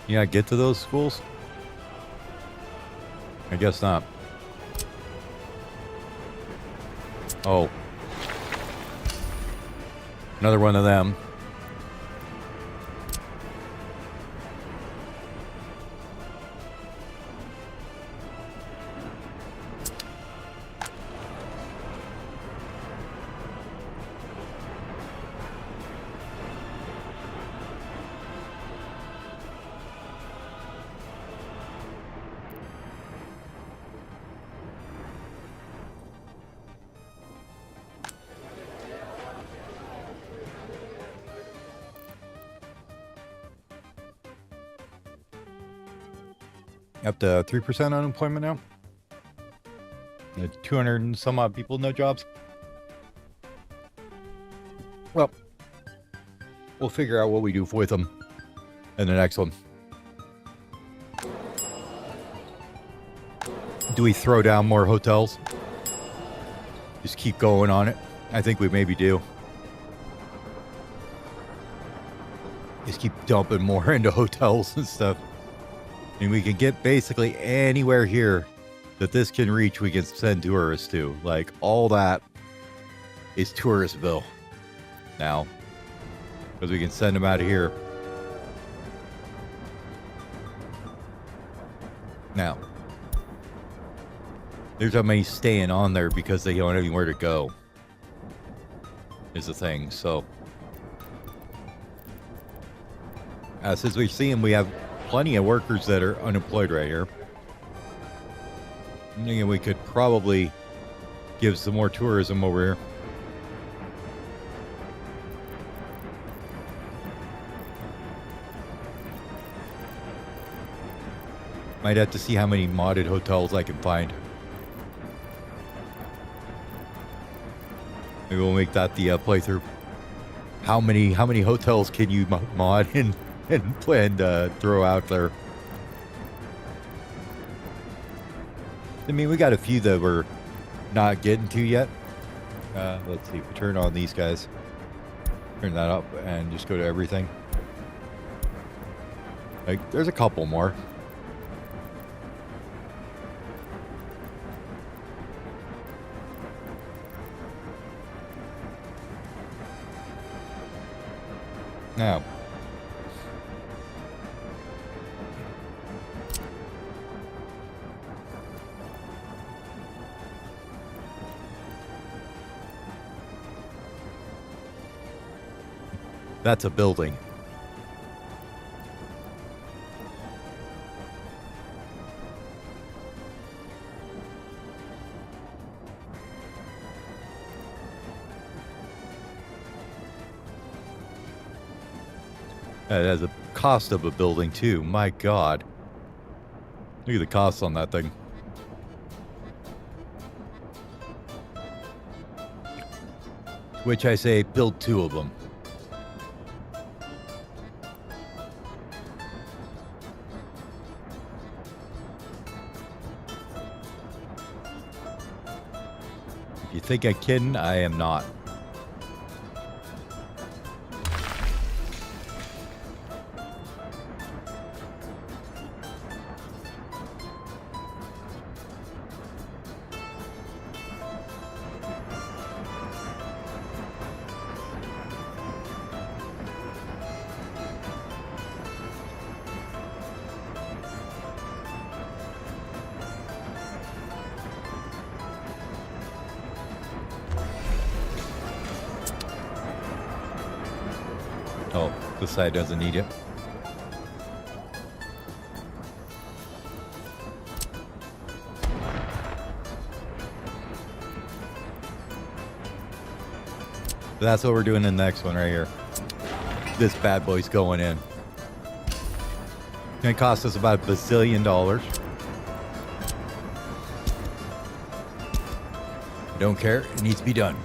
You not get to those schools? I guess not. Oh. Another one of them. Up to 3% unemployment now. 200 and some odd people, no jobs. Well, we'll figure out what we do with them in the next one. Do we throw down more hotels? Just keep going on it? I think we maybe do. Just keep dumping more into hotels and stuff. And we can get basically anywhere here that this can reach, we can send tourists to. Like, all that is Touristville now. Because we can send them out of here. Now, there's how many staying on there because they don't have anywhere to go. Is the thing, so. Since we've seen, we have plenty of workers that are unemployed right here. I'm thinking we could probably give some more tourism over here. Might have to see how many modded hotels I can find. Maybe we'll make that the playthrough. How many hotels can you mod and throw out there? I mean, we got a few that we're not getting to yet. Let's see. If we turn on these guys, turn that up, and just go to everything. Like, there's a couple more. Now, that's a building. It has a cost of a building too. My God. Look at the costs on that thing. Which I say build 2 of them. If you think I'm kidding, I am not. Oh, this side doesn't need it. That's what we're doing in the next one right here. This bad boy's going in. It's gonna cost us about $1 bazillion. I don't care. It needs to be done.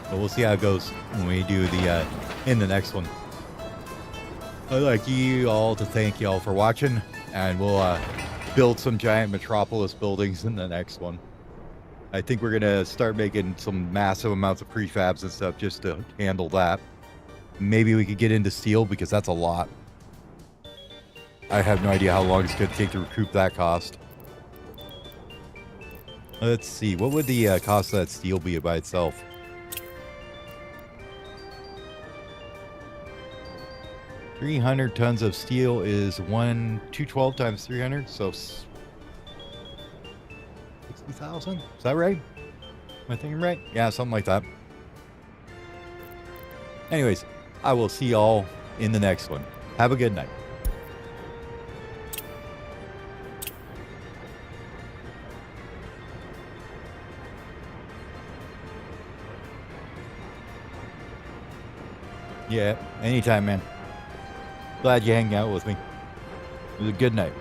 But we'll see how it goes when we do the in the next one. I'd like you all to thank you all for watching, and we'll build some giant metropolis buildings in the next one. I think we're gonna start making some massive amounts of prefabs and stuff just to handle that. Maybe we could get into steel because that's a lot. I have no idea how long it's gonna take to recoup that cost. Let's see, what would the cost of that steel be by itself? $300 tons of steel is 212 times 300, so 60,000. Is that right? Am I thinking right? Yeah, something like that. Anyways, I will see y'all in the next one. Have a good night. Yeah, anytime, man. Glad you hang out with me. It was a good night.